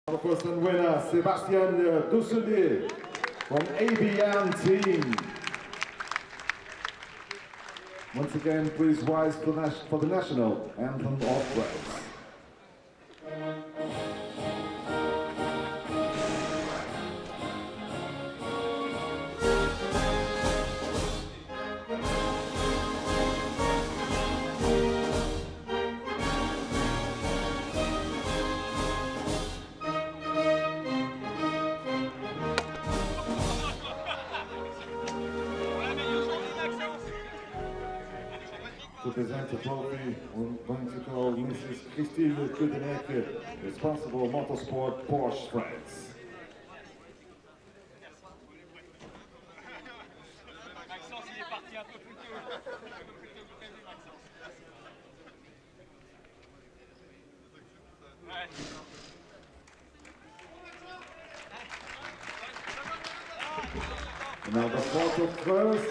The first and winner, Sebastian Dusselier from ABM team. Once again, please rise for the national anthem of France. To present the trophy, we're going to call Mrs. Christine Kudenek, responsible motorsport Porsche France. Now the photo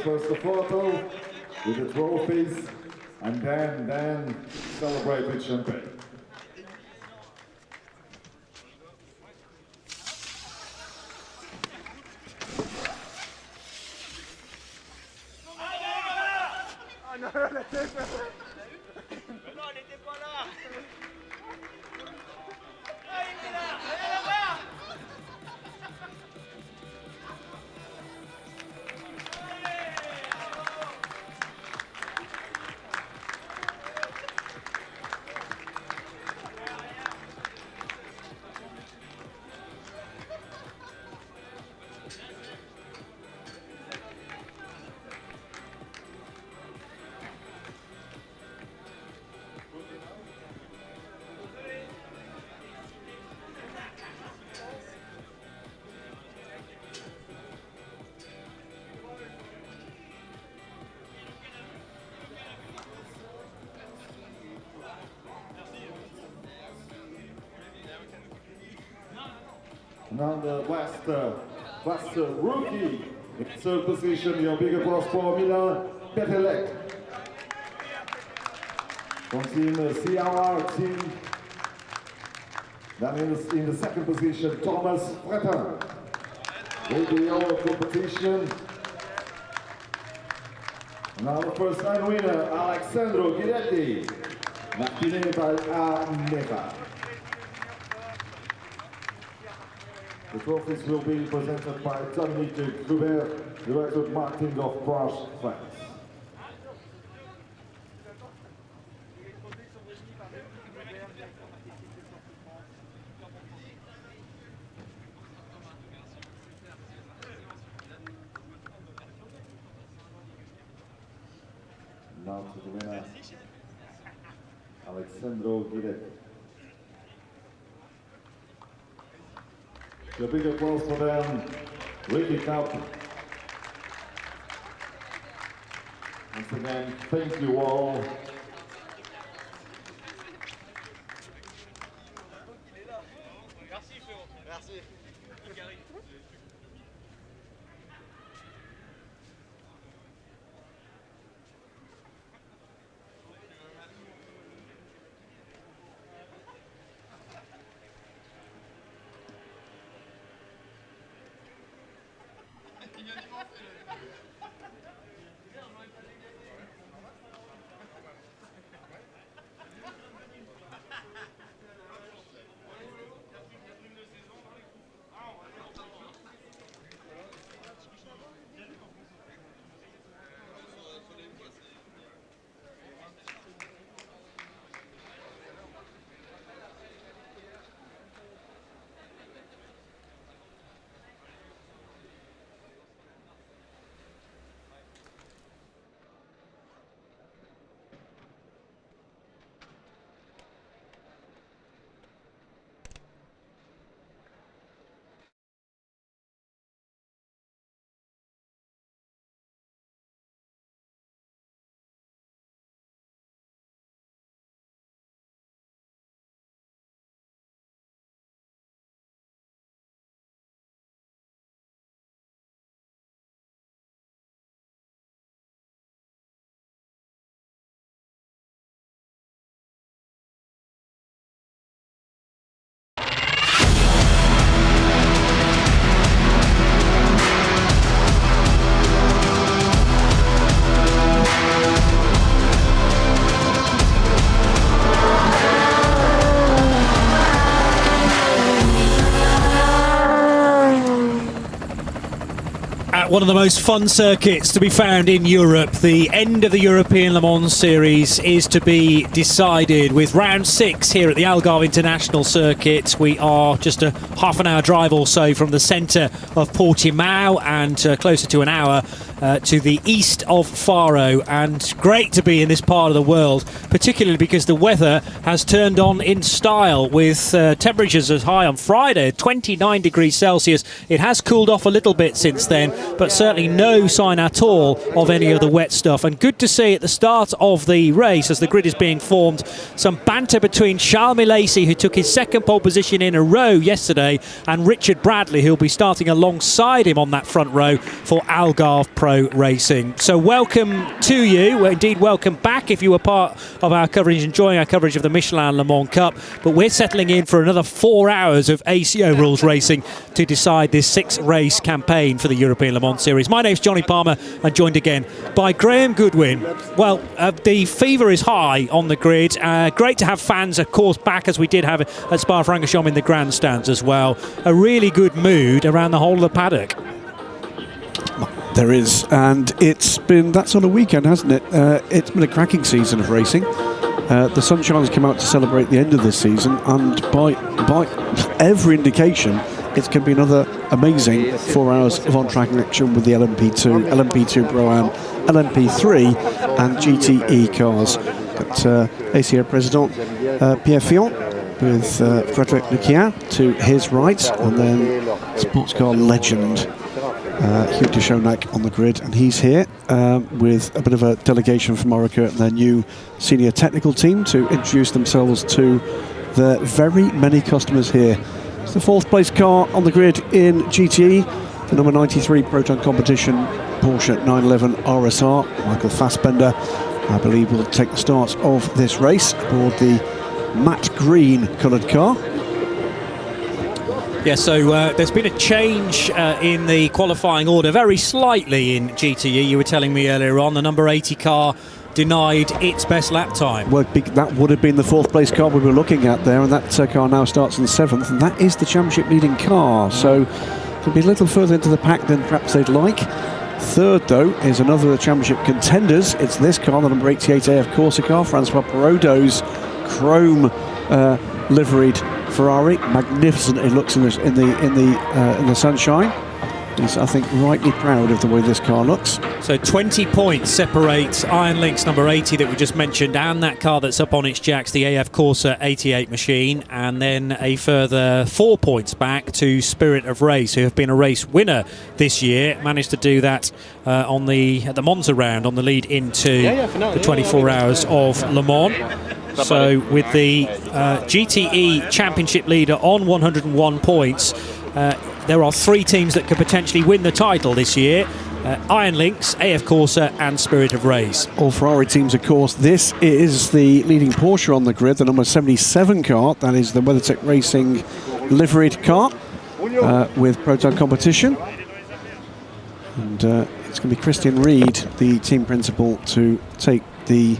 first the photo with the trophies, and then celebrate with champagne. Ah non, la tête. Mais non, elle était pas là. Ah, il est là. Elle est là-bas. Now the last rookie in third position, your big applause for Milan Petelec from team CRR team. That is in the second position, Thomas Fretter. With the yellow competition. Now the first time winner, Alessandro Guidetti, Martine Neva. The trophies will be presented by Dominique Gruber, Director of Marketing of Porsche France. Now to the winner, Alessandro Guidetti. A big applause for them. Ricky Cup. Once again, thank you all. Merci, frérot. Merci. One of the most fun circuits to be found in Europe. The end of the European Le Mans Series is to be decided with round 6 here at the Algarve International Circuit. We are just a half an hour drive or so from the centre of Portimão and closer to an hour to the east of Faro, and great to be in this part of the world, particularly because the weather has turned on in style with temperatures as high on Friday, 29 degrees Celsius. It has cooled off a little bit since then, but certainly no sign at all of any of the wet stuff. And good to see at the start of the race, as the grid is being formed, some banter between Charles Milesi, who took his second pole position in a row yesterday, and Richard Bradley, who'll be starting alongside him on that front row for Algarve Pro Racing. So welcome to you, well, indeed welcome back if you were part of our coverage, enjoying our coverage of the Michelin Le Mans Cup. But we're settling in for another 4 hours of ACO rules racing to decide this 6-race campaign for the European Le Mans Series. My name's Johnny Palmer, and joined again by Graham Goodwin. Well, the fever is high on the grid. Great to have fans, of course, back as we did have at Spa-Francorchamps in the grandstands as well. A really good mood around the whole of the paddock. There is, and it's been that sort of weekend, hasn't it? It's been a cracking season of racing. The sunshine has come out to celebrate the end of this season, and by every indication, it's going to be another amazing 4 hours of on-track action with the LMP2, LMP2 Pro-Am, LMP3 and GTE cars. Got ACO President Pierre Fillon with Frédéric Leclerc to his right, and then sports car legend Hugh de Schoenack on the grid, and he's here with a bit of a delegation from Orica and their new senior technical team to introduce themselves to the very many customers here. It's the 4th place car on the grid in GTE, the number 93 Proton Competition Porsche 911 RSR. Michael Fassbender, I believe, will take the start of this race aboard the matte green coloured car. Yeah, so there's been a change in the qualifying order, very slightly in GTE. You were telling me earlier on, the number 80 car denied its best lap time. Well, that would have been the 4th place car we were looking at there, and that car now starts in 7th, and that is the championship leading car. So it'll be a little further into the pack than perhaps they'd like. 3rd, though, is another of the championship contenders. It's this car, the number 88 AF Corsa car, Francois Perraudot's chrome liveried Ferrari. Magnificent it looks in the sunshine. He's, I think, rightly proud of the way this car looks. So 20 points separate Iron Lynx number 80 that we just mentioned and that car that's up on its jacks, the AF Corsa 88 machine, and then a further 4 points back to Spirit of Race, who have been a race winner this year. Managed to do that at the Monza round on the lead into the 24 hours of Le Mans. So with the GTE championship leader on 101 points, there are 3 teams that could potentially win the title this year. Iron Lynx, AF Corsa and Spirit of Race. All Ferrari teams, of course. This is the leading Porsche on the grid, the number 77 car. That is the WeatherTech Racing liveried car with Proton Competition. And it's going to be Christian Reed, the team principal, to take the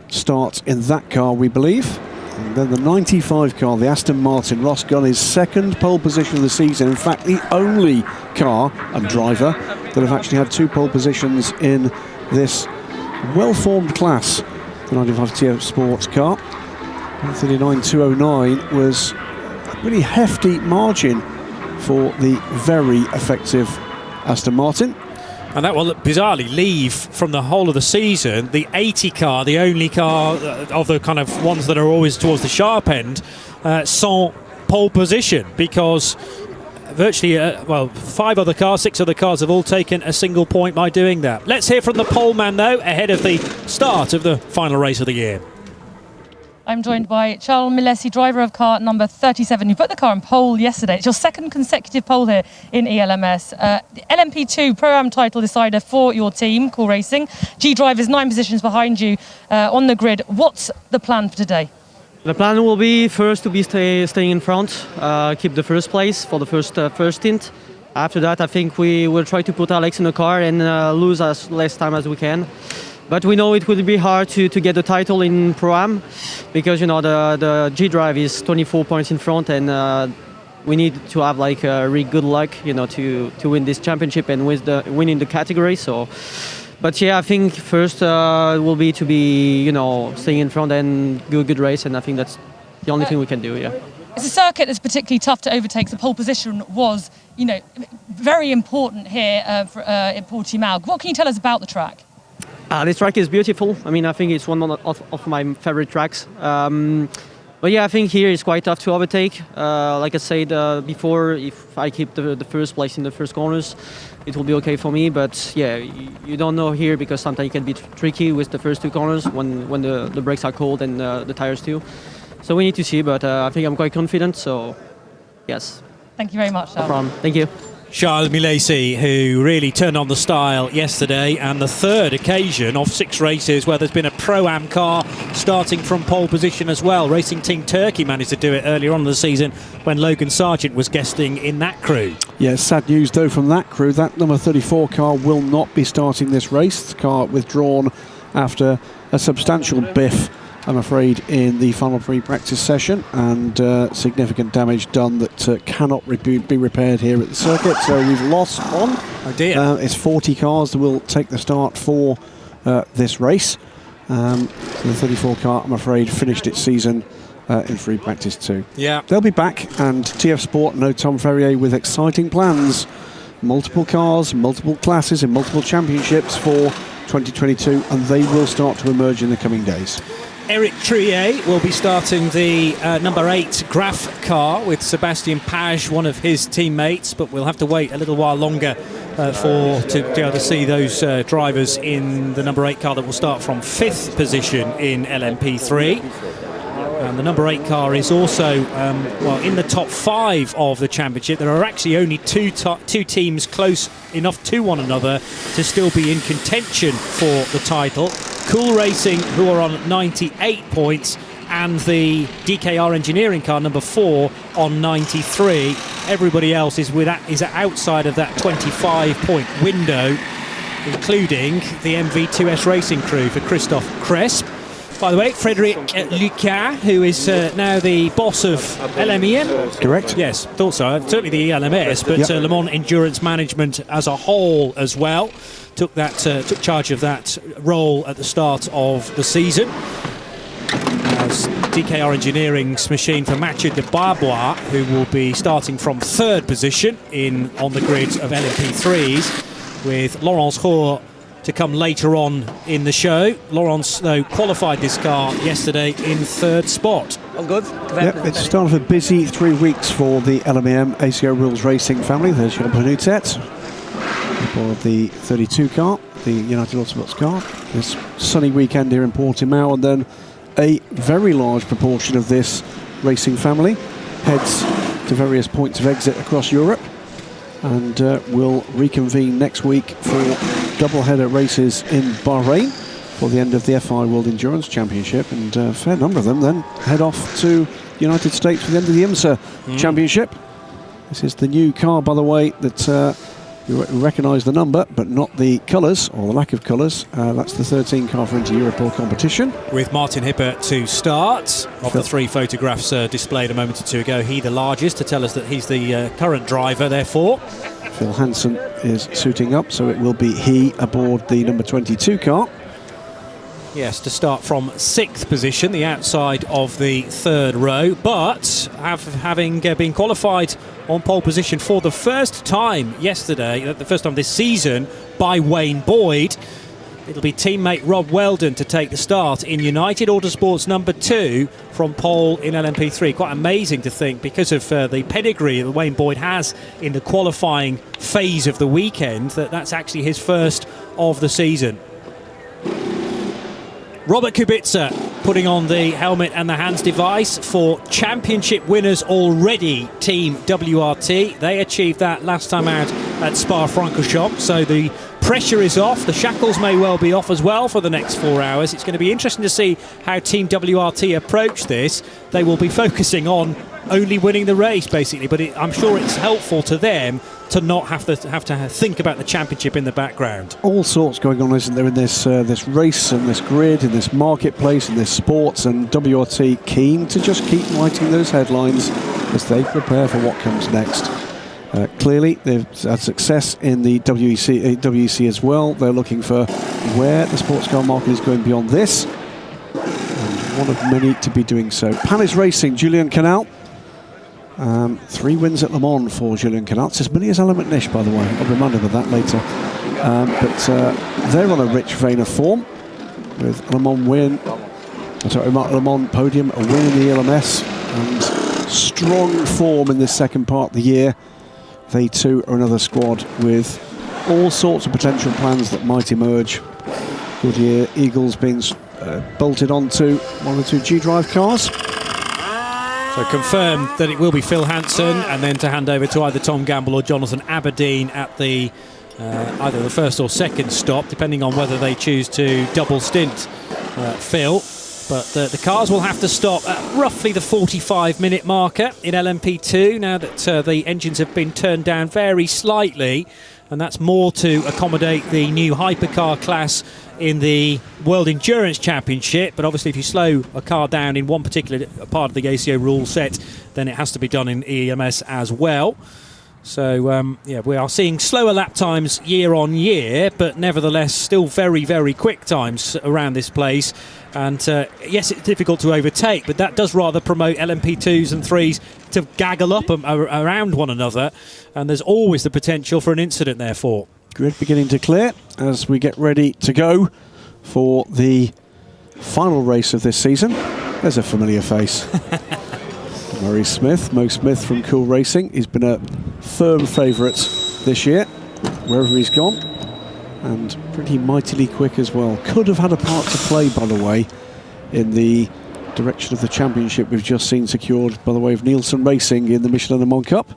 start in that car, we believe. And then the 95 car, the Aston Martin, Ross Gunn, his 2nd pole position of the season. In fact, the only car and driver that have actually had 2 pole positions in this well-formed class, the 95 TF Sports car. 139.209 was a pretty hefty margin for the very effective Aston Martin. And that will bizarrely leave from the whole of the season the 80 car, the only car of the kind of ones that are always towards the sharp end, sans pole position, because virtually, 6 other cars have all taken a single point by doing that. Let's hear from the pole man, though, ahead of the start of the final race of the year. I'm joined by Charles Milesi, driver of car number 37. You put the car on pole yesterday. It's your 2nd consecutive pole here in ELMS. The LMP2 Pro-Am title decider for your team, Cool Racing. G-Drive is 9 positions behind you on the grid. What's the plan for today? The plan will be first to be staying in front, keep the 1st place for the first stint. After that, I think we will try to put Alex in the car and lose as less time as we can. But we know it will be hard to get the title in Pro-Am because, you know, the G-Drive is 24 points in front and we need to have like really good luck, to win this championship and winning the category. So, but yeah, I think first will be to be, staying in front and do a good race, and I think that's the only thing we can do. Yeah. It's a circuit that's particularly tough to overtake. The pole position was, very important here in Portimão. What can you tell us about the track? This track is beautiful. I mean, I think it's one of my favorite tracks. But yeah, I think here it's quite tough to overtake. Like I said before, if I keep the first place in the first corners, it will be okay for me. But yeah, you don't know here because sometimes it can be tricky with the first two corners when the brakes are cold and the tires too. So we need to see, but I think I'm quite confident. So yes. Thank you very much, Charles. No problem. Thank you. Charles Milesi, who really turned on the style yesterday, and the third occasion of 6 races where there's been a Pro-Am car starting from pole position as well. Racing Team Turkey managed to do it earlier on in the season when Logan Sargent was guesting in that crew. Yeah, sad news though from that crew. That number 34 car will not be starting this race. The car withdrawn after a substantial biff, I'm afraid, in the final pre-practice session, and significant damage done that cannot be repaired here at the circuit. So we've lost one. Oh dear. It's 40 cars that will take the start for this race. So the 34 car, I'm afraid, finished its season in free practice too. Yeah. They'll be back, and TF Sport know Tom Ferrier with exciting plans. Multiple cars, multiple classes in multiple championships for 2022, and they will start to emerge in the coming days. Eric Trier will be starting the number 8 Graf car with Sebastian Page, one of his teammates, but we'll have to wait a little while longer to be able to see those drivers in the number 8 car that will start from 5th position in LMP3. And the number 8 car is also in the top 5 of the championship. There are actually only two teams close enough to one another to still be in contention for the title. Cool Racing, who are on 98 points, and the DKR Engineering car number 4 on 93. Everybody else is outside of that 25-point window, including the MV2S Racing crew for Christophe Cresp. By the way, Frédéric Lucas, who is now the boss of LMEM. Correct. Yes, thought so. Certainly the ELMS, but Le Mans Endurance Management as a whole as well. Took charge of that role at the start of the season. As DKR Engineering's machine for Mathieu de Barbois, who will be starting from 3rd position on the grid of LMP3s, with Laurence Roux to come later on in the show. Laurence, though, qualified this car yesterday in 3rd spot. All good? Yep, it's the start of a busy 3 weeks for the LMEM ACO Rules Racing family. There's Jean Benutet for the 32 car, the United Autosports car. This sunny weekend here in Portimão, and then a very large proportion of this racing family heads to various points of exit across Europe, and will reconvene next week for double-header races in Bahrain for the end of the FI World Endurance Championship, and a fair number of them then head off to the United States for the end of the IMSA Championship. This is the new car, by the way, that you recognise the number, but not the colours, or the lack of colours. That's the 13 car for Inter-Europol competition. With Martin Hippert to start. Of the 3 photographs displayed a moment or two ago, he the largest, to tell us that he's the current driver, therefore. Phil Hansen is suiting up, so it will be he aboard the number 22 car. Yes, to start from 6th position, the outside of the 3rd row, but having been qualified on pole position for the first time yesterday, the first time this season, by Wayne Boyd, it'll be teammate Rob Weldon to take the start in United Autosports number 2 from pole in LMP3. Quite amazing to think, because of the pedigree that Wayne Boyd has in the qualifying phase of the weekend, that's actually his first of the season. Robert Kubica putting on the helmet and the hands device for championship winners already, Team WRT. They achieved that last time out at Spa-Francorchamps, so the pressure is off. The shackles may well be off as well for the next 4 hours. It's going to be interesting to see how Team WRT approach this. They will be focusing on only winning the race, basically, but I'm sure it's helpful to them to not have to think about the championship in the background. All sorts going on, isn't there, in this race and this grid, in this marketplace, in this sports, and WRT keen to just keep writing those headlines as they prepare for what comes next. Clearly, they've had success in the WEC as well. They're looking for where the sports car market is going beyond this. And one of many to be doing so. Panis Racing, Julien Canal. 3 wins at Le Mans for Julien Canal. It's as many as Alain McNish, by the way. I'll remind him of that later. But they're on a rich vein of form with Le Mans Le Mans podium, a win in the ELMS, and strong form in this second part of the year. They too are another squad with all sorts of potential plans that might emerge. Goodyear Eagles being bolted onto one or two G-Drive cars. So confirmed that it will be Phil Hansen, and then to hand over to either Tom Gamble or Jonathan Aberdeen at the either the first or second stop, depending on whether they choose to double stint Phil. But the cars will have to stop at roughly the 45-minute marker in LMP2 now that the engines have been turned down very slightly, and that's more to accommodate the new hypercar class in the World Endurance Championship. But obviously if you slow a car down in one particular part of the ACO rule set, then it has to be done in EMS as well. So, yeah, we are seeing slower lap times year on year, but nevertheless still very, very quick times around this place. And, yes, it's difficult to overtake, but that does rather promote LMP2s and 3s to gaggle up around one another. And there's always the potential for an incident, therefore. Grid beginning to clear as we get ready to go for the final race of this season. There's a familiar face. Murray Smith, Mo Smith from Cool Racing. He's been a firm favourite this year, wherever he's gone, and pretty mightily quick as well. Could have had a part to play, by the way, in the direction of the championship we've just seen secured by the way of Nielsen Racing in the Michelin Le Mans Cup.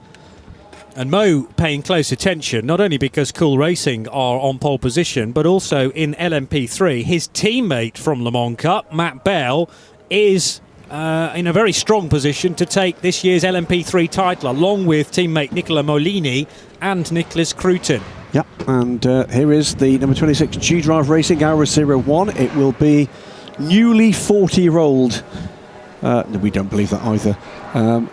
And Mo paying close attention, not only because Cool Racing are on pole position, but also in LMP3. His teammate from Le Mans Cup, Matt Bell, is in a very strong position to take this year's LMP3 title, along with teammate Nicola Molini and Nicholas Cruton. Yep, and here is the number 26 G-Drive Racing Aura 01. It will be newly 40-year-old. No, we don't believe that either.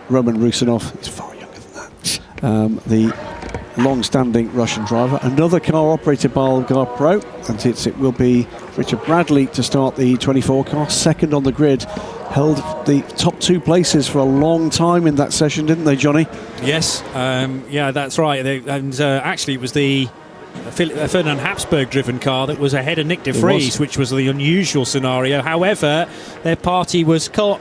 Roman Rusinov is far younger than that. The long-standing Russian driver. Another car operated by Algarve Pro, and it will be Richard Bradley to start the 24 car, second on the grid. Held the top 2 places for a long time in that session, didn't they, Johnny? Yes, yeah, that's right. Actually, it was the Ferdinand Habsburg-driven car that was ahead of Nick de Vries, which was the unusual scenario. However, their party was caught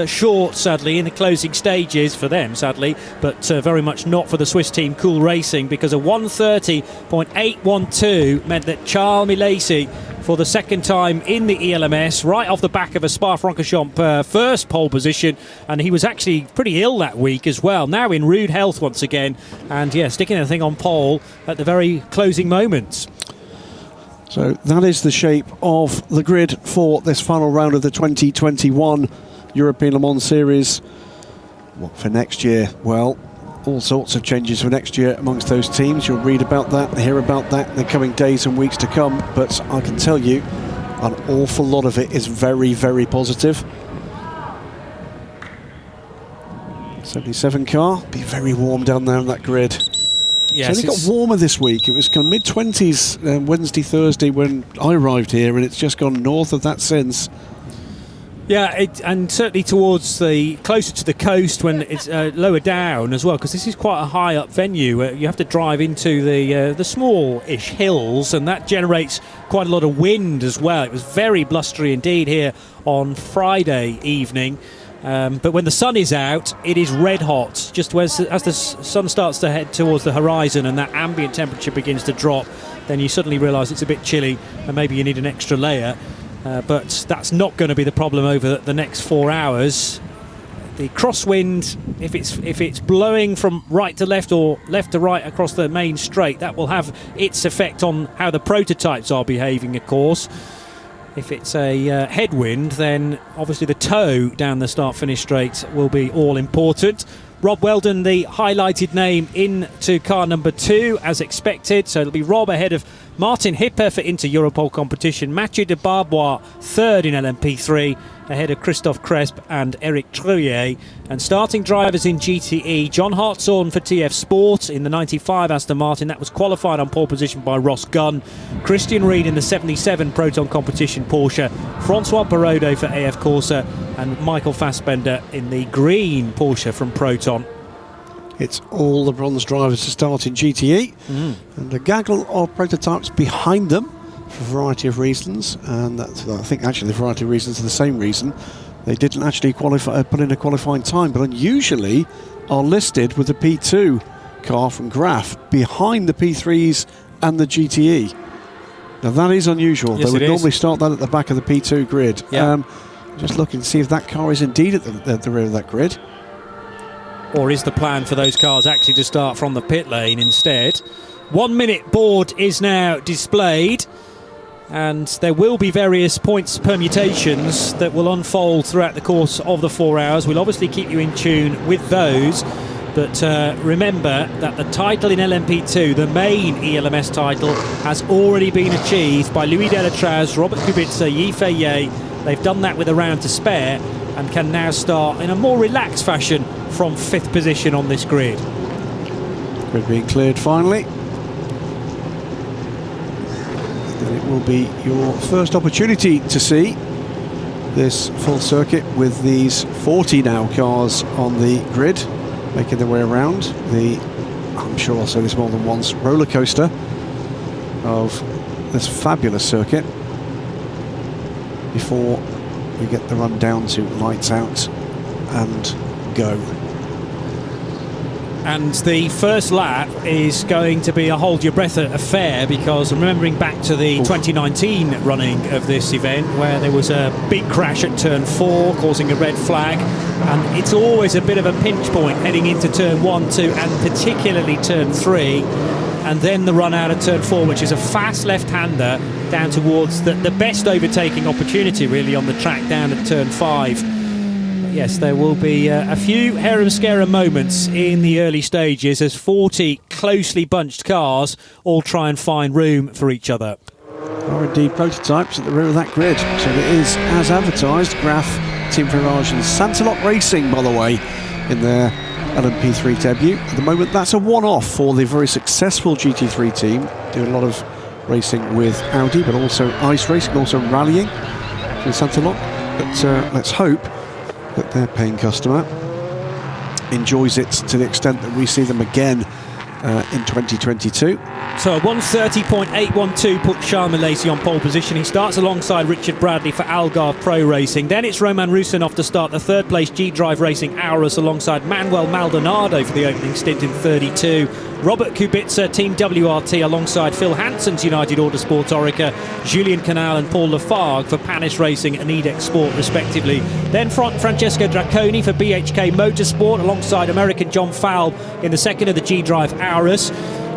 short, sadly, in the closing stages for them, sadly, but very much not for the Swiss team Cool Racing, because a 1:30.812 meant that Charles Milesi, for the second time in the ELMS, right off the back of a Spa-Francorchamps first pole position, and he was actually pretty ill that week as well. Now in rude health once again, and yeah, sticking the thing on pole at the very closing moments. So that is the shape of the grid for this final round of the 2021 European Le Mans Series. What for next year? Well, all sorts of changes for next year amongst those teams. You'll read about that and hear about that in the coming days and weeks to come, but I can tell you an awful lot of it is very, very positive. 77 car, be very warm down there on that grid. Yes, it's only got warmer this week. It was kind of mid-20s Wednesday, Thursday when I arrived here, and it's just gone north of that since. Yeah, and certainly towards the closer to the coast when it's lower down as well, because this is quite a high up venue. You have to drive into the small-ish hills, and that generates quite a lot of wind as well. It was very blustery indeed here on Friday evening. But when the sun is out, it is red hot. Just as the sun starts to head towards the horizon and that ambient temperature begins to drop, then you suddenly realise it's a bit chilly and maybe you need an extra layer. But that's not going to be the problem over the next 4 hours. The crosswind, if it's blowing from right to left or left to right across the main straight, that will have its effect on how the prototypes are behaving, of course. If it's a headwind, then obviously the tow down the start-finish straight will be all important. Rob Weldon, the highlighted name, into car number 2 as expected. So it'll be Rob ahead of Martin Hipper for Inter-Europol competition. Mathieu de Barbois third in LMP3, ahead of Christophe Cresp and Eric Treuillet. And starting drivers in GTE, John Hartshorn for TF Sport in the 95 Aston Martin. That was qualified on pole position by Ross Gunn. Christian Ried in the 77 Proton competition Porsche. Francois Perrodo for AF Corsa. And Michael Fassbender in the green Porsche from Proton. It's all the bronze drivers to start in GTE, and a gaggle of prototypes behind them for a variety of reasons. And that's, I think actually the variety of reasons are the same reason. They didn't actually qualify, put in a qualifying time, but unusually are listed with the P2 car from Graf behind the P3s and the GTE. Now that is unusual. Yes, they would normally start that at the back of the P2 grid. Yeah. Just looking to see if that car is indeed at the rear of that grid. Or is the plan for those cars actually to start from the pit lane instead? 1 minute board is now displayed, and there will be various points permutations that will unfold throughout the course of the 4 hours. We'll obviously keep you in tune with those, but remember that the title in LMP2, the main ELMS title, has already been achieved by Louis Delatraz, Robert Kubica, Yifei Ye. They've done that with a round to spare and can now start in a more relaxed fashion from 5th position on this grid. Grid being cleared finally. And it will be your first opportunity to see this full circuit with these 40 now cars on the grid, making their way around the, I'm sure I'll say this more than once, roller coaster of this fabulous circuit before we get the run down to lights out and go. And the first lap is going to be a hold your breath affair, because remembering back to the 2019 running of this event where there was a big crash at turn 4 causing a red flag, and it's always a bit of a pinch point heading into turn 1, 2 and particularly turn 3, and then the run out of turn 4, which is a fast left-hander down towards the best overtaking opportunity really on the track down at turn 5. Yes, there will be a few harem-scarum moments in the early stages as 40 closely bunched cars all try and find room for each other. R&D prototypes at the rear of that grid. So it is as advertised. Graf, Team Ferrari and Santalot Racing, by the way, in their LMP3 debut. At the moment, that's a one-off for the very successful GT3 team. Doing a lot of racing with Audi, but also ice racing, also rallying for Santalot. But let's hope that their paying customer enjoys it to the extent that we see them again in 2022. So a 1:30.812 put Charles Milesi on pole position. He starts alongside Richard Bradley for Algarve Pro Racing. Then it's Roman Rusinov to start the third place G-Drive Racing Aurus alongside Manuel Maldonado for the opening stint in 32. Robert Kubica, Team WRT, alongside Phil Hansen's United Autosport Orica, Julien Canal and Paul Lafargue for Panis Racing and Edex Sport, respectively. Then Francesco Draconi for BHK Motorsport, alongside American John Falb in the second of the G-Drive Aurus.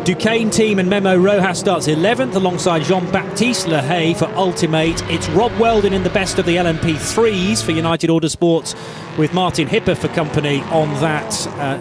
Duquesne Team and Memo Rojas starts 11th alongside Jean-Baptiste Lehay for Ultimate. It's Rob Weldon in the best of the LMP3s for United Autosports, with Martin Hipper for company on that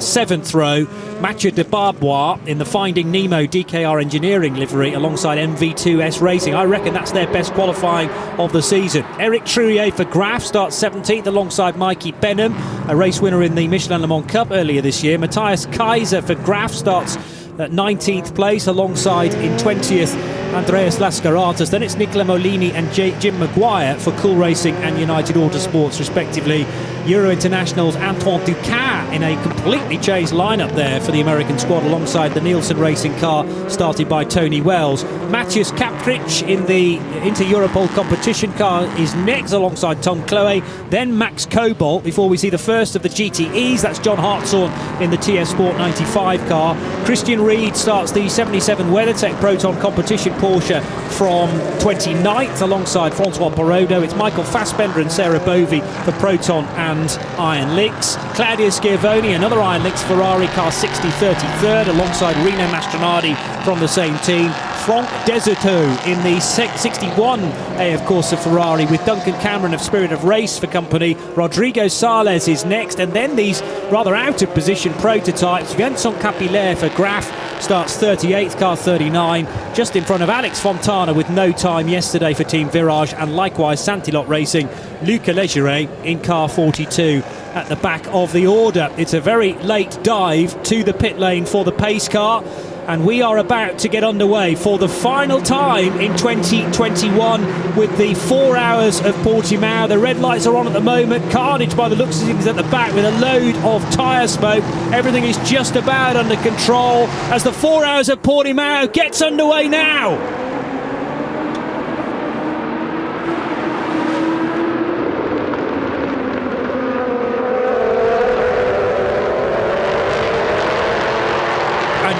7th row. Mathieu de Barbois in the Finding Nemo DKR Engineering livery alongside MV2S Racing. I reckon that's their best qualifying of the season. Eric Treuillet for Graf starts 17th alongside Mikey Benham, a race winner in the Michelin Le Mans Cup earlier this year. Matthias Kaiser for Graf starts at 19th place alongside in 20th Andreas Lascaratas. Then it's Nicola Molini and Jim Maguire for Cool Racing and United Autosports, respectively. Euro International's Antoine Ducat in a completely changed lineup there for the American squad alongside the Nielsen Racing car started by Tony Wells. Matthias Kaprich in the Inter-Europol competition car is next alongside Tom Chloe. Then Max Cobalt before we see the first of the GTEs. That's John Hartshorn in the TS Sport 95 car. Christian Ried starts the 77 WeatherTech Proton competition Porsche from 29th alongside Francois Perrodo. It's Michael Fassbender and Sarah Bovey for Proton and Iron Licks. Claudio Schiavone, another Iron Licks Ferrari car 60 33rd alongside Rino Mastronardi from the same team. Franck Deserto in the 61 AF Corsa Ferrari with Duncan Cameron of Spirit of Race for company. Rodrigo Sales is next, and then these rather out of position prototypes. Vincent Capillaire for Graf starts 38th, car 39, just in front of Alex Fontana with no time yesterday for Team Virage, and likewise Santilot Racing, Luca Legere in car 42 at the back of the order. It's a very late dive to the pit lane for the pace car, and we are about to get underway for the final time in 2021 with the 4 hours of Portimão. The red lights are on at the moment. Carnage by the looks of things at the back with a load of tyre smoke. Everything is just about under control as the 4 hours of Portimão gets underway now.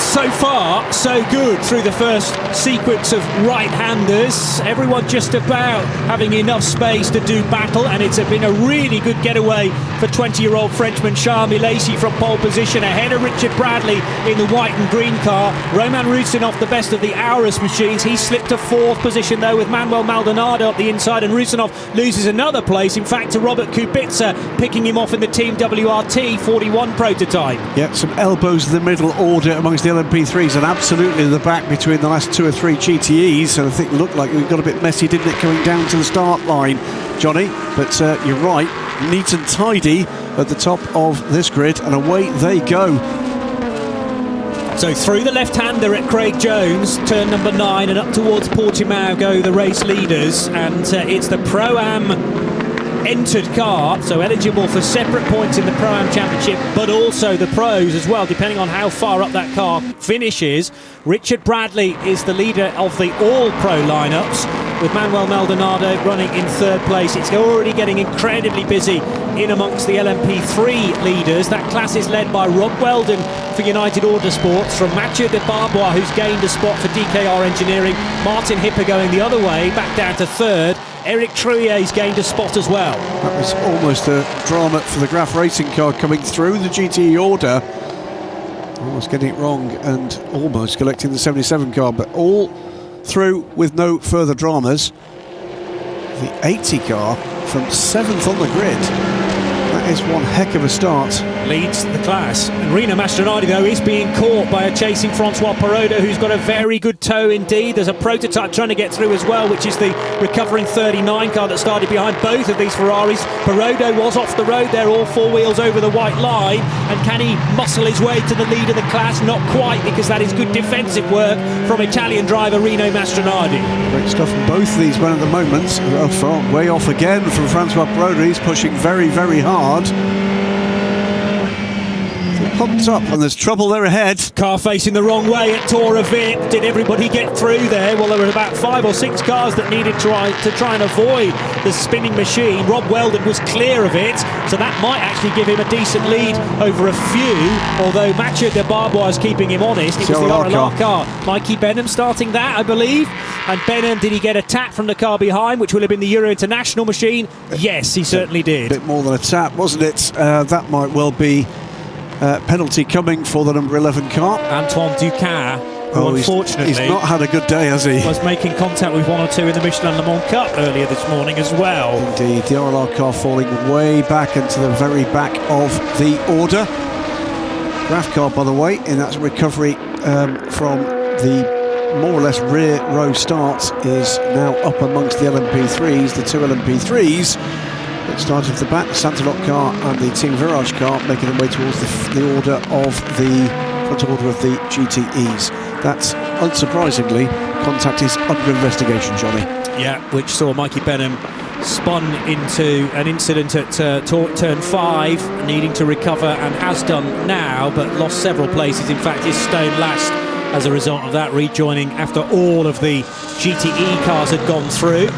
So far, so good through the first sequence of right-handers. Everyone just about having enough space to do battle, and it's been a really good getaway for 20-year-old Frenchman Charles Milesi from pole position, ahead of Richard Bradley in the white and green car. Roman Rusinov, the best of the Aurus machines. He slipped to 4th position, though, with Manuel Maldonado up the inside, and Rusinov loses another place, in fact, to Robert Kubica, picking him off in the Team WRT 41 prototype. Yeah, some elbows in the middle order amongst the LMP3s, and absolutely the back between the last 2 or 3 GTEs, and I think it looked like it got a bit messy, didn't it, coming down to the start line, Johnny? But you're right, neat and tidy at the top of this grid, and away they go. So through the left-hander at Craig Jones, turn number 9, and up towards Portimão go the race leaders, and it's the Pro-Am entered car, so eligible for separate points in the Pro-Am Championship, but also the pros as well, depending on how far up that car finishes. Richard Bradley is the leader of the all-pro lineups, with Manuel Maldonado running in 3rd place. It's already getting incredibly busy in amongst the LMP3 leaders. That class is led by Rob Weldon for United Autosports, from Mathieu de Barbois, who's gained a spot for DKR Engineering. Martin Hipper going the other way, back down to 3rd. Eric Trouillet's gained a spot as well. That was almost a drama for the Graf Racing car coming through the GTE order. Almost getting it wrong and almost collecting the 77 car, but all through with no further dramas. The 80 car from 7th on the grid. That is one heck of a start. Leads the class. And Rino Mastronardi, though, is being caught by a chasing Francois Perrodo, who's got a very good toe indeed. There's a prototype trying to get through as well, which is the recovering 39 car that started behind both of these Ferraris. Perrodo was off the road there, all 4 wheels over the white line. And can he muscle his way to the lead of the class? Not quite, because that is good defensive work from Italian driver Rino Mastronardi. Great stuff from both of these men at the moment. Way off again from Francois Perrodo. He's pushing very, very hard. Pumped up, and there's trouble there ahead. Car facing the wrong way at Tora Vip. Did everybody get through there? Well, there were about 5 or 6 cars that needed to try and avoid the spinning machine. Rob Weldon was clear of it, so that might actually give him a decent lead over a few, although Mathieu de Barbois is keeping him honest. It was the RLR car. Mikey Benham starting that, I believe. And Benham, did he get a tap from the car behind, which will have been the Euro International machine? Yes, he certainly did. A bit more than a tap, wasn't it? That might well be penalty coming for the number 11 car. Antoine Ducat, who unfortunately he's not had a good day, has he? Was making contact with 1 or 2 in the Michelin Le Mans Cup earlier this morning as well. Indeed, the RLR car falling way back into the very back of the order. Graf car, by the way, in that recovery from the more or less rear row start, is now up amongst the LMP3s, the 2 LMP3s. It started at the back, the Santilot car and the Team Virage car making their way towards the order of the front order of the GTEs. That's, unsurprisingly, contact is under investigation, Johnny. Yeah, which saw Mikey Benham spun into an incident at turn 5, needing to recover, and has done now, but lost several places. In fact, is stone last as a result of that, rejoining after all of the GTE cars had gone through.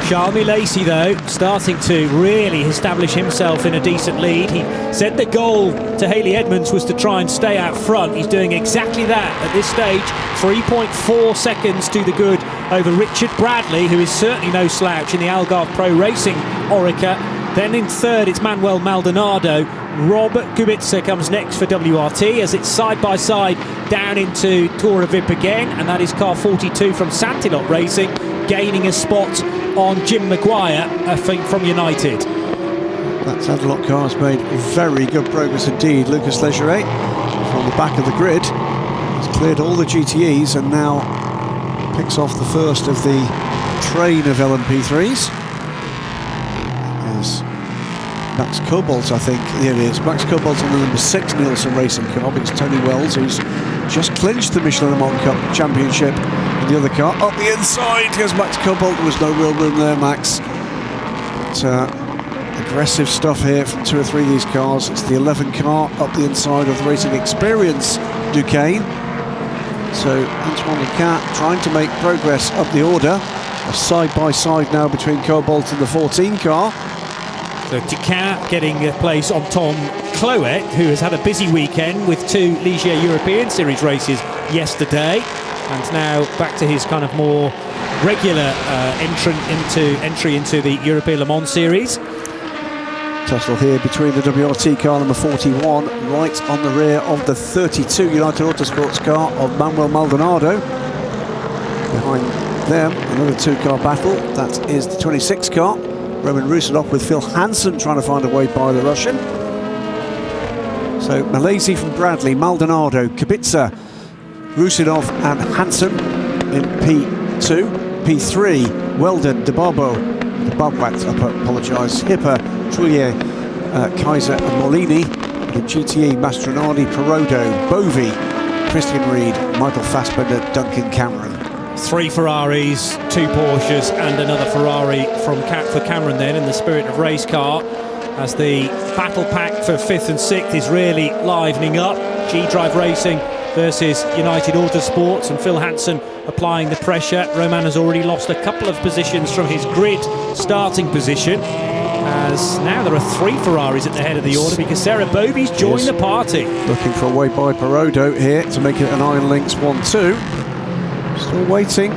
Charles Milesi, though, starting to really establish himself in a decent lead. He said the goal to Haley Edmonds was to try and stay out front. He's doing exactly that at this stage. 3.4 seconds to the good over Richard Bradley, who is certainly no slouch in the Algarve Pro Racing Orica. Then in 3rd, it's Manuel Maldonado. Robert Kubica comes next for WRT, as it's side by side down into Tora Vip again, and that is car 42 from Santilot Racing, gaining a spot on Jim Maguire from United. That Santilot car has made very good progress indeed. Lucas Legere from the back of the grid. He's cleared all the GTEs and now picks off the first of the train of LMP3s. There's Max Cobalt, I think. Here it is. Max Cobalt on the number 6 Nielsen Racing car. It's Tony Wells, who's just clinched the Michelin Le Mans Cup Championship in the other car. Up the inside, here's Max Cobalt. There was no real room there, Max. But, aggressive stuff here from 2 or 3 of these cars. It's the 11 car up the inside of the Racing Experience Duquesne. So Antoine Lecat trying to make progress up the order. A side by side now between Cobalt and the 14 car. So Duquesne getting a place on Tom Cloet, who has had a busy weekend with 2 Ligier European Series races yesterday, and now back to his kind of more regular entry into the European Le Mans Series. Tussle here between the WRT car number 41, right on the rear of the 32 United Autosports car of Manuel Maldonado. Behind them, another 2-car battle. That is the 26 car. Roman Rusinov with Phil Hansen trying to find a way by the Russian. So Malaysia from Bradley, Maldonado, Kubica, Rusinov and Hansen in P2. P3, Weldon, DeBarbo, I apologise, Hipper, Trullier, Kaiser and Molini. The GTE, Mastronardi, Perodo, Bovey, Christian Reed, Michael Fassbender, Duncan Cameron. 3 Ferraris, 2 Porsches and another Ferrari for Cameron then, in the spirit of race car, as the battle pack for 5th and 6th is really livening up. G-Drive Racing versus United Autosports, and Phil Hansen applying the pressure. Roman has already lost a couple of positions from his grid starting position, as now there are 3 Ferraris at the head of the order because Sarah Bovey's joined the party. Looking for a way by Perodo here to make it an Iron Lynx 1-2. Still waiting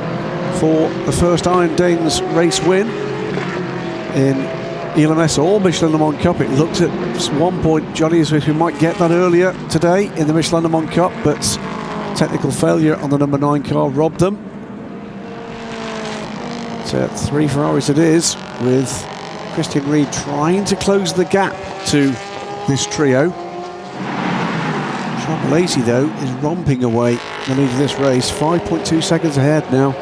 for the first Iron Danes race win in ELMS or Michelin Le Mans Cup. It looked at one point, Johnny, as if we might get that earlier today in the Michelin Le Mans Cup, but technical failure on the number 9 car robbed them. So 3 Ferraris it is, with Christian Reed trying to close the gap to this trio. Sean Malaysia, though, is romping away the lead of this race, 5.2 seconds ahead now.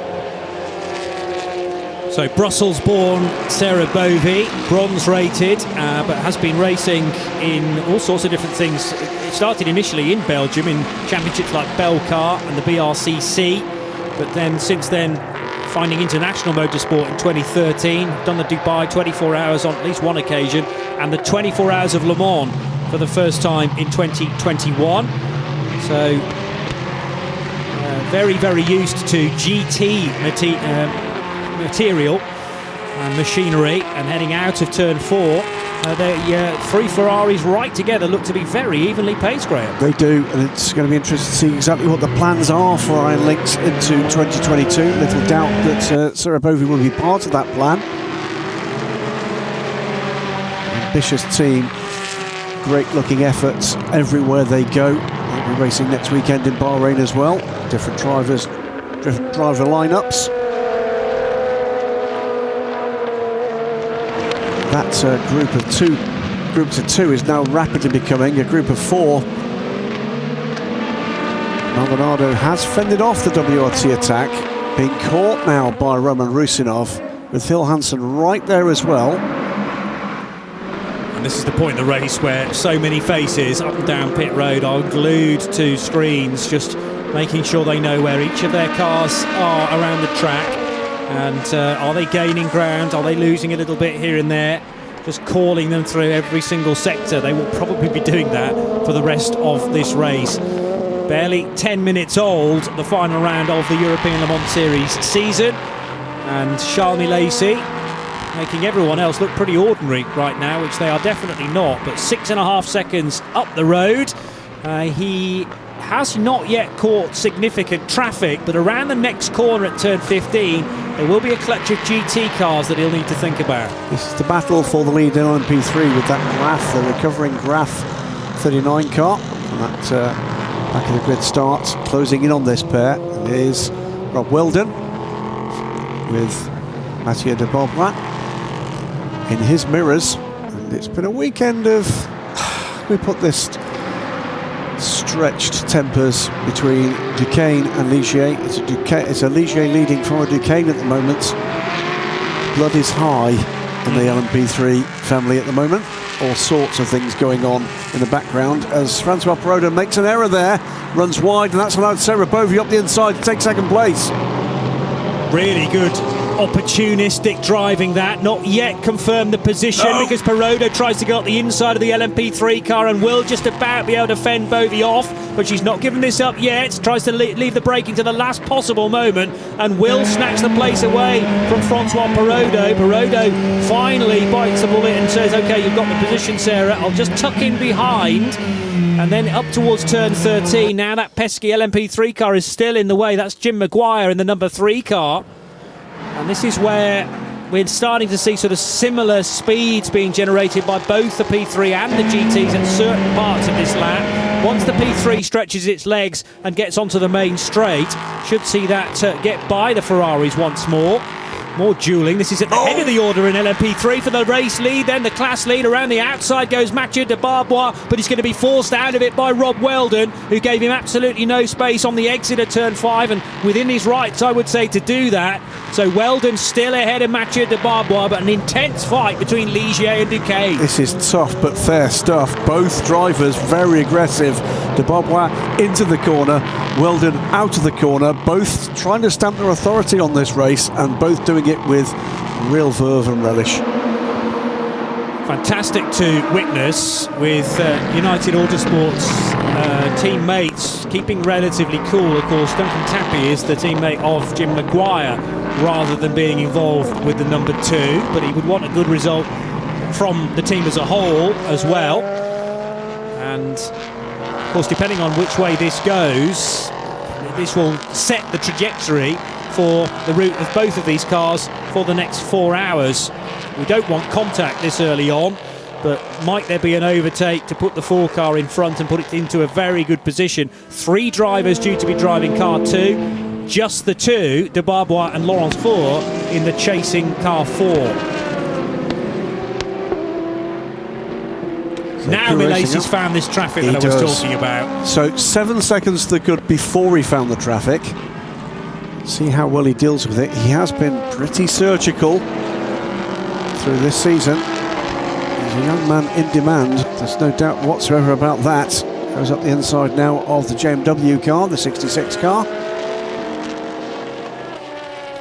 So Brussels-born Sarah Bovey, bronze rated, but has been racing in all sorts of different things. It started initially in Belgium in championships like Belcar and the BRCC, but then since then finding international motorsport in 2013, done the Dubai 24 hours on at least one occasion, and the 24 hours of Le Mans for the first time in 2021. So very, very used to GT material and machinery, and heading out of turn 4. The 3 Ferraris right together look to be very evenly paced, Graham. They do, and it's going to be interesting to see exactly what the plans are for Iron Lynx into 2022. Little doubt that Sarah Bovey will be part of that plan. Ambitious team, great looking efforts everywhere they go. They'll be racing next weekend in Bahrain as well. Different drivers, different driver lineups. That groups of two is now rapidly becoming a group of 4. Maldonado has fended off the WRT attack, being caught now by Roman Rusinov, with Phil Hansen right there as well. And this is the point of the race where so many faces up and down pit road are glued to screens, just making sure they know where each of their cars are around the track. And are they gaining ground? Are they losing a little bit here and there? Just calling them through every single sector. They will probably be doing that for the rest of this race. Barely 10 minutes old, the final round of the European Le Mans Series season. And Charles Milesi making everyone else look pretty ordinary right now, which they are definitely not. But 6.5 seconds up the road. He has not yet caught significant traffic, but around the next corner at turn 15, there will be a clutch of GT cars that he'll need to think about. This is the battle for the lead in LMP3 with that Graf, the recovering Graf 39 car. And that back of the grid start, closing in on this pair. And is Rob Weldon with Mathieu de Bobrat in his mirrors. And it's been a weekend of, we put this, stretched tempers between Duquesne and Ligier. It's a Ligier leading from a Duquesne at the moment. Blood is high in the LMP3 family at the moment. All sorts of things going on in the background as Francois Perrodo makes an error there, runs wide, and that's allowed Sarah Bovey up the inside to take second place. Really good opportunistic driving that. Not yet confirmed the position because Perrodo tries to go up the inside of the LMP3 car and will just about be able to fend Bovey off, but she's not given this up yet. Tries to leave the braking to the last possible moment and will snatch the place away from Francois Perrodo. Perrodo finally bites the bullet and says, OK, you've got the position, Sarah, I'll just tuck in behind. And then up towards turn 13. Now that pesky LMP3 car is still in the way. That's Jim Maguire in the number 3 car. And this is where we're starting to see sort of similar speeds being generated by both the P3 and the GTs at certain parts of this lap. Once the P3 stretches its legs and gets onto the main straight, should see that get by the Ferraris once more. More duelling. This is at the head of the order in LMP3 for the race lead. Then the class lead. Around the outside goes Mathieu de Barbois, but he's going to be forced out of it by Rob Weldon, who gave him absolutely no space on the exit of turn 5, and within his rights, I would say, to do that. So Weldon still ahead of Mathieu de Barbois, but an intense fight between Ligier and Duquesne. This is tough but fair stuff. Both drivers very aggressive. De Barbois into the corner, Weldon out of the corner, both trying to stamp their authority on this race and both doing it with real verve and relish. Fantastic to witness with United Autosports teammates keeping relatively cool. Of course, Duncan Tappy is the teammate of Jim Maguire rather than being involved with the number 2, but he would want a good result from the team as a whole as well. And of course, depending on which way this goes, this will set the trajectory for the route of both of these cars for the next 4 hours. We don't want contact this early on, but might there be an overtake to put the 4 car in front and put it into a very good position? 3 drivers due to be driving car 2, just the 2, de Barbois and Laurence Four, in the chasing car 4. Now Milacy's found this traffic that I was talking about. So 7 seconds to the good before he found the traffic. See how well he deals with it. He has been pretty surgical through this season. He's a young man in demand. There's no doubt whatsoever about that. Goes up the inside now of the JMW car, the 66 car.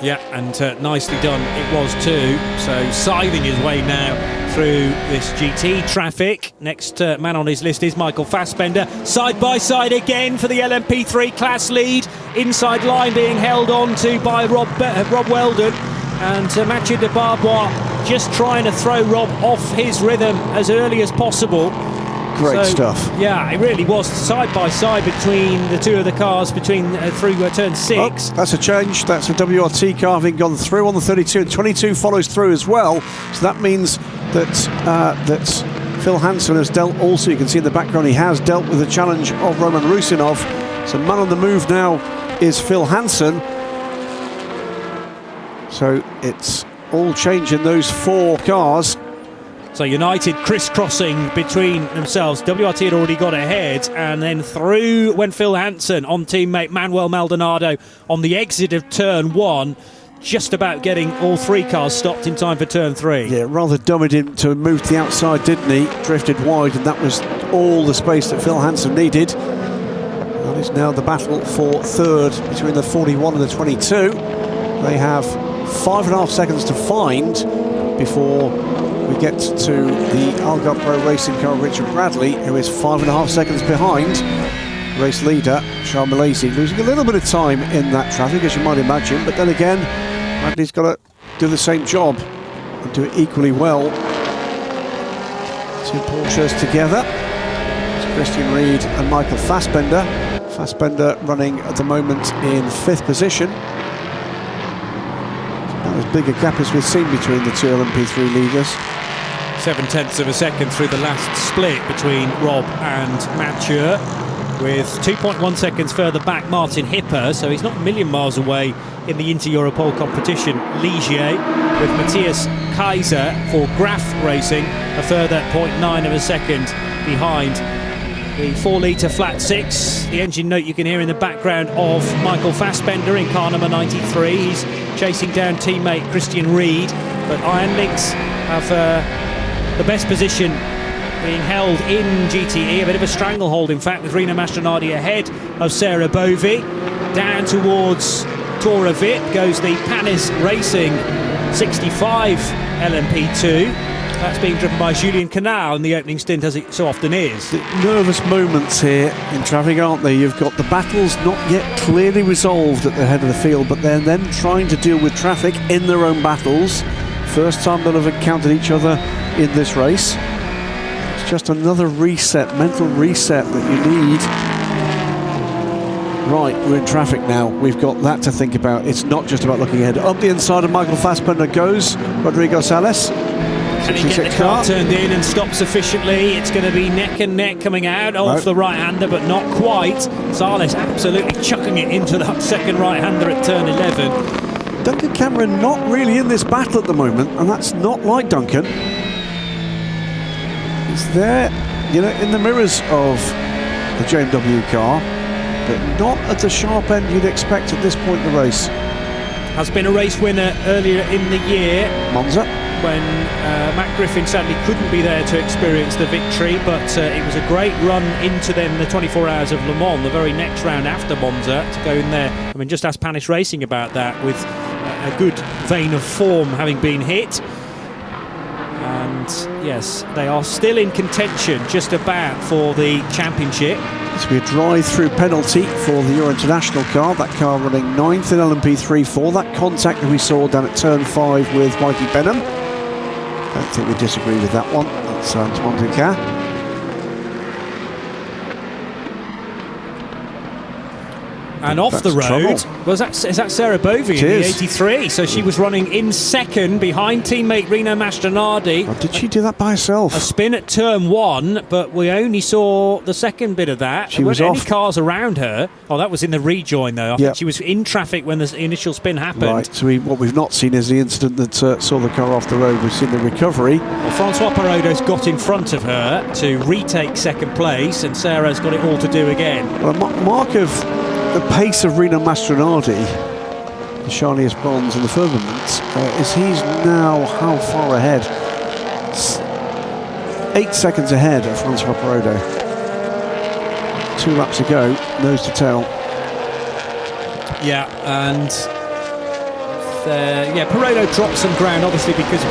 Yeah, and nicely done it was too. So scything his way now through this GT traffic. Next man on his list is Michael Fassbender. Side by side again for the LMP3 class lead. Inside line being held on to by Rob Weldon. And Mathieu de Barbois just trying to throw Rob off his rhythm as early as possible. Great stuff. Yeah, it really was side by side between the 2 of the cars through turn 6. Oh, that's a change. That's a WRT car having gone through on the 32, and 22 follows through as well. So that means that Phil Hansen has dealt also. You can see in the background he has dealt with the challenge of Roman Rusinov. So man on the move now is Phil Hansen. So it's all change in those 4 cars. So United crisscrossing between themselves. WRT had already got ahead, and then through went Phil Hansen on teammate Manuel Maldonado on the exit of turn 1, just about getting all 3 cars stopped in time for turn 3. Yeah, rather dummied him to move to the outside, didn't he? Drifted wide, and that was all the space that Phil Hansen needed. That is now the battle for 3rd between the 41 and the 22. They have 5.5 seconds to find before we get to the Algarve Pro Racing car, Richard Bradley, who is 5.5 seconds behind race leader Charles Milacy, losing a little bit of time in that traffic, as you might imagine, but then again Bradley's got to do the same job and do it equally well. 2 Porsches together. It's Christian Reed and Michael Fassbender. Fassbender running at the moment in 5th position. As big a gap as we've seen between the 2 LMP3 leaders. 0.7 of a second through the last split between Rob and Mathieu, with 2.1 seconds further back Martin Hipper, so he's not a million miles away in the Inter-Europol competition. Ligier with Matthias Kaiser for Graf Racing, a further 0.9 of a second behind the 4-litre flat 6. The engine note you can hear in the background of Michael Fassbender in car number 93. He's chasing down teammate Christian Reed, but Iron Lynx have the best position, being held in GTE, a bit of a stranglehold in fact, with Rino Mastronardi ahead of Sarah Bovey. Down towards Tora Vip goes the Panis Racing 65 LMP2. That's being driven by Julien Canal in the opening stint, as it so often is. The nervous moments here in traffic, aren't there? You've got the battles not yet clearly resolved at the head of the field, but they're then trying to deal with traffic in their own battles. First time they'll have encountered each other in this race. It's just another reset, mental reset that you need. Right, we're in traffic now. We've got that to think about. It's not just about looking ahead. Up the inside of Michael Fassbender goes Rodrigo Sales. Can he get the car turned in and stop sufficiently? It's going to be neck and neck coming out off the right-hander, but not quite. Sales absolutely chucking it into that second right-hander at turn 11. Duncan Cameron not really in this battle at the moment, and that's not like Duncan. He's there, you know, in the mirrors of the JMW car, but not at the sharp end you'd expect at this point in the race. Has been a race winner earlier in the year. Monza. When Matt Griffin sadly couldn't be there to experience the victory, but it was a great run into then the 24 Hours of Le Mans, the very next round after Monza, to go in there. I mean, just ask Panis Racing about that, with a good vein of form having been hit. And yes, they are still in contention just about for the championship. This will be a drive-through penalty for the Euro International car. That car running 9th in LMP3 for that contact that we saw down at turn 5 with Mikey Benham. I don't think we disagree with that one. That's Antoine Ducat. And off the road, is that Sarah Bovey in the 83? So she was running in second behind teammate Rino Mastronardi. Oh, did she do that by herself? A spin at turn 1, but we only saw the second bit of that. She was off. off. Any cars around her? Oh, that was in the rejoin though. I think she was in traffic when the initial spin happened. Right, so what we've not seen is the incident that saw the car off the road. We've seen the recovery. Well, Francois Perrodo's got in front of her to retake second place, and Sarah's got it all to do again. Well, mark of the pace of Rino Mastronardi, the shiniest bronze in the firmament, is he's now how far ahead? 8 seconds ahead of Francois Perrodo. 2 laps to go, nose to tail. Yeah, and Perrodo dropped some ground, obviously, because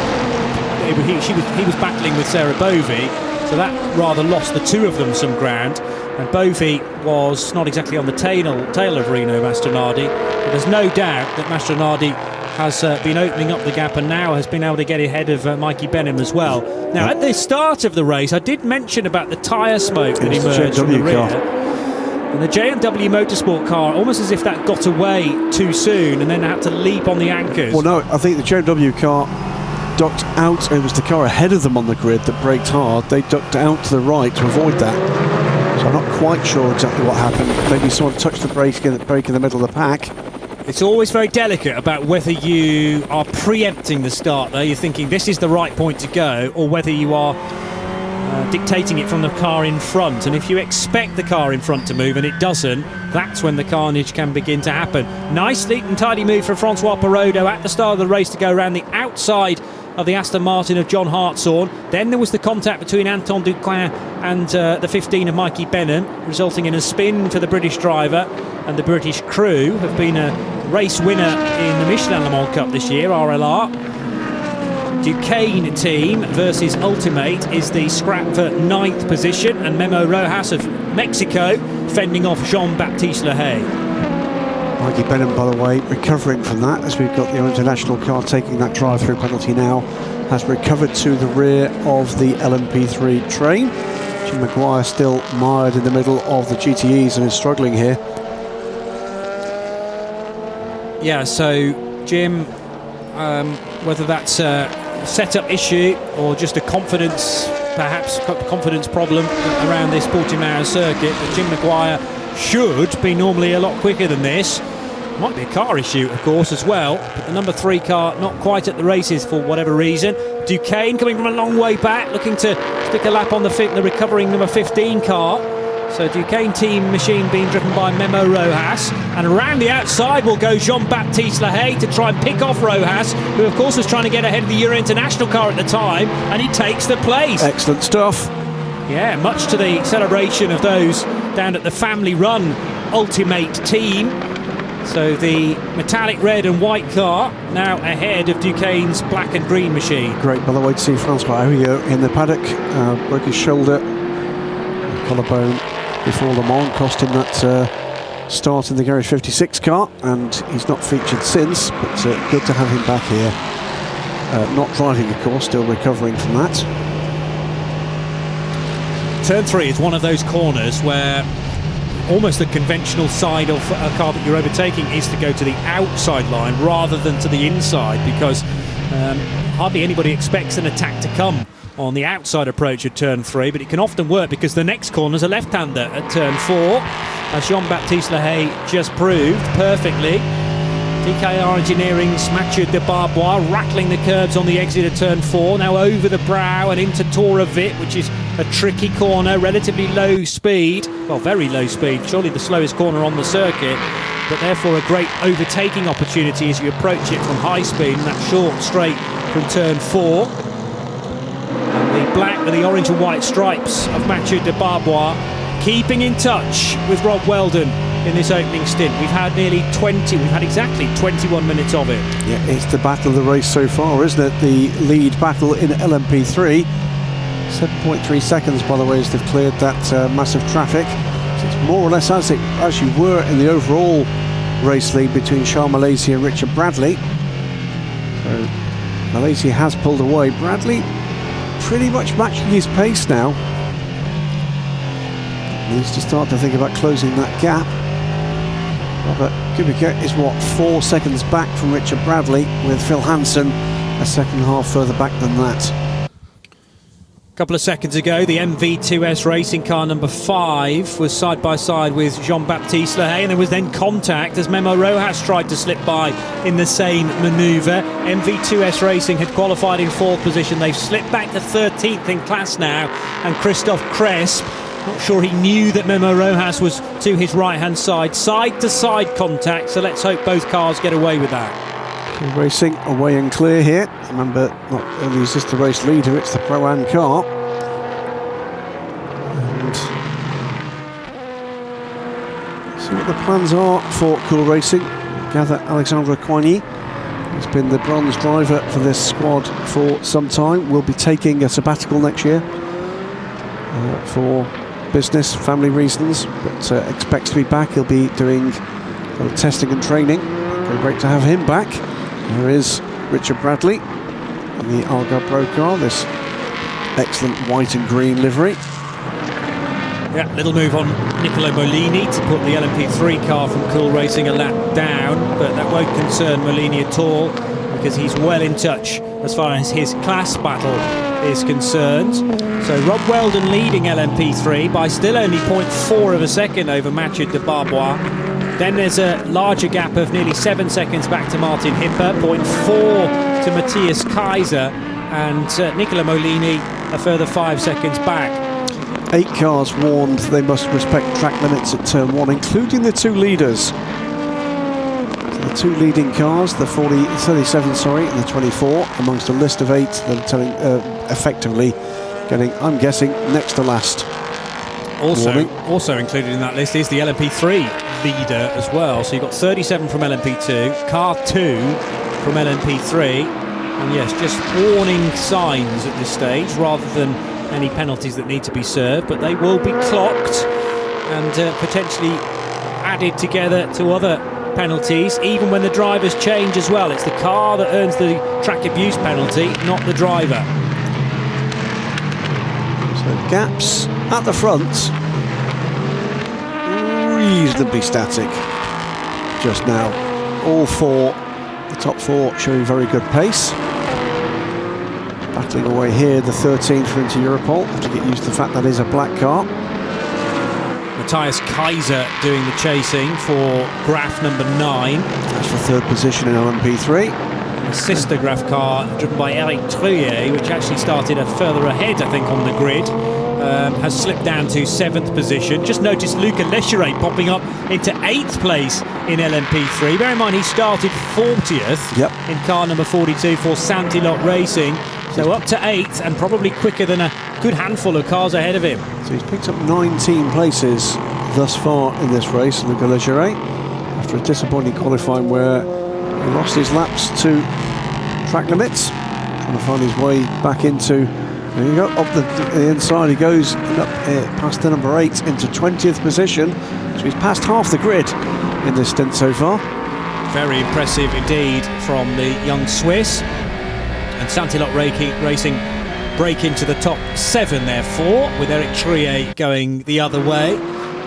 he was battling with Sarah Bovey, so that rather lost the two of them some ground. And Bovey was not exactly on the tail of Rino Mastronardi, but there's no doubt that Mastronardi has been opening up the gap and now has been able to get ahead of Mikey Benham as well. Now, at the start of the race, I did mention about the tyre smoke that emerged from the rear. And the JMW Motorsport car, almost as if that got away too soon and then had to leap on the anchors. Well, no, I think the JMW car ducked out. It was the car ahead of them on the grid that braked hard. They ducked out to the right to avoid that. So I'm not quite sure exactly what happened. Maybe sort of touched the brake in the middle of the pack. It's always very delicate about whether you are preempting the start, though. You're thinking this is the right point to go, or whether you are dictating it from the car in front. And if you expect the car in front to move and it doesn't, that's when the carnage can begin to happen. Nice, neat and tidy move from Francois Perrodo at the start of the race to go around the outside of the Aston Martin of John Hartshorn. Then there was the contact between Anton Duquin and the 15 of Mikey Benham, resulting in a spin for the British driver. And the British crew have been a race winner in the Michelin Le Mans Cup this year, RLR. Duquesne team versus Ultimate is the scrap for 9th position, and Memo Rojas of Mexico fending off Jean-Baptiste Lehay. Mikey Benham, by the way, recovering from that, as we've got the international car taking that drive-through penalty now, has recovered to the rear of the LMP3 train. Jim Maguire still mired in the middle of the GTEs and is struggling here. Yeah, so Jim, whether that's a setup issue or just a confidence problem around this Portimão circuit, but Jim Maguire should be normally a lot quicker than this. Might be a car issue, of course, as well, but the number 3 car not quite at the races for whatever reason. Duquesne coming from a long way back, looking to stick a lap on the recovering number 15 car. So Duquesne team machine being driven by Memo Rojas, and around the outside will go Jean-Baptiste Lahaye to try and pick off Rojas, who of course was trying to get ahead of the Euro International car at the time, and he takes the place. Excellent stuff. Yeah, much to the celebration of those down at the family-run Ultimate team. So the metallic red and white car now ahead of Duquesne's black and green machine. Great, by the way, to see Francois Houillot in the paddock. Broke his shoulder, collarbone before Le Mans, cost him that start in the Garage 56 car, and he's not featured since, but good to have him back here. Not driving, of course, still recovering from that. Turn 3 is one of those corners where almost the conventional side of a car that you're overtaking is to go to the outside line rather than to the inside, because hardly anybody expects an attack to come on the outside approach at turn 3, but it can often work because the next corner's a left-hander at turn 4, as Jean-Baptiste Lahaye just proved perfectly. TKR Engineering's Mathieu de Barbois rattling the curbs on the exit of turn 4, now over the brow and into Tora Vit, which is a tricky corner, relatively low speed, well, very low speed, surely the slowest corner on the circuit, but therefore a great overtaking opportunity as you approach it from high speed in that short straight from turn 4. And the black with the orange and white stripes of Mathieu de Barbois keeping in touch with Rob Weldon in this opening stint. We've had exactly 21 minutes of it. Yeah, it's the battle of the race so far, isn't it? The lead battle in LMP3. 7.3 seconds, by the way, as they've cleared that massive traffic. So it's more or less as you were in the overall race lead between Charles Malaysia and Richard Bradley. So Malaysia has pulled away. Bradley pretty much matching his pace now. Needs to start to think about closing that gap. Robert Kubica is 4 seconds back from Richard Bradley, with Phil Hansen a second half further back than that. A couple of seconds ago, the MV2S racing car number 5 was side by side with Jean-Baptiste Lahaye, and there was then contact as Memo Rojas tried to slip by in the same manoeuvre. MV2S Racing had qualified in 4th position. They've slipped back to 13th in class now, and Christophe Cresp, not sure he knew that Memo Rojas was to his right-hand side. Side-to-side contact, so let's hope both cars get away with that. Racing away and clear here. Remember, not only is this the race leader, it's the Pro-Am car. And see what the plans are for Cool Racing. Gather Alexandre Coigny, who's been the bronze driver for this squad for some time, will be taking a sabbatical next year for business, family reasons, but expects to be back. He'll be doing testing and training. Very great to have him back. There is Richard Bradley in the Algarve Pro car, this excellent white and green livery. Yeah, little move on Niccolo Molini to put the LMP3 car from Cool Racing a lap down, but that won't concern Molini at all because he's well in touch as far as his class battle is concerned. So Rob Weldon leading LMP3 by still only 0.4 of a second over Mathieu de Barbois. Then there's a larger gap of nearly 7 seconds back to Martin Hipper, 0.4 to Matthias Kaiser, and Nicola Molini a further 5 seconds back. 8 cars warned they must respect track limits at turn 1, including the 2 leaders. So the 2 leading cars, the 37 and the 24, amongst a list of 8 that are telling, effectively getting, I'm guessing, next to last. Also included in that list is the LMP3 leader as well. So you've got 37 from LMP2, car 2 from LMP3, and yes, just warning signs at this stage rather than any penalties that need to be served, but they will be clocked and potentially added together to other penalties, even when the drivers change as well. It's the car that earns the track abuse penalty, not the driver. So gaps at the front, reasonably static just now. All 4, the top 4 showing very good pace. Battling away here, the 13th for into Europol. Have to get used to the fact that is a black car. Matthias Kaiser doing the chasing for Graf number 9. That's for 3rd position in LMP3. A sister Graf car driven by Eric Truyer, which actually started further ahead, I think, on the grid. has slipped down to 7th position. Just noticed Luca Lescheret popping up into 8th place in LMP3. Bear in mind he started 40th in car number 42 for Santilot Racing. So up to 8th and probably quicker than a good handful of cars ahead of him. So he's picked up 19 places thus far in this race, Luca Lescheret, after a disappointing qualifying where he lost his laps to track limits, trying to find his way back into, there you go, up the inside he goes, and up past the number 8 into 20th position, so he's passed half the grid in this stint so far. Very impressive indeed from the young Swiss. And Santilot Racing break into the top 7 therefore, with Eric Trier going the other way.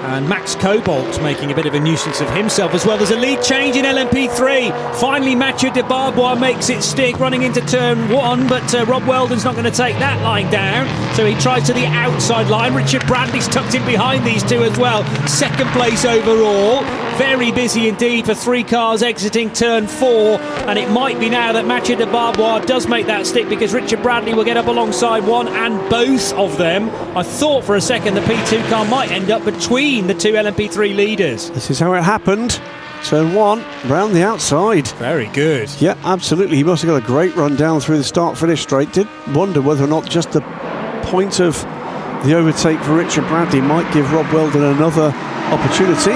And Max Cobalt making a bit of a nuisance of himself as well. There's a lead change in LMP3. Finally, Mathieu de Barbois makes it stick, running into turn 1, but Rob Weldon's not going to take that line down, so he tries to the outside line. Richard Bradley's tucked in behind these two as well. 2nd place overall. Very busy indeed for 3 cars exiting turn 4, and it might be now that Mathieu de Barbois does make that stick, because Richard Bradley will get up alongside one and both of them. I thought for a second the P2 car might end up between the 2 LMP3 leaders. This is how it happened. Turn 1, round the outside. Very good. Yeah, absolutely. He must have got a great run down through the start-finish straight. Did wonder whether or not just the point of the overtake for Richard Bradley might give Rob Weldon another opportunity.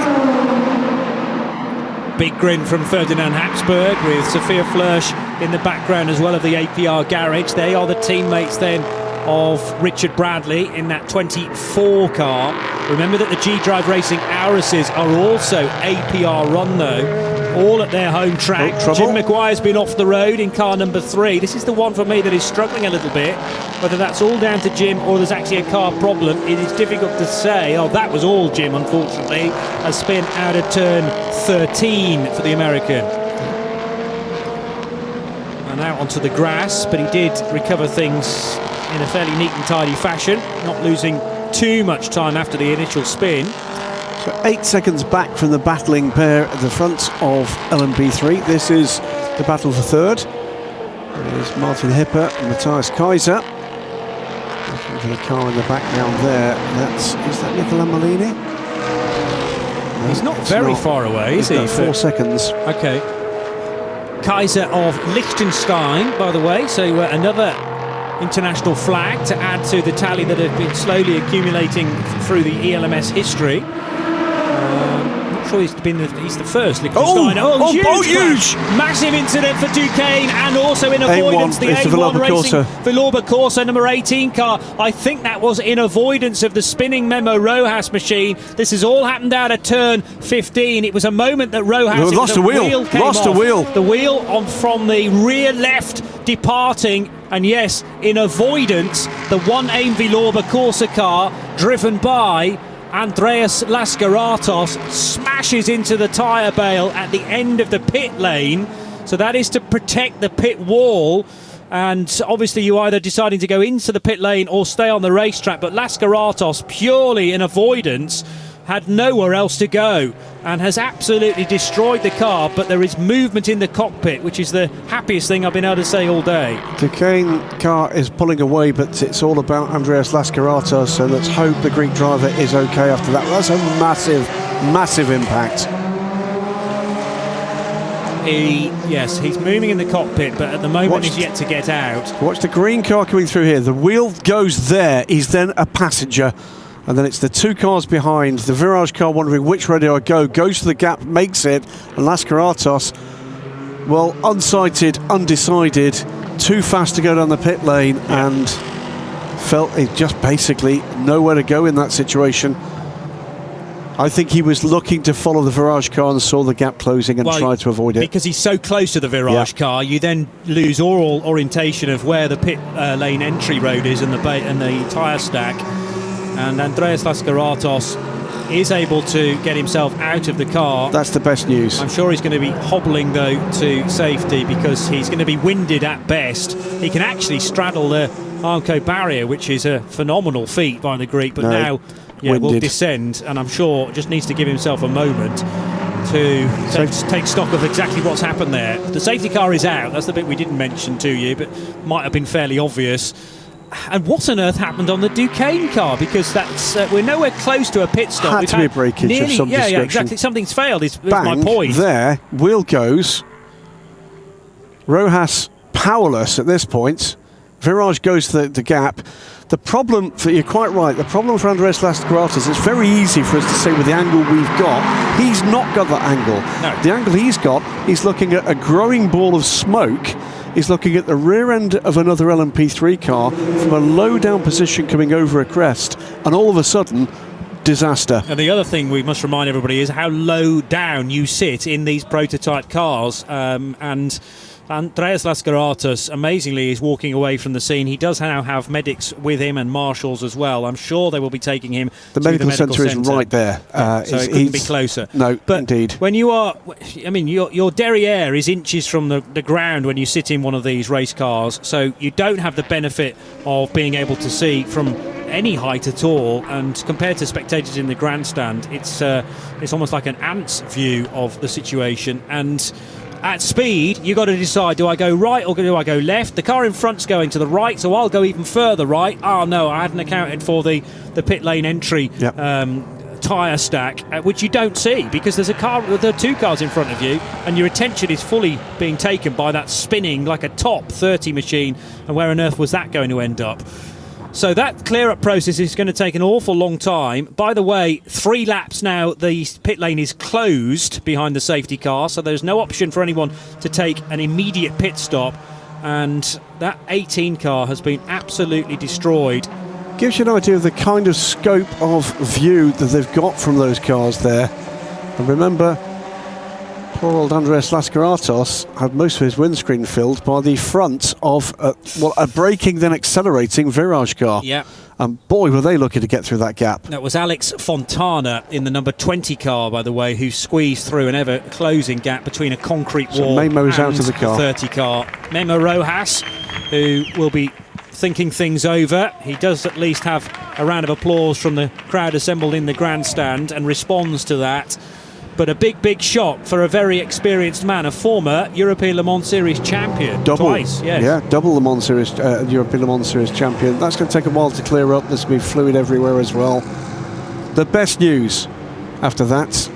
Big grin from Ferdinand Habsburg with Sophia Flörsch in the background as well of the APR garage. They are the teammates then of Richard Bradley in that 24 car. Remember that the G-Drive Racing Aurises are also APR run though, all at their home track. Jim Maguire's been off the road in car number 3. This is the one for me that is struggling a little bit. Whether that's all down to Jim or there's actually a car problem, it is difficult to say. Oh, that was all Jim, unfortunately. A spin out of turn 13 for the American. And out onto the grass, but he did recover things in a fairly neat and tidy fashion, not losing too much time after the initial spin. So 8 seconds back from the battling pair at the front of LMP3. This is the battle for 3rd. There's Martin Hipper and Matthias Kaiser. Looking for the car in the background there. Is that Nicola Malini? No, he's not very far away, is he? 4 seconds. Okay. Kaiser of Liechtenstein, by the way, so another international flag to add to the tally that have been slowly accumulating through the ELMS history. Not sure he's the first Liechtenstein. Huge! Massive incident for Duquesne, and also in avoidance the A1 Racing Villorba Corsa number 18 car. I think that was in avoidance of the spinning Memo Rojas machine. This has all happened out of turn 15. It was a moment that Rojas lost a wheel. The wheel from the rear left departing, and yes, in avoidance, the one AIM Villorba Corsa car driven by Andreas Lascaratos smashes into the tyre bale at the end of the pit lane. So that is to protect the pit wall, and obviously you either deciding to go into the pit lane or stay on the racetrack, but Lascaratos, purely in avoidance, had nowhere else to go and has absolutely destroyed the car. But there is movement in the cockpit, which is the happiest thing I've been able to say all day. Duquesne car is pulling away, but it's all about Andreas Lascaratos, so let's hope the Greek driver is okay after that. That's a massive impact. He's moving in the cockpit, but at the moment he's yet to get out. Watch the green car coming through here. The wheel goes there. He's then a passenger. And then it's the 2 cars behind, the Virage car wondering which way do I go, goes to the gap, makes it, and Lascaratos, well, unsighted, undecided, too fast to go down the pit lane, and felt it just basically nowhere to go in that situation. I think he was looking to follow the Virage car and saw the gap closing and tried to avoid it. Because he's so close to the Virage car, you then lose all orientation of where the pit lane entry road is and the tyre stack. And Andreas Lascaratos is able to get himself out of the car. That's the best news. I'm sure he's going to be hobbling, though, to safety, because he's going to be winded at best. He can actually straddle the Armco barrier, which is a phenomenal feat by the Greek, but now will descend, and I'm sure just needs to give himself a moment to take stock of exactly what's happened there. The safety car is out. That's the bit we didn't mention to you, but might have been fairly obvious. And what on earth happened on the Duquesne car? Because that's we're nowhere close to a pit stop. Had to be a breakage of some description. Yeah, exactly. Something's failed. Is Bang, my point. There, wheel goes. Rojas powerless at this point. Virage goes to the gap. The problem, you're quite right, the problem for Andres Lascaratas, it's very easy for us to say with the angle we've got, he's not got that angle. No. The angle he's got, he's looking at a growing ball of smoke. He's looking at the rear end of another LMP3 car from a low down position coming over a crest, and all of a sudden, disaster. And the other thing we must remind everybody is how low down you sit in these prototype cars, and Andreas Lascaratas, amazingly, is walking away from the scene. He does now have medics with him and marshals as well. I'm sure they will be taking him to the medical centre is right there. So it couldn't be closer. No, but indeed. When you are, I mean, your derriere is inches from the ground when you sit in one of these race cars, so you don't have the benefit of being able to see from any height at all, and compared to spectators in the grandstand, it's almost like an ant's view of the situation. And at speed, you've got to decide, do I go right or do I go left? The car in front's going to the right, so I'll go even further right. Oh no, I hadn't accounted for the pit lane entry. Yep. Tyre stack, which you don't see because there are two cars in front of you, and your attention is fully being taken by that spinning like a top 30 machine, and where on earth was that going to end up? So that clear-up process is going to take an awful long time. By the way, 3 laps now, the pit lane is closed behind the safety car, so there's no option for anyone to take an immediate pit stop, and that 18 car has been absolutely destroyed. Gives you an idea of the kind of scope of view that they've got from those cars there. And remember, poor old Andres Lascaratas had most of his windscreen filled by the front of a braking then accelerating Virage car. Yeah. And boy, were they lucky to get through that gap. That was Alex Fontana in the number 20 car, by the way, who squeezed through an ever-closing gap between a concrete wall Memo's and out of the car. 30 car. Memo Rojas, who will be thinking things over. He does at least have a round of applause from the crowd assembled in the grandstand and responds to that. But a big shock for a very experienced man, a former European Le Mans Series champion. Double. Twice, yes. Yeah, double Le Mans Series, European Le Mans Series champion. That's going to take a while to clear up. There's going to be fluid everywhere as well. The best news after that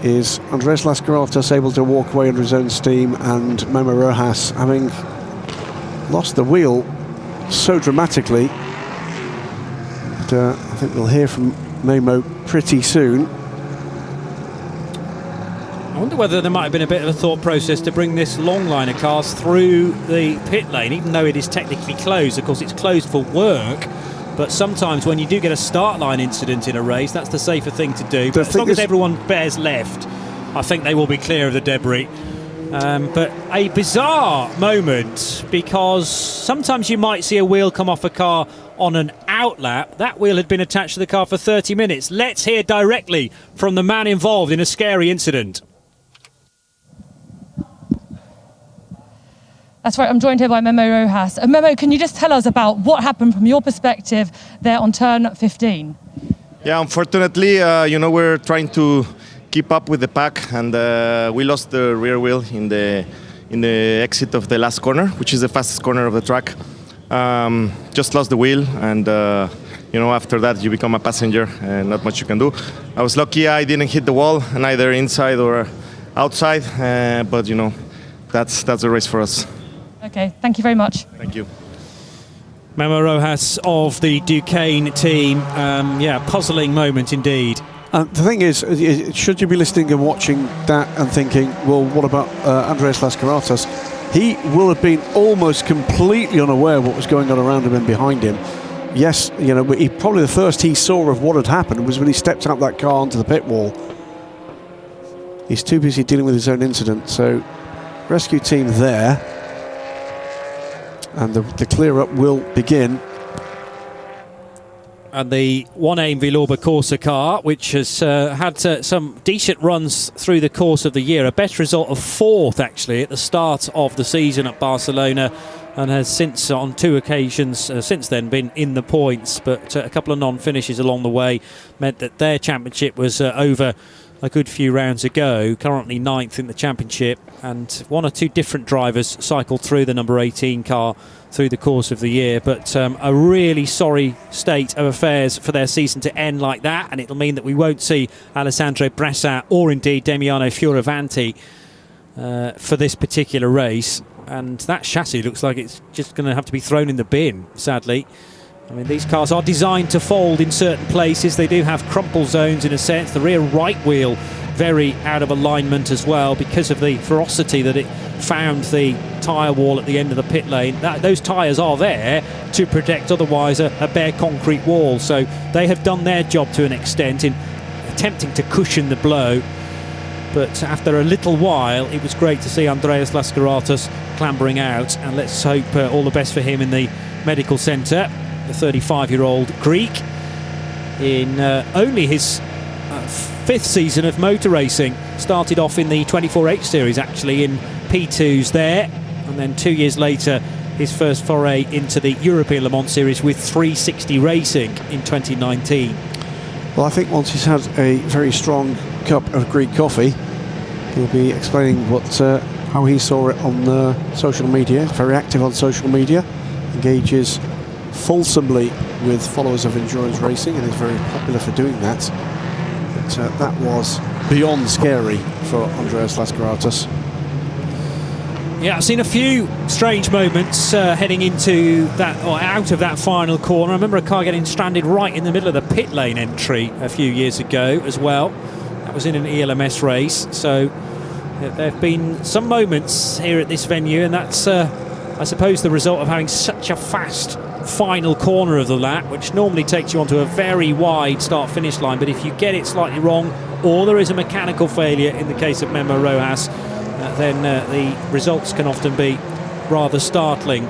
is Andres Lascaratas able to walk away under his own steam, and Memo Rojas, having lost the wheel so dramatically. And, I think we'll hear from Memo pretty soon. I wonder whether there might have been a bit of a thought process to bring this long line of cars through the pit lane, even though it is technically closed. Of course, it's closed for work, but sometimes when you do get a start line incident in a race, that's the safer thing to do. But as long as everyone bears left, I think they will be clear of the debris. But a bizarre moment, because sometimes you might see a wheel come off a car on an outlap. That wheel had been attached to the car for 30 minutes. Let's hear directly from the man involved in a scary incident. That's right, I'm joined here by Memo Rojas. Memo, can you just tell us about what happened from your perspective there on turn 15? Yeah, unfortunately, we're trying to keep up with the pack, and we lost the rear wheel in the exit of the last corner, which is the fastest corner of the track. Just lost the wheel, and after that you become a passenger and not much you can do. I was lucky I didn't hit the wall, neither inside or outside, but that's the race for us. Okay, thank you very much. Thank you. Memo Rojas of the Duquesne team. Puzzling moment indeed. The thing is, should you be listening and watching that and thinking, well, what about Andres Lascaratas? He will have been almost completely unaware of what was going on around him and behind him. Yes, probably the first he saw of what had happened was when he stepped out that car onto the pit wall. He's too busy dealing with his own incident. So, rescue team there. And the clear-up will begin. And the One Aim Vilorba Corsa car, which has had some decent runs through the course of the year. A better result of 4th, actually, at the start of the season at Barcelona, and has since, on 2 occasions since then, been in the points. But a couple of non-finishes along the way meant that their championship was over a good few rounds ago. Currently 9th in the championship, and 1 or 2 different drivers cycled through the number 18 car through the course of the year. But a really sorry state of affairs for their season to end like that, and it'll mean that we won't see Alessandro Bressan or indeed Damiano Fioravanti for this particular race. And that chassis looks like it's just going to have to be thrown in the bin, sadly. I mean, these cars are designed to fold in certain places. They do have crumple zones in a sense. The rear right wheel very out of alignment as well because of the ferocity that it found the tyre wall at the end of the pit lane. Those tyres are there to protect otherwise a bare concrete wall. So they have done their job to an extent in attempting to cushion the blow. But after a little while, it was great to see Andreas Lascaratos clambering out. And let's hope all the best for him in the medical centre. The 35-year-old Greek in only his 5th season of motor racing. Started off in the 24H series actually in P2s there, and then 2 years later his first foray into the European Le Mans series with 360 Racing in 2019. Well, I think once he's had a very strong cup of Greek coffee, he'll be explaining how he saw it on social media. Very active on social media, engages fulsomely with followers of endurance racing and is very popular for doing that. But that was beyond scary for Andreas Lascaratos. Yeah, I've seen a few strange moments heading into that or out of that final corner. I remember a car getting stranded right in the middle of the pit lane entry a few years ago as well. That was in an ELMS race. So there have been some moments here at this venue, and that's I suppose the result of having such a fast final corner of the lap, which normally takes you onto a very wide start-finish line. But if you get it slightly wrong, or there is a mechanical failure in the case of Memo Rojas, then the results can often be rather startling.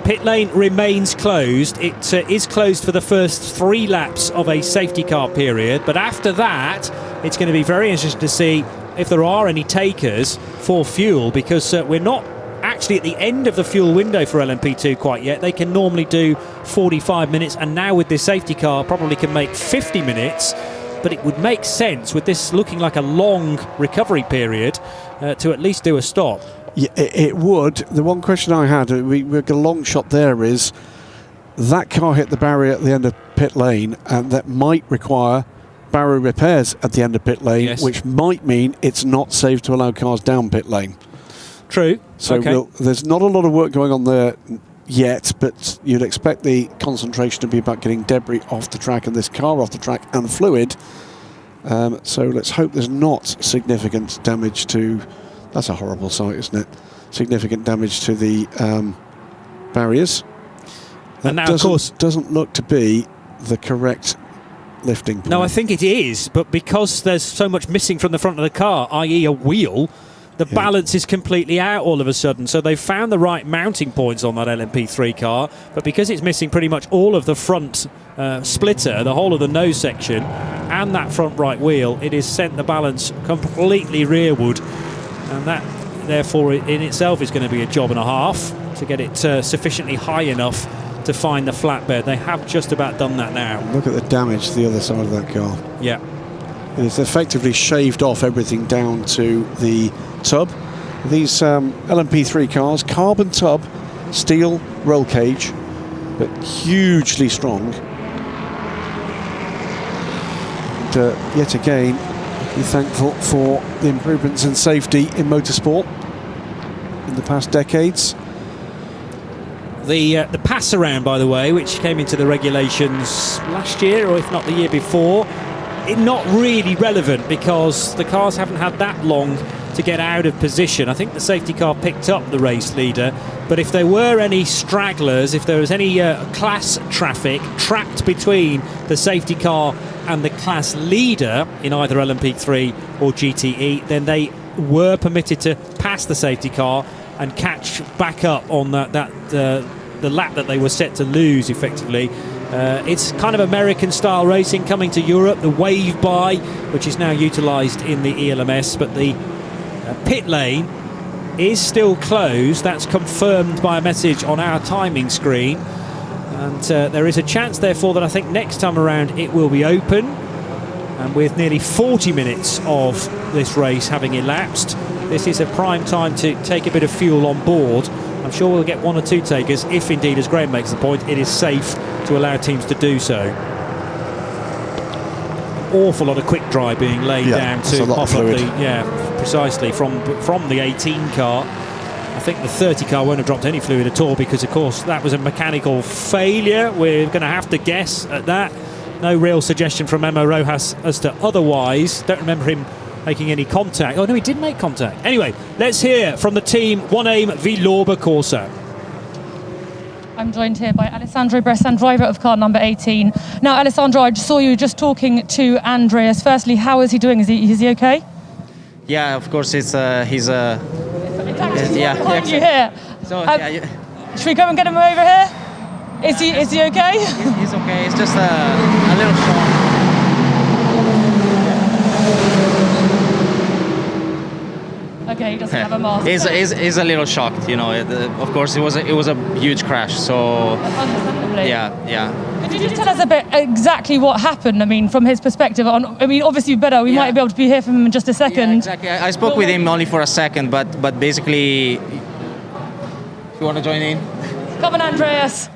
Pit lane remains closed. It is closed for the first 3 laps of a safety car period, but after that it's going to be very interesting to see if there are any takers for fuel, because we're not actually at the end of the fuel window for LMP2 quite yet. They can normally do 45 minutes, and now with this safety car probably can make 50 minutes. But it would make sense, with this looking like a long recovery period, to at least do a stop. Yeah, it would. The one question I had, we got a long shot there, is that car hit the barrier at the end of pit lane, and that might require barrier repairs at the end of pit lane, yes, which might mean it's not safe to allow cars down pit lane. True. So okay. There's not a lot of work going on there yet, but you'd expect the concentration to be about getting debris off the track and this car off the track and fluid. So let's hope there's not significant damage to... That's a horrible sight, isn't it? Significant damage to the barriers. And now, of course, doesn't look to be the correct lifting point. No, I think it is, but because there's so much missing from the front of the car, i.e. a wheel, the balance is completely out all of a sudden. So they've found the right mounting points on that LMP3 car, but because it's missing pretty much all of the front splitter, the whole of the nose section, and that front right wheel, it has sent the balance completely rearward, and that therefore in itself is going to be a job and a half to get it sufficiently high enough to find the flatbed. They have just about done that now. Look at the damage to the other side of that car. Yeah. It's effectively shaved off everything down to the tub. These LMP3 cars, carbon tub, steel roll cage, but hugely strong. And yet again, be thankful for the improvements in safety in motorsport in the past decades. The pass around, by the way, which came into the regulations last year, or if not the year before, it's not really relevant because the cars haven't had that long to get out of position. I think the safety car picked up the race leader, but if there were any stragglers, if there was any class traffic trapped between the safety car and the class leader in either LMP3 or GTE, then they were permitted to pass the safety car and catch back up on the lap that they were set to lose effectively. It's kind of American style racing coming to Europe, the wave by, which is now utilised in the ELMS, but the pit lane is still closed. That's confirmed by a message on our timing screen, and there is a chance therefore that I think next time around it will be open, and with nearly 40 minutes of this race having elapsed, this is a prime time to take a bit of fuel on board I'm sure we'll get one or two takers if indeed, as Graham makes the point, it is safe to allow teams to do so. An awful lot of quick dry being laid down to pop up precisely from the 18 car. I think the 30 car won't have dropped any fluid at all because, of course, that was a mechanical failure. We're going to have to guess at that. No real suggestion from Memo Rojas as to otherwise. Don't remember him making any contact. Oh, no, he did make contact. Anyway, let's hear from the team One Aim Villorba Corsa. I'm joined here by Alessandro Bressan, driver of car number 18. Now, Alessandro, I just saw you just talking to Andreas. Firstly, how is he doing? Is he okay? Yeah, of course, he's behind you here. So should we go and get him over here? Is he okay? He's okay. It's just a little shock. Okay, he doesn't have a mask. He's a little shocked, you know. Of course, it was a huge crash. So understandably. Yeah. Could you just tell us a bit exactly what happened? I mean, from his perspective. Obviously, better. We might be able to hear from him in just a second. Yeah, exactly. I spoke with him only for a second, but basically, if you want to join in, come on, Andreas.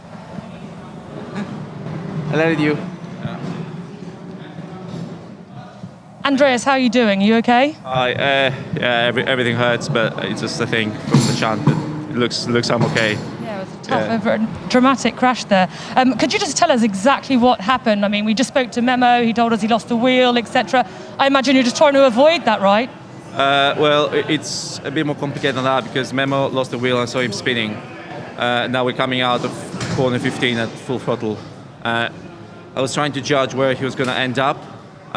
I let you. Andreas, how are you doing? Are you okay? Everything hurts, but it's just a thing from the chant. It looks I'm okay. Yeah, it was a tough, dramatic crash there. Could you just tell us exactly what happened? I mean, we just spoke to Memo. He told us he lost the wheel, etc. I imagine you're just trying to avoid that, right? Well, it's a bit more complicated than that because Memo lost the wheel and saw him spinning. Now we're coming out of corner 15 at full throttle. I was trying to judge where he was going to end up.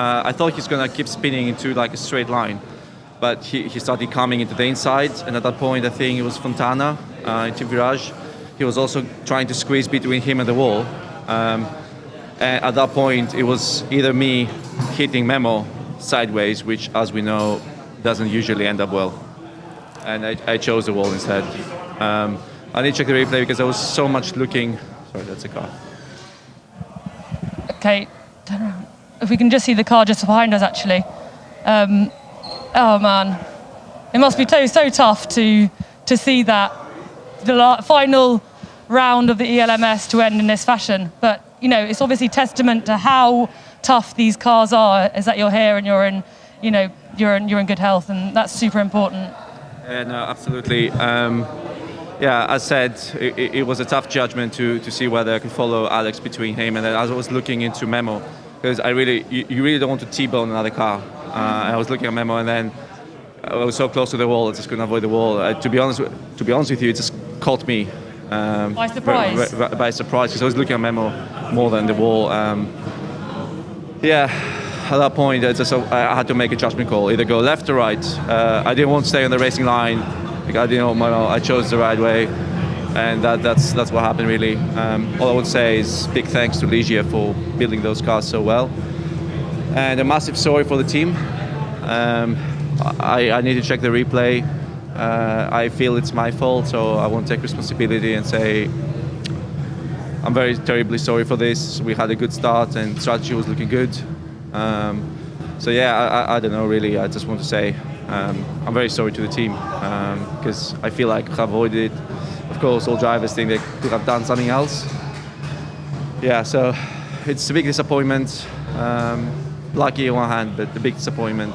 I thought he's going to keep spinning into like a straight line, but he started coming into the inside, and at that point I think it was Fontana into Virage. He was also trying to squeeze between him and the wall. And at that point it was either me hitting Memo sideways, which as we know doesn't usually end up well, and I chose the wall instead. I need to check the replay because I was so much looking. Sorry, that's a car. Okay, turn around. If we can just see the car just behind us, actually. Oh man, it must be so tough to see that the final round of the ELMS to end in this fashion. But you know, it's obviously testament to how tough these cars are. Is that you're here and you're in good health, and that's super important. Yeah, no, absolutely. As said, it was a tough judgment to see whether I could follow Alex between him and then as I was looking into Memo. Because you really don't want to T-bone another car. I was looking at Memo and then I was so close to the wall, I just couldn't avoid the wall. To be honest with you, it just caught me by surprise. By surprise, because I was looking at Memo more than the wall. At that point, I had to make a judgment call, either go left or right. I didn't want to stay on the racing line. I chose the right way. And that's what happened, really. All I would say is big thanks to Ligier for building those cars so well. And a massive sorry for the team. I need to check the replay. I feel it's my fault, so I won't take responsibility and say I'm very terribly sorry for this. We had a good start and strategy was looking good. I don't know, really. I just want to say I'm very sorry to the team because I feel like I've avoided it. Of course, all drivers think they could have done something else. Yeah, so it's a big disappointment. Lucky on one hand, but the big disappointment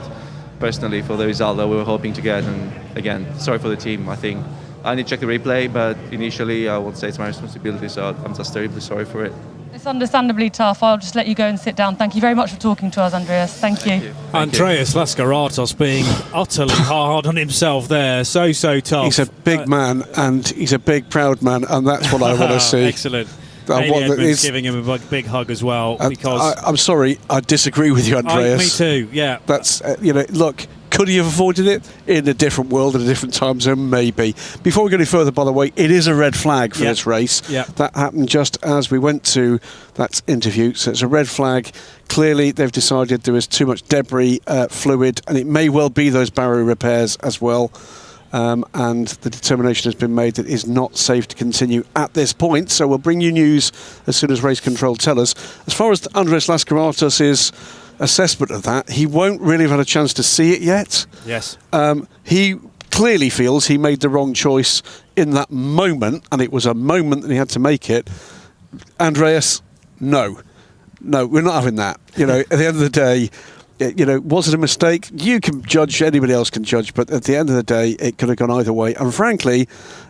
personally for the result that we were hoping to get. And again, sorry for the team. I think I need to check the replay, but initially I won't say it's my responsibility, so I'm just terribly sorry for it. It's understandably tough. I'll just let you go and sit down. Thank you very much for talking to us, Andreas. Thank you. Andreas Lascaratos being utterly hard on himself there. So tough. He's a big man, and he's a big, proud man, and that's what I want to see. Excellent. Haley Edmonds giving him a big hug as well. Because I'm sorry, I disagree with you, Andreas. Me too, yeah. That's, look, could he have avoided it in a different world, in a different time zone? Maybe. Before we go any further, by the way, it is a red flag for this race. Yeah. That happened just as we went to that interview, so it's a red flag. Clearly, they've decided there is too much debris, fluid, and it may well be those barrier repairs as well. And the determination has been made that it is not safe to continue at this point. So we'll bring you news as soon as race control tell us. As far as Andreas Lascaratos' assessment of that, he won't really have had a chance to see it yet. Yes. He clearly feels he made the wrong choice in that moment, and it was a moment that he had to make it. Andreas, no, we're not having that. You know, at the end of the day, you know, was it a mistake? You can judge, anybody else can judge, but at the end of the day, it could have gone either way. And frankly,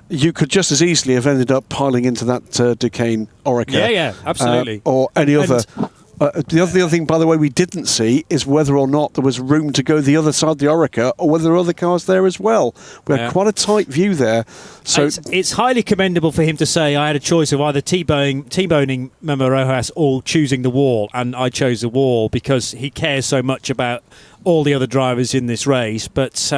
you could just as easily have ended up piling into that Duquesne Orica. Yeah, absolutely. Or any other. The other thing, by the way, we didn't see is whether or not there was room to go the other side of the Orica, or whether there were other cars there as well. We had quite a tight view there. So it's highly commendable for him to say, I had a choice of either T-boning Memo Rojas or choosing the wall, and I chose the wall because he cares so much about all the other drivers in this race. But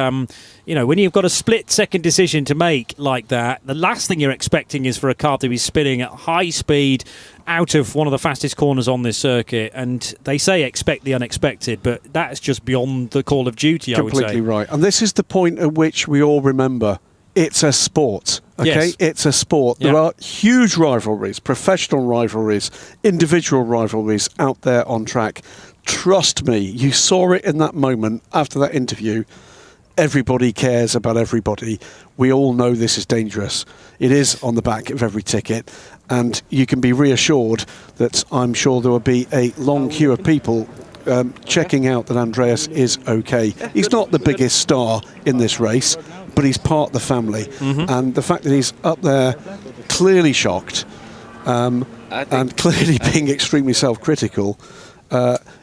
you know, when you've got a split-second decision to make like that, the last thing you're expecting is for a car to be spinning at high speed out of one of the fastest corners on this circuit. And they say expect the unexpected, but that's just beyond the call of duty, I would say. Completely right. And this is the point at which we all remember it's a sport. Okay, yes. It's a sport. There are huge rivalries, professional rivalries, individual rivalries out there on track. Trust me, you saw it in that moment after that interview. Everybody cares about everybody. We all know this is dangerous. It is on the back of every ticket, and you can be reassured that I'm sure there will be a long queue of people checking out that Andreas is okay. He's not the biggest star in this race, but he's part of the family. And the fact that he's up there clearly shocked and clearly being extremely self-critical,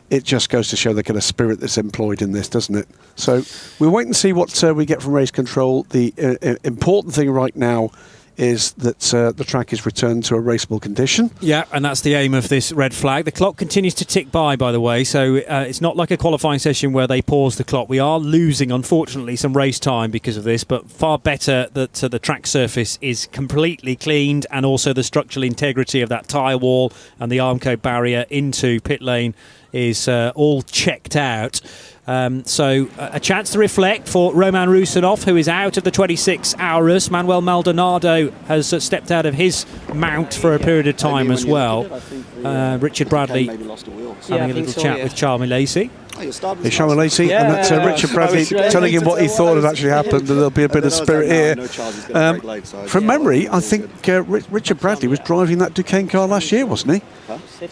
it just goes to show the kind of spirit that's employed in this, doesn't it? So we'll wait and see what we get from race control. The important thing right now is that the track is returned to a raceable condition. Yeah, and that's the aim of this red flag. The clock continues to tick by the way, so it's not like a qualifying session where they pause the clock. We are losing, unfortunately, some race time because of this, but far better that the track surface is completely cleaned, and also the structural integrity of that tyre wall and the Armco barrier into pit lane is all checked out. So a chance to reflect for Roman Rusinov, who is out of the 26-hour race. Manuel Maldonado has stepped out of his mount for a period of time as well. Richard Bradley having a little chat with Charles Milesi. It's Charles Milesi, and that's Richard Bradley telling him what he thought had actually happened, and there'll be a bit of spirit here. From memory, I think Richard Bradley was driving that Duquesne car last year, wasn't he?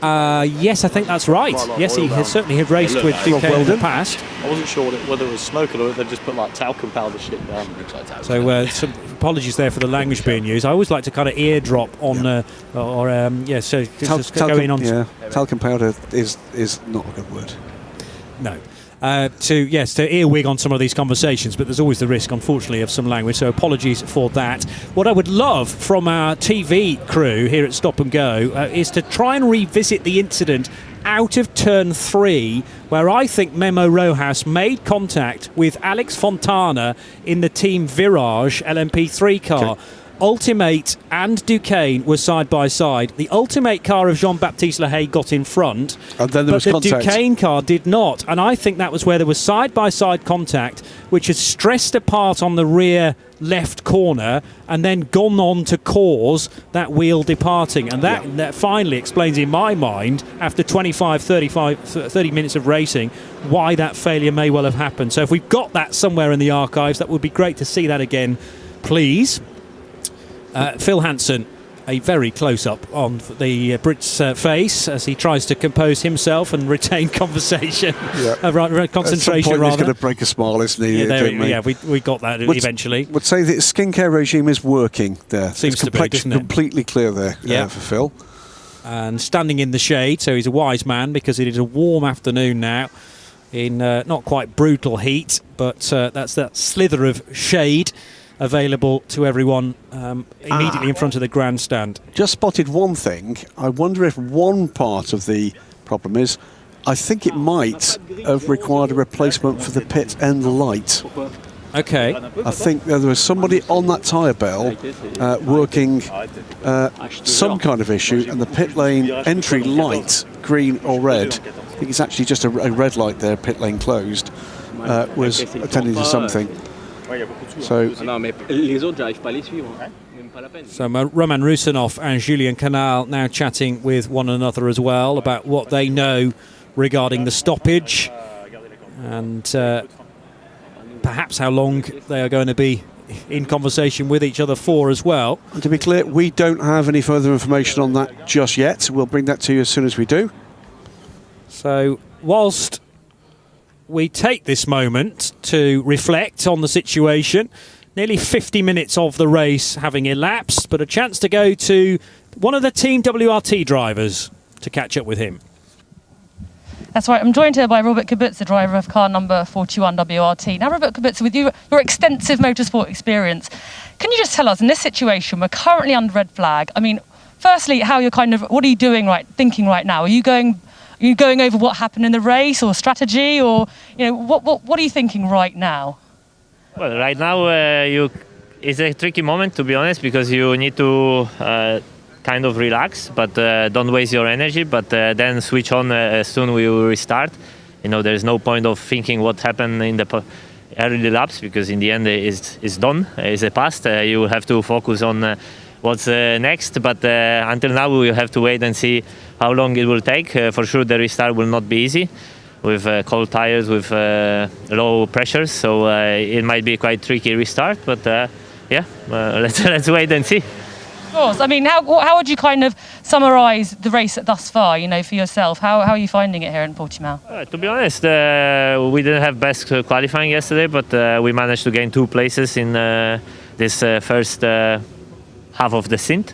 Yes, I think that's right. Yes, he has certainly had raced with Duquesne in the past. I wasn't sure whether it was smoke or whether they just put like talcum powder shit down. So some apologies there for the language being used. I always like to kind of eardrop on, so go in on. Yeah, talcum powder is not a good word. No. To earwig on some of these conversations, but there's always the risk, unfortunately, of some language, so apologies for that. What I would love from our TV crew here at Stop and Go is to try and revisit the incident out of turn 3, where I think Memo Rojas made contact with Alex Fontana in the Team Virage LMP3 car. Okay. Ultimate and Duquesne were side by side. The Ultimate car of Jean-Baptiste Lahaye got in front, and then there was but the contact. Duquesne car did not. And I think that was where there was side by side contact, which has stressed apart on the rear left corner and then gone on to cause that wheel departing. And that finally explains, in my mind, after 30 minutes of racing, why that failure may well have happened. So if we've got that somewhere in the archives, that would be great to see that again, please. Phil Hansen, a very close-up on the Brit's face as he tries to compose himself and retain conversation, concentration. At some point rather. He's going to break a smile, isn't he? We got that eventually. Would say that his skincare regime is working there. Seems to be, doesn't it? Completely clear there for Phil. And standing in the shade, so he's a wise man because it is a warm afternoon now in not quite brutal heat, but that's that slither of shade available to everyone immediately in front of the grandstand. Just spotted one thing. I wonder if one part of the problem is, I think it might have required a replacement for the pit end light. Okay. I think there was somebody on that tyre bell working some kind of issue, and the pit lane entry light, green or red, I think it's actually just a red light there, pit lane closed, was attending to something. So Roman Rusinov and Julien Canal now chatting with one another as well about what they know regarding the stoppage, and perhaps how long they are going to be in conversation with each other for as well. And to be clear, we don't have any further information on that just yet. We'll bring that to you as soon as we do. So whilst we take this moment to reflect on the situation, nearly 50 minutes of the race having elapsed, but a chance to go to one of the Team WRT drivers to catch up with him. That's right. I'm joined here by Robert Kubica, driver of car number 41 WRT. Now, Robert Kubica, with your extensive motorsport experience, can you just tell us, in this situation, we're currently under red flag. I mean, firstly, what are you doing thinking right now? Are you going over what happened in the race or strategy, or what are you thinking right now? Well, right now it's a tricky moment, to be honest, because you need to kind of relax, but don't waste your energy, but then switch on as soon we will restart. There's no point of thinking what happened in the early laps, because in the end it's done, it's a past. You have to focus on what's next, but until now we will have to wait and see how long it will take. For sure the restart will not be easy with cold tires, with low pressure, so it might be quite tricky restart, but let's wait and see. Of course. I mean, how would you kind of summarise the race thus far, for yourself? How are you finding it here in Portimão? To be honest, we didn't have best qualifying yesterday, but we managed to gain 2 places in this first half of the stint.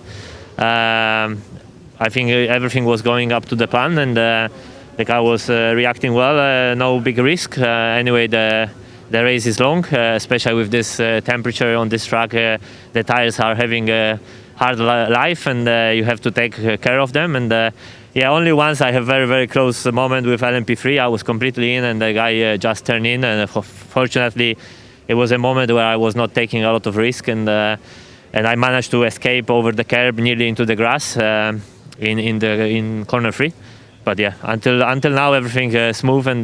I think everything was going up to the plan, and the car was reacting well. No big risk. Anyway, the race is long, especially with this temperature on this track. The tires are having a hard life, and you have to take care of them. And only once I have very, very close moment with LMP3. I was completely in, and the guy just turned in, and fortunately it was a moment where I was not taking a lot of risk, and I managed to escape over the curb nearly into the grass in corner 3. But until now everything smooth, and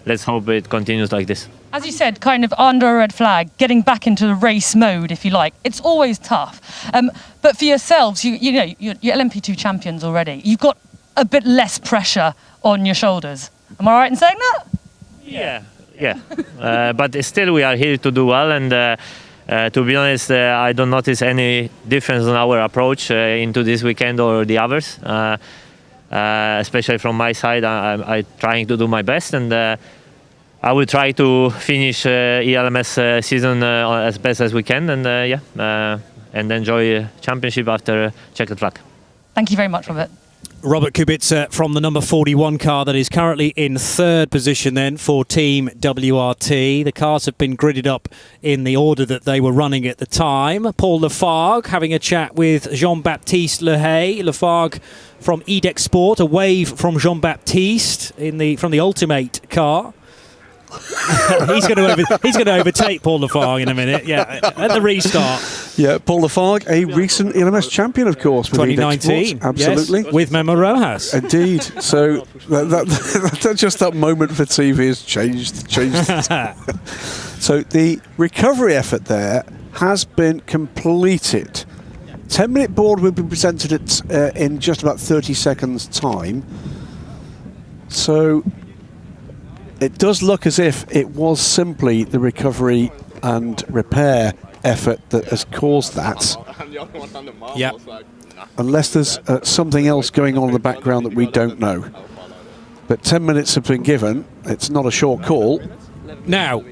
let's hope it continues like this. As you said, kind of under a red flag, getting back into the race mode, if you like. It's always tough. But for yourselves, you're LMP2 champions already. You've got a bit less pressure on your shoulders. Am I right in saying that? Yeah. But still we are here to do well, and to be honest, I don't notice any difference in our approach into this weekend or the others. Especially from my side, I'm trying to do my best, and I will try to finish ELMS season as best as we can, and and enjoy championship after checkered flag. Thank you very much, Robert. Robert Kubica from the number 41 car that is currently in 3rd position then for Team WRT. The cars have been gridded up in the order that they were running at the time. Paul Lafargue having a chat with Jean-Baptiste Lehay. Lafargue from Edex Sport, a wave from Jean-Baptiste from the Ultimate car. he's going to overtake Paul Lafargue in a minute. Yeah, at the restart. Yeah, Paul Lafargue, a recent ELMS champion, of course, with 2019. Absolutely, yes, with Memo Rojas. Indeed. So that just that moment for TV has changed. So the recovery effort there has been completed. 10-minute board will be presented in just about 30 seconds' time. So it does look as if it was simply the recovery and repair effort that has caused that. Yeah. Unless there's something else going on in the background that we don't know. But 10 minutes have been given. It's not a short call. Now,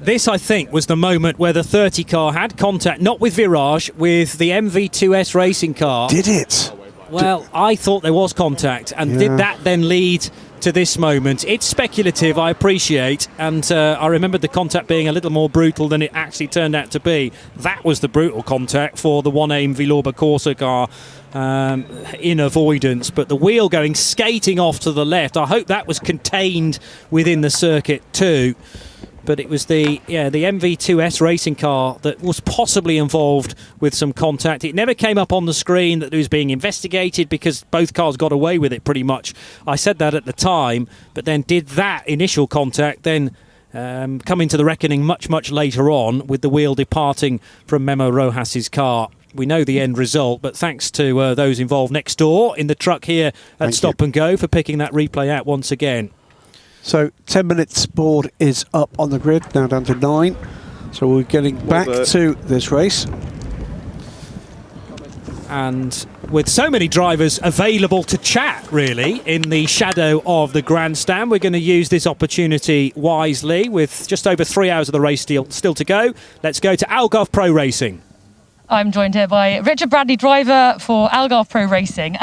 this, I think, was the moment where the 30 car had contact, not with Virage, with the MV2S racing car. Did it? Well, I thought there was contact, and did that then lead to this moment? It's speculative, I appreciate, and I remembered the contact being a little more brutal than it actually turned out to be. That was the brutal contact for the 1AIM Vilorba Corsa car in avoidance, but the wheel going skating off to the left, I hope that was contained within the circuit too. But it was the MV2S racing car that was possibly involved with some contact. It never came up on the screen that it was being investigated because both cars got away with it pretty much. I said that at the time, but then did that initial contact then come into the reckoning much, much later on with the wheel departing from Memo Rojas's car. We know the end result, but thanks to those involved next door in the truck here at Stop and Go for picking that replay out once again. So 10 minutes board is up on the grid, now down to 9. So we're getting back to this race. And with so many drivers available to chat, really, in the shadow of the grandstand, we're going to use this opportunity wisely. With just over 3 hours of the race still to go, let's go to Algarve Pro Racing. I'm joined here by Richard Bradley, driver for Algarve Pro Racing.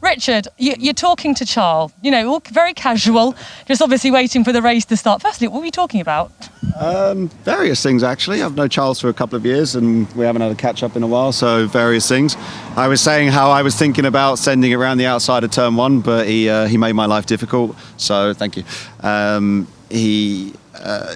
Richard, you're talking to Charles, you know, all very casual, just obviously waiting for the race to start. Firstly, what were you talking about? Various things, actually. I've known Charles for a couple of years and we haven't had a catch-up in a while, so various things. I was saying how I was thinking about sending it around the outside of turn 1, but he made my life difficult, so thank you.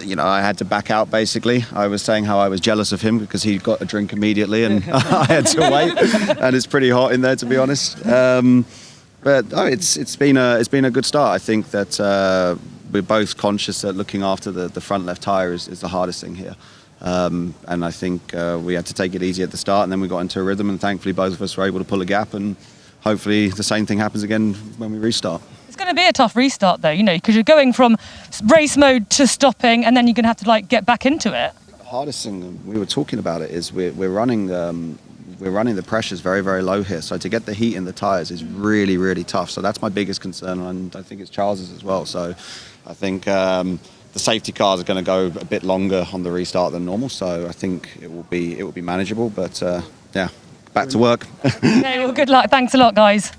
You know, I had to back out, basically. I was saying how I was jealous of him because he got a drink immediately and I had to wait. And it's pretty hot in there, to be honest. But it's been a good start. I think that we're both conscious that looking after the front left tyre is the hardest thing here. And I think we had to take it easy at the start, and then we got into a rhythm, and thankfully both of us were able to pull a gap, and hopefully the same thing happens again when we restart. It's going to be a tough restart, though, you know, because you're going from race mode to stopping, and then you're going to have to get back into it. The hardest thing, we were talking about it, is we're running the pressures very, very low here. So to get the heat in the tyres is really, really tough. So that's my biggest concern, and I think it's Charles's as well. So I think the safety cars are going to go a bit longer on the restart than normal. So I think it will be manageable. But yeah, back to work. Okay, well, good luck. Thanks a lot, guys.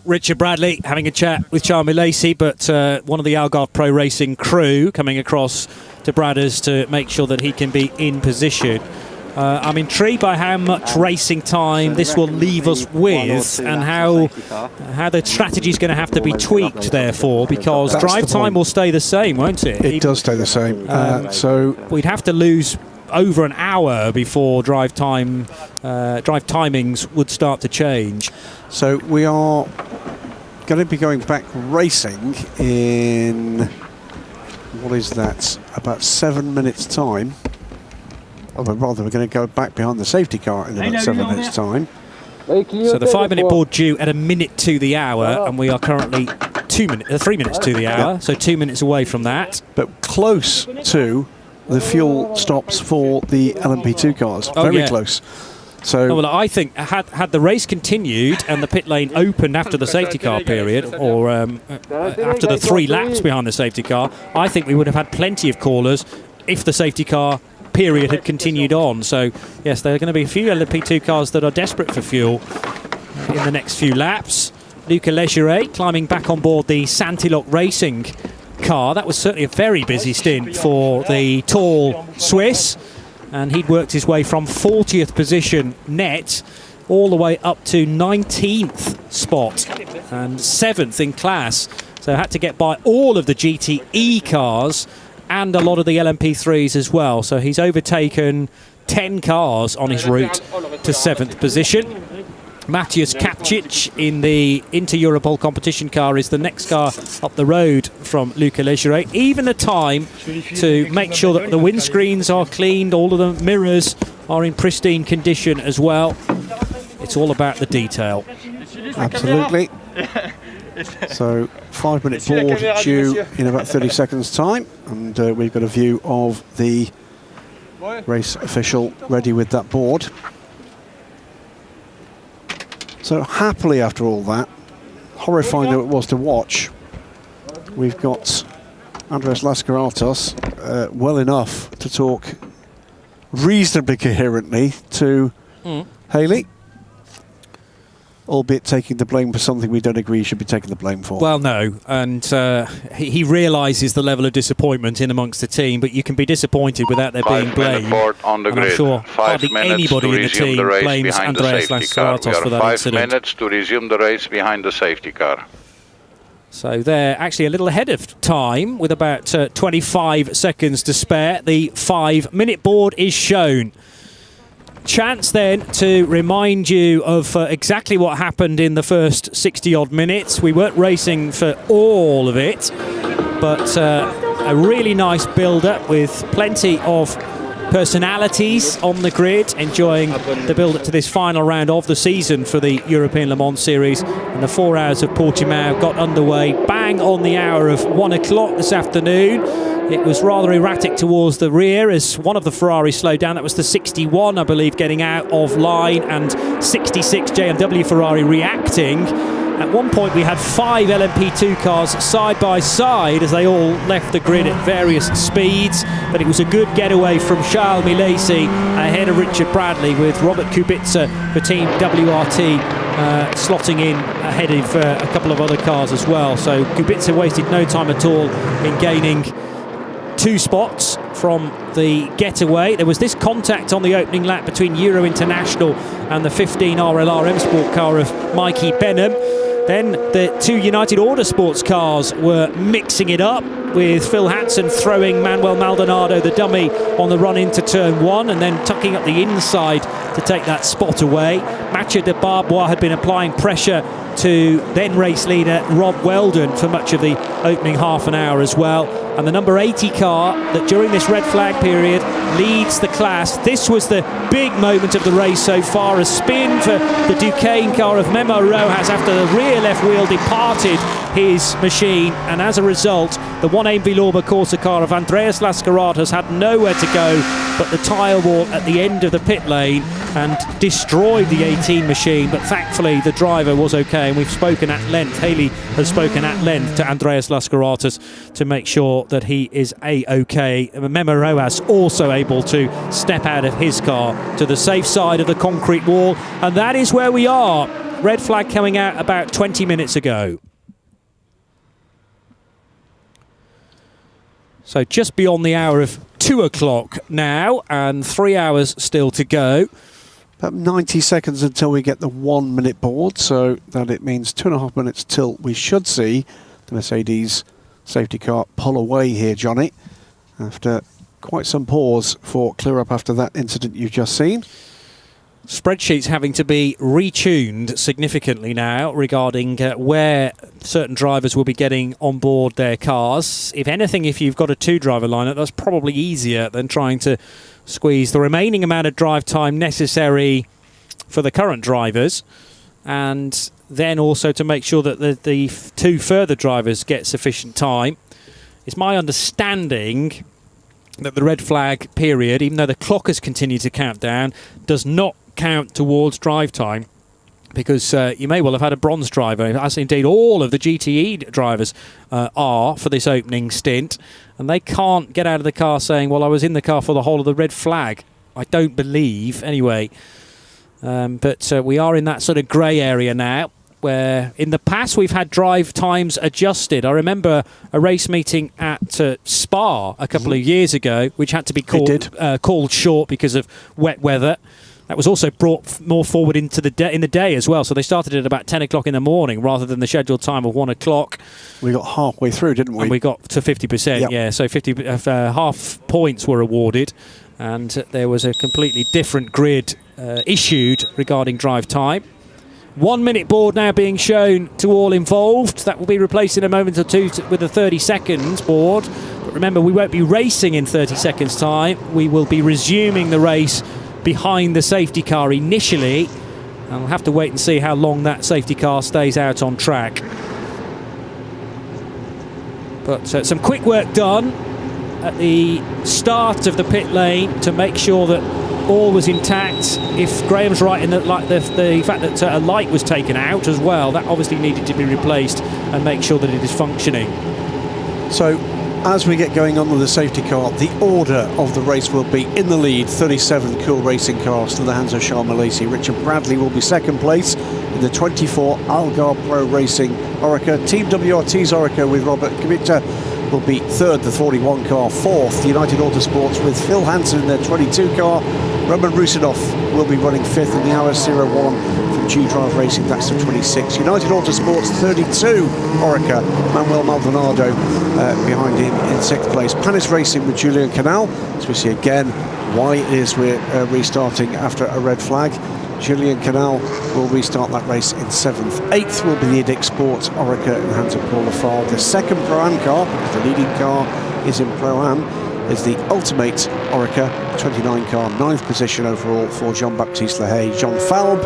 Richard Bradley having a chat with Charles Milesi, but one of the Algarve Pro Racing crew coming across to Bradders to make sure that he can be in position. I'm intrigued by how much racing time this will leave us with, and how the strategy is going to have to be tweaked, therefore, because That's drive time will stay the same, won't it? It does stay the same. So we'd have to lose over an hour before drive timings would start to change. So we are going to be going back racing in, what is that, about 7 minutes time. Oh, but rather we're going to go back behind the safety car in about 7 minutes time. So the 5 minute board due at a minute to the hour, and we are currently 3 minutes to the hour, so 2 minutes away from that. But close to the fuel stops for the LMP2 cars, very close. So well, I think had the race continued and the pit lane opened after the safety car period, or after the 3 laps behind the safety car, I think we would have had plenty of callers if the safety car period had continued on. So yes, there are going to be a few LMP2 cars that are desperate for fuel in the next few laps. Luca Legeret climbing back on board the Santilok Racing car. That was certainly a very busy stint for the tall Swiss, and he'd worked his way from 40th position net all the way up to 19th spot and 7th in class. So had to get by all of the GTE cars and a lot of the LMP3s as well. So he's overtaken 10 cars on his route to 7th position. Matthias Kapcic in the Inter-Europol competition car is the next car up the road from Luca Legeret. Even the time to make sure that the windscreens are cleaned, all of the mirrors are in pristine condition as well. It's all about the detail. Absolutely. So 5 minute board due in about 30 seconds time, and we've got a view of the race official ready with that board. So happily, after all that, horrifying though it was to watch, we've got Andres Lascaratos well enough to talk reasonably coherently to Haley, albeit taking the blame for something we don't agree he should be taking the blame for. Well, no, and he realises the level of disappointment in amongst the team, but you can be disappointed without there being blame. On the and grid. I'm sure 5 hardly minutes anybody to in the resume team the race blames behind the Andreas safety car. Lascaratos for that 5 incident. minutes to resume the race behind the safety car. So they're actually a little ahead of time with about 25 seconds to spare. The 5 minute board is shown. Chance then to remind you of exactly what happened in the first 60 odd minutes. We weren't racing for all of it, but a really nice build up with plenty of personalities on the grid, enjoying the build-up to this final round of the season for the European Le Mans Series. And the 4 hours of Portimão got underway bang on the hour of 1 o'clock this afternoon. It was rather erratic towards the rear as one of the Ferraris slowed down. That was the 61, I believe, getting out of line, and 66 JMW Ferrari reacting. At one point we had 5 LMP2 cars side by side as they all left the grid at various speeds, but it was a good getaway from Charles Milesi ahead of Richard Bradley, with Robert Kubica for Team WRT slotting in ahead of a couple of other cars as well. So Kubica wasted no time at all in gaining 2 spots from the getaway. There was this contact on the opening lap between Euro International and the 15 RLR M Sport car of Mikey Benham. Then the 2 United Autosports cars were mixing it up, with Phil Hansen throwing Manuel Maldonado, the dummy, on the run into turn 1 and then tucking up the inside to take that spot away. Mathieu de Barbois had been applying pressure to then race leader Rob Weldon for much of the opening half an hour as well. And the number 80 car that during this red flag period leads the class. This was the big moment of the race so far, a spin for the Duquesne car of Memo Rojas after the rear left wheel departed his machine, and as a result the 1A Vilorba Corsa car of Andreas Lascaratas had nowhere to go but the tyre wall at the end of the pit lane and destroyed the 18 machine. But thankfully the driver was okay, and we've spoken at length, Haley has spoken at length to Andreas Lascaratas to make sure that he is A-OK. Memo Rojas also able to step out of his car to the safe side of the concrete wall, and that is where we are. Red flag coming out about 20 minutes ago. So just beyond the hour of 2 o'clock now, and 3 hours still to go. About 90 seconds until we get the 1 minute board, so that it means 2.5 minutes till we should see the Mercedes safety car pull away here, Johnny, after quite some pause for clear up after that incident you've just seen. Spreadsheets having to be retuned significantly now regarding where certain drivers will be getting on board their cars. If anything, if you've got a 2-driver lineup, that's probably easier than trying to squeeze the remaining amount of drive time necessary for the current drivers, and then also to make sure that the 2 further drivers get sufficient time. It's my understanding that the red flag period, even though the clock has continued to count down, does not count towards drive time, because you may well have had a bronze driver, as indeed all of the GTE drivers are for this opening stint, and they can't get out of the car saying, well, I was in the car for the whole of the red flag. I don't believe, anyway. But we are in that sort of grey area now, where in the past we've had drive times adjusted. I remember a race meeting at Spa a couple of years ago, which had to be called short because of wet weather. That was also brought more forward into the day as well. So they started at about 10 o'clock in the morning rather than the scheduled time of 1 o'clock. We got halfway through, didn't we? And we got to 50%, yep. Yeah. So 50 half points were awarded, and there was a completely different grid issued regarding drive time. 1 minute board now being shown to all involved. That will be replaced in a moment or two with a 30 seconds board. But remember, we won't be racing in 30 seconds time. We will be resuming the race behind the safety car initially, and we'll have to wait and see how long that safety car stays out on track. But some quick work done at the start of the pit lane to make sure that all was intact. If Graham's right in that, like the fact that a light was taken out as well, that obviously needed to be replaced and make sure that it is functioning. So as we get going on with the safety car, the order of the race will be: in the lead, 37 Cool Racing cars to the hands of Charles Milesi. Richard Bradley will be second place in the 24 Algarve Pro Racing Orica. Team WRT's Orica with Robert Kubica will be third, the 41 car. Fourth, the United Autosports with Phil Hansen in their 22 car. Roman Rusinov will be running fifth in the RS01 from G-Drive Racing, that's the 26. United Autosports 32 Orica, Manuel Maldonado behind him in sixth place. Panis Racing with Julian Canal, as we see again why it is we're restarting after a red flag. Julian Canal will restart that race in seventh. Eighth will be the Edic Sports Orica in the hands of Paul Lafave. The second Pro-Am car, because the leading car is in Pro-Am, is the ultimate Orica 29 car, 9th position overall for Jean-Baptiste Lehay. John Falb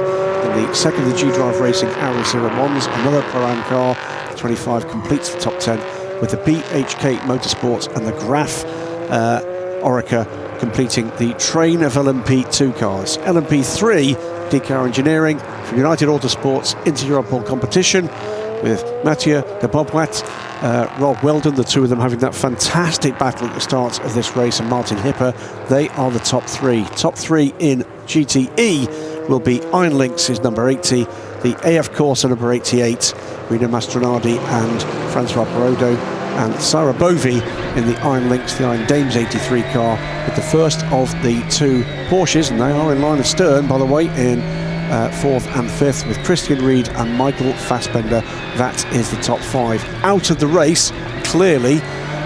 in the second of the G-Drive Racing Arrow 01s, another Pro-Am car. 25 completes the top 10 with the BHK Motorsports and the Graf Orica completing the train of LMP2 cars. LMP3, DCAR Engineering from United Autosports inter-Europol competition with Mathieu de Bobwat, Rob Weldon, the two of them having that fantastic battle at the start of this race, and Martin Hipper. They are the top three. Top three in GTE will be Iron Lynx is number 80, the AF Corsa number 88, Rino Mastronardi and Francois Perrodo, and Sarah Bovey in the Iron Lynx, the Iron Dames 83 car, with the first of the two Porsches, and they are in line astern, by the way, in 4th and 5th with Christian Reed and Michael Fassbender. That is the top 5. Out of the race, clearly,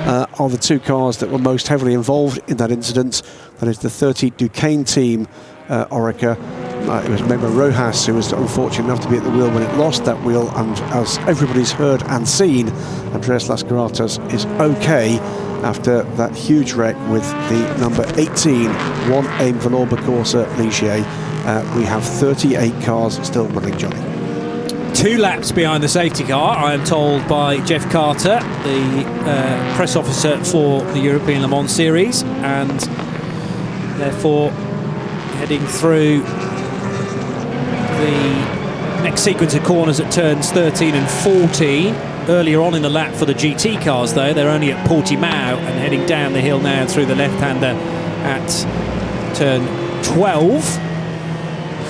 are the two cars that were most heavily involved in that incident. That is the 30 Duquesne team Orica. It was Memo Rojas who was unfortunate enough to be at the wheel when it lost that wheel, and as everybody's heard and seen, Andreas Lascaratas is okay after that huge wreck with the number 18 One Aim Velourbe Corsa Ligier. We have 38 cars still running, Johnny. 2 laps behind the safety car, I am told by Jeff Carter, the press officer for the European Le Mans Series, and therefore heading through the next sequence of corners at turns 13 and 14. Earlier on in the lap for the GT cars, though, they're only at Portimão and heading down the hill now through the left-hander at turn 12.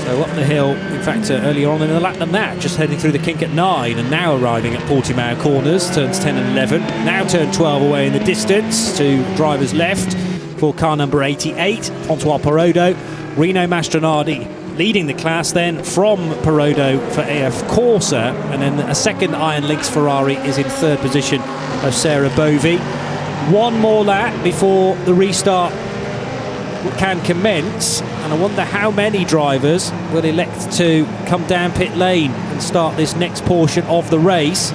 So up the hill, in fact, earlier on in the lap than that, just heading through the kink at 9 and now arriving at Portimão corners, turns 10 and 11. Now turn 12 away in the distance to driver's left for car number 88, Francois Perrodo. Rino Mastronardi leading the class then from Perrodo for AF Corsa, and then a second Iron Lynx Ferrari is in 3rd position of Sarah Bovey. One more lap before the restart can commence, and I wonder how many drivers will elect to come down pit lane and start this next portion of the race,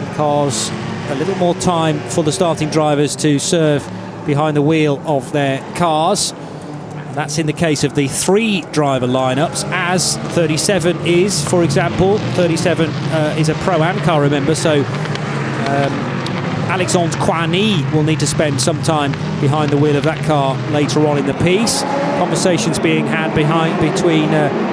because a little more time for the starting drivers to serve behind the wheel of their cars. That's in the case of the 3 driver lineups, as 37 is, for example. 37 is a Pro-Am car, remember, so Alexandre Coigny will need to spend some time behind the wheel of that car later on in the piece. Conversations being had between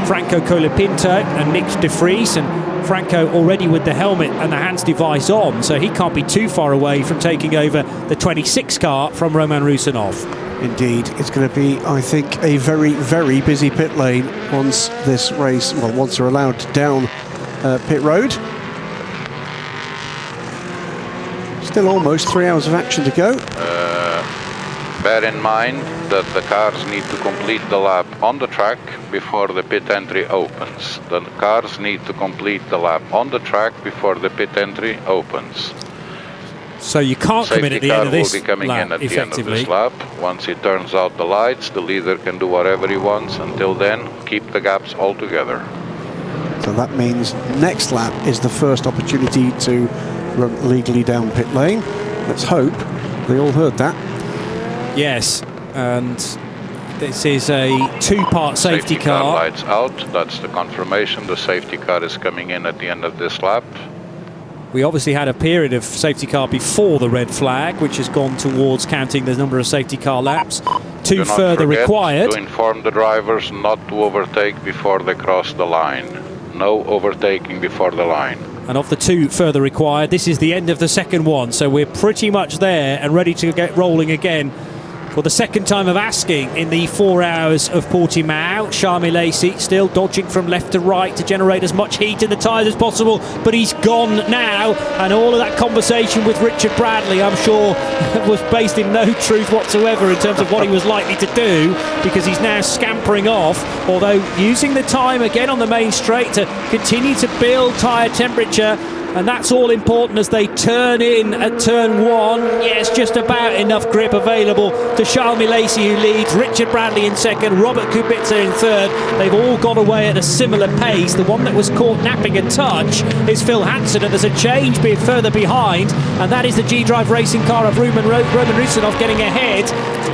Franco Colapinto and Nick de Vries, and Franco already with the helmet and the hands device on, so he can't be too far away from taking over the 26 car from Roman Rusinov. Indeed, it's going to be, I think, a very, very busy pit lane once this race, well, once they're allowed down pit road. Still almost 3 hours of action to go. Bear in mind that the cars need to complete the lap on the track before the pit entry opens. The cars need to complete the lap on the track before the pit entry opens. So you can't come in at the end of this will be coming lap, in at the end of this lap. Once he turns out the lights, the leader can do whatever he wants. Until then, keep the gaps all together. So that means next lap is the first opportunity to run legally down pit lane. Let's hope they all heard that. Yes, and this is a 2-part safety car. Lights out, that's the confirmation. The safety car is coming in at the end of this lap. We obviously had a period of safety car before the red flag, which has gone towards counting the number of safety car laps. 2 further required. To inform the drivers not to overtake before they cross the line. No overtaking before the line. And of the 2 further required, this is the end of the second one, so we're pretty much there and ready to get rolling again for the second time of asking in the 4 hours of Portimão. Charmy Lacey still dodging from left to right to generate as much heat in the tyres as possible, but he's gone now, and all of that conversation with Richard Bradley, I'm sure, was based in no truth whatsoever in terms of what he was likely to do, because he's now scampering off, although using the time again on the main straight to continue to build tyre temperature and that's all important as they turn in at turn 1. Yes, just about enough grip available to Charles Milesi, who leads, Richard Bradley in second, Robert Kubica in third. They've all got away at a similar pace. The one that was caught napping a touch is Phil Hansen, and there's a change further behind, and that is the G-Drive racing car of Roman Rusinov getting ahead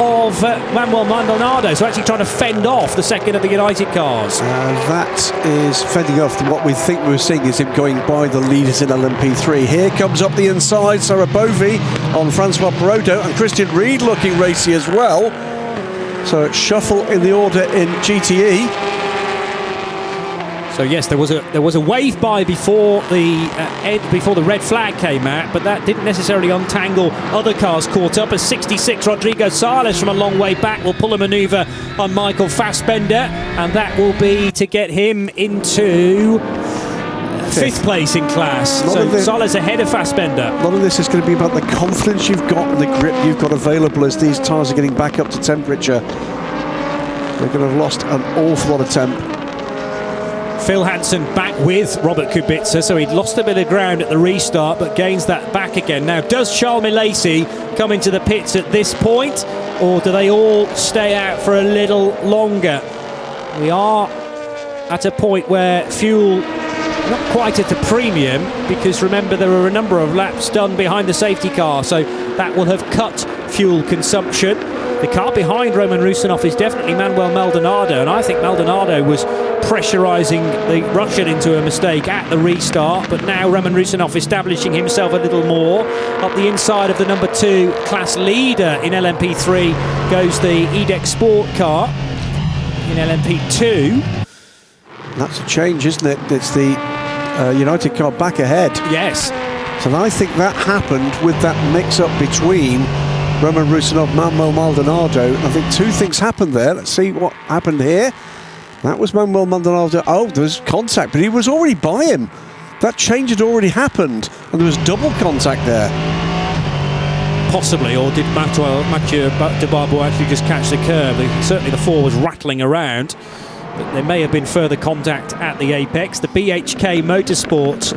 of Manuel Maldonado, so actually trying to fend off the second of the United cars. That is fending off. What we think we're seeing is him going by the leaders in LMP3. Here comes up the inside Sarah Bovey on Francois Perotto, and Christian Reed looking racy as well. So shuffle in the order in GTE. So yes, there was a wave by before the red flag came out, but that didn't necessarily untangle other cars caught up. As 66 Rodrigo Sales from a long way back will pull a manoeuvre on Michael Fassbender, and that will be to get him into fifth place in class. So Sales ahead of Fassbender. A lot of this is going to be about the confidence you've got and the grip you've got available as these tyres are getting back up to temperature. They're going to have lost an awful lot of temp. Phil Hansen back with Robert Kubica, so he'd lost a bit of ground at the restart but gains that back again. Now, does Charles Milesi come into the pits at this point, or do they all stay out for a little longer? We are at a point where fuel, not quite at a premium, because remember there are a number of laps done behind the safety car, so that will have cut fuel consumption. The car behind Roman Rusinov is definitely Manuel Maldonado, and I think Maldonado was pressurising the Russian into a mistake at the restart, but now Roman Rusinov establishing himself a little more. Up the inside of the number 2 class leader in LMP3 goes the EDEC Sport car in LMP2. That's a change, isn't it? It's the United car back ahead. Yes. So I think that happened with that mix-up between Roman Rusinov, Manuel Maldonado. I think two things happened there. Let's see what happened here. That was Manuel Maldonado. Oh, there was contact, but he was already by him. That change had already happened, and there was double contact there. Possibly, or did Mathieu de Barbeau actually just catch the curb? Certainly the 4 was rattling around, but there may have been further contact at the apex. The BHK Motorsport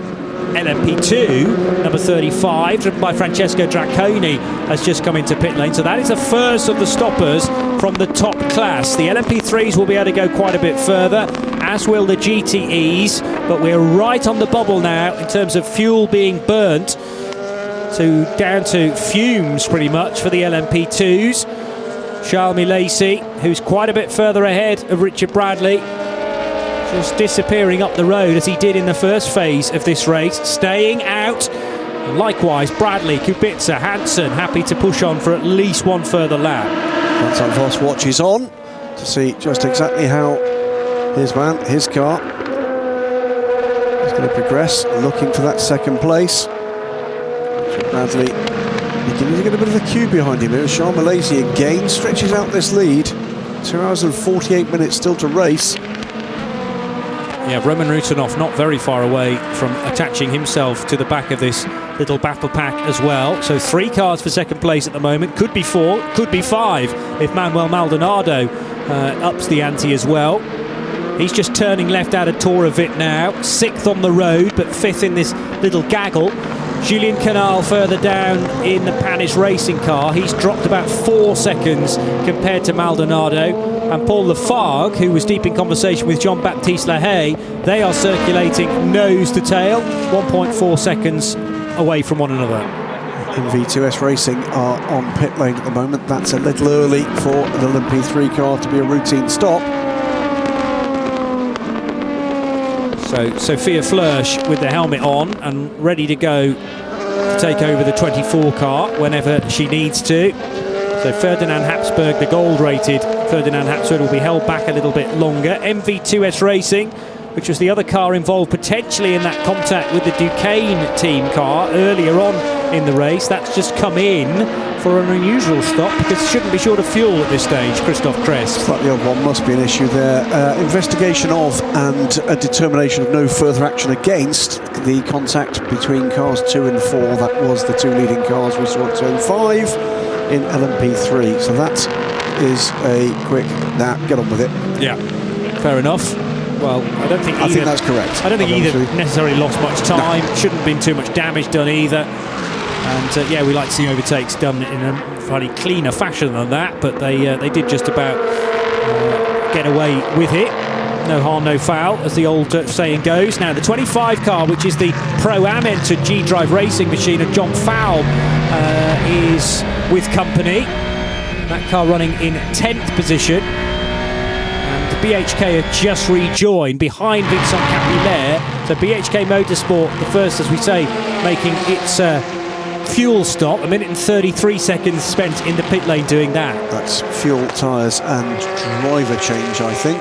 LMP2, number 35, driven by Francesco Dracconi, has just come into pit lane. So that is the first of the stoppers from the top class. The LMP3s will be able to go quite a bit further, as will the GTEs, but we're right on the bubble now in terms of fuel being burnt, down to fumes pretty much for the LMP2s. Charles Milesi, who's quite a bit further ahead of Richard Bradley, just disappearing up the road as he did in the first phase of this race, staying out. And likewise, Bradley, Kubica, Hansen happy to push on for at least one further lap. Vincent Voss watches on to see just exactly how his car is going to progress, looking for that second place. Bradley beginning to get a bit of a queue behind him here. Charles Milesi again stretches out this lead. 2 hours and 48 minutes still to race. Yeah, Roman Rusinov not very far away from attaching himself to the back of this little battle pack as well. So 3 cars for second place at the moment. Could be 4, could be 5 if Manuel Maldonado ups the ante as well. He's just turning left out of Toravit now. 6th on the road, but 5th in this little gaggle. Julien Canal further down in the Panis racing car. He's dropped about 4 seconds compared to Maldonado. And Paul Lafargue, who was deep in conversation with Jean-Baptiste Lahaye, they are circulating nose to tail, 1.4 seconds away from one another. MV2S Racing are on pit lane at the moment. That's a little early for an LMP3 car to be a routine stop. So Sophia Flörsch with the helmet on and ready to go to take over the 24 car whenever she needs to. So Ferdinand Habsburg, the gold-rated Ferdinand Habsburg, will be held back a little bit longer. MV2S Racing, which was the other car involved potentially in that contact with the Duquesne team car earlier on in the race, that's just come in for an unusual stop because it shouldn't be short of fuel at this stage. Christoph Kress. Slightly odd one, must be an issue there. Investigation of and a determination of no further action against the contact between cars 2 and 4. That was the 2 leading cars we saw at turn 5 in LMP3. So that is a quick, get on with it. Yeah, fair enough. Well, I don't think either. I think that's correct. I don't think either necessarily lost much time. No. Shouldn't have been too much damage done either. And yeah, we like to see overtakes done in a fairly cleaner fashion than that, but they did just about get away with it. No harm, no foul, as the old saying goes. Now, the 25 car, which is the Pro-Am entered G-Drive racing machine of John Fowle, is with company. That car running in 10th position. And the BHK have just rejoined behind Vincent Capillet. So BHK Motorsport, the first, as we say, making its fuel stop. 1 minute and 33 seconds spent in the pit lane doing that. That's fuel, tyres and driver change, I think.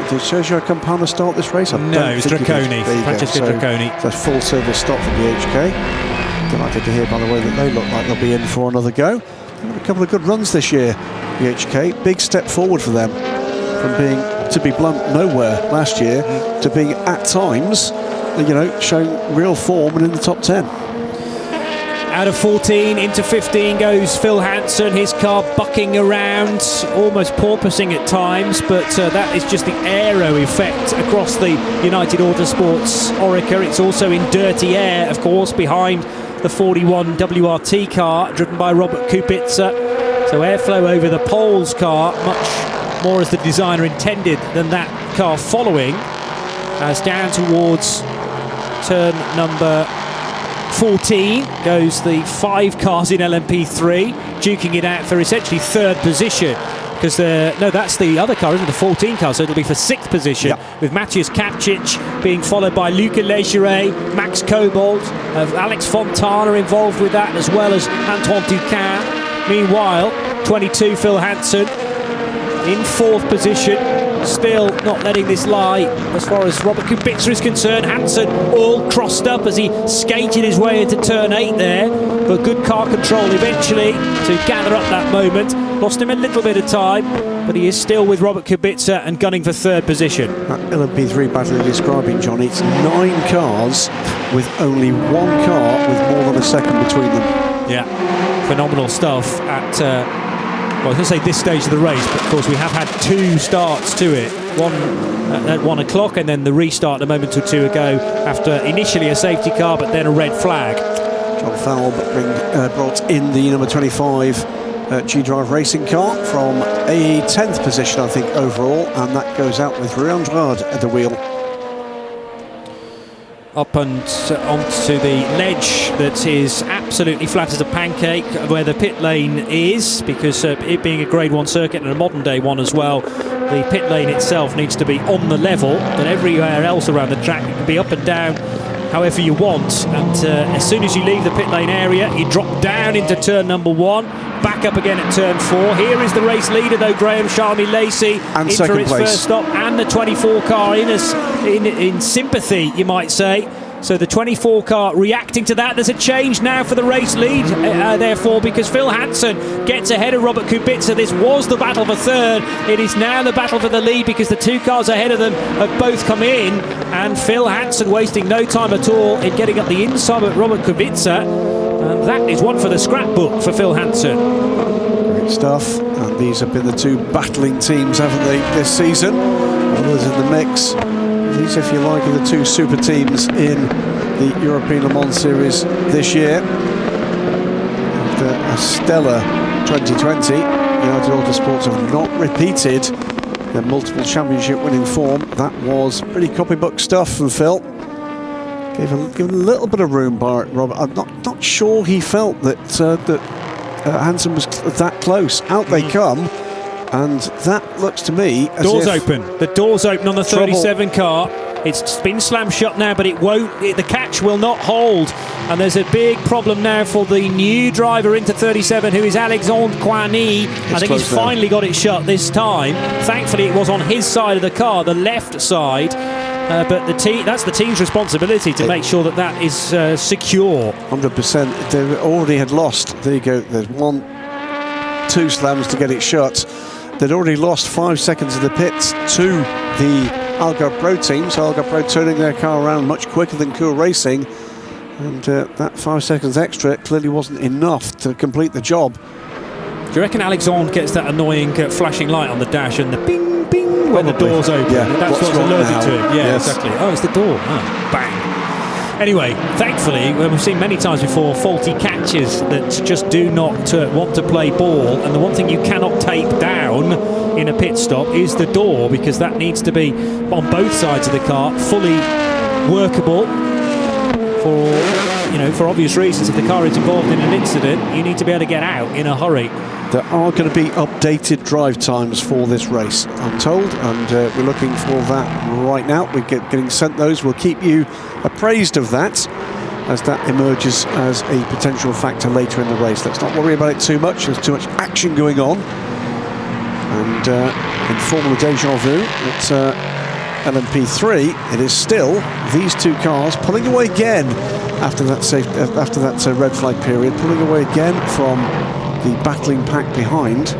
Did Sergio Campana start this race? No, it was Draconi, Francesco Draconi. It's a full service stop for BHK. Delighted to hear, by the way, that they look like they'll be in for another go. They've had a couple of good runs this year, BHK. Big step forward for them from being, to be blunt, nowhere last year to being at times, you know, showing real form and in the top 10. Out of 14 into 15 goes Phil Hanson, his car bucking around, almost porpoising at times, but that is just the aero effect across the United Autosports Oreca. It's also in dirty air, of course, behind the 41 WRT car driven by Robert Kubica. So airflow over the Poles car, much more as the designer intended than that car following, as down towards turn number 14 goes the 5 cars in LMP3, duking it out for essentially 3rd position. Because no, that's the other car, isn't it? The 14 car, so it'll be for 6th position, with Matthias Kapcic being followed by Luca Legere, Max Cobalt, Alex Fontana involved with that, as well as Antoine Ducin. Meanwhile, 22 Phil Hanson in 4th position, still not letting this lie as far as Robert Kubica is concerned. Hanson all crossed up as he skated his way into turn 8 there, but good car control eventually to gather up that moment. Lost him a little bit of time, but he is still with Robert Kubica and gunning for 3rd position. That LMP3 battle you're describing, John, it's 9 cars with only 1 car with more than a second between them. Yeah, phenomenal stuff at well, I was going to say this stage of the race, but of course we have had 2 starts to it. One at 1 o'clock and then the restart a moment or 2 ago after initially a safety car but then a red flag. John Fowle brought in the number 25 G-Drive racing car from a 10th position, I think, overall, and that goes out with Rui Andrade at the wheel. Up and onto the ledge that is absolutely flat as a pancake where the pit lane is, because it being a grade 1 circuit and a modern day one as well, the pit lane itself needs to be on the level, but everywhere else around the track it can be up and down however you want, and as soon as you leave the pit lane area you drop down into turn number 1, back up again at turn 4. Here is the race leader though, Graham Charmy Lacey, and in for its first stop, and the 24 car in sympathy, you might say. So the 24 car reacting to that. There's a change now for the race lead, therefore, because Phil Hanson gets ahead of Robert Kubica. This was the battle for 3rd. It is now the battle for the lead because the 2 cars ahead of them have both come in, and Phil Hanson wasting no time at all in getting up the inside of Robert Kubica, and that is one for the scrapbook for Phil Hanson. Great stuff, and these have been the 2 battling teams, haven't they, this season? Others in the mix. These, if you like, are the 2 super teams in the European Le Mans Series this year. After a stellar 2020, United Autosports have not repeated their multiple championship winning form. That was pretty copybook stuff from Phil. Given a little bit of room by Robert. I'm not sure he felt that Hanson was that close. Out they come. And that looks to me as doors if open. The doors open on the 37 car. It's been slammed shut now, but it won't. The catch will not hold. And there's a big problem now for the new driver into 37, who is Alexandre Coigny. I think he's finally got it shut this time. Thankfully, it was on his side of the car, the left side. But that's the team's responsibility to make sure that is secure. 100%. They already had lost. There you go. There's 2 slams to get it shut. They'd already lost 5 seconds of the pits to the Algarve Pro team, so Algarve Pro turning their car around much quicker than Cool Racing, and that 5 seconds extra clearly wasn't enough to complete the job. Do you reckon Alexandre gets that annoying flashing light on the dash and the bing, bing, knew when the doors opened. Yeah, That's what's alerted now? to him. Yeah, Yes. exactly. Oh, it's the door. Oh, bang. Anyway, thankfully, we've seen many times before faulty catches that just do not want to play ball. And the one thing you cannot tape down in a pit stop is the door, because that needs to be on both sides of the car, fully workable for obvious reasons. If the car is involved in an incident, you need to be able to get out in a hurry. There are going to be updated drive times for this race, I'm told, and we're looking for that right now. We're getting sent those. We'll keep you appraised of that as that emerges as a potential factor later in the race. Let's not worry about it too much. There's too much action going on. And in Formula Deja Vu, it's LMP3. It is still these two cars pulling away again after that red flag period, pulling away again from the battling pack behind. So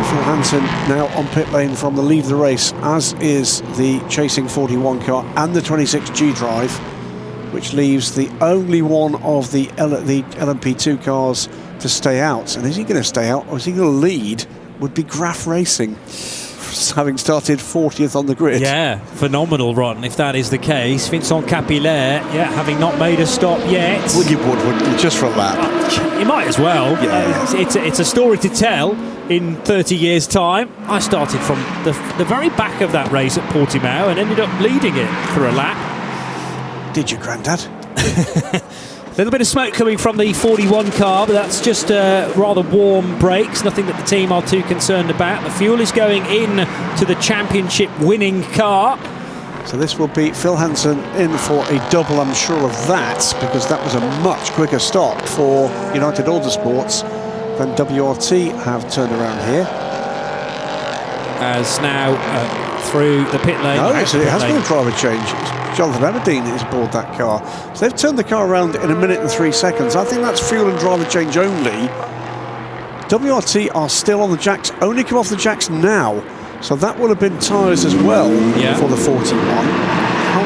Phil Hansen now on pit lane from the lead of the race, as is the chasing 41 car and the 26G drive, which leaves the only one of the LMP2 cars to stay out. And is he going to stay out, or is he going to lead? Would be Graf Racing, having started 40th on the grid. Yeah, phenomenal run if that is the case. Vincent Capillaire, having not made a stop yet. Well, you would, wouldn't you? Just for a lap. You might as well. Yeah. It's a story to tell in 30 years' time. I started from the very back of that race at Portimão and ended up leading it for a lap. Did you, Grandad? A little bit of smoke coming from the 41 car, but that's just rather warm brakes, nothing that the team are too concerned about. The fuel is going in to the championship winning car. So this will be Phil Hansen in for a double, I'm sure of that, because that was a much quicker stop for United Autosports than WRT have turned around here. As now through the pit lane. No, it has been a driver change. Jonathan Aberdeen is aboard that car. So they've turned the car around in 1 minute and 3 seconds. I think that's fuel and driver change only. WRT are still on the jacks, only come off the jacks now. So that will have been tyres as well for the 41.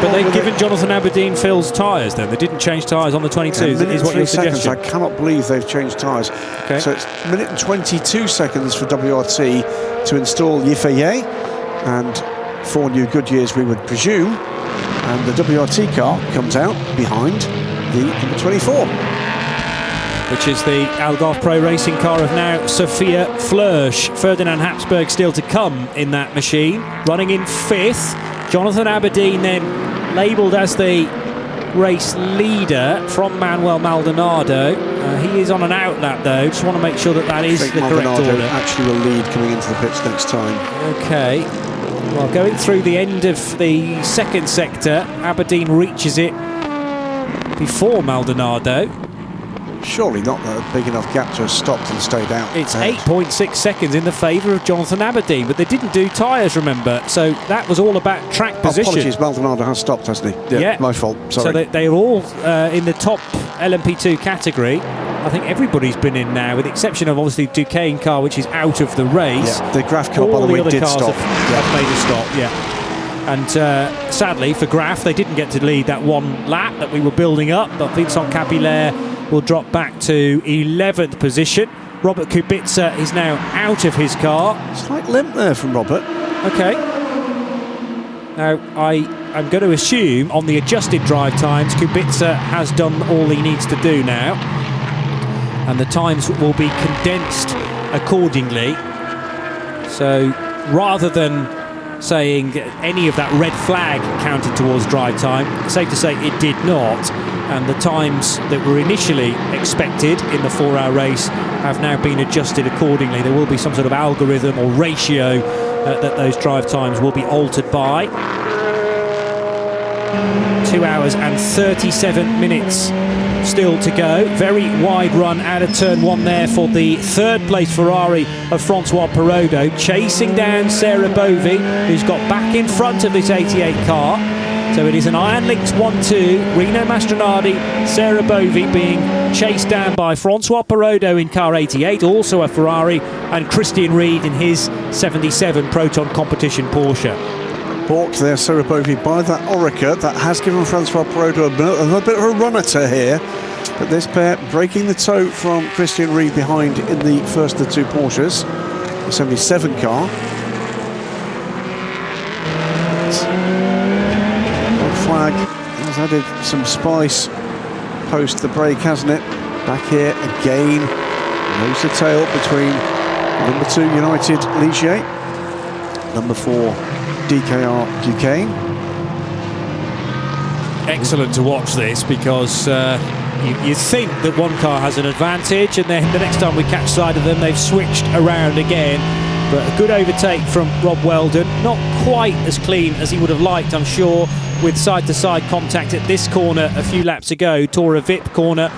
But they've given Jonathan Aberdeen Phil's tyres then. They didn't change tyres on the 22s, is what you're suggesting. I cannot believe they've changed tyres. Okay. So it's 1 minute and 22 seconds for WRT to install Yifeye and 4 new Goodyears, we would presume. And the WRT car comes out behind the number 24. Which is the Algarve Pro Racing car of now Sophia Flörsch. Ferdinand Habsburg still to come in that machine. Running in 5th. Jonathan Aberdeen then labelled as the race leader from Manuel Maldonado. He is on an out lap though. Just want to make sure that is the correct order. Actually will lead coming into the pits next time. Okay. Well, going through the end of the second sector, Aberdeen reaches it before Maldonado. Surely not a big enough gap to have stopped and stayed out. It's 8.6 seconds in the favour of Jonathan Aberdeen, but they didn't do tyres, remember, so that was all about track position. Apologies, Maldonado has stopped, hasn't he? Yeah, my fault, sorry. So they're all in the top LMP2 category. I think everybody's been in now, with the exception of obviously Duquesne car, which is out of the race. Yeah, the Graf car, by the way, did stop. Have made a stop, And sadly for Graf, they didn't get to lead that one lap that we were building up, but Vincent Capillaire will drop back to 11th position. Robert Kubica is now out of his car. Slight limp there from Robert. Okay. Now, I'm going to assume on the adjusted drive times, Kubica has done all he needs to do now. And the times will be condensed accordingly. So rather than saying any of that red flag counted towards drive time, safe to say it did not. And the times that were initially expected in the 4-hour race have now been adjusted accordingly. There will be some sort of algorithm or ratio that those drive times will be altered by. 2 hours and 37 minutes still to go. Very wide run out of turn 1 there for the 3rd place Ferrari of Francois Perrodo, chasing down Sarah Bovy, who's got back in front of this 88 car. So it is an Iron Lynx 1-2, Rino Mastronardi, Sarah Bovy being chased down by Francois Perrodo in car 88, also a Ferrari, and Christian Ried in his 77 Proton Competition Porsche. Balked there, Sarah Bovy, by that Orica. That has given Francois Perrodo a little bit of a run at her here. But this pair breaking the toe from Christian Ried behind in the first of the 2 Porsches. the 77 car. Red flag has added some spice post the break, hasn't it? Back here again, nose to tail between number 2 United Ligier, number 4 DKR Duquesne. Excellent to watch this because you think that one car has an advantage, and then the next time we catch sight of them, they've switched around again. But a good overtake from Rob Weldon, not quite as clean as he would have liked, I'm sure, with side-to-side contact at this corner a few laps ago, Tora VIP corner.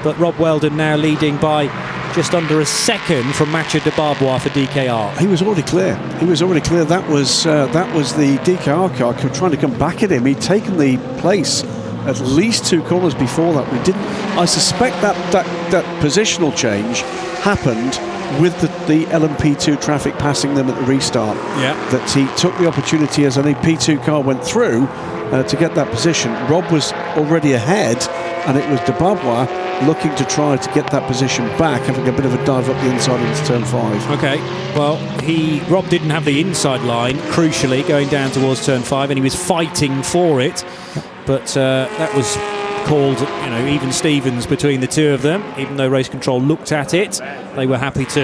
But Rob Weldon now leading by just under a second from Mathieu de Barbois for DKR. He was already clear. He was already clear. That was the DKR car trying to come back at him. He'd taken the place at least 2 corners before that. We didn't. I suspect that positional change happened with the LMP2 traffic passing them at the restart. Yeah. That he took the opportunity as any P2 car went through to get that position. Rob was already ahead, and it was de Barbois looking to try to get that position back, having a bit of a dive up the inside into turn 5. Okay, well, Rob didn't have the inside line, crucially, going down towards turn 5, and he was fighting for it. But that was called, even Stevens between the two of them. Even though race control looked at it, they were happy to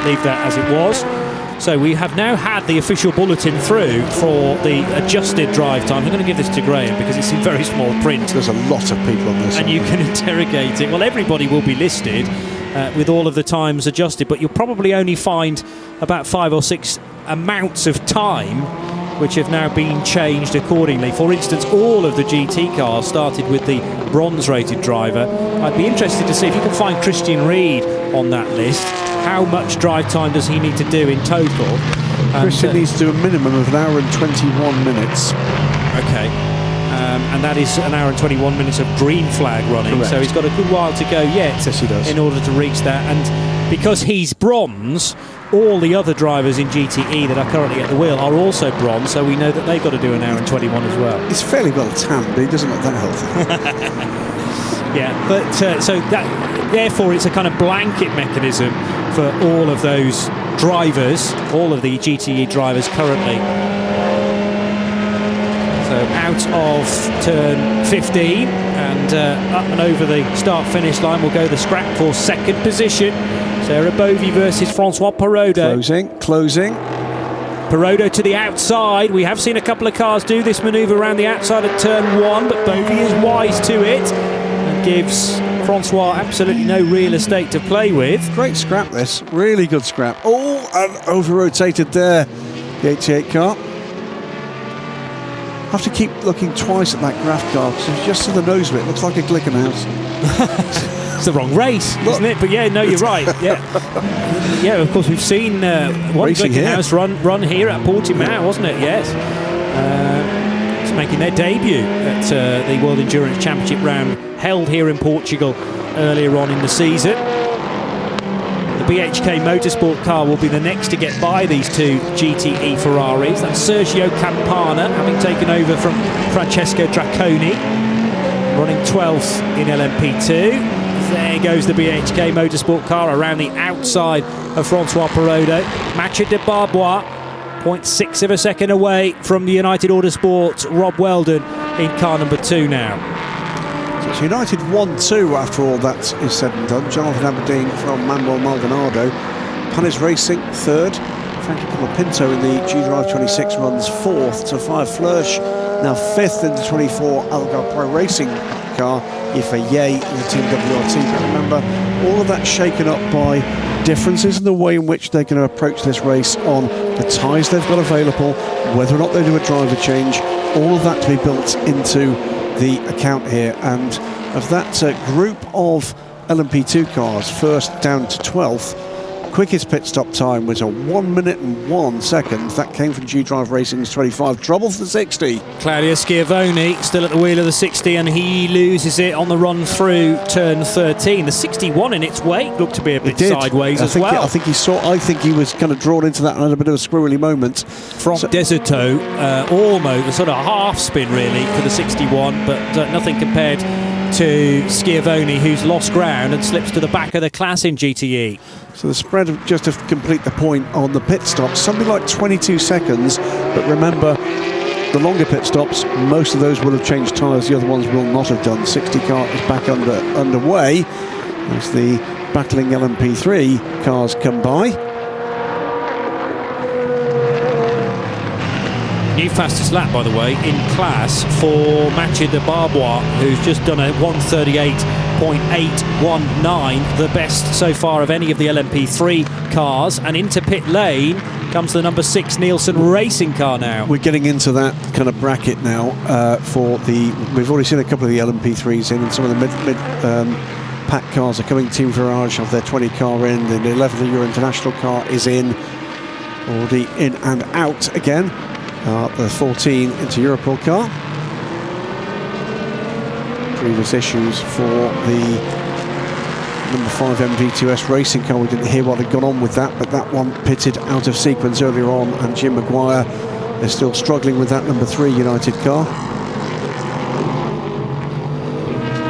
leave that as it was. So we have now had the official bulletin through for the adjusted drive time. I'm going to give this to Graham because it's in very small print. There's a lot of people on this. And you can interrogate it. Well, everybody will be listed with all of the times adjusted, but you'll probably only find about 5 or 6 amounts of time which have now been changed accordingly. For instance, all of the GT cars started with the bronze-rated driver. I'd be interested to see if you can find Christian Reed on that list. How much drive time does he need to do in total? Christian needs to do a minimum of 1 hour and 21 minutes. Okay. And that is 1 hour and 21 minutes of green flag running. Correct. So he's got a good while to go yet. Yes, he does. In order to reach that. And because he's bronze, all the other drivers in GTE that are currently at the wheel are also bronze, so we know that they've got to do 1 hour and 21 as well. He's fairly well tanned, but he doesn't look that healthy. Yeah, but so that therefore it's a kind of blanket mechanism for all of those drivers, all of the GTE drivers currently. So out of turn 15 and up and over the start-finish line will go the scrap for second position. Sarah Bovey versus Francois Perrodo. Closing. Perrodo to the outside. We have seen a couple of cars do this manoeuvre around the outside of turn 1, but Bovey is wise to it and gives Francois absolutely no real estate to play with. Great scrap this, really good scrap. Oh, and over-rotated there, the 88 car. I have to keep looking twice at that Graf car because just to the nose of it looks like a Glickenhaus. It's the wrong race, isn't it? But yeah, no, you're right. Yeah, yeah. Of course, we've seen one Glickenhaus run here at Portimão, wasn't it? Yes, it's making their debut at the World Endurance Championship round held here in Portugal earlier on in the season. The BHK Motorsport car will be the next to get by these two GTE Ferraris. That's Sergio Campana, having taken over from Francesco Draconi, running 12th in LMP2. There goes the BHK Motorsport car around the outside of Francois Perrodo. Mathieu de Barbois, 0.6 of a second away from the United Autosport Rob Weldon in car number 2 now. It's United 1-2 after all that is said and done. Jonathan Aberdeen from Manuel Maldonado. Panis Racing 3rd. Frankie Colapinto in the G-Drive 26 runs 4th. Tafai Flörsch now 5th in the 24 Algarve Pro Racing car. Ifaye in the Team WRT. But remember, all of that shaken up by differences in the way in which they're going to approach this race on the tyres they've got available, whether or not they do a driver change, all of that to be built into the account here. And of that group of LMP2 cars, first down to 12th, quickest pit stop time was a 1 minute and 1 second. That came from G-Drive Racing's 25. Trouble for the 60. Claudio Schiavone still at the wheel of the 60, and he loses it on the run through turn 13. The 61 in its wake looked to be a bit sideways as well. I think he was kind of drawn into that and had a bit of a squirrely moment. From Deserto, almost a sort of half spin really for the 61, but nothing compared to Schiavone, who's lost ground and slips to the back of the class in GTE. So the spread, just to complete the point on the pit stops, something like 22 seconds, but remember, the longer pit stops, most of those will have changed tyres, the other ones will not have done. 60 car is back underway as the battling LMP3 cars come by. New fastest lap, by the way, in class for Mathieu de Barbois, who's just done a 1:38.819, the best so far of any of the LMP3 cars. And into pit lane comes the number 6 Nielsen racing car now. We're getting into that kind of bracket now we've already seen a couple of the LMP3s in, and some of the mid pack cars are coming. Team Virage have their 20 car in, the 11th Euro International car is in, already in and out again. The 14 into Europol car. Previous issues for the number 5 MV2S racing car. We didn't hear what had gone on with that, but that one pitted out of sequence earlier on, and Jim Maguire is still struggling with that number 3 United car.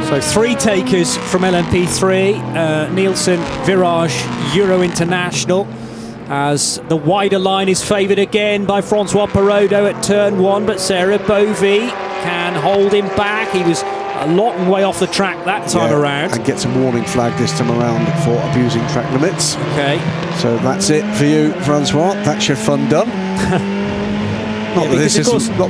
So 3 takers from LMP3, Nielsen, Virage, Euro International, as the wider line is favoured again by Francois Perrodo at turn 1, but Sarah Bovey can hold him back. He was a long way off the track that time around. And gets a warning flag this time around for abusing track limits. Okay. So that's it for you, Francois. That's your fun done. Not that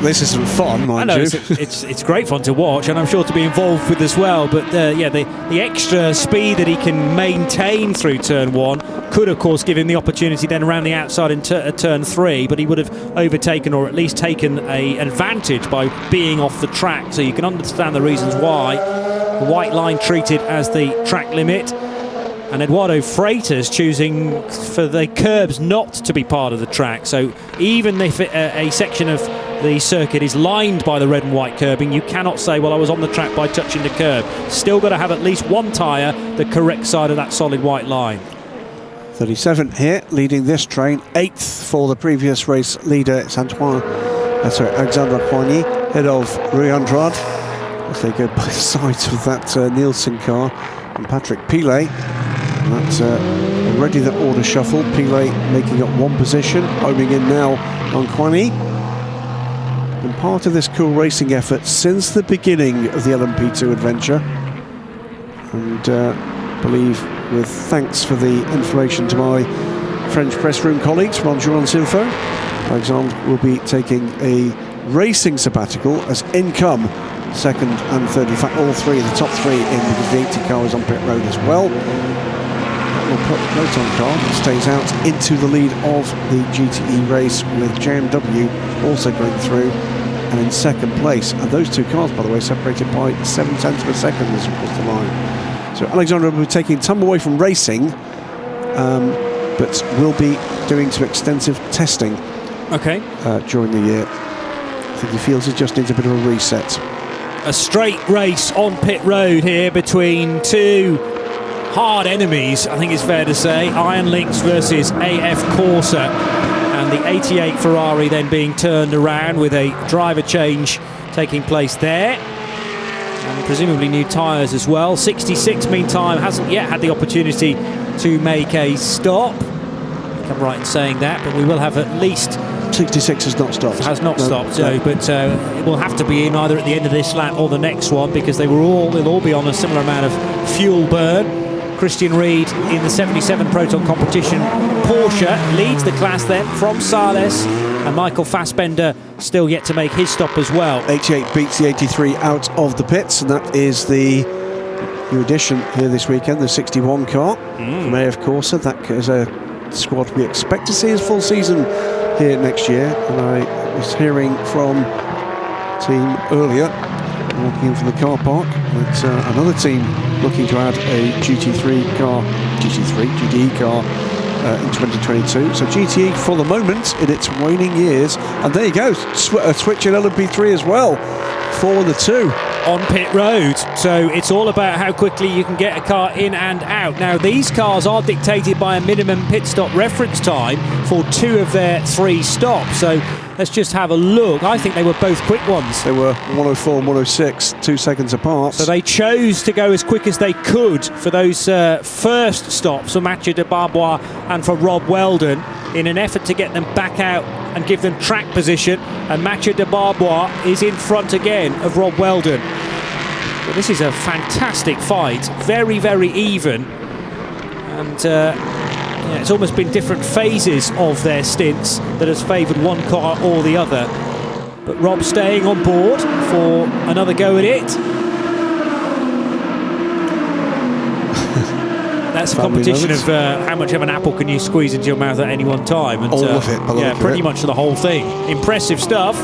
this isn't fun, mind you. It's great fun to watch, and I'm sure to be involved with as well. But the extra speed that he can maintain through turn 1 could, of course, give him the opportunity then around the outside in turn 3. But he would have overtaken, or at least taken an advantage by being off the track. So you can understand the reasons why the white line treated as the track limit. And Eduardo Freitas choosing for the curbs not to be part of the track. So even if a section of the circuit is lined by the red and white curbing, you cannot say, well, I was on the track by touching the curb. Still got to have at least one tyre the correct side of that solid white line. 37 here, leading this train. 8th for the previous race leader. It's Alexandre Poigny, head of Rui Andrade, as they go by sides of that Nielsen car, and Patrick Pilet. And that's already the order shuffle. Pilet making up 1 position, homing in now on Poigny. Been part of this cool racing effort since the beginning of the LMP2 adventure, and believe with thanks for the information to my French press room colleagues from Endurance Info, Alexandre will be taking a racing sabbatical as income 2nd and 3rd. In fact, all 3 of the top 3 in, because the 80 car is on pit road as well. That will put the Proton car that stays out into the lead of the GTE race, with JMW also going through and in 2nd place. And those 2 cars, by the way, separated by 0.7 of a second as we cross the line. So Alexandre will be taking time away from racing, but will be doing some extensive testing during the year. I think he feels he just needs a bit of a reset. A straight race on pit road here between 2 hard enemies, I think it's fair to say. Iron Lynx versus AF Corsa, and the 88 Ferrari then being turned around with a driver change taking place there. And presumably new tyres as well. 66, meantime, hasn't yet had the opportunity to make a stop. I think I'm right in saying that, but we will have at least... 66 has not stopped. Has not stopped, no. But it will have to be in either at the end of this lap or the next one, because they'll all be on a similar amount of fuel burn. Christian Reed in the 77 Proton competition. Porsche leads the class then from Sales, and Michael Fassbender still yet to make his stop as well. 88 beats the 83 out of the pits, and that is the new addition here this weekend, the 61 car from AF Corsa. That is a squad we expect to see as full season here next year. And I was hearing from team earlier, walking in from the car park, that another team looking to add a GTE car in 2022. So GTE for the moment in its waning years, and there you go, a switch in LMP3 as well, 4 and 2 on pit road. So it's all about how quickly you can get a car in and out. Now these cars are dictated by a minimum pit stop reference time for 2 of their 3 stops, so Let's just have a look. I think they were both quick ones. They were 104 and 106, 2 seconds apart. So they chose to go as quick as they could for those first stops for Mathieu de Barbois and for Rob Weldon in an effort to get them back out and give them track position. And Mathieu de Barbois is in front again of Rob Weldon. But this is a fantastic fight, very, very even. And yeah, it's almost been different phases of their stints that has favoured one car or the other. But Rob staying on board for another go at it. That's a competition of how much of an apple can you squeeze into your mouth at any one time. And, all of it. Yeah, pretty much the whole thing. Impressive stuff.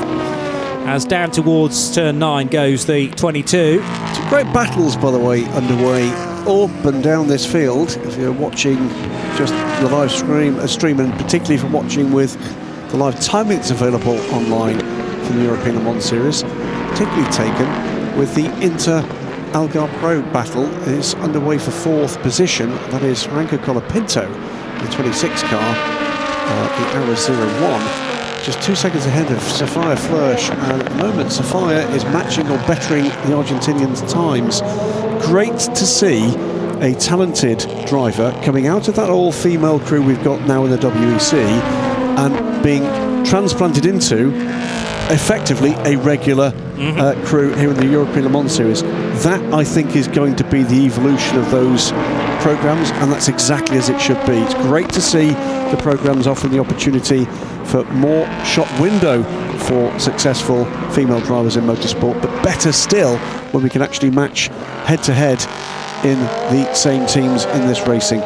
As down towards turn 9 goes the 22. Some great battles, by the way, underway up and down this field. If you're watching just the live stream, and particularly from watching with the live timing that's available online from the European Le Mans Series, particularly taken with the Algarve Pro battle is underway for 4th position. That is Franco Colapinto, the 26 car, the Arrow 01. Just 2 seconds ahead of Sophia Flörsch, and at the moment Sophia is matching or bettering the Argentinians' times. Great to see a talented driver coming out of that all-female crew we've got now in the WEC and being transplanted into effectively a regular crew here in the European Le Mans Series. That, I think, is going to be the evolution of those programmes, and that's exactly as it should be. It's great to see the programmes offering the opportunity for more shop window for successful female drivers in motorsport, but better still when we can actually match head-to-head in the same teams in this racing.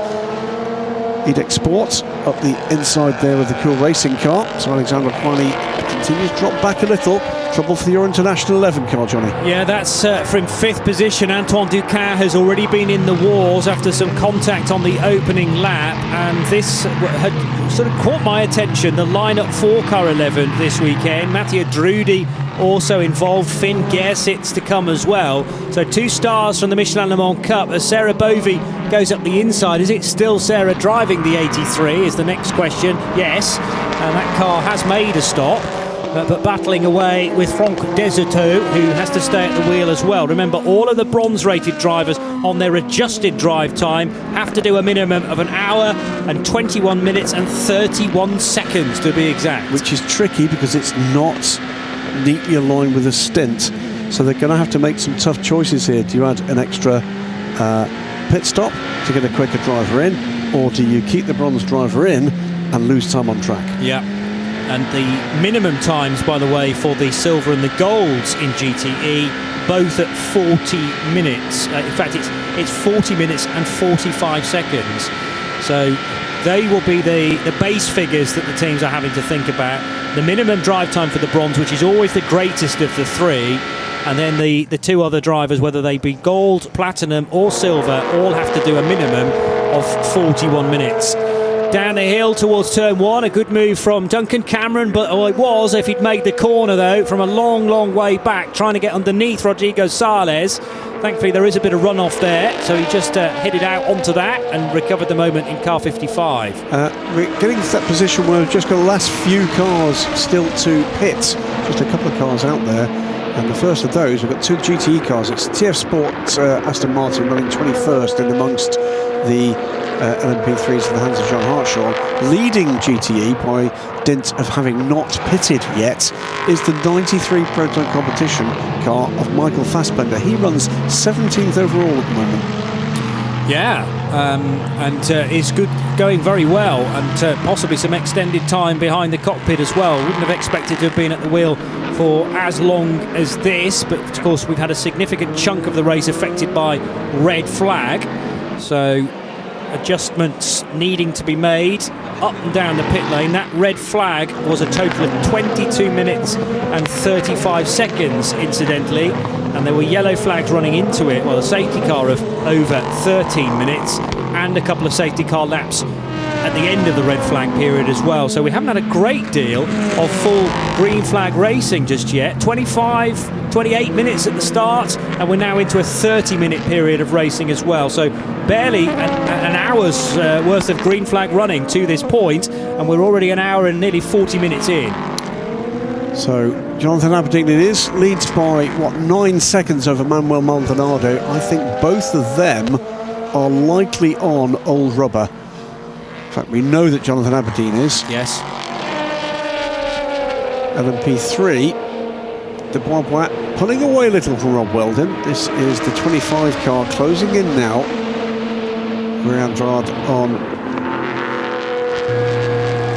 Edec Sport up the inside there of the Cool Racing car, so Alexandre Poigny continues to drop back a little. Trouble for the Euro International 11 car, Johnny. Yeah, that's from 5th position. Antoine Ducas has already been in the wars after some contact on the opening lap, and this had sort of caught my attention. The lineup for car 11 this weekend. Mathieu Drudy also involved. Finn Gersitz to come as well. So 2 stars from the Michelin Le Mans Cup as Sarah Bovy goes up the inside. Is it still Sarah driving the 83 is the next question. Yes, and that car has made a stop. But battling away with Franck Desertot, who has to stay at the wheel as well. Remember, all of the bronze-rated drivers on their adjusted drive time have to do a minimum of 1 hour and 21 minutes and 31 seconds to be exact. Which is tricky because it's not neatly aligned with a stint. So they're going to have to make some tough choices here. Do you add an extra pit stop to get a quicker driver in, or do you keep the bronze driver in and lose time on track? Yeah. And the minimum times, by the way, for the silver and the golds in GTE, both at 40 minutes. In fact, it's 40 minutes and 45 seconds. So they will be the base figures that the teams are having to think about. The minimum drive time for the bronze, which is always the greatest of the 3, and then the 2 other drivers, whether they be gold, platinum or silver, all have to do a minimum of 41 minutes. Down the hill towards turn 1, a good move from Duncan Cameron, but it was, if he'd made the corner though, from a long, long way back, trying to get underneath Rodrigo Sales. Thankfully there is a bit of runoff there, so he just headed out onto that and recovered the moment in car 55. We're getting to that position where we've just got the last few cars still to pit, just a couple of cars out there. And the first of those, we've got 2 GTE cars. It's TF Sport Aston Martin running 21st in amongst the LMP3s in the hands of Jean Hartshorn. Leading GTE by dint of having not pitted yet is the 93 Proton Competition car of Michael Fassbender. He runs 17th overall at the moment. Yeah, and is good, going very well, and possibly some extended time behind the cockpit as well. Wouldn't have expected to have been at the wheel for as long as this, but of course we've had a significant chunk of the race affected by red flag, so adjustments needing to be made up and down the pit lane. That red flag was a total of 22 minutes and 35 seconds, incidentally, and there were yellow flags running into it, well, a safety car of over 13 minutes and a couple of safety car laps at the end of the red flag period as well. So we haven't had a great deal of full green flag racing just yet. 28 minutes at the start, and we're now into a 30-minute period of racing as well. So barely an hour's worth of green flag running to this point, and we're already an hour and nearly 40 minutes in. So Jonathan Aberdeen it is, leads by, 9 seconds over Manuel Maldonado. I think both of them are likely on old rubber. In fact, we know that Jonathan Aberdeen is. Yes. LMP3, de Boisbois pulling away a little from Rob Weldon. This is the 25 car closing in now. Andrade on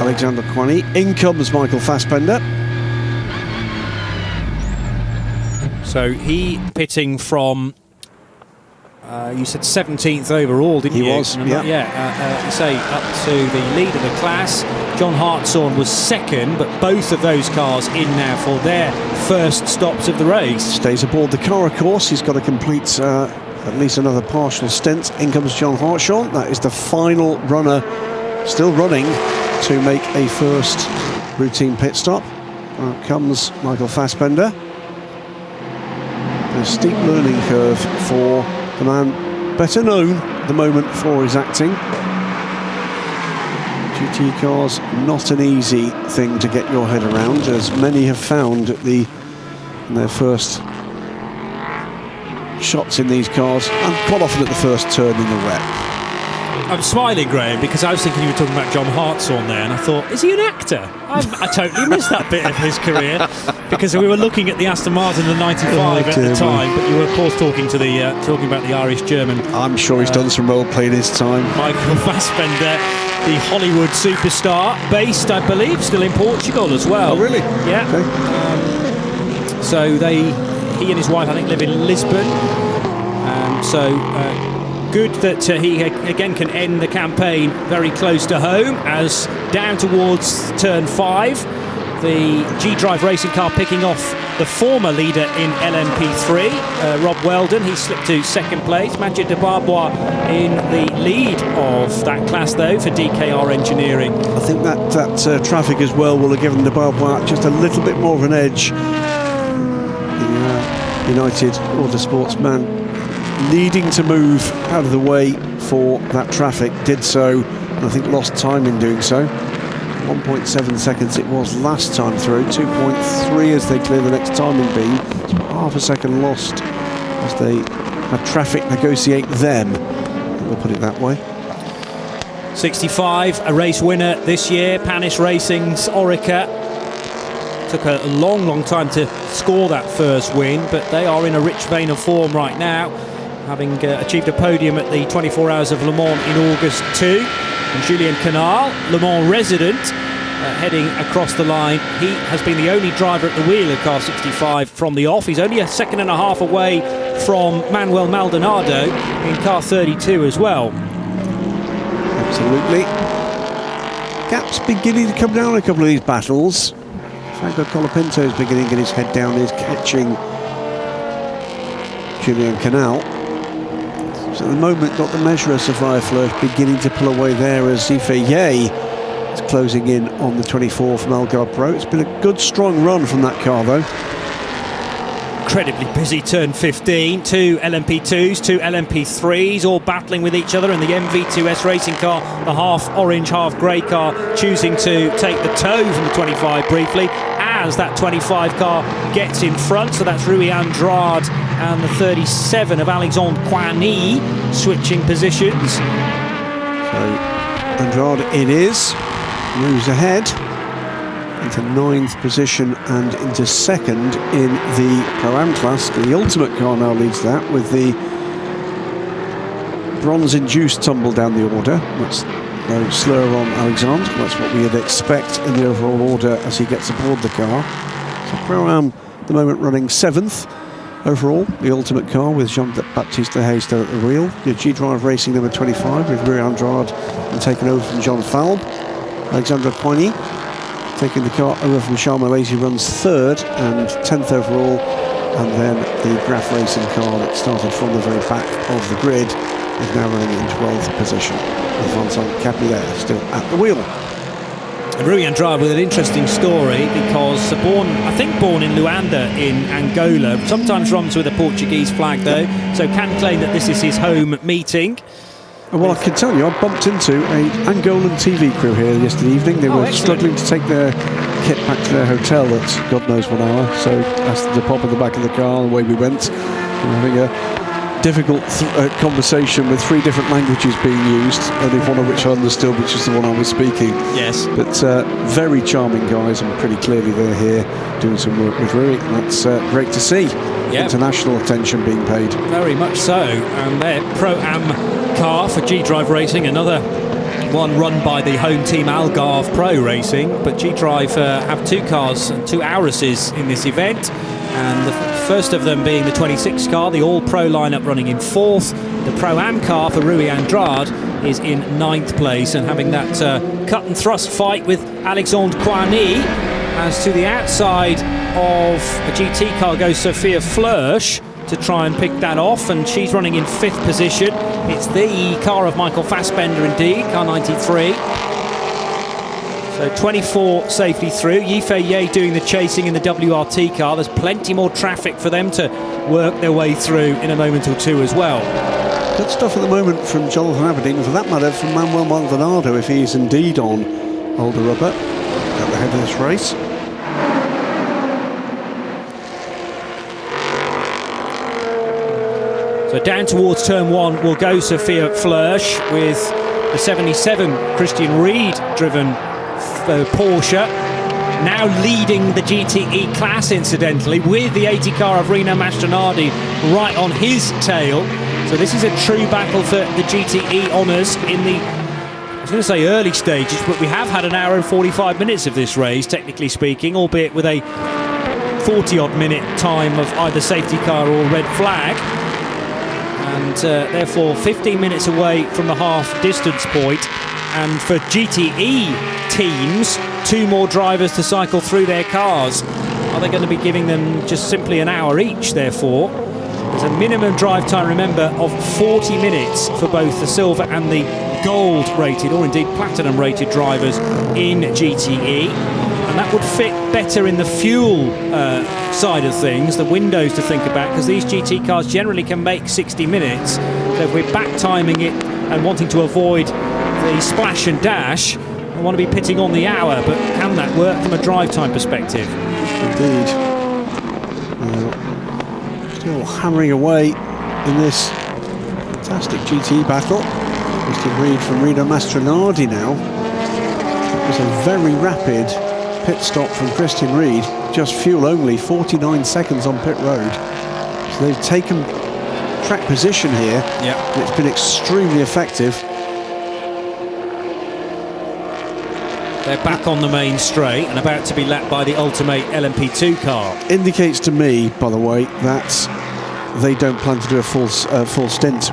Alexander Kwani. In comes Michael Fassbender. So he pitting from, you said 17th overall, didn't you? He was, yeah. You say up to the lead of the class. John Hartshorn was second, but both of those cars in now for their first stops of the race. Stays aboard the car, of course. He's got to complete at least another partial stint. In comes John Hartshorn. That is the final runner still running to make a first routine pit stop. Out comes Michael Fassbender. A steep learning curve for the man better known at the moment for his acting. GT cars, not an easy thing to get your head around, as many have found in their first shots in these cars, and quite often at the first turn in the wet. I'm smiling, Graham, because I was thinking you were talking about John Hartshorn there, and I thought, is he an actor? I totally missed that bit of his career, because we were looking at the Aston Martin, the 95 at the time, but you were, of course, talking about the Irish-German. I'm sure he's done some role play in his time. Michael Fassbender, the Hollywood superstar, based, I believe, still in Portugal as well. Oh, really? Yeah. Okay. So he and his wife, I think, live in Lisbon. Good that he again can end the campaign very close to home, as down towards turn 5, the G-Drive racing car picking off the former leader in LMP3, Rob Weldon. He slipped to second place. Majid de Barbois in the lead of that class, though, for DKR Engineering. I think that traffic as well will have given de Barbois just a little bit more of an edge. The United Autosports man needing to move out of the way for that traffic, did so, and I think lost time in doing so. 1.7 seconds it was last time through, 2.3 as they clear the next timing beam. So half a second lost as they had traffic negotiate them, we'll put it that way. 65, a race winner this year, Panis Racing's Orica. Took a long time to score that first win, but they are in a rich vein of form right now, having achieved a podium at the 24 Hours of Le Mans in August 2. And Julien Canal, Le Mans resident, heading across the line. He has been the only driver at the wheel of car 65 from the off. He's only a second and a half away from Manuel Maldonado in car 32 as well. Absolutely. Gaps beginning to come down a couple of these battles. Franco Colapinto is beginning to get his head down, is catching Julien Canal. So at the moment, got the measure of Sofia Flörsch beginning to pull away there as Zifeye is closing in on the 24 from Algarve Pro. It's been a good, strong run from that car, though. Incredibly busy turn 15, 2 LMP2s, 2 LMP3s, all battling with each other, and the MV2S racing car, the half orange, half grey car, choosing to take the tow from the 25 briefly, as that 25 car gets in front. So that's Rui Andrade and the 37 of Alexandre Kwani switching positions. So Andrade it is, moves ahead into 9th position and into 2nd in the Pro-Am class. The Ultimate car now leads that with the bronze-induced tumble down the order. That's no slur on Alexandre. That's what we'd expect in the overall order as he gets aboard the car. So Pro-Am at the moment running 7th overall, the Ultimate car with Jean-Baptiste Hayes still at the wheel. The G-Drive Racing number 25 with Rui Andrade and taken over from John Falb. Alexandre Kwani taking the car over from Charles Malaysia, who runs 3rd and 10th overall, and then the Graf Racing car that started from the very back of the grid is now running in 12th position, with Vincent Capillet still at the wheel. And Rui Andrade with an interesting story, because born in Luanda in Angola, sometimes runs with a Portuguese flag though, so can claim that this is his home meeting. Well, I can tell you, I bumped into a Angolan TV crew here yesterday evening. They were struggling to take their kit back to their hotel at God knows what hour, so asked them to pop in the back of the car, and away we went. We were having a difficult conversation with 3 different languages being used, only one of which I understood, which is the one I was speaking. Yes. But very charming guys, and pretty clearly they're here doing some work with Rui, and that's great to see. Yep. International attention being paid. Very much so. And their Pro-Am car for G-Drive Racing, another one run by the home team Algarve Pro Racing, but G-Drive have 2 cars and 2 Aurises in this event, and the first of them being the 26 car, the all-pro lineup running in 4th. The Pro-Am car for Rui Andrade is in 9th place, and having that cut and thrust fight with Alexandre Coigny. As to the outside of a GT car goes Sophia Flörsch to try and pick that off, and she's running in 5th position. It's the car of Michael Fassbender indeed, car 93. So 24 safely through. Yifei Ye doing the chasing in the WRT car. There's plenty more traffic for them to work their way through in a moment or two as well. Good stuff at the moment from Jonathan Aberdeen, and for that matter from Manuel Maldonado, if he is indeed on older rubber at the head of this race. So down towards turn 1 will go Sophia Flörsch with the 77 Christian Reed driven Porsche, now leading the GTE class incidentally, with the 80 car of Rino Mastronardi right on his tail. So this is a true battle for the GTE honours in the, I was going to say early stages, but we have had an hour and 45 minutes of this race, technically speaking, albeit with a 40-odd minute time of either safety car or red flag. And therefore 15 minutes away from the half distance point. And for GTE teams, 2 more drivers to cycle through their cars. Are they going to be giving them just simply an hour each, therefore? There's a minimum drive time, remember, of 40 minutes for both the silver and the gold rated, or indeed platinum rated drivers in GTE. And that would fit better in the fuel side of things, the windows to think about, because these GT cars generally can make 60 minutes. So if we're back timing it and wanting to avoid the splash and dash, we want to be pitting on the hour, but can that work from a drive time perspective? Indeed. Still hammering away in this fantastic GT battle. Christian Reed from Rino Mastronardi now. It was a very rapid pit stop from Christian Reed, just fuel only, 49 seconds on pit road. So they've taken track position here. Yeah. And it's been extremely effective. They're back on the main straight and about to be lapped by the Ultimate LMP2 car. Indicates to me, by the way, that they don't plan to do a full stint.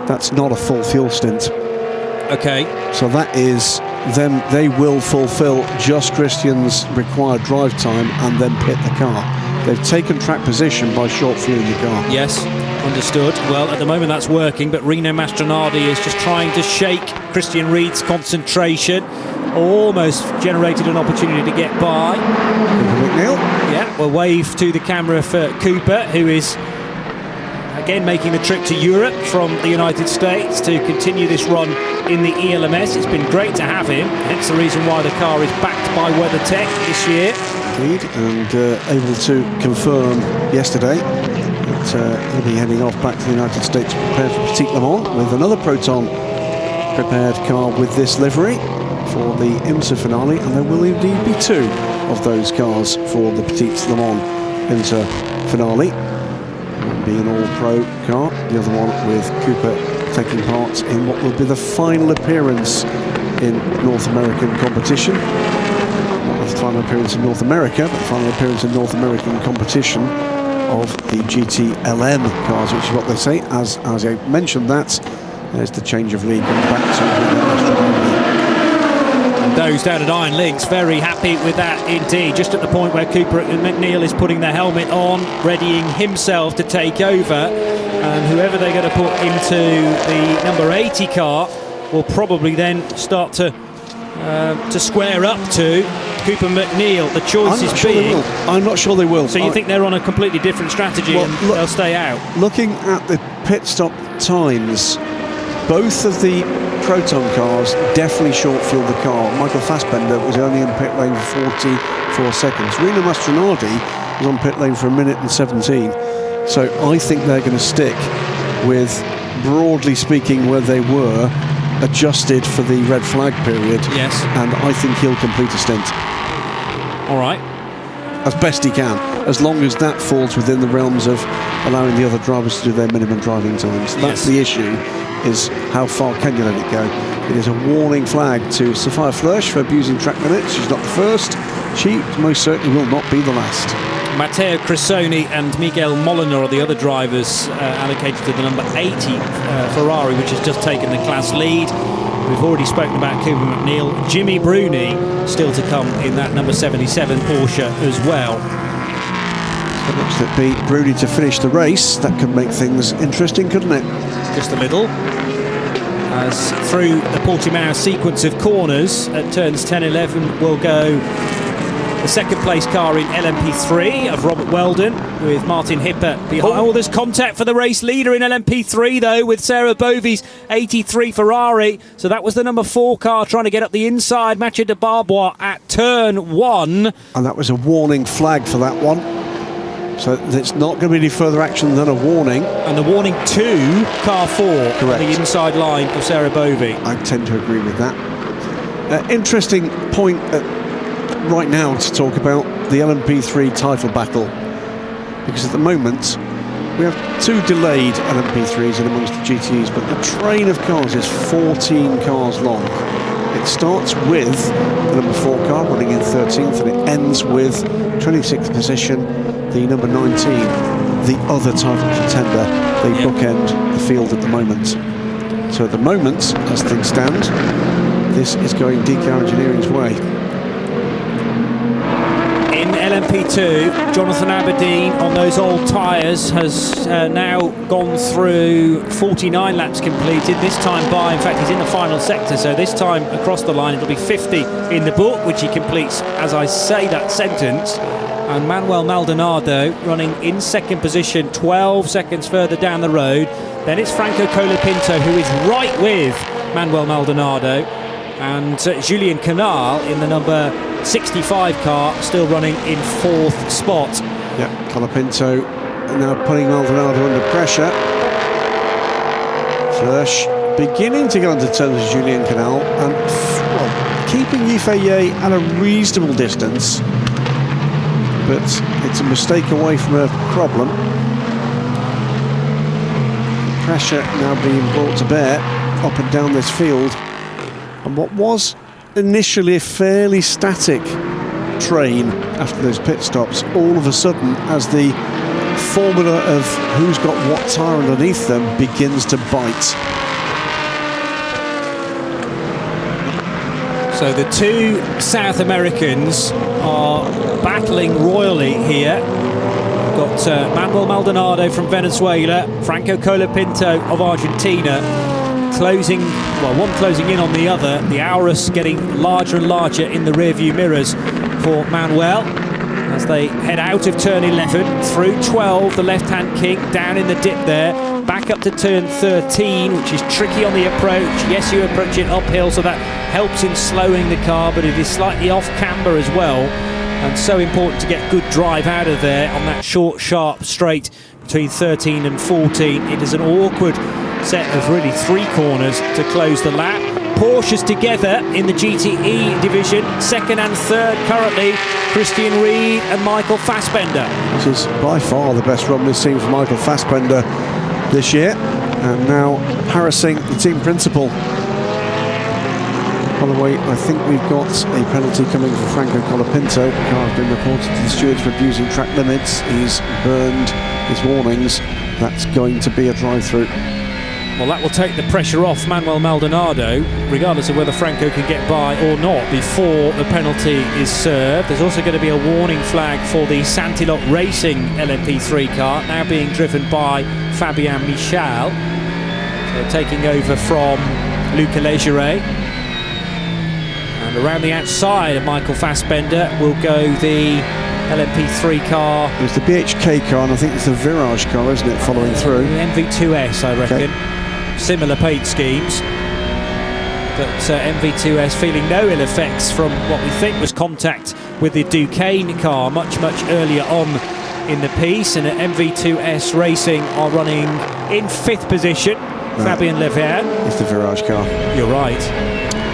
That's not a full fuel stint. Okay. So that is them. They will fulfill just Christian's required drive time and then pit the car. They've taken track position by short fueling the car. Yes, understood. Well, at the moment that's working, but Rino Mastronardi is just trying to shake Christian Reed's concentration. Almost generated an opportunity to get by. McNeil. Yeah, we'll wave to the camera for Cooper, who is again making the trip to Europe from the United States to continue this run in the ELMS. It's been great to have him, hence the reason why the car is backed by WeatherTech this year. Indeed, and able to confirm yesterday that he'll be heading off back to the United States to prepare for Petit Le Mans with another Proton prepared car with this livery for the IMSA finale, and there will indeed be 2 of those cars for the Petit Le Mans IMSA finale. One being an all-pro car, the other one with Cooper taking part in what will be the final appearance in North American competition. Not the final appearance in North America, but the final appearance in North American competition of the GT-LM cars, which is what they say. As I mentioned that, there's the change of lead going back to those down at Iron Links very happy with that indeed, just at the point where Cooper and McNeil is putting the helmet on, readying himself to take over, and whoever they're going to put into the number 80 car will probably then start to square up to Cooper McNeil. The choice is being... I'm not sure they will. So you think they're on a completely different strategy and they'll stay out? Looking at the pit stop times, Both of the Proton cars definitely short-fueled the car. Michael Fassbender was only in pit lane for 44 seconds. Rino Mastronardi was on pit lane for 1 minute and 17. So I think they're going to stick with, broadly speaking, where they were, adjusted for the red flag period. Yes. And I think he'll complete a stint. All right. As best he can, as long as that falls within the realms of allowing the other drivers to do their minimum driving times. That's the issue, is how far can you let it go? It is a warning flag to Sophia Flörsch for abusing track limits. She's not the first. She most certainly will not be the last. Matteo Cressoni and Miguel Molina are the other drivers allocated to the number 80 Ferrari, which has just taken the class lead. We've already spoken about Cooper McNeil. Jimmy Bruni still to come in that number 77 Porsche as well. So looks to be Bruni to finish the race. That could make things interesting, couldn't it? Just a little. As through the Portimão sequence of corners at turns 10-11 will go the second place car in LMP3 of Robert Weldon, with Martin Hipper behind. Oh, there's contact for the race leader in LMP3 though, with Sarah Bovey's 83 Ferrari. So that was the number 4 car trying to get up the inside, Mathieu de Barbois at turn 1. And that was a warning flag for that one. So it's not going to be any further action than a warning. And the warning to car 4, correct, the inside line of Sarah Bovey. I tend to agree with that. Interesting point right now to talk about the LMP3 title battle, because at the moment we have 2 delayed LMP3s in amongst the GTEs, but the train of cars is 14 cars long. It starts with the number 4 car running in 13th, and it ends with 26th position, the number 19, the other title contender. They bookend the field at the moment. So at the moment, as things stand, this is going DK Engineering's way. In LMP2, Jonathan Aberdeen on those old tyres has now gone through 49 laps completed, this time by, in fact he's in the final sector, so this time across the line it'll be 50 in the book, which he completes as I say that sentence. And Manuel Maldonado running in second position, 12 seconds further down the road. Then it's Franco Colapinto who is right with Manuel Maldonado, and Julien Canal in the number 65 car still running in 4th spot. Yeah, Colapinto now putting Maldonado under pressure. Flörsch beginning to get onto terms with Julien Canal and keeping Yifei at a reasonable distance, but it's a mistake away from a problem. Pressure now being brought to bear up and down this field, and what was initially a fairly static train after those pit stops, all of a sudden, as the formula of who's got what tyre underneath them begins to bite. So the 2 South Americans are battling royally here. We've got Manuel Maldonado from Venezuela, Franco Colapinto of Argentina, one closing in on the other. The Aurus getting larger and larger in the rearview mirrors for Manuel as they head out of turn 11 through 12, the left-hand kick down in the dip there, back up to turn 13, which is tricky on the approach. Yes, you approach it uphill, so that helps in slowing the car, but it is slightly off camber as well, and so important to get good drive out of there on that short, sharp straight between 13 and 14. It is an awkward set of really 3 corners to close the lap. Porsches together in the GTE division, 2nd and 3rd currently, Christian Ried and Michael Fassbender. This is by far the best run we've seen from Michael Fassbender this year, and now harassing the team principal. By the way, I think we've got a penalty coming for Franco Colapinto. The car has been reported to the stewards for abusing track limits. He's burned his warnings. That's going to be a drive-through. Well, that will take the pressure off Manuel Maldonado, regardless of whether Franco can get by or not before the penalty is served. There's also going to be a warning flag for the Santilot Racing LMP3 car, now being driven by Fabien Michal. So taking over from Luca Legere. And around the outside of Michael Fassbender will go the LMP3 car. It was the BHK car, and I think it's the Virage car, isn't it, following through? The MV2S, I reckon. Okay. similar paint schemes. But MV2S feeling no ill effects from what we think was contact with the Duquesne car much earlier on in the piece. And MV2S Racing are running in 5th position. Fabien Lever. It's the Virage car. You're right.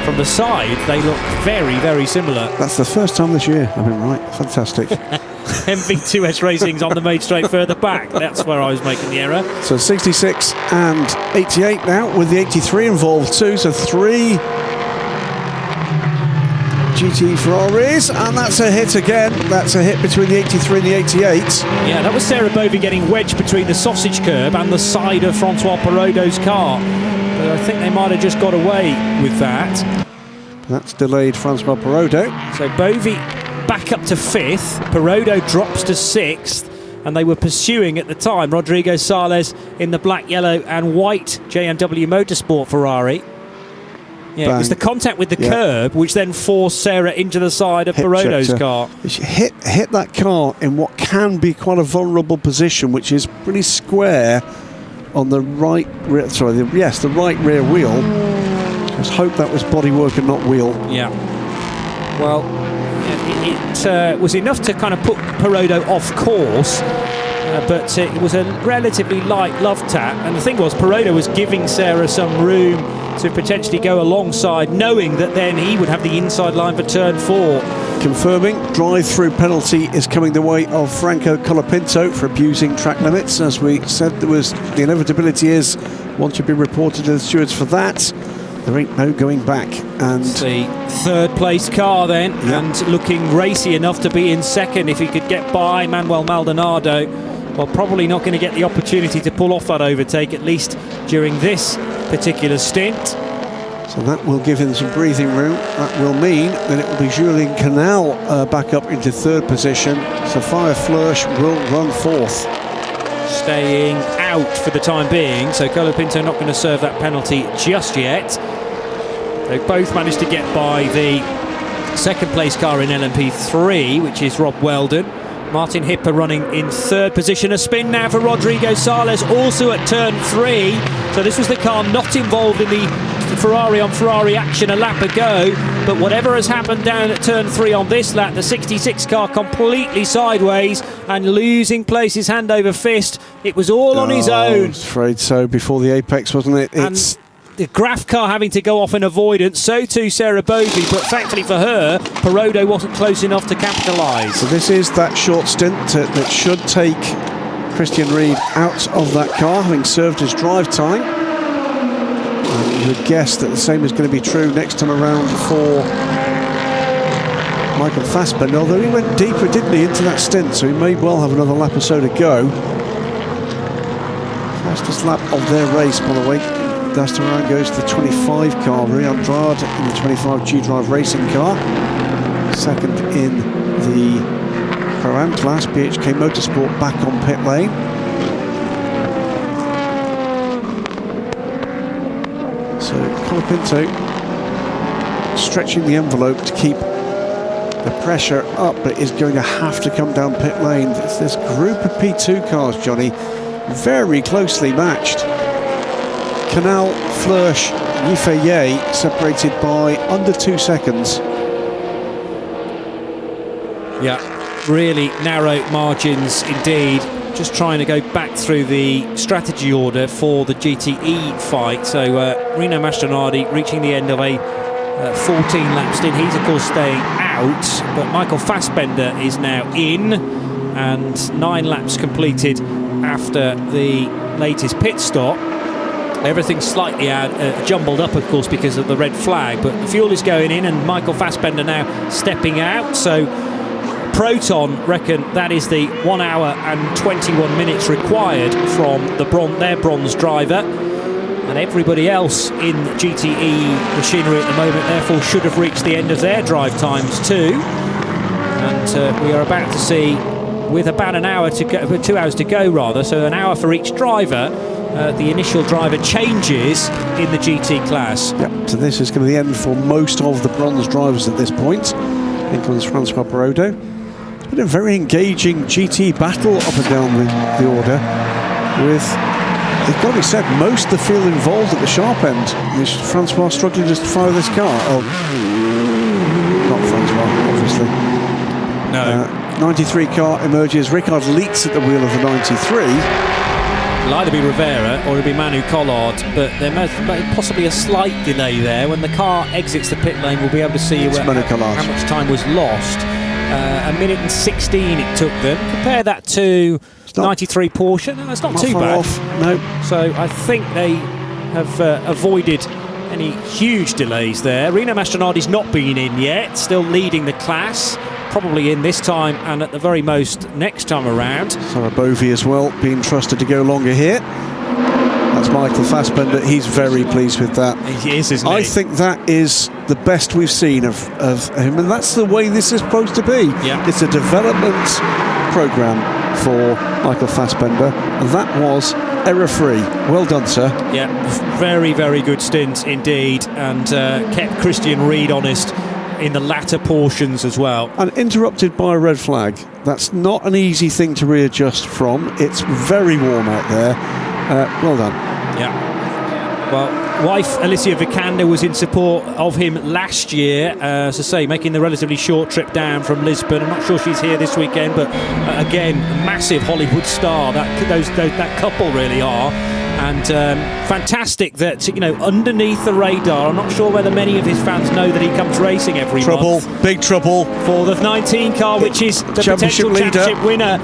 From the side, they look very similar. That's the first time this year I've been right. Fantastic. MV2S Racing's on the main straight further back. That's where I was making the error. So 66 and 88 now, with the 83 involved too. So 3 GT Ferraris, and that's a hit again. That's a hit between the 83 and the 88. Yeah, that was Sarah Bovey getting wedged between the sausage curb and the side of Francois Perraudot's car. But I think they might have just got away with that. That's delayed Francois Perraudot. So Bovey back up to 5th, Perraudot drops to 6th, and they were pursuing at the time Rodrigo Sales in the black, yellow and white JMW Motorsport Ferrari. Yeah, it was the contact with the curb which then forced Sarah into the side of Perraudot's car. She hit that car in what can be quite a vulnerable position, which is pretty square on the right rear, the right rear wheel. Let's hope that was bodywork and not wheel. Yeah. Well, it was enough to kind of put Perraudot off course, but it was a relatively light love tap. And the thing was, Perraudot was giving Sarah some room to potentially go alongside, knowing that then he would have the inside line for turn 4. Confirming, drive-through penalty is coming the way of Franco Colapinto for abusing track limits. As we said, the inevitability is one should be reported to the stewards for that. There ain't no going back. And it's the 3rd place car then, and looking racy enough to be in 2nd if he could get by Manuel Maldonado. Well, probably not going to get the opportunity to pull off that overtake, at least during this particular stint. So that will give him some breathing room. That will mean that it will be Julien Canal back up into 3rd position. Sapphire Flörsch will run 4th. Staying out for the time being, so Colapinto not going to serve that penalty just yet. They both managed to get by the 2nd place car in LMP3, which is Rob Weldon. Martin Hipper running in 3rd position. A spin now for Rodrigo Sales, also at turn 3. So this was the car not involved in the Ferrari on Ferrari action a lap ago, but whatever has happened down at turn 3 on this lap, the 66 car completely sideways and losing places hand over fist. It was all on his own. I was afraid so before the apex, wasn't it? It's the Graf car having to go off in avoidance, so too Sarah Bovey, but thankfully for her, Perraudot wasn't close enough to capitalise. So this is that short stint that should take Christian Ried out of that car, having served his drive time. And you would guess that the same is going to be true next time around for Michael Fassbender, although he went deeper, didn't he, into that stint, so he may well have another lap or so to go. Fastest lap of their race, by the way. Dastaran goes to the 25 car, Rui Andrade in the 25 G-Drive racing car. 2nd in the Pro-Am class, BHK Motorsport back on pit lane. So Colapinto stretching the envelope to keep the pressure up, but is going to have to come down pit lane. It's this group of P2 cars, Johnny, very closely matched. Canal, Flörsch, Yifeye separated by under 2 seconds. Yeah, really narrow margins indeed. Just trying to go back through the strategy order for the GTE fight. So Rino Mastronardi reaching the end of a 14 lap stint. He's of course staying out, but Michael Fassbender is now in, and 9 laps completed after the latest pit stop. Everything's slightly jumbled up, of course, because of the red flag, but the fuel is going in and Michael Fassbender now stepping out. So Proton reckon that is the 1 hour and 21 minutes required from their bronze driver, and everybody else in GTE machinery at the moment therefore should have reached the end of their drive times too. And we are about to see, with about an hour to go, 2 hours to go rather, so an hour for each driver, the initial driver changes in the GT class. Yep, so this is going to be the end for most of the bronze drivers at this point. In comes Francois Perraudot. It's been a very engaging GT battle up and down the order, with It's got to be said, most of the field involved at the sharp end. Is Francois struggling just to fire this car? Oh, not Francois, obviously. No. 93 car emerges. Ricard leaks at the wheel of the 93. It'll either be Rivera or it'll be Manu Collard, but there may possibly a slight delay there. When the car exits the pit lane, we'll be able to see how much time was lost. 1 minute and 16 it took them. Compare that to 93 Porsche. No, it's not too bad. Off. No. So I think they have avoided any huge delays there. Rino Mastronardi's not been in yet, still leading the class. Probably in this time and at the very most next time around. Sarah Bovey as well, being trusted to go longer here. That's Michael Fassbender. He's very pleased with that. He is, isn't he? I think that is the best we've seen of him, and that's the way this is supposed to be. Yeah. It's a development programme for Michael Fassbender, and that was error-free. Well done, sir. Yeah, very, very good stint indeed, and kept Christian Reed honest in the latter portions as well. And interrupted by a red flag. That's not an easy thing to readjust from. It's very warm out there. Well done. Yeah. Well, wife Alicia Vikander was in support of him last year, as I say, making the relatively short trip down from Lisbon. I'm not sure she's here this weekend, but again, massive Hollywood star. That couple really are. And fantastic that, you know, underneath the radar. I'm not sure whether many of his fans know that he comes racing every month. Big trouble. For the 19 car, which is the potential championship winner.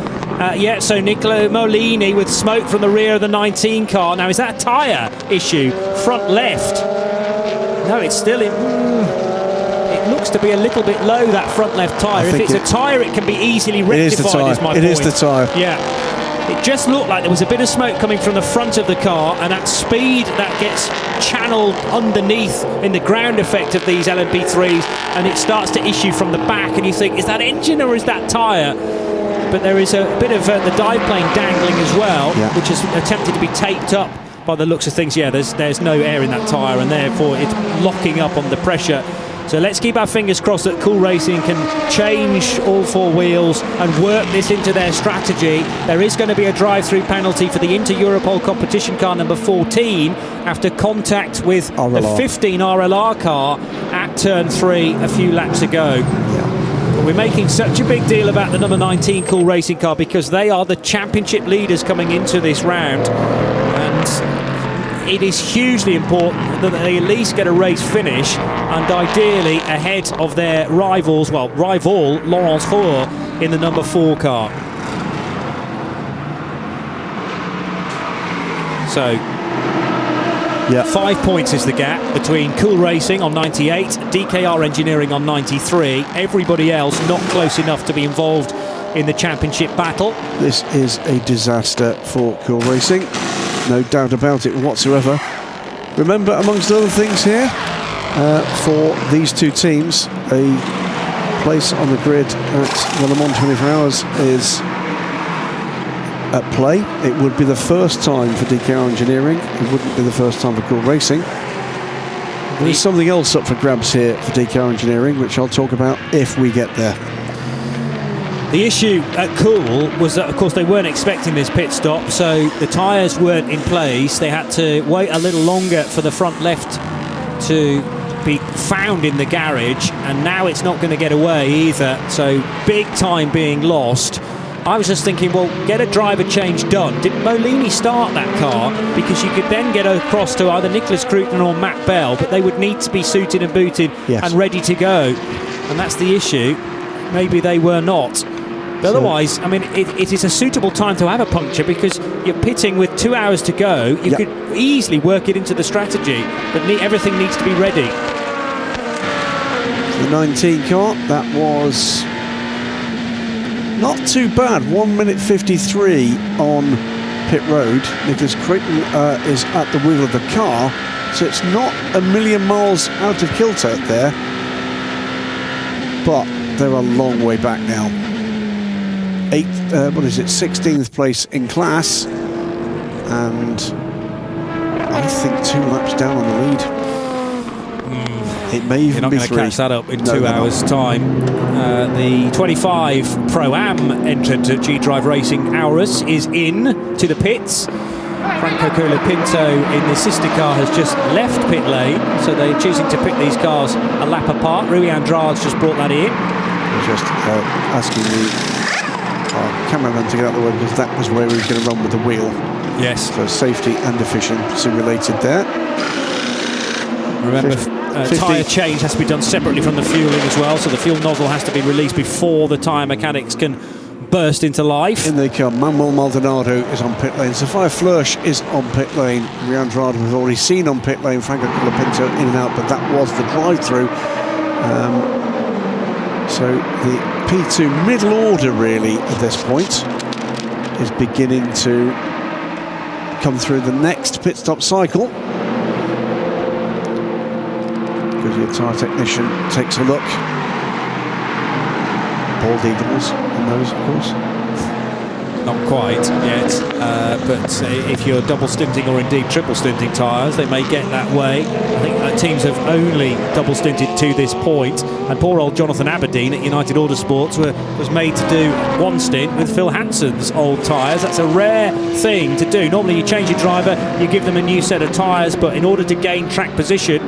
So Nicola Molini with smoke from the rear of the 19 car. Now, is that a tyre issue? Front left. No, it's still in. It looks to be a little bit low, that front left tyre. If it's a tyre, it can be easily rectified, is my point. It is the tyre. Yeah. It just looked like there was a bit of smoke coming from the front of the car, and at speed that gets channeled underneath in the ground effect of these LMP3s, and it starts to issue from the back, and you think, is that engine or is that tyre? But there is a bit of the dive plane dangling as well, which is attempted to be taped up by the looks of things. Yeah, there's no air in that tyre, and therefore it's locking up on the pressure. So let's keep our fingers crossed that Cool Racing can change all four wheels and work this into their strategy. There is going to be a drive-through penalty for the Inter-Europol competition car number 14 after contact with the 15 RLR car at turn 3 a few laps ago. But we're making such a big deal about the number 19 Cool Racing car because they are the championship leaders coming into this round. And it is hugely important that they at least get a race finish, and ideally ahead of their rivals, rival Laurence Hoare in the number 4 car. So 5 points is the gap between Cool Racing on 98, DKR Engineering on 93. Everybody else not close enough to be involved in the championship battle. This is a disaster for Cool Racing. No doubt about it whatsoever. Remember, amongst other things here, for these two teams, a place on the grid at Le Mans 24 Hours is at play. It would be the first time for DKR Engineering. It wouldn't be the first time for Cool Racing. There's something else up for grabs here for DKR Engineering, which I'll talk about if we get there. The issue at Cool was that, of course, they weren't expecting this pit stop, so the tyres weren't in place. They had to wait a little longer for the front left to be found in the garage, and now it's not going to get away either, so big time being lost. I was just thinking, well, get a driver change done. Did Molini start that car? Because you could then get across to either Nicholas Krugman or Matt Bell, but they would need to be suited and booted and ready to go, and that's the issue. Maybe they were not. But otherwise, I mean, it is a suitable time to have a puncture because you're pitting with 2 hours to go. You could easily work it into the strategy, but everything needs to be ready. The 19 car, that was not too bad. 1 minute 53 on pit road. Nicholas Creighton is at the wheel of the car, so it's not a million miles out of kilter there, but they're a long way back now. 16th place in class, and I think 2 laps down on the lead. It may even be 3. You're not going to catch that up in 2 hours' time. The 25 Pro-Am entrant at G-Drive Racing, Aurus, is in to the pits. Franco Colapinto in the sister car has just left pit lane, so they're choosing to pit these cars a lap apart. Rui Andrade's just brought that in. Just asking the cameraman to get out of the way because that was where he was going to run with the wheel. Yes. So safety and efficiency related there. Remember, tyre change has to be done separately from the fuelling as well, so the fuel nozzle has to be released before the tyre mechanics can burst into life. In they come. Manuel Maldonado is on pit lane. Sophia Flörsch is on pit lane. Rui Andrade we've already seen on pit lane. Franco Colapinto in and out, but that was the drive-through. So the P2 middle order really at this point is beginning to come through the next pit stop cycle. Goodyear tyre technician takes a look. Bald eagles on those, of course. Not quite yet, but if you're double stinting or indeed triple stinting tyres, they may get that way. I think teams have only double stinted to this point, and poor old Jonathan Aberdeen at United Autosports was made to do one stint with Phil Hansen's old tyres. That's a rare thing to do. Normally you change your driver, you give them a new set of tyres, but in order to gain track position,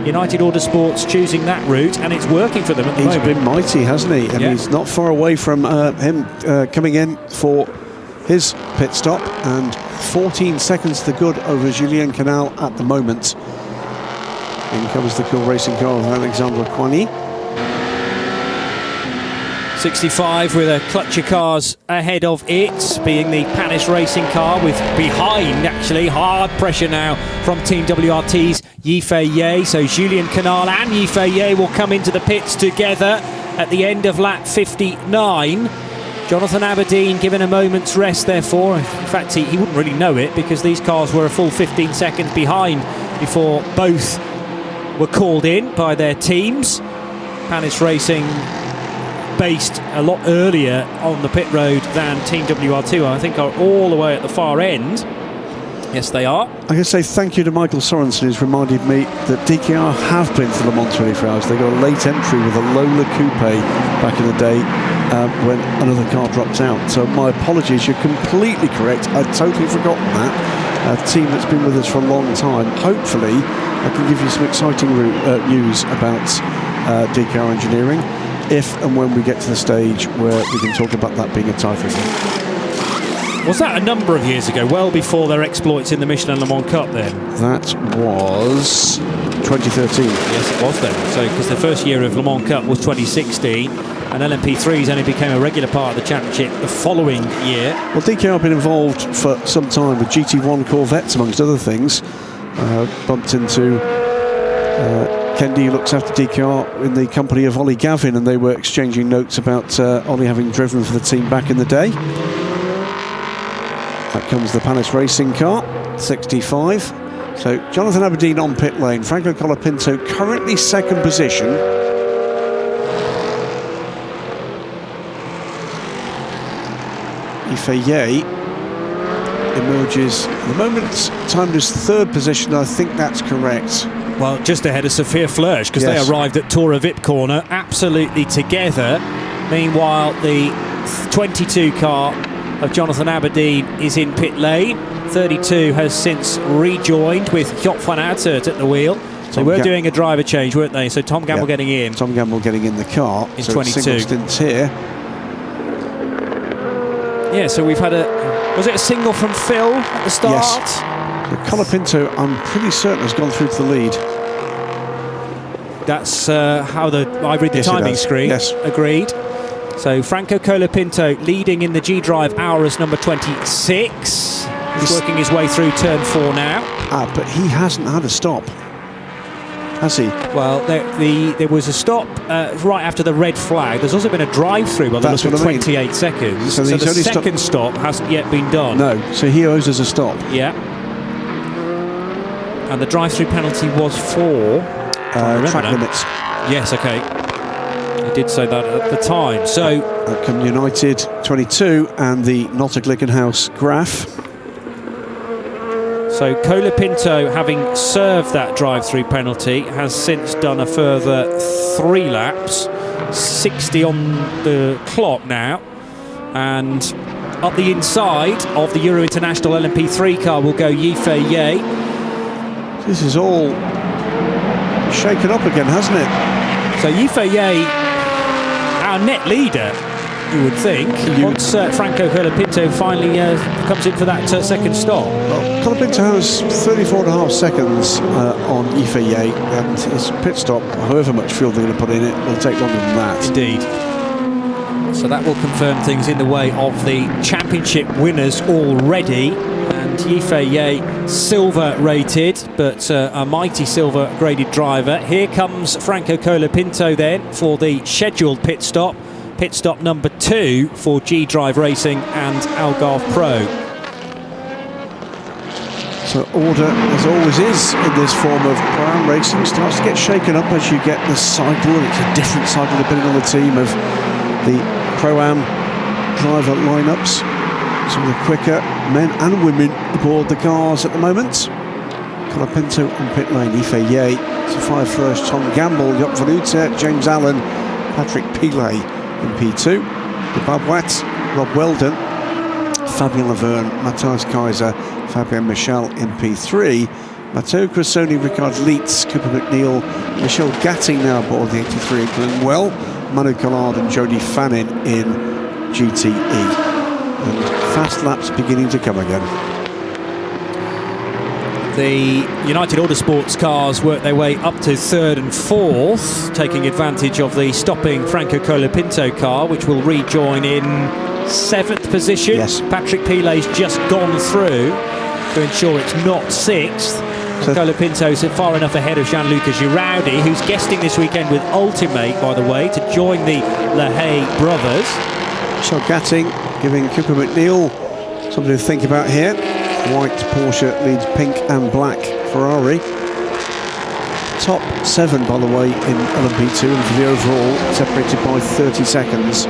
United Autosports choosing that route, and it's working for them at the moment. He's been mighty, hasn't he? And he's not far away from him coming in for his pit stop, and 14 seconds to good over Julien Canal at the moment. In comes the cool racing car of Alexandre Coigny. 65 with a clutch of cars ahead of it, being the Panis racing car, with behind actually hard pressure now from Team WRT's Yifei Ye. So Julien Canal and Yifei Ye will come into the pits together at the end of lap 59. Jonathan Aberdeen given a moment's rest therefore. In fact, he wouldn't really know it because these cars were a full 15 seconds behind before both were called in by their teams. Panis Racing based a lot earlier on the pit road than Team WR2, I think are all the way at the far end. Yes, they are. I can say thank you to Michael Sorensen, who's reminded me that DKR have been to Le Mans 24 Hours. They got a late entry with a Lola Coupe back in the day when another car dropped out. So my apologies, you're completely correct. I'd totally forgotten that. A team that's been with us for a long time. Hopefully, I can give you some exciting news about DKR Engineering if and when we get to the stage where we can talk about that being a tie for them. Was that a number of years ago, well before their exploits in the Michelin Le Mans Cup then? That was 2013. Yes, it was then. So, because the first year of Le Mans Cup was 2016, and LMP3s only became a regular part of the championship the following year. Well, DKR have been involved for some time with GT1 Corvettes, amongst other things. Bumped into Kendi, who looks after DKR, in the company of Ollie Gavin, and they were exchanging notes about Ollie having driven for the team back in the day. That comes the Panis racing car, 65. So Jonathan Aberdeen on pit lane. Franco Colapinto currently second position. Yifei Ye emerges at the moment, timed as third position. I think that's correct. Well, just ahead of Sophia Flörsch, because they arrived at Tora Vip corner absolutely together. Meanwhile, the 22 car of Jonathan Aberdeen is in pit lane. 32 has since rejoined with Joop van Uitert at the wheel. They were doing a driver change, weren't they? So Tom Gamble getting in. Tom Gamble getting in the car. In so 22. Single stints here. Yeah, so we've had was it a single from Phil at the start? Yes. So Colapinto, I'm pretty certain, has gone through to the lead. That's how I read the timing screen. Yes. Agreed. So Franco Colapinto leading in the G-Drive Auris number 26. He's working his way through turn 4 now. But he hasn't had a stop, has he? Well, there was a stop right after the red flag. There's also been a drive-through by the look of 28 seconds. So the second stop hasn't yet been done. No, so he owes us a stop. Yeah. And the drive-through penalty was for track limits. Yes, okay. I did say that at the time. So come United 22 and the Notta Glickenhaus Graf. So Colapinto, having served that drive-through penalty, has since done a further 3 laps, 60 on the clock now, and up the inside of the Euro International LMP3 car will go Yifei Ye. This is all shaken up again, hasn't it? So Yifei Ye, our net leader, you would think, once Franco Colapinto finally comes in for that second stop. Well, Colapinto has 34.5 seconds on Yifei Ye, and his pit stop, however much fuel they're going to put in it, will take longer than that. Indeed. So that will confirm things in the way of the championship winners already. And Yifei Ye, silver rated, but a mighty silver graded driver. Here comes Franco Colapinto then for the scheduled pit stop. Pit stop number 2 for G-Drive Racing and Algarve Pro. So order, as always is in this form of Pro-Am racing, starts to get shaken up as you get the cycle, and it's a different cycle depending on the team of the Pro-Am driver lineups. Some of the quicker men and women aboard the cars at the moment. Colapinto on pit lane, Yifei Ye, Safire First, Tom Gamble, Jock Van Uter, James Allen, Patrick Pilet in P2, the Babwat, Rob Weldon, Fabien Laverne, Matthias Kaiser, Fabien Michel in P3, Matteo Cressoni, Ricard Leitz, Cooper McNeil, Michel Gatting now aboard the 83 including well, Manu Collard and Jody Fannin in GTE. And fast laps beginning to come again. The United Autosports cars work their way up to 3rd and 4th, taking advantage of the stopping Franco Colapinto car, which will rejoin in 7th position. Yes. Patrick Pilet's just gone through to ensure it's not 6th. So Colapinto's far enough ahead of Gianluca Girardi, who's guesting this weekend with Ultimate, by the way, to join the LaHaye brothers. So Gatting giving Cooper McNeil something to think about here. White Porsche leads pink and black Ferrari. Top 7, by the way, in LMP2, and for the overall, separated by 30 seconds.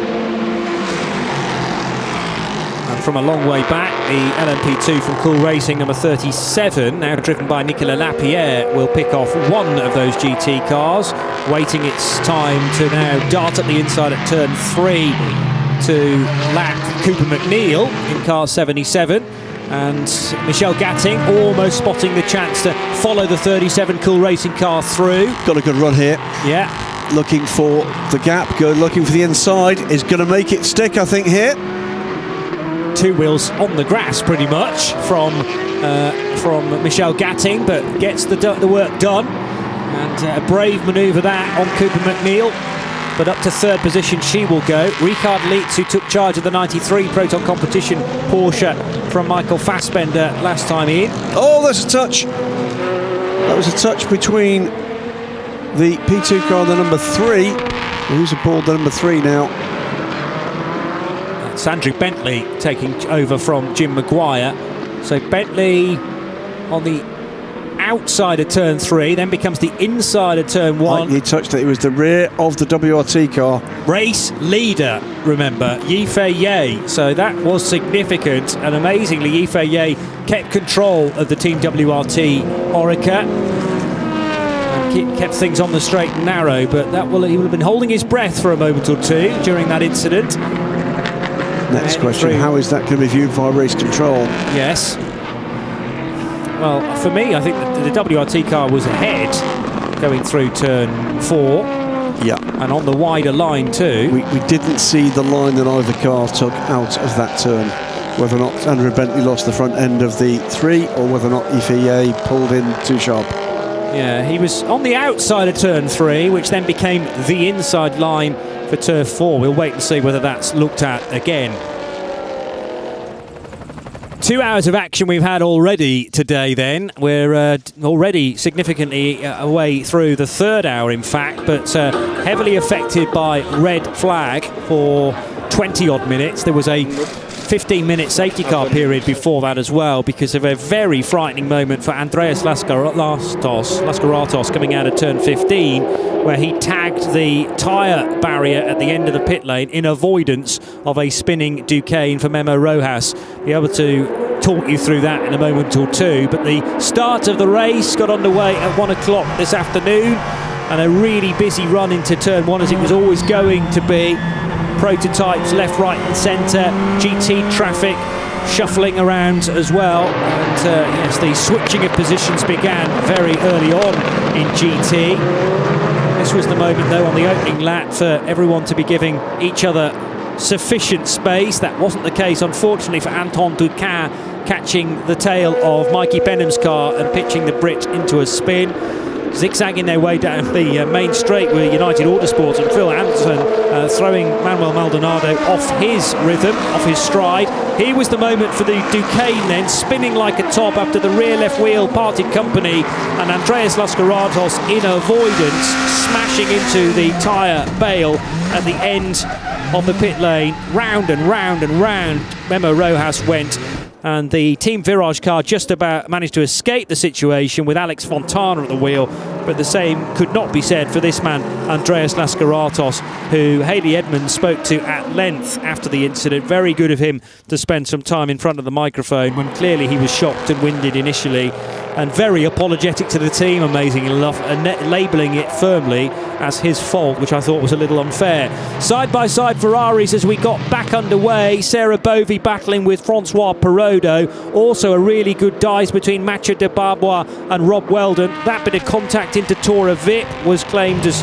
And from a long way back, the LMP2 from Cool Racing, number 37, now driven by Nicolas Lapierre, will pick off one of those GT cars, waiting its time to now dart up the inside at turn 3 to lap Cooper McNeil in car 77. And Michel Gatting almost spotting the chance to follow the 37 Cool Racing car through. Got a good run here. Yeah. Looking for the gap, good, looking for the inside. Is going to make it stick, I think, here. 2 wheels on the grass, pretty much, from Michel Gatting, but gets the work done. And a brave manoeuvre that on Cooper McNeil. But up to 3rd position she will go. Ricard Leitz, who took charge of the 93 Proton Competition Porsche from Michael Fassbender last time in. Oh, there's a touch. That was a touch between the P2 car and the number 3. Who's aboard the number 3 now? That's Andrew Bentley taking over from Jim Maguire. So Bentley on the outside of turn 3, then becomes the inside of turn 1. He touched it. It was the rear of the WRT car. Race leader, remember, Yifei Ye. So that was significant, and amazingly, Yifei Ye kept control of the Team WRT Orica and kept things on the straight and narrow. But he will have been holding his breath for a moment or two during that incident. Next question: how is that going to be viewed via race control? Yes. Well, for me, I think that the WRT car was ahead going through turn 4. Yeah. And on the wider line too. We didn't see the line that either car took out of that turn. Whether or not Andrew Bentley lost the front end of the 3 or whether or not Yifei Ye pulled in too sharp. Yeah, he was on the outside of turn 3, which then became the inside line for turn 4. We'll wait and see whether that's looked at again. 2 hours of action we've had already today then. We're already significantly away through the 3rd hour, in fact, but heavily affected by red flag for 20-odd minutes. There was a 15-minute safety car period before that as well, because of a very frightening moment for Andreas Lascaratos coming out of turn 15, where he tagged the tyre barrier at the end of the pit lane in avoidance of a spinning Duqueine for Memo Rojas. Be able to talk you through that in a moment or two, but the start of the race got underway at 1 o'clock this afternoon, and a really busy run into turn 1, as it was always going to be. prototypes left, right and centre. GT traffic shuffling around as well, and yes, the switching of positions began very early on in GT. This was the moment though on the opening lap for everyone to be giving each other sufficient space. That wasn't the case, unfortunately, for Anton Ducin, catching the tail of Mikey Benham's car and pitching the Brit into a spin. Zigzagging their way down the main straight were United Autosports, and Phil Hansen throwing Manuel Maldonado off his rhythm, off his stride. Here was the moment for the Duquesne then, spinning like a top after the rear left wheel parted company, and Andreas Lascaratos in avoidance, smashing into the tyre bale at the end of the pit lane. Round and round and round Memo Rojas went, and the Team Virage car just about managed to escape the situation with Alex Fontana at the wheel, but the same could not be said for this man, Andreas Lascaratos, who Haley Edmonds spoke to at length after the incident. Very good of him to spend some time in front of the microphone when clearly he was shocked and winded initially, and very apologetic to the team, amazingly enough, and labelling it firmly as his fault, which I thought was a little unfair. Side-by-side Ferraris as we got back underway. Sarah Bovey battling with Francois Perodo. Also a really good dive between Mathieu de Barbois and Rob Weldon. That bit of contact into Tora Vip was claimed as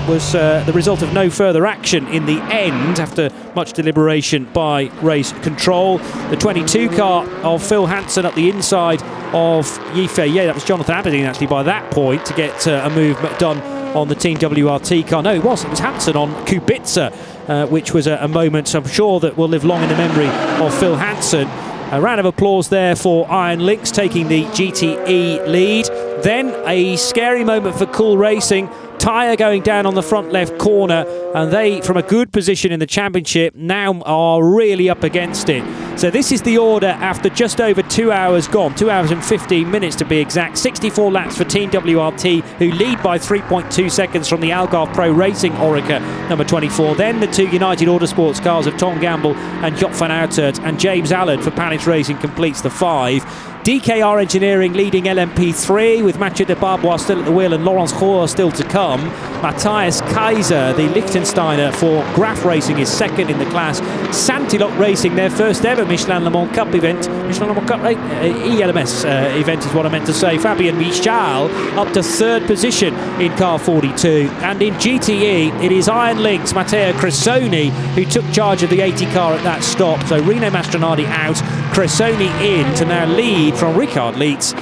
the result of no further action in the end after much deliberation by race control. The 22 car of Phil Hansen at the inside of Yifei. Yeah, that was Jonathan Aberdeen actually by that point to get a move done on the Team WRT car. No, it was Hansen on Kubica, which was a moment I'm sure that will live long in the memory of Phil Hansen. A round of applause there for Iron Lynx taking the GTE lead. Then a scary moment for Cool Racing. Tyre going down on the front left corner, and they, from a good position in the championship, now are really up against it. So this is the order after just over 2 hours gone, 2 hours and 15 minutes to be exact. 64 laps for Team WRT, who lead by 3.2 seconds from the Algarve Pro Racing Orica number 24. Then the two United Autosports cars of Tom Gamble and Job van Uitert, and James Allard for Palace Racing completes the 5. DKR Engineering leading LMP3 with Mathieu de Barbois still at the wheel and Laurence Rohr still to come. Matthias Kaiser, the Liechtensteiner for Graf Racing, is second in the class. Santilok Racing, their first ever Michelin Le Mans Cup event. Michelin Le Mans Cup ELMS event is what I meant to say. Fabien Michal up to third position in car 42. And in GTE, it is Iron Lynx, Matteo Cressoni, who took charge of the 80 car at that stop. So Rino Mastronardi out, Cressoni in to now lead from Richard Leitz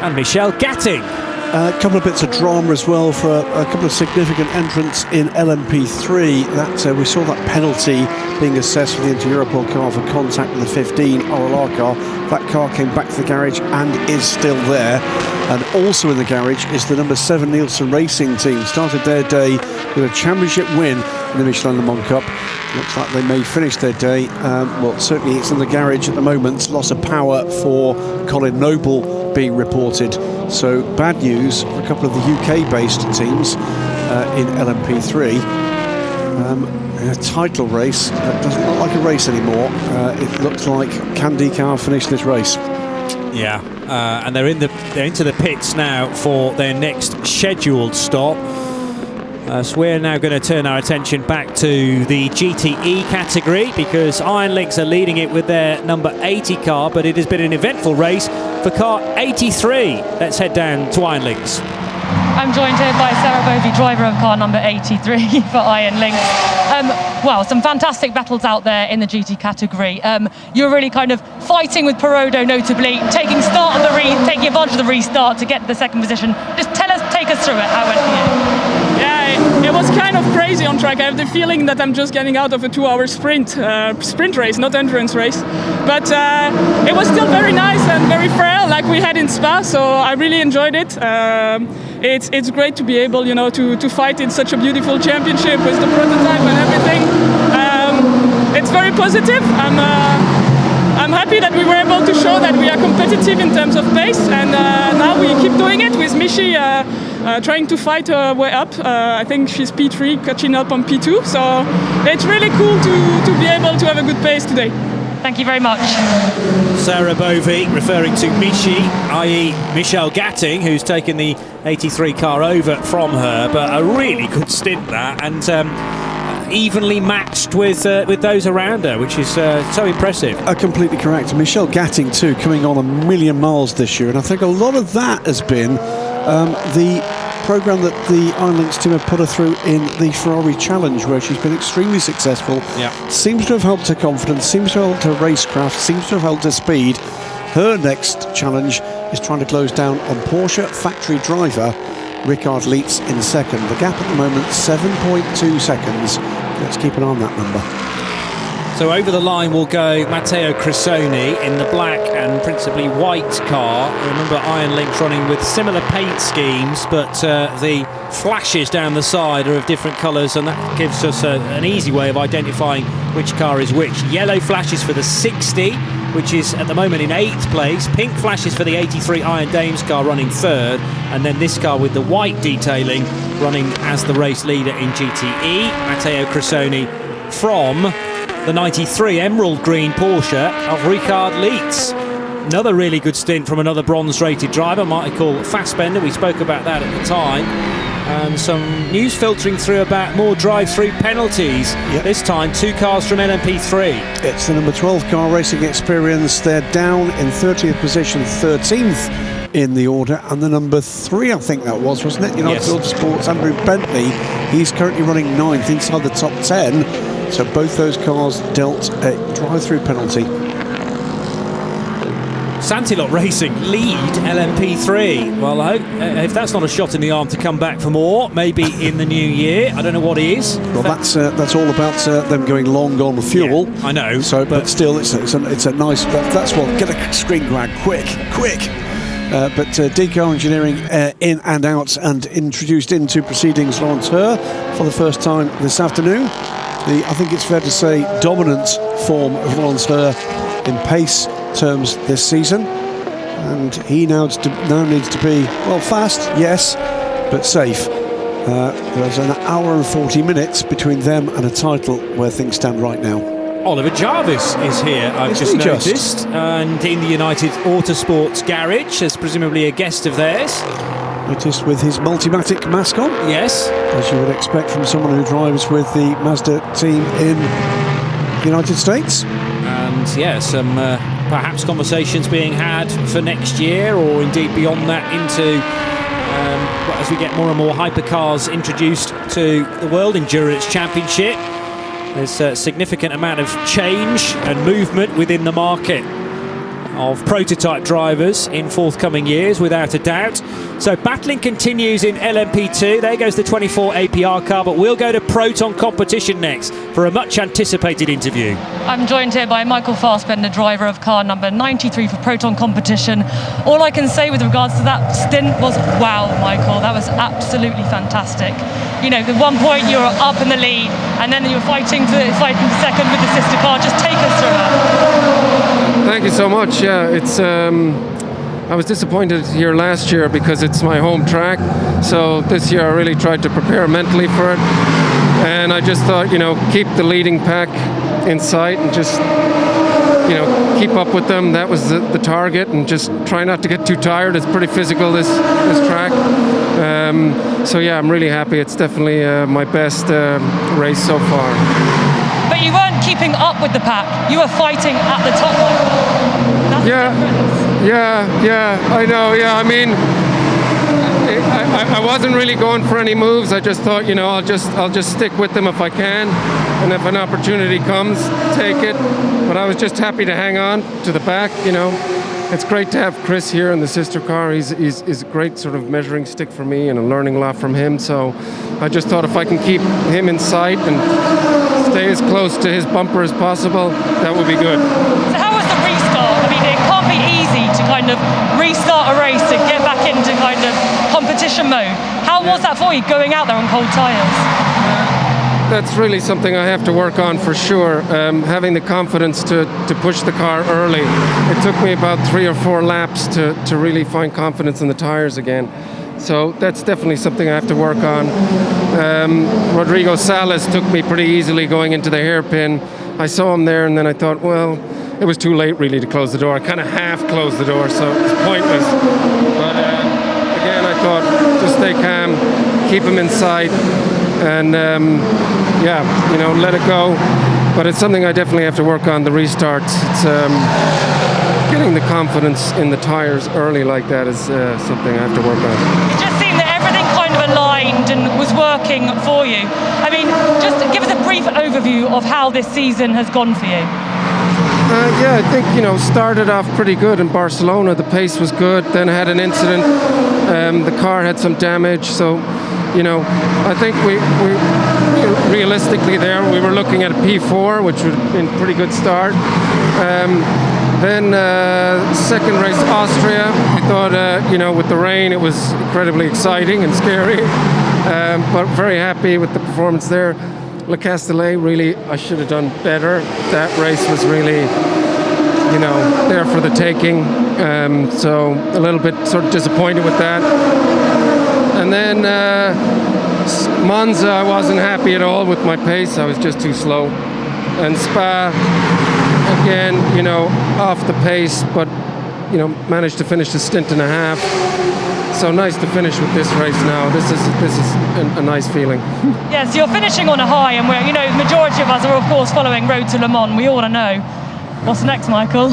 and Michel Gatting. A couple of bits of drama as well for a couple of significant entrants in LMP3. That we saw that penalty being assessed for the Inter-Europol car for contact with the 15 RLR car. That car came back to the garage and is still there. And also in the garage is the number 7 Nielsen Racing team. Started their day with a championship win in the Michelin Le Mans Cup. Looks like they may finish their day. Well, certainly it's in the garage at the moment. Loss of power for Colin Noble being reported. So bad news for a couple of the UK-based teams in LMP3. A title race that doesn't look like a race anymore. It looks like can DKR finish this race? Yeah, and they're into the pits now for their next scheduled stop. So we're now going to turn our attention back to the GTE category because Iron Lynx are leading it with their number 80 car, but it has been an eventful race for car 83. Let's head down to Iron Lynx. I'm joined here by Sarah Bovey, driver of car number 83 for Iron Lynx. Well, some fantastic battles out there in the GT category. You're really kind of fighting with Perodo, notably taking advantage of the restart to get the second position. Just take us through it. How went for you? Yeah, it was kind of crazy on track. I have the feeling that I'm just getting out of a 2-hour sprint race, not endurance race. But it was still very nice and very frail, like we had in Spa. So I really enjoyed it. It's great to be able, to fight in such a beautiful championship with the prototype and everything. It's very positive. I'm happy that we were able to show that we are competitive in terms of pace, and now we keep doing it with Michi trying to fight her way up. I think she's P3, catching up on P2, so it's really cool to be able to have a good pace today. Thank you very much. Sarah Bovey referring to Michi, i.e. Michel Gatting, who's taken the 83 car over from her, but a really good stint that, and evenly matched with those around her, which is so impressive. Completely correct. Michelle Gatting too, coming on 1,000,000 miles this year, and I think a lot of that has been the programme that the Iron Lynx team have put her through in the Ferrari Challenge, where she's been extremely successful. Yeah. Seems to have helped her confidence, seems to have helped her racecraft, seems to have helped her speed. Her next challenge is trying to close down on Porsche factory driver Richard Lietz in second. The gap at the moment, 7.2 seconds. Let's keep an eye on that number. So over the line will go Matteo Crisoni in the black and principally white car. Remember, Iron Lynx running with similar paint schemes, but the flashes down the side are of different colours, and that gives us an easy way of identifying which car is which. Yellow flashes for the 60, which is at the moment in 8th place. Pink flashes for the 83 Iron Dames car running 3rd, and then this car with the white detailing running as the race leader in GTE. Matteo Crisoni from the 93 Emerald Green Porsche of Richard Lietz. Another really good stint from another bronze-rated driver, Michael Fassbender. We spoke about that at the time. And some news filtering through about more drive-through penalties. Yep. This time, 2 cars from LMP3. It's the number 12 car, Racing Experience. They're down in 30th position, 13th in the order. And the number 3, I think that was, wasn't it? United Autosports, Andrew Bentley. He's currently running 9th inside the top 10. So both those cars dealt a drive-through penalty. Santilot Racing lead LMP3. Well, I hope, if that's not a shot in the arm to come back for more, maybe in the new year. I don't know what is. Well, that's all about them going long on fuel. Yeah, I know. So, but still, it's a nice. That's what. Get a screen grab, quick. But Deco Engineering in and out and introduced into proceedings Lawrence Herr for the first time this afternoon. I think it's fair to say, dominant form of Lawrence Herr in pace terms this season, and he now needs to be, well, fast, yes, but safe. There's an hour and 40 minutes between them and a title where things stand right now. Oliver Jarvis is here, I've just noticed, and in the United Autosports garage as presumably a guest of theirs. Noticed with his Multimatic mask on. Yes. As you would expect from someone who drives with the Mazda team in the United States. And yeah, some perhaps conversations being had for next year, or indeed beyond that, into as we get more and more hypercars introduced to the World Endurance Championship. There's a significant amount of change and movement within the market of prototype drivers in forthcoming years, without a doubt. So battling continues in LMP2. There goes the 24 APR car, but we'll go to Proton Competition next for a much anticipated interview. I'm joined here by Michael Fassbender, driver of car number 93 for Proton Competition. All I can say with regards to that stint was, wow, Michael, that was absolutely fantastic. You know, at one point you were up in the lead, and then you were fighting for second with the sister car. Just take us through that. Thank you so much. Yeah, it's. I was disappointed here last year because it's my home track. So this year I really tried to prepare mentally for it, and I just thought, keep the leading pack in sight and just, keep up with them. That was the target, and just try not to get too tired. It's pretty physical, this track. So yeah, I'm really happy. It's definitely my best race so far. But you weren't keeping up with the pack. You were fighting at the top level. Yeah, I know. Yeah, I mean, I wasn't really going for any moves. I just thought, I'll just stick with them if I can, and if an opportunity comes, take it. But I was just happy to hang on to the back. It's great to have Chris here in the sister car. He's a great sort of measuring stick for me, and I'm learning a lot from him. So I just thought if I can keep him in sight and stay as close to his bumper as possible, that would be good. So how was the restart? I mean, it can't be easy to kind of restart a race and get back into kind of competition mode. How was that for you, going out there on cold tyres? That's really something I have to work on for sure. Having the confidence to push the car early. It took me about 3 or 4 laps to really find confidence in the tires again. So that's definitely something I have to work on. Rodrigo Salas took me pretty easily going into the hairpin. I saw him there, and then I thought, well, it was too late really to close the door. I kind of half closed the door, so it was pointless. But again, I thought, just stay calm, keep him in sight, and let it go. But it's something I definitely have to work on, the restarts. It's getting the confidence in the tyres early like that is something I have to work on. It just seemed that everything kind of aligned and was working for you. I mean, just give us a brief overview of how this season has gone for you. I think, started off pretty good in Barcelona. The pace was good. Then I had an incident. The car had some damage. So, I think we realistically there, we were looking at a P4, which would have been a pretty good start. Then second race, Austria. I thought, with the rain, it was incredibly exciting and scary. But very happy with the performance there. Le Castellet, really, I should have done better. That race was really, there for the taking. So a little bit sort of disappointed with that. And then Monza, I wasn't happy at all with my pace. I was just too slow. And Spa, again, off the pace, but, managed to finish the stint and a half. So nice to finish with this race now. This is a nice feeling. Yes, you're finishing on a high, and we're, the majority of us are, of course, following Road to Le Mans. We all want to know what's next, Michael.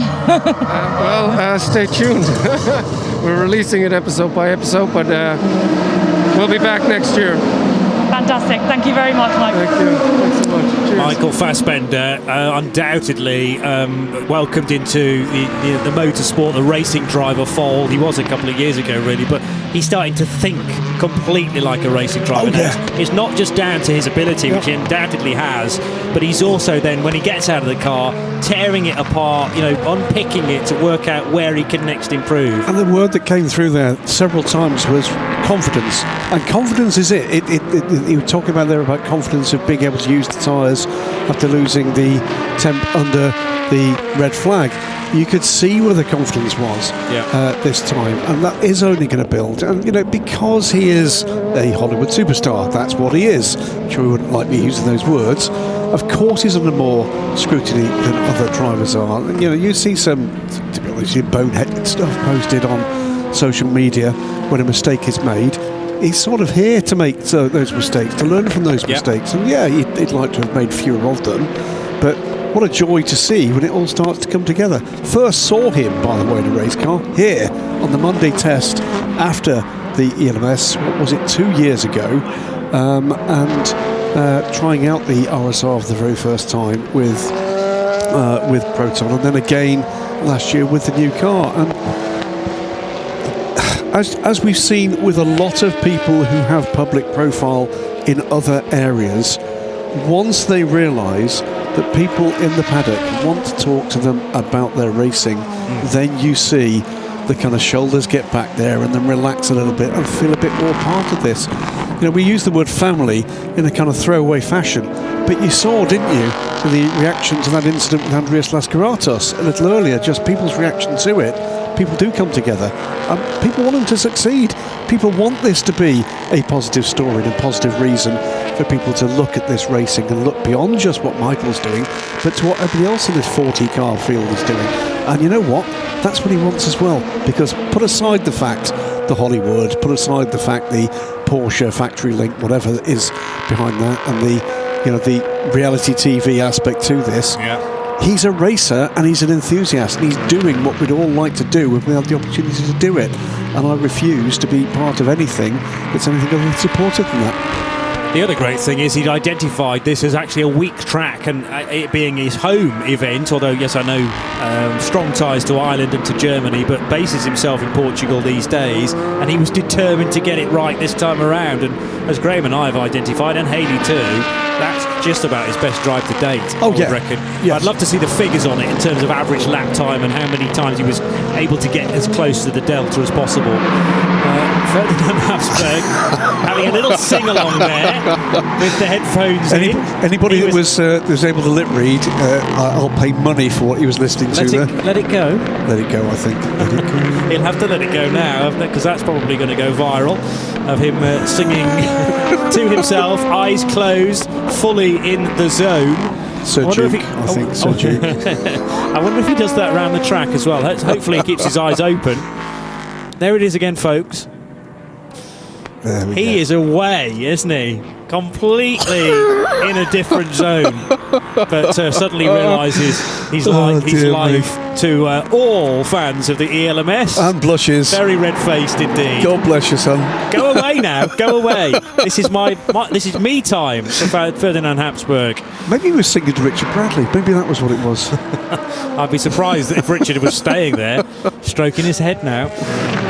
Stay tuned. We're releasing it episode by episode, but we'll be back next year. Fantastic. Thank you very much, Michael. Thank you. Thanks so much. Cheers. Michael Fassbender, undoubtedly welcomed into the motorsport, the racing driver fold. He was a couple of years ago, really, but he's starting to think completely like a racing driver. It's not just down to his ability, which he undoubtedly has, but he's also then, when he gets out of the car, tearing it apart, unpicking it to work out where he can next improve. And the word that came through there several times was confidence. And confidence is it. You were talking about there about confidence of being able to use the tyres after losing the temp under the red flag. You could see where the confidence was this time, and that is only going to build. And because he is a Hollywood superstar, that's what he is. I'm sure he wouldn't like me using those words. Of course, he's under more scrutiny than other drivers are. And, you see some, to be honest, boneheaded stuff posted on social media when a mistake is made. He's sort of here to make those mistakes, to learn from those mistakes. And he'd like to have made fewer of them, but what a joy to see when it all starts to come together. First saw him, by the way, in a race car here on the Monday test after the ELMS, what was it, 2 years ago, and trying out the RSR for the very first time with Proton, and then again last year with the new car. And as we've seen with a lot of people who have public profile in other areas, once they realise that people in the paddock want to talk to them about their racing, then you see the kind of shoulders get back there and then relax a little bit and feel a bit more part of this. We use the word family in a kind of throwaway fashion, but you saw, didn't you, the reaction to that incident with Andreas Lascaratos a little earlier, just people's reaction to it. People do come together. People want them to succeed. People want this to be a positive story and a positive reason for people to look at this racing and look beyond just what Michael's doing, but to what everybody else in this 40-car field is doing. And you know what? That's what he wants as well. Because put aside the fact, the Hollywood, put aside the fact, the Porsche factory link, whatever is behind that, and the reality TV aspect to this. He's a racer and he's an enthusiast, and he's doing what we'd all like to do if we had the opportunity to do it. And I refuse to be part of anything that's anything other than supportive than that. The other great thing is he'd identified this as actually a weak track, and it being his home event, although yes, I know strong ties to Ireland and to Germany, but bases himself in Portugal these days, and he was determined to get it right this time around. And as Graham and I have identified, and Haley too, that's just about his best drive to date, I would reckon. I'd love to see the figures on it in terms of average lap time and how many times he was able to get as close to the delta as possible. Ferdinand Habsburg having a little sing-along there with the headphones in. Anybody that was able to lip read, I'll pay money for what he was listening to there. Let it go. Let it go, I think. He'll have to let it go now, because that's probably going to go viral, of him singing to himself, eyes closed, fully in the zone. Sir Duke, I think. Sir Duke. I wonder if he does that around the track as well. Hopefully he keeps his eyes open. There it is again, folks. He is away, isn't he? completely in a different zone, but suddenly realises he's live to all fans of the ELMS. And blushes. Very red-faced indeed. God bless you, son. Go away now, go away. This is this is me time for Ferdinand Habsburg. Maybe he was singing to Richard Bradley. Maybe that was what it was. I'd be surprised if Richard was staying there, stroking his head now.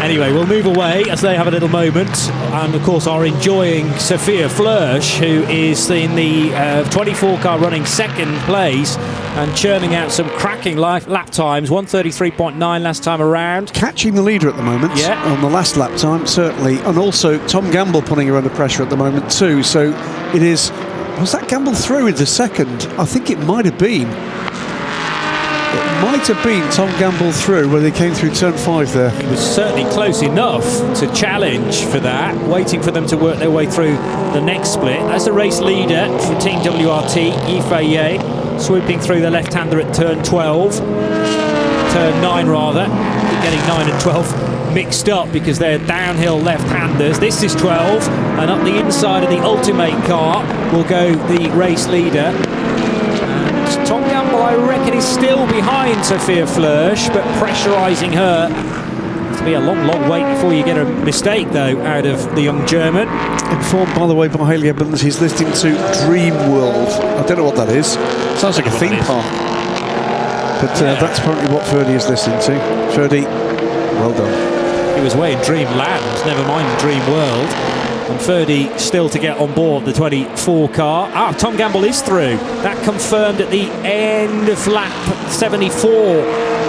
Anyway, we'll move away as they have a little moment, and of course are enjoying Sophia Flörsch, who is in the 24 car running second place and churning out some cracking lap times. 1:33.9 last time around. Catching the leader at the moment, on the last lap time, certainly. And also Tom Gamble putting her under pressure at the moment too. So it is... Was that Gamble through into second? I think it might have been. It might have been Tom Gamble through when they came through turn 5 there. He was certainly close enough to challenge for that, waiting for them to work their way through the next split. That's the race leader for Team WRT, Yifei, swooping through the left-hander at turn 12. Turn 9 rather, getting 9 and 12 mixed up because they're downhill left-handers. This is 12, and up the inside of the Ultimate car will go the race leader. And Tom Gamble, I reckon, is still behind Sophia Flörsch, but pressurising her. It'll be a long, long wait before you get a mistake, though, out of the young German. Informed, by the way, by Hayley Evans, he's listening to Dream World. I don't know what that is. Sounds like a theme park. But that's apparently what Ferdy is listening to. Ferdy, well done. He was away in Dreamland, never mind Dream World. And Ferdy still to get on board the 24 car. Tom Gamble is through. That confirmed at the end of lap 74.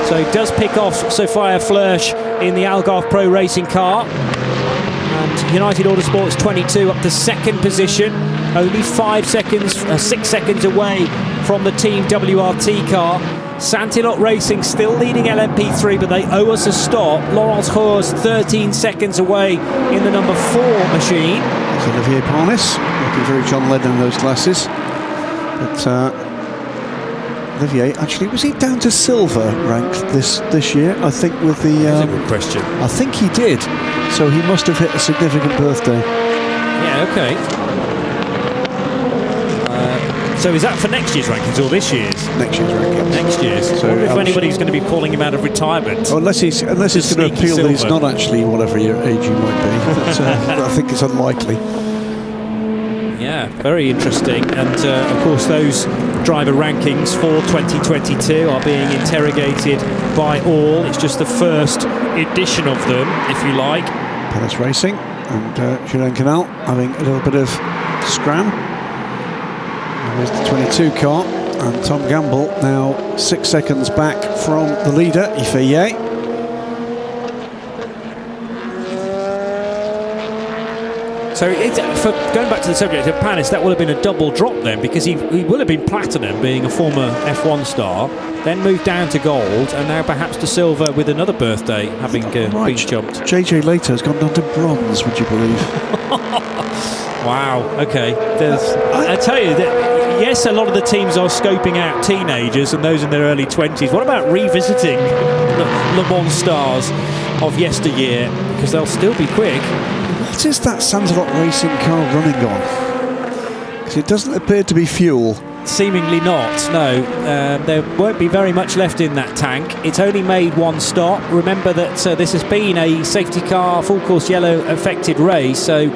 So he does pick off Sophia Flörsch in the Algarve Pro Racing car. And United Autosports 22 up to second position. Only 6 seconds away from the Team WRT car. Santilot Racing still leading LMP3, but they owe us a stop. Laurence Hoer's 13 seconds away in the number 4 machine. There's Olivier Parnis, looking very John Lennon in those glasses. But Olivier, actually, was he down to silver ranked this year? I think with the... That's a good question. I think he did. So he must have hit a significant birthday. Yeah, okay. So is that for next year's rankings or this year's? Next year's rankings. Next year's. So I wonder if anybody's going to be calling him out of retirement. Oh, unless he's going to appeal that he's not actually whatever your age you might be. But, I think it's unlikely. Yeah, very interesting. And of course, those driver rankings for 2022 are being interrogated by all. It's just the first edition of them, if you like. Palace Racing and Julien Canal having a little bit of scram. There's the 22 car, and Tom Gamble now 6 seconds back from the leader, Yifei. So for going back to the subject of Panis, that would have been a double drop then, because he will have been platinum, being a former F1 star, then moved down to gold, and now perhaps to silver with another birthday having been jumped. JJ Later has gone down to bronze, would you believe? Wow, okay. I tell you that. Yes, a lot of the teams are scoping out teenagers and those in their early 20s. What about revisiting the Le Mans stars of yesteryear? Because they'll still be quick. What is that Santilot Racing car running on? Because it doesn't appear to be fuel. Seemingly not, no. There won't be very much left in that tank. It's only made one stop. Remember that this has been a safety car, full course yellow affected race, so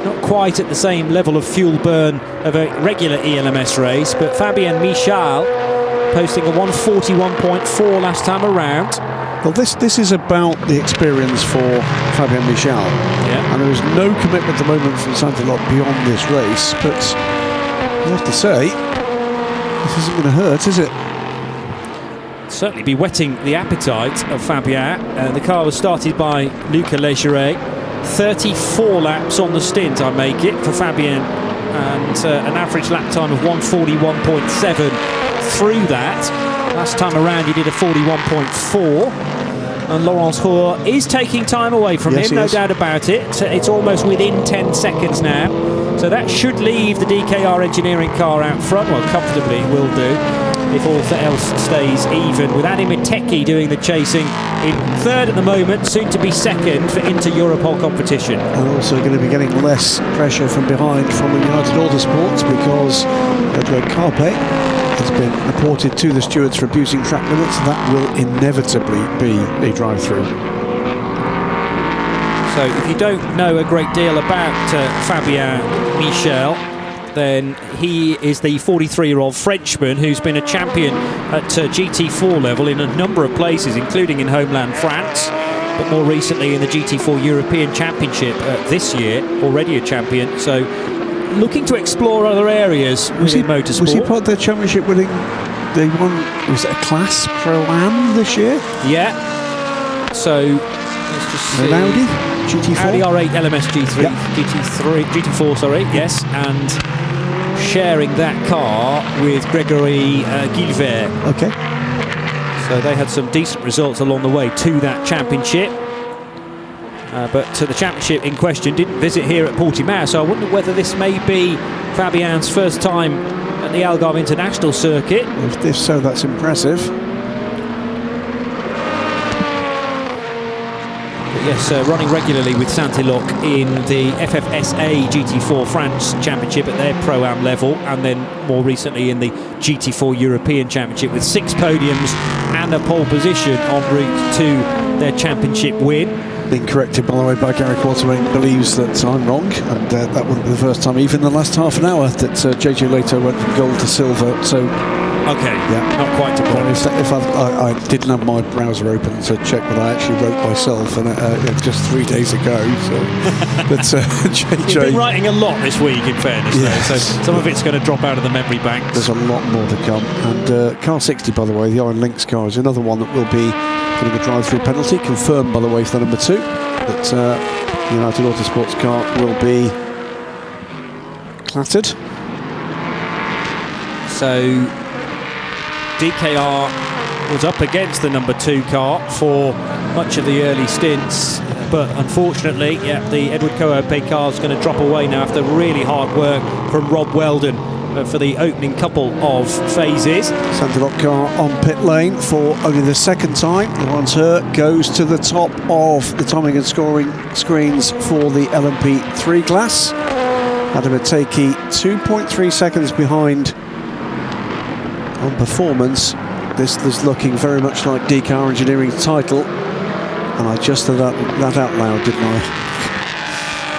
not quite at the same level of fuel burn of a regular ELMS race, but Fabien Michal posting a 141.4 last time around. Well, this is about the experience for Fabien Michal. Yeah. And there is no commitment at the moment from Santilot beyond this race, but I have to say, this isn't going to hurt, is it? Certainly be whetting the appetite of Fabien. The car was started by Luca Legeret. 34 laps on the stint, I make it, for Fabien, and an average lap time of 141.7 through that. Last time around he did a 41.4, and Laurence Hoer is taking time away from him, no doubt about it. It's almost within 10 seconds now, so that should leave the DKR engineering car out front. Well, comfortably will do. if all else stays even, with Adi Miteki doing the chasing in third at the moment, soon to be second for inter-Europol competition. And also going to be getting less pressure from behind from United Autosports, because Edward Carpe has been reported to the stewards for abusing track limits. That will inevitably be a drive-through. So if you don't know a great deal about Fabien Michel, then he is the 43-year-old Frenchman who's been a champion at GT4 level in a number of places, including in homeland France, but more recently in the GT4 European Championship this year, already a champion. So looking to explore other areas within motorsport. Was he part of the championship winning? They won, was it a class Pro-Am this year? Yeah. So let's just see. An Audi GT4? Audi R8 LMS GT3, yep. GT4, sorry, yes, and sharing that car with Gregory Guilvert. Okay. So they had some decent results along the way to that championship. But the championship in question didn't visit here at Portimão, so I wonder whether this may be Fabian's first time at the Algarve International Circuit. If so, that's impressive. Yes, running regularly with Saint-Eloque in the FFSA GT4 France Championship at their Pro-Am level, and then more recently in the GT4 European Championship with 6 podiums and a pole position en route to their championship win. Being corrected, by the way, by Gary Quatermain, believes that I'm wrong, and that wouldn't be the first time, even in the last half an hour, that JJ Leto went from gold to silver. So, okay, yeah, not quite to point. If I didn't have my browser open to check what I actually wrote myself, and just 3 days ago. So, but JJ, you've been writing a lot this week, in fairness, yes, though, so some of it's going to drop out of the memory banks. There's a lot more to come, and car 60, by the way, the Iron Lynx car, is another one that will be getting a drive-through penalty, confirmed, by the way, for the number 2. That United Autosports car will be clattered. So DKR was up against the number 2 car for much of the early stints, but unfortunately, the Edward Coopé car is going to drop away now after really hard work from Rob Weldon for the opening couple of phases. Saint-Eloque car on pit lane for only the second time. Laurence Hurt goes to the top of the timing and scoring screens for the LMP3 class. Adam Ateki 2.3 seconds behind on performance. This is looking very much like DKR Engineering's title, and I just said that out loud, didn't I?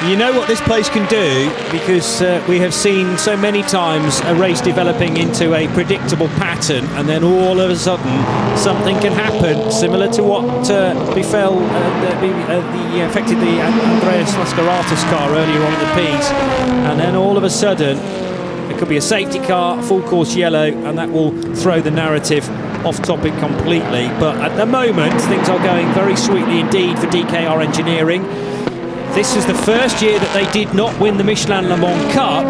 You know what this place can do, because we have seen so many times a race developing into a predictable pattern, and then all of a sudden something can happen, similar to what befell affected the Andreas Lascaratas car earlier on in the piece, and then all of a sudden it could be a safety car, full course yellow, and that will throw the narrative off topic completely. But at the moment things are going very sweetly indeed for DKR Engineering. This is the first year that they did not win the Michelin Le Mans Cup.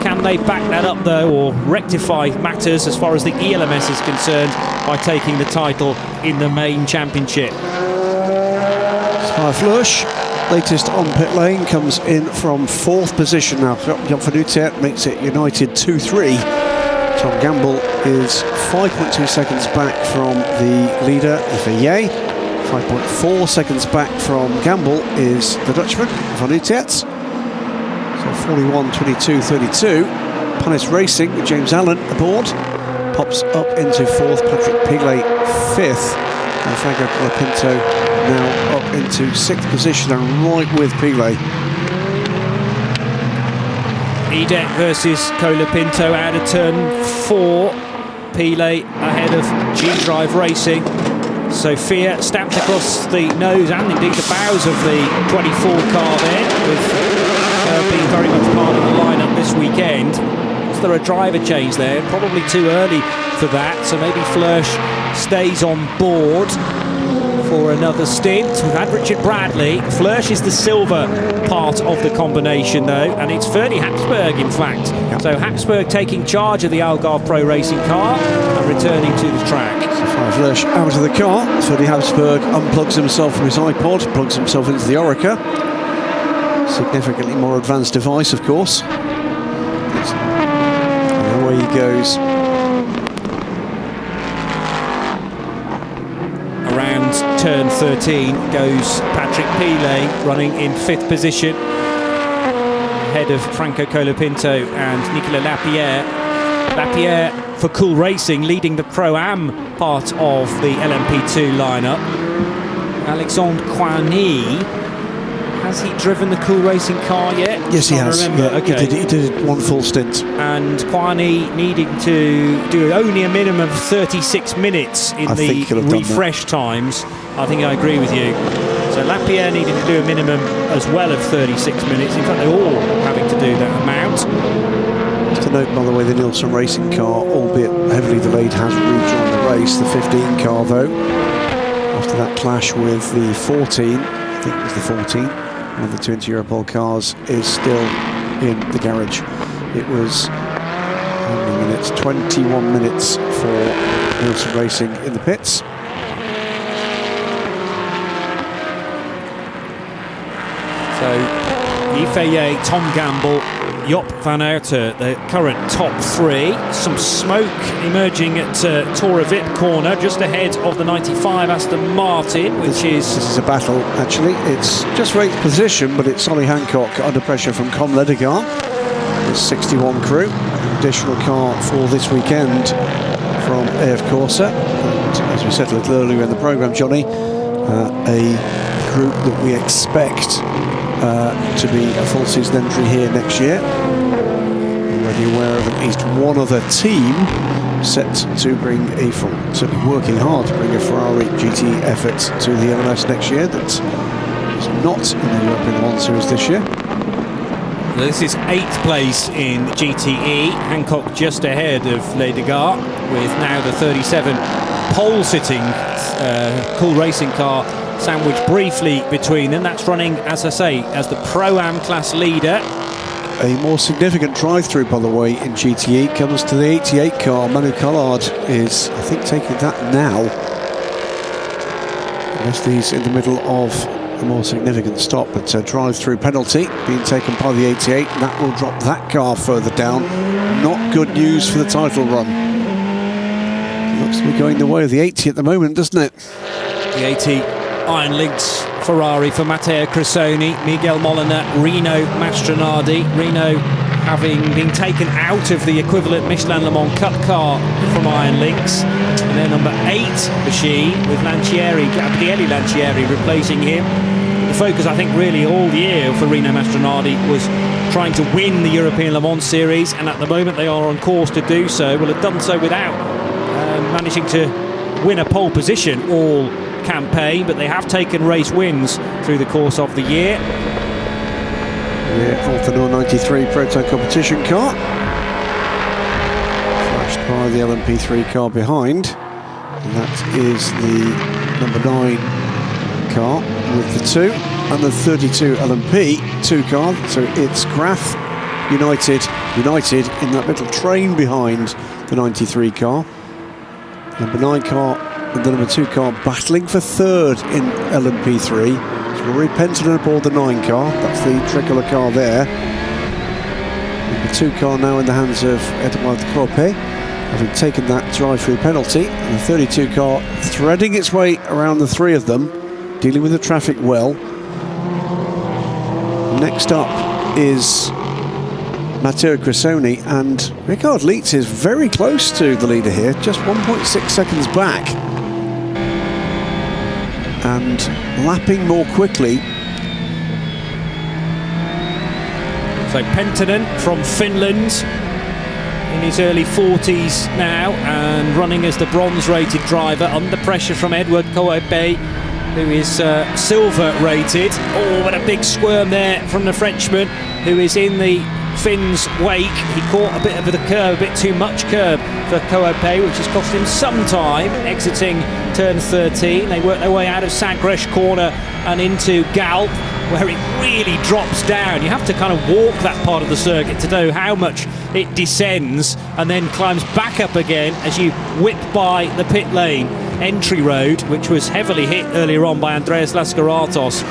Can they back that up, though, or rectify matters as far as the ELMS is concerned by taking the title in the main championship? Sky Fleush, latest on pit lane, comes in from 4th position now. Jan van Uterp makes it United 2-3. Tom Gamble is 5.2 seconds back from the leader, Yves. 5.4 seconds back from Gamble is the Dutchman, Van Uterp. So 41-22-32. Panis Racing with James Allen aboard. Pops up into 4th, Patrick Pilet 5th. And Franco Colapinto now up into 6th position and right with Pilet. Edek versus Colapinto out of turn 4. Pilet ahead of G-Drive Racing. Sophia stamped across the nose and indeed the bows of the 24 car there, with being very much part of the lineup this weekend. Was there a driver change there? Probably too early for that, so maybe Fleush stays on board for another stint. We've had Richard Bradley. Fleush is the silver part of the combination, though, and it's Ferdy Hapsburg, in fact. Yep. So Hapsburg taking charge of the Algarve Pro Racing car and returning to the track. Fleush out of the car. Ferdy Hapsburg unplugs himself from his iPod, plugs himself into the Orica. Significantly more advanced device, of course. And away he goes. turn 13 goes Patrick Pilet, running in 5th position, ahead of Franco Colapinto and Nicolas Lapierre. Lapierre for Cool Racing leading the Pro-Am part of the LMP2 lineup. Alexandre Coigny, has he driven the Cool Racing car yet? Yes, he has. Yeah, okay. He did one full stint. And Coigny needing to do only a minimum of 36 minutes in the refresh times. I think I agree with you. So Lapierre needed to do a minimum as well of 36 minutes. In fact, they're all having to do that amount. Just a note, by the way, the Nielsen Racing car, albeit heavily delayed, has rejoined the race. The 15 car, though, after that clash with the 14, I think it was the 14, one of the 20 Europol cars, is still in the garage. It was how many minutes? 21 minutes for Nielsen Racing in the pits. So Yifeye, Tom Gamble, Joop van Aerten, the current top 3. Some smoke emerging at Tora Vip corner, just ahead of the 95 Aston Martin, which is... This is a battle, actually. It's just right position, but it's Ollie Hancock under pressure from Com Ledegar. His 61 crew. Additional car for this weekend from AF Corsa. And as we said a little earlier in the programme, Johnny, a group that we expect to be a full season entry here next year. Already aware of at least one other team set to bring certainly working hard to bring a Ferrari GT effort to the LMS next year that is not in the European Le Mans Series this year. This is 8th place in GTE. Hancock just ahead of Ledegar, with now the 37 pole sitting Cool Racing car sandwiched briefly between them. That's running, as I say, as the Pro-Am class leader. A more significant drive-through, by the way, in GTE comes to the 88 car. Manu Collard is, I think, taking that now. Unless he's in the middle of a more significant stop, but a drive-through penalty being taken by the 88. That will drop that car further down. Not good news for the title run. It looks to be going the way of the 80 at the moment, doesn't it? The 80 Iron Links Ferrari for Matteo Cressoni, Miguel Molina, Rino Mastronardi. Rino having been taken out of the equivalent Michelin Le Mans Cup car from Iron Links. And their number 8 machine with Lancieri, Gabriele Lancieri, replacing him. The focus, I think, really all year for Rino Mastronardi was trying to win the European Le Mans Series, and at the moment they are on course to do so. Will have done so without managing to win a pole position all campaign, but they have taken race wins through the course of the year. Yeah, Altanor 93 Proto competition car. Flashed by the LMP3 car behind. And that is the number 9 car with the 2 and the 32 LMP2 car. So it's Graf United in that little train behind the 93 car. Number 9 car and the number 2 car battling for 3rd in LMP3. Rory Penton aboard the 9 car, that's the tricolour car there. Number 2 car now in the hands of Edouard Cropet, having taken that drive-through penalty. And the 32 car threading its way around the 3 of them, dealing with the traffic well. Next up is Matteo Cressoni, and Ricard Leitz is very close to the leader here, just 1.6 seconds back. And lapping more quickly. So Penttinen from Finland, in his early 40s now, and running as the bronze-rated driver, under pressure from Edouard Cropet, who is silver rated. Oh, what a big squirm there from the Frenchman, who is in the Finn's wake. He caught a bit of the curb, a bit too much curb for Cropet, which has cost him some time exiting turn 13. They work their way out of Sagres corner and into Galp, where it really drops down. You have to kind of walk that part of the circuit to know how much it descends, and then climbs back up again as you whip by the pit lane entry road, which was heavily hit earlier on by Andreas Lascaratos.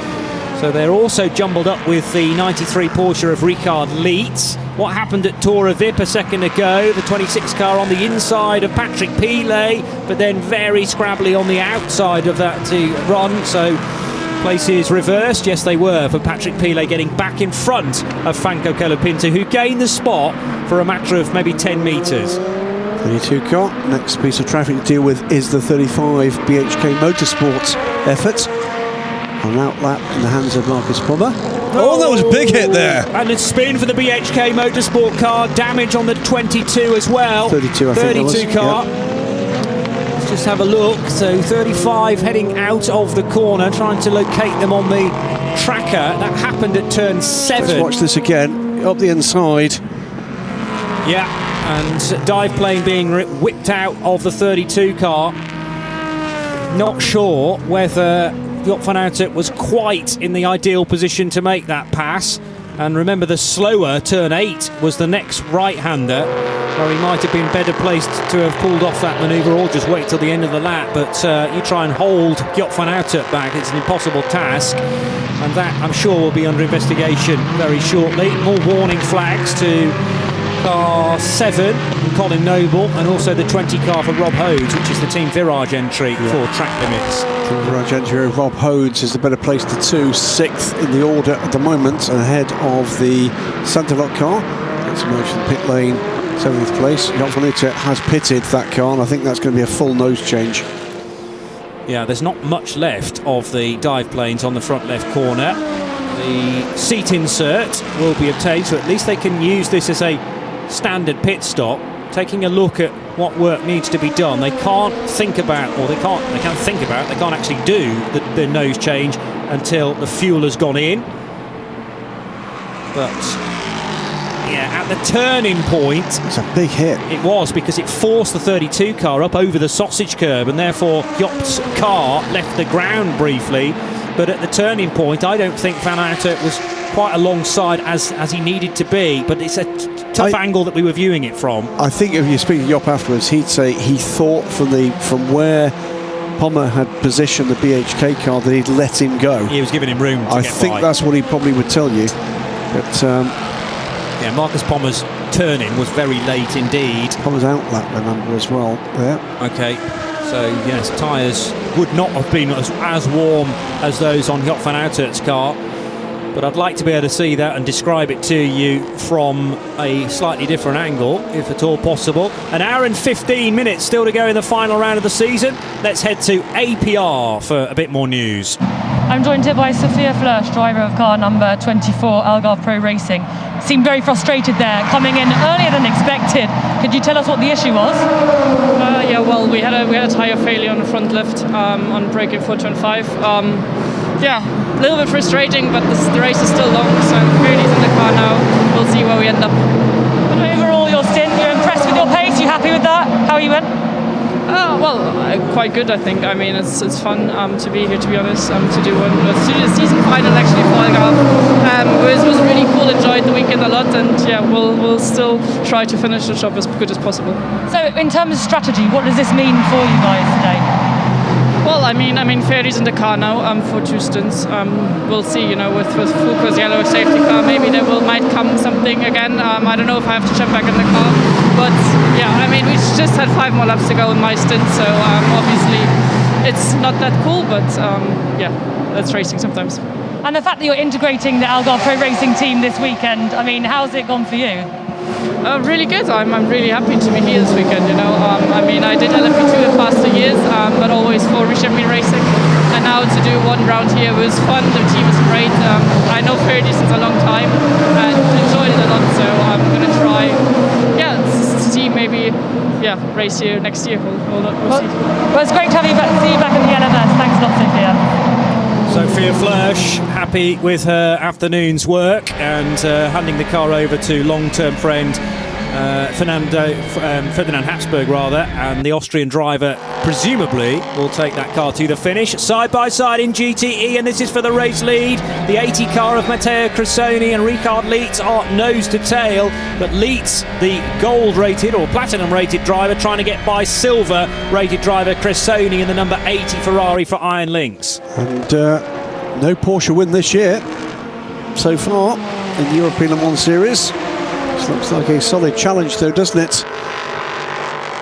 So they're also jumbled up with the 93 Porsche of Ricard Leitz. what happened at Tora Vip a second ago. The 26 car on the inside of Patrick Pilet, but then very scrabbly on the outside of that to run. So places reversed. Yes, they were, for Patrick Pilet getting back in front of Franco Colapinto, who gained the spot for a matter of maybe 10 metres. 32 car. Next piece of traffic to deal with is the 35 BHK Motorsports effort. An outlap in the hands of Marcus Pommer. Oh, that was a big hit there. And a spin for the BHK Motorsport car. Damage on the 22 as well. 32, I think. 32 car. Yep. Let's just have a look. So 35 heading out of the corner, trying to locate them on the tracker. That happened at turn 7. Let's watch this again. Up the inside. Yeah, and dive plane being whipped out of the 32 car. Not sure whether Joop van Uitert was quite in the ideal position to make that pass. And remember, the slower turn 8 was the next right-hander, where he might have been better placed to have pulled off that manoeuvre or just wait till the end of the lap. But you try and hold Joop van Uitert back, it's an impossible task. And that, I'm sure, will be under investigation very shortly. More warning flags to car 7 from Colin Noble, and also the 20 car for Rob Hodes, which is the Team Virage entry for track limits. Team Virage entry of Rob Hodes is the better place to 6th in the order at the moment, ahead of the Santalot car. That's emerged from the pit lane, 7th place. Joop van Uitert has pitted that car, and I think that's going to be a full nose change. Yeah, there's not much left of the dive planes on the front left corner. The seat insert will be obtained, so at least they can use this as a standard pit stop. Taking a look at what work needs to be done. They can't think about, or they can't actually do the nose change until the fuel has gone in. But yeah, at the turning point, it's a big hit. It was, because it forced the 32 car up over the sausage curb, and therefore Joop's car left the ground briefly. But at the turning point, I don't think Van Uitert was quite alongside as he needed to be. But it's a tough angle that we were viewing it from. I think if you speak to Joop afterwards, he'd say he thought from where Pommer had positioned the BHK car that he'd let him go. He was giving him room to I get think by. that's what he probably would tell you. But yeah, Marcus Pommer's turning was very late indeed. Pommer's outlap, remember, as well there. Okay, so yes, tyres would not have been as warm as those on Joop van Uitert's car. But I'd like to be able to see that and describe it to you from a slightly different angle, if at all possible. An hour and 15 minutes still to go in the final round of the season. Let's head to APR for a bit more news. I'm joined here by Sophia Flörsch, driver of car number 24, Algarve Pro Racing. Seemed very frustrated there, coming in earlier than expected. Could you tell us what the issue was? Yeah, well, we had a tyre failure on the front left on braking for turn 5. Yeah, a little bit frustrating, but the race is still long, so Ferdy's in the car now. We'll see where we end up. But overall, your stint, you're impressed with your pace? You happy with that? How you went? Well, quite good, I think. I mean, it's fun to be here, to be honest, to do the season final actually for Algarve. It was really cool, enjoyed the weekend a lot, and yeah, we'll still try to finish the job as good as possible. So, in terms of strategy, what does this mean for you guys today? Well, I mean, Ferdy's in the car now for 2 stints. We'll see, with Foucault's yellow safety car, maybe there might come something again. I don't know if I have to jump back in the car. But yeah, I mean, we just had 5 more laps to go in my stint, so obviously it's not that cool, but yeah, that's racing sometimes. And the fact that you're integrating the Algarve Pro Racing team this weekend, I mean, how's it gone for you? Really good. I'm really happy to be here this weekend, I mean, I did LMP2 in past 2 years, but always for Richemont Racing. And now to do 1 round here was fun. The team is great. I know Ferdy since a long time and enjoyed it a lot, so I'm going to try, see maybe, race here next year. We'll see. Well, it's great to have you back, see you back in the LMS. Thanks a lot, Sophia. Sophia Flörsch happy with her afternoon's work and handing the car over to long-term friend Ferdinand Habsburg, and the Austrian driver presumably will take that car to the finish. Side by side in GTE, and this is for the race lead. The 80 car of Matteo Cressoni and Richard Leitz are nose to tail, but Leitz, the gold rated or platinum rated driver, trying to get by silver rated driver Cressoni in the number 80 Ferrari for Iron Lynx. And no Porsche win this year so far in the European Le Mans Series. This looks like a solid challenge though, doesn't it?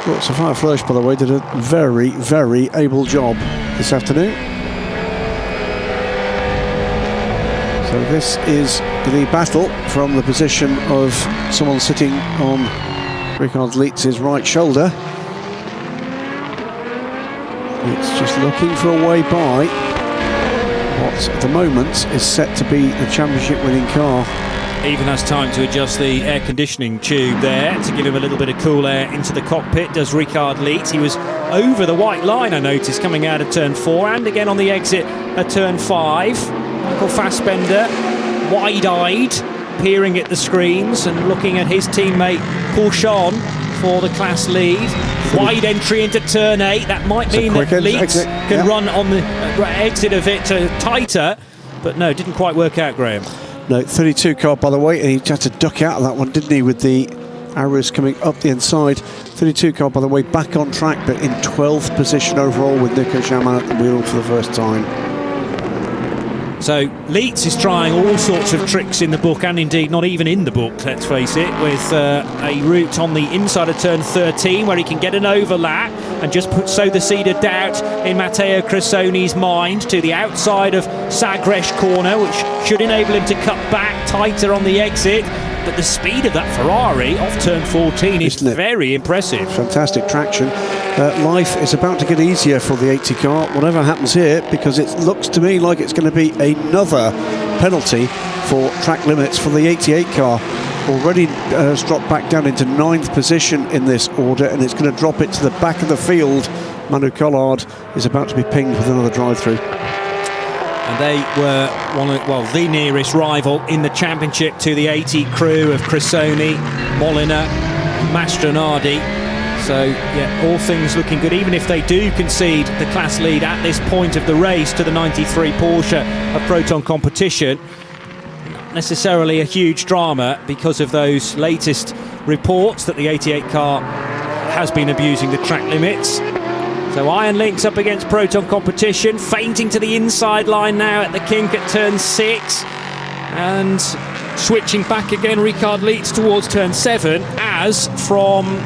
Well, Sophia Flörsch, by the way, did a very, very able job this afternoon. So this is the battle from the position of someone sitting on Richard Lietz's right shoulder. It's just looking for a way by what at the moment is set to be the championship winning car. Even has time to adjust the air conditioning tube there to give him a little bit of cool air into the cockpit, does Richard Lietz. He was over the white line, I noticed, coming out of turn 4 and again on the exit at turn 5. Michael Fassbender, wide-eyed, peering at the screens and looking at his teammate Portimão for the class lead. Wide entry into turn 8. That might mean that Lietz can run on the exit of it tighter, but no, didn't quite work out, Graham. No, 32 car, by the way, and he had to duck out of that one, didn't he, with the arrows coming up the inside. 32 car, by the way, back on track, but in 12th position overall with Nico Jaman at the wheel for the first time. So Lietz is trying all sorts of tricks in the book, and indeed not even in the book, let's face it, with a route on the inside of turn 13 where he can get an overlap and just sow the seed of doubt in Matteo Cressoni's mind to the outside of Sagres corner, which should enable him to cut back tighter on the exit. But the speed of that Ferrari off turn 14 is very impressive. Fantastic traction. Life is about to get easier for the 80 car, whatever happens here, because it looks to me like it's going to be another penalty for track limits for the 88 car. Already has dropped back down into 9th position in this order, and it's going to drop it to the back of the field. Manu Collard is about to be pinged with another drive-through. And they were the nearest rival in the championship to the 80 crew of Cressoni, Molina, Mastronardi. So, yeah, all things looking good, even if they do concede the class lead at this point of the race to the 93 Porsche of Proton Competition. Not necessarily a huge drama because of those latest reports that the 88 car has been abusing the track limits. So Iron Link's up against Proton Competition, feinting to the inside line now at the kink at turn 6. And switching back again, Richard Lietz towards turn 7, as from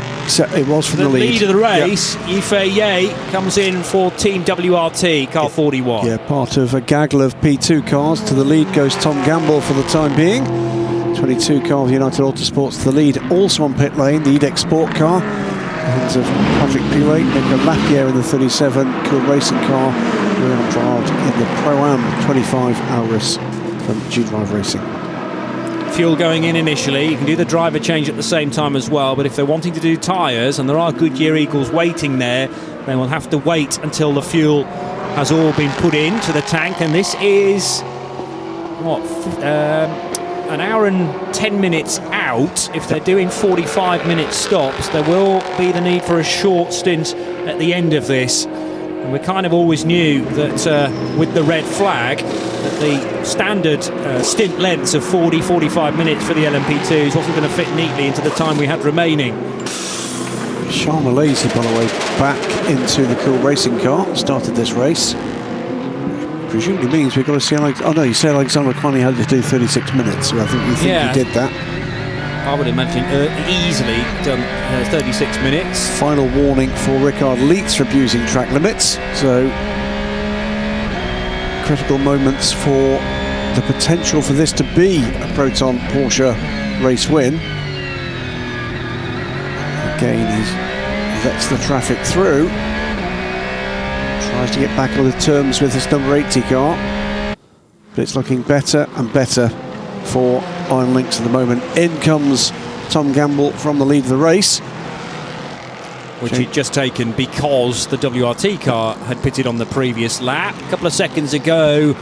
it was from the lead of the race, Yifei Ye comes in for Team WRT, car 41. Yeah, part of a gaggle of P2 cars. To the lead goes Tom Gamble for the time being. 22 car of United Autosports to the lead, also on pit lane, the EDEX Sport car. Hands of Patrick Piret, Nico Lapierre in the 37, Cool Racing car, William Andrade in the Pro-Am 25 Auris from G-Drive Racing. Fuel going in initially, you can do the driver change at the same time as well, but if they're wanting to do tyres, and there are Goodyear Eagles waiting there, they will have to wait until the fuel has all been put into the tank, and this is, an hour and 10 minutes out. If they're doing 45-minute stops, there will be the need for a short stint at the end of this. And we kind of always knew that with the red flag, that the standard stint lengths of 40-45 minutes for the LMP2s wasn't going to fit neatly into the time we had remaining. Charles Malaysia, by the way, back into the Cool Racing car, started this race. Presumably means we've got to see you said Alexander Kwani had to do 36 minutes, so I think you think he did that. I would imagine easily done 36 minutes. Final warning for Richard Lietz for abusing track limits, so critical moments for the potential for this to be a Proton Porsche race win. Again, he lets the traffic through. Tries to get back on the terms with this number 80 car, but it's looking better and better for Iron Lynx at the moment. In comes Tom Gamble from the lead of the race, which he'd just taken because the WRT car had pitted on the previous lap. A couple of seconds ago,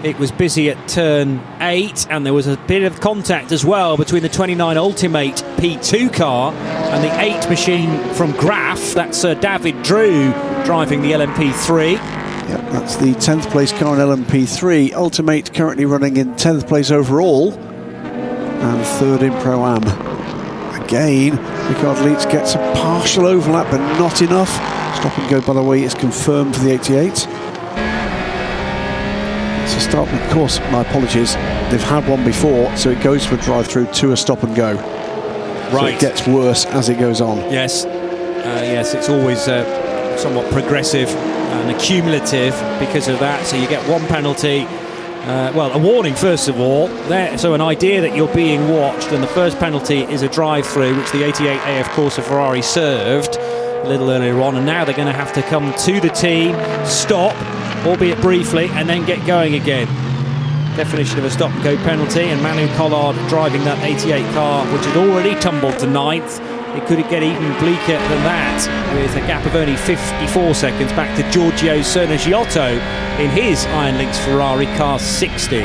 it was busy at turn 8, and there was a bit of contact as well between the 29 Ultimate P2 car and the 8 machine from Graf. That's David Drew driving the LMP3. Yep, that's the 10th place car in LMP3. Ultimate currently running in 10th place overall and 3rd in Pro-Am. Again, Richard Lietz gets a partial overlap, but not enough. Stop and go, by the way, is confirmed for the 88. It's a start, of course, my apologies, they've had one before, so it goes for a drive-through to a stop and go. So Right. it gets worse as it goes on. Yes, yes, it's always somewhat progressive and accumulative because of that. So you get one penalty, well, a warning first of all. So an idea that you're being watched, and the first penalty is a drive-through, which the 88 AF Corsa Ferrari served a little earlier on, and now they're going to have to come to the team, stop, albeit briefly, and then get going again. Definition of a stop-and-go penalty, and Manu Collard driving that 88 car, which had already tumbled to 9th. It could get even bleaker than that, with a gap of only 54 seconds back to Giorgio Sernagiotto in his Iron Lynx Ferrari car 60.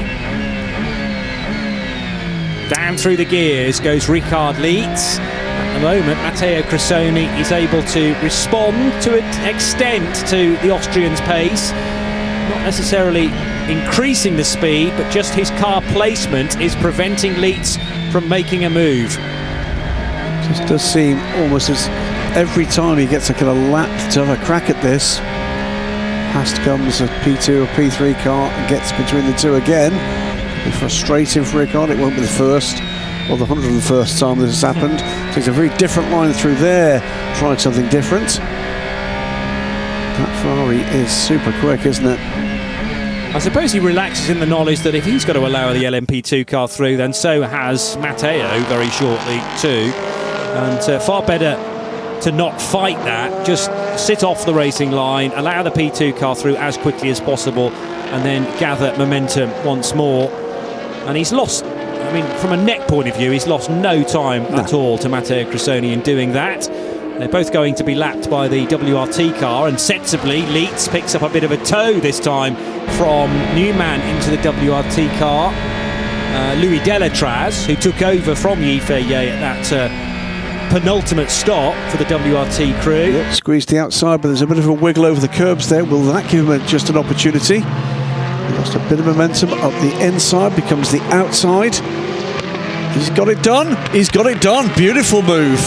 Down through the gears goes Ricard Leitz. At the moment, Matteo Cressoni is able to respond to an extent to the Austrian's pace, not necessarily increasing the speed, but just his car placement is preventing Leitz from making a move. Just does seem almost as every time he gets a kind of lap to have a crack at this, past comes a P2 or P3 car and gets between the two again. It'll be frustrating for Ricard. It won't be the first or the 101st time this has happened. So it's a very different line through there, trying something different. That Ferrari is super quick, isn't it? I suppose he relaxes in the knowledge that if he's got to allow the LMP2 car through, then so has Matteo very shortly too. And far better to not fight that, just sit off the racing line, allow the P2 car through as quickly as possible, and then gather momentum once more. And he's lost, I mean, from a net point of view, he's lost no time at all to Matteo Cressoni in doing that. They're both going to be lapped by the WRT car, and sensibly Leitz picks up a bit of a tow this time from Newman into the WRT car. Louis Delatraz, who took over from Yifei at that penultimate stop for the WRT crew. Yep, squeezed the outside, but there's a bit of a wiggle over the curbs there. Will that give him just an opportunity? He lost a bit of momentum up the inside, becomes the outside. He's got it done. He's got it done. Beautiful move.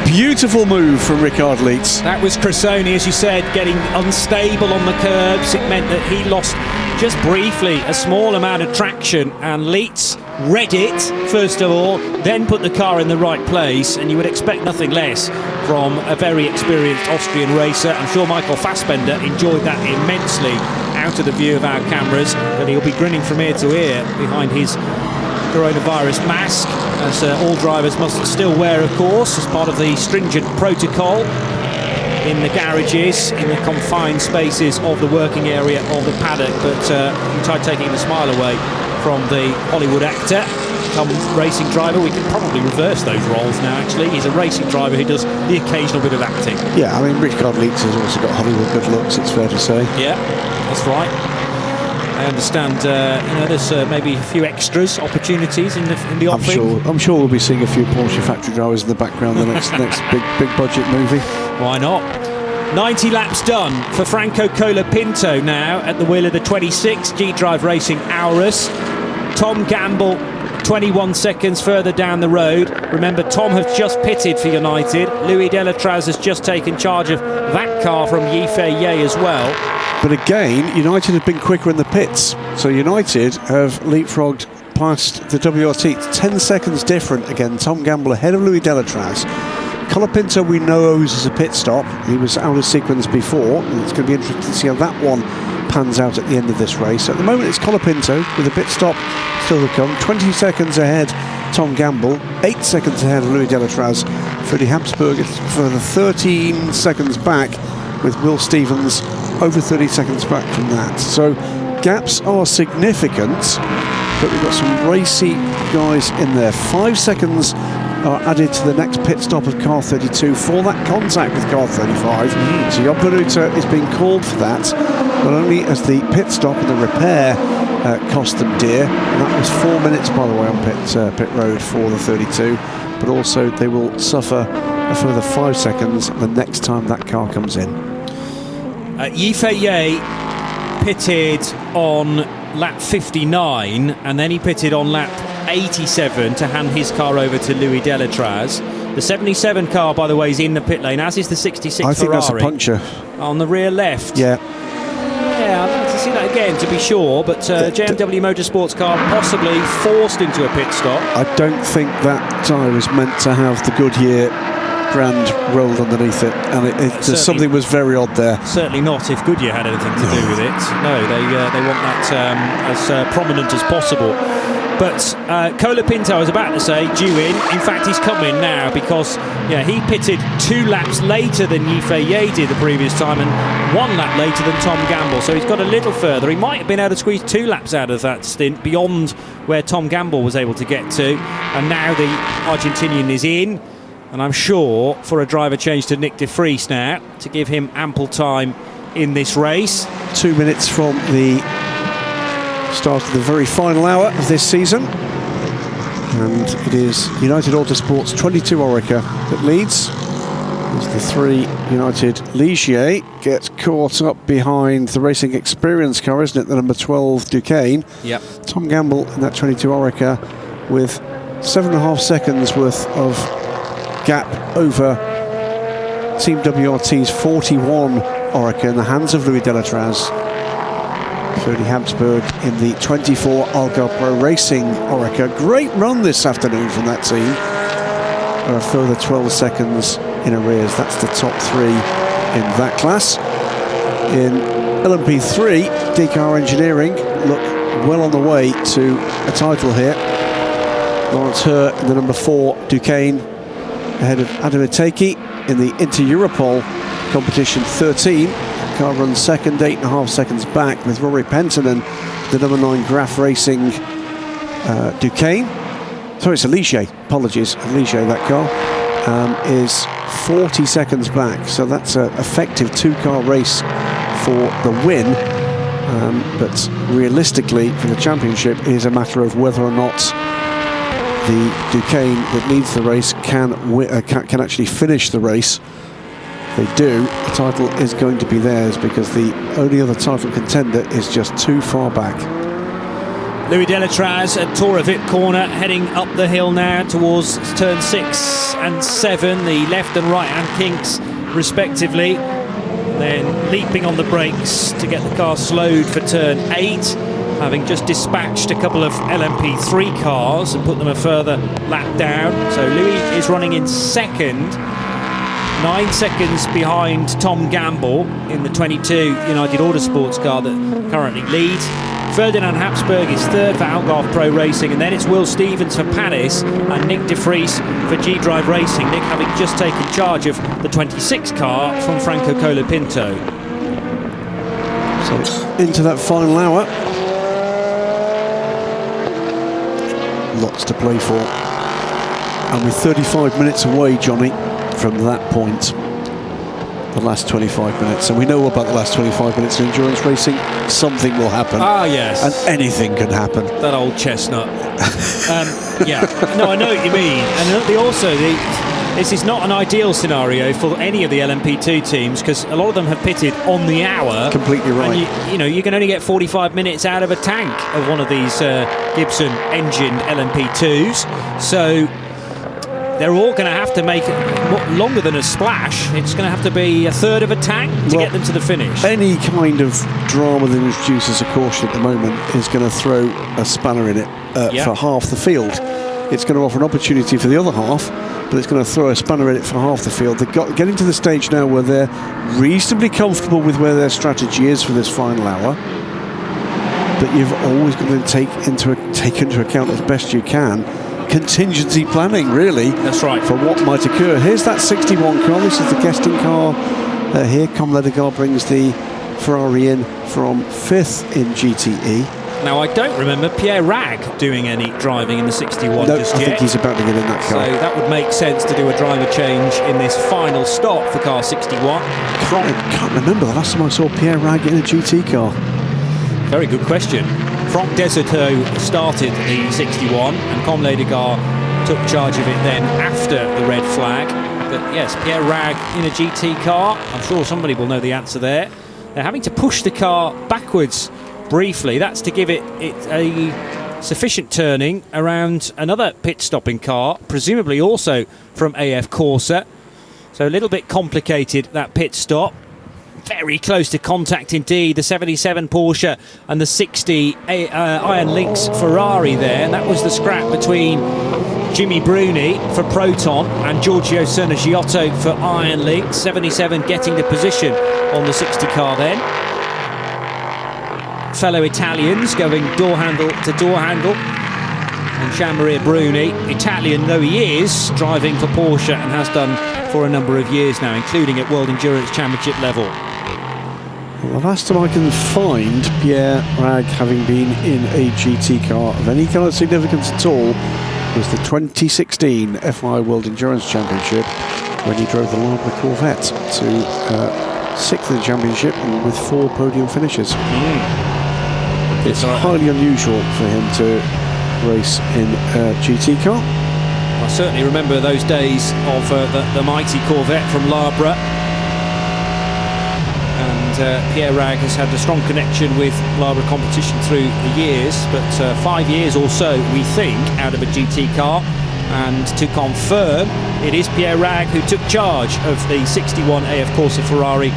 Beautiful move from Ricard Leitz. That was Cressoni, as you said, getting unstable on the curbs. It meant that he lost just briefly a small amount of traction, and Leitz read it first of all, then put the car in the right place, and you would expect nothing less from a very experienced Austrian racer. I'm sure Michael Fassbender enjoyed that immensely out of the view of our cameras, but he'll be grinning from ear to ear behind his coronavirus mask, as all drivers must still wear, of course, as part of the stringent protocol in the garages, in the confined spaces of the working area of the paddock. But you tried taking the smile away from the Hollywood actor come racing driver. We can probably reverse those roles now, actually. He's a racing driver who does the occasional bit of acting. Yeah, I mean, Ricard Leitz has also got Hollywood good looks, it's fair to say. Yeah, that's right. I understand, you know, there's maybe a few extras, opportunities in the offing. I'm sure we'll be seeing a few Porsche factory drivers in the background the next big budget movie. Why not? 90 laps done for Franco Colapinto now at the wheel of the 26 G-Drive Racing Aurus. Tom Gamble 21 seconds further down the road. Remember, Tom has just pitted for United. Louis Delatraz has just taken charge of that car from Yifei as well. But again, United have been quicker in the pits. So United have leapfrogged past the WRT. It's 10 seconds different. Again, Tom Gamble ahead of Louis Delatraz. Colapinto we know owes us a pit stop. He was out of sequence before, and it's going to be interesting to see how that one pans out at the end of this race. At the moment it's Colapinto with a pit stop still to come. 20 seconds ahead Tom Gamble, 8 seconds ahead of Louis Delatraz. Freddie Habsburg is further 13 seconds back, with Will Stevens over 30 seconds back from that. So gaps are significant, but we've got some racy guys in there. 5 seconds are added to the next pit stop of car 32 for that contact with car 35. So Job Veruta is being called for that, not only as the pit stop and the repair cost them dear, and that was 4 minutes by the way on pit road for the 32, but also they will suffer a further 5 seconds the next time that car comes in. Yifei pitted on lap 59, and then he pitted on lap 87 to hand his car over to Louis Delatraz. The 77 car, by the way, is in the pit lane, as is the 66 I think Ferrari. that's a puncture. On the rear left. Yeah. Yeah, I'd like to see that. again to be sure, but JMW Motorsports car possibly forced into a pit stop. I don't think that tyre was meant to have the Goodyear brand rolled underneath it, and something was very odd there. Certainly not if Goodyear had anything to do with it. No, they want that as prominent as possible. But Colapinto, I was about to say, due in. In fact, he's come in now because he pitted 2 laps later than Yifei did the previous time and 1 lap later than Tom Gamble. So he's got a little further. He might have been able to squeeze 2 laps out of that stint beyond where Tom Gamble was able to get to. And now the Argentinian is in. And I'm sure for a driver change to Nick de Vries now to give him ample time in this race. 2 minutes from the start of the very final hour of this season, and it is United Autosport's 22 Orica that leads as the 3 United Ligier gets caught up behind the Racing Experience car, isn't it, the number 12 Duquesne. Yep. Tom Gamble in that 22 Orica with 7.5 seconds worth of gap over Team WRT's 41 Orica in the hands of Louis Delatraz. Ferdy Habsburg in the 24 Algarve Pro Racing Orica. Great run this afternoon from that team. A further 12 seconds in arrears. That's the top 3 in that class. In LMP3, Decar Engineering look well on the way to a title here. Lawrence Herr in the number 4 Duquesne, ahead of Adam Iteki in the Inter-Europol competition 13. Car runs second, 8.5 seconds back, with Rory Penttinen, the number 9 Graf Racing Duquesne. Sorry, it's a Ligier, apologies, a Ligier, that car, is 40 seconds back. So that's an effective 2-car race for the win. But realistically, for the championship, it is a matter of whether or not the Duquesne that leads the race can actually finish the race. If they do, the title is going to be theirs because the only other title contender is just too far back. Louis Delatraz at Torrevit corner, heading up the hill now towards turn 6 and 7, the left and right hand kinks respectively. Then leaping on the brakes to get the car slowed for turn 8, having just dispatched a couple of LMP3 cars and put them a further lap down. So Louis is running in second, 9 seconds behind Tom Gamble in the 22 United Autosports car that currently leads. Ferdinand Habsburg is third for Algarve Pro Racing, and then it's Will Stevens for Panis and Nick de Vries for G-Drive Racing. Nick having just taken charge of the 26 car from Franco Colapinto. So into that final hour. Lots to play for. And we're 35 minutes away, Johnny, from that point. The last 25 minutes, and we know about the last 25 minutes in endurance racing. Something will happen. Ah, yes. And anything can happen. That old chestnut. Yeah, no, I know what you mean. And this is not an ideal scenario for any of the LMP2 teams because a lot of them have pitted on the hour. Completely right. And you can only get 45 minutes out of a tank of one of these Gibson engined LMP2s. So they're all going to have to make it longer than a splash. It's going to have to be a third of a tank to get them to the finish. Any kind of drama that introduces a caution at the moment is going to throw a spanner in it for half the field. It's going to offer an opportunity for the other half, but it's going to throw a spanner in it for half the field. They're getting to the stage now where they're reasonably comfortable with where their strategy is for this final hour. But you've always got to take into account as best you can contingency planning, really. That's right. For what might occur. Here's that 61 car. This is the guesting car here. Com Ledegaard brings the Ferrari in from 5th in GTE. Now, I don't remember Pierre Rag doing any driving in the 61 just yet. I think he's about to get in that car. So that would make sense to do a driver change in this final stop for car 61. I can't remember the last time I saw Pierre Rag in a GT car. Very good question. Franck Deserteau started the 61 and Com Ledegaard took charge of it then after the red flag. But yes, Pierre Rag in a GT car. I'm sure somebody will know the answer there. They're having to push the car backwards briefly. That's to give it a sufficient turning around another pit stopping car, presumably also from AF Corsa. So a little bit complicated, that pit stop. very close to contact indeed. The 77 Porsche and the 60 Iron Lynx Ferrari there. And that was the scrap between Jimmy Bruni for Proton and Giorgio Sernagiotto for Iron Lynx. 77 getting the position on the 60 car then. Fellow Italians going door handle to door handle. And Jean-Maria Bruni, Italian though he is, driving for Porsche and has done for a number of years now, including at World Endurance Championship level. Well, the last time I can find Pierre Rag having been in a GT car of any kind of significance at all was the 2016 FI World Endurance Championship, when he drove the Labra Corvette to 6th in the championship and with 4 podium finishes. It's highly unusual for him to race in a GT car. I certainly remember those days of the mighty Corvette from Labra. And Pierre Rag has had a strong connection with Labra competition through the years, but 5 years or so, we think, out of a GT car. And to confirm, it is Pierre Rag who took charge of the 61 AF Corsa Ferrari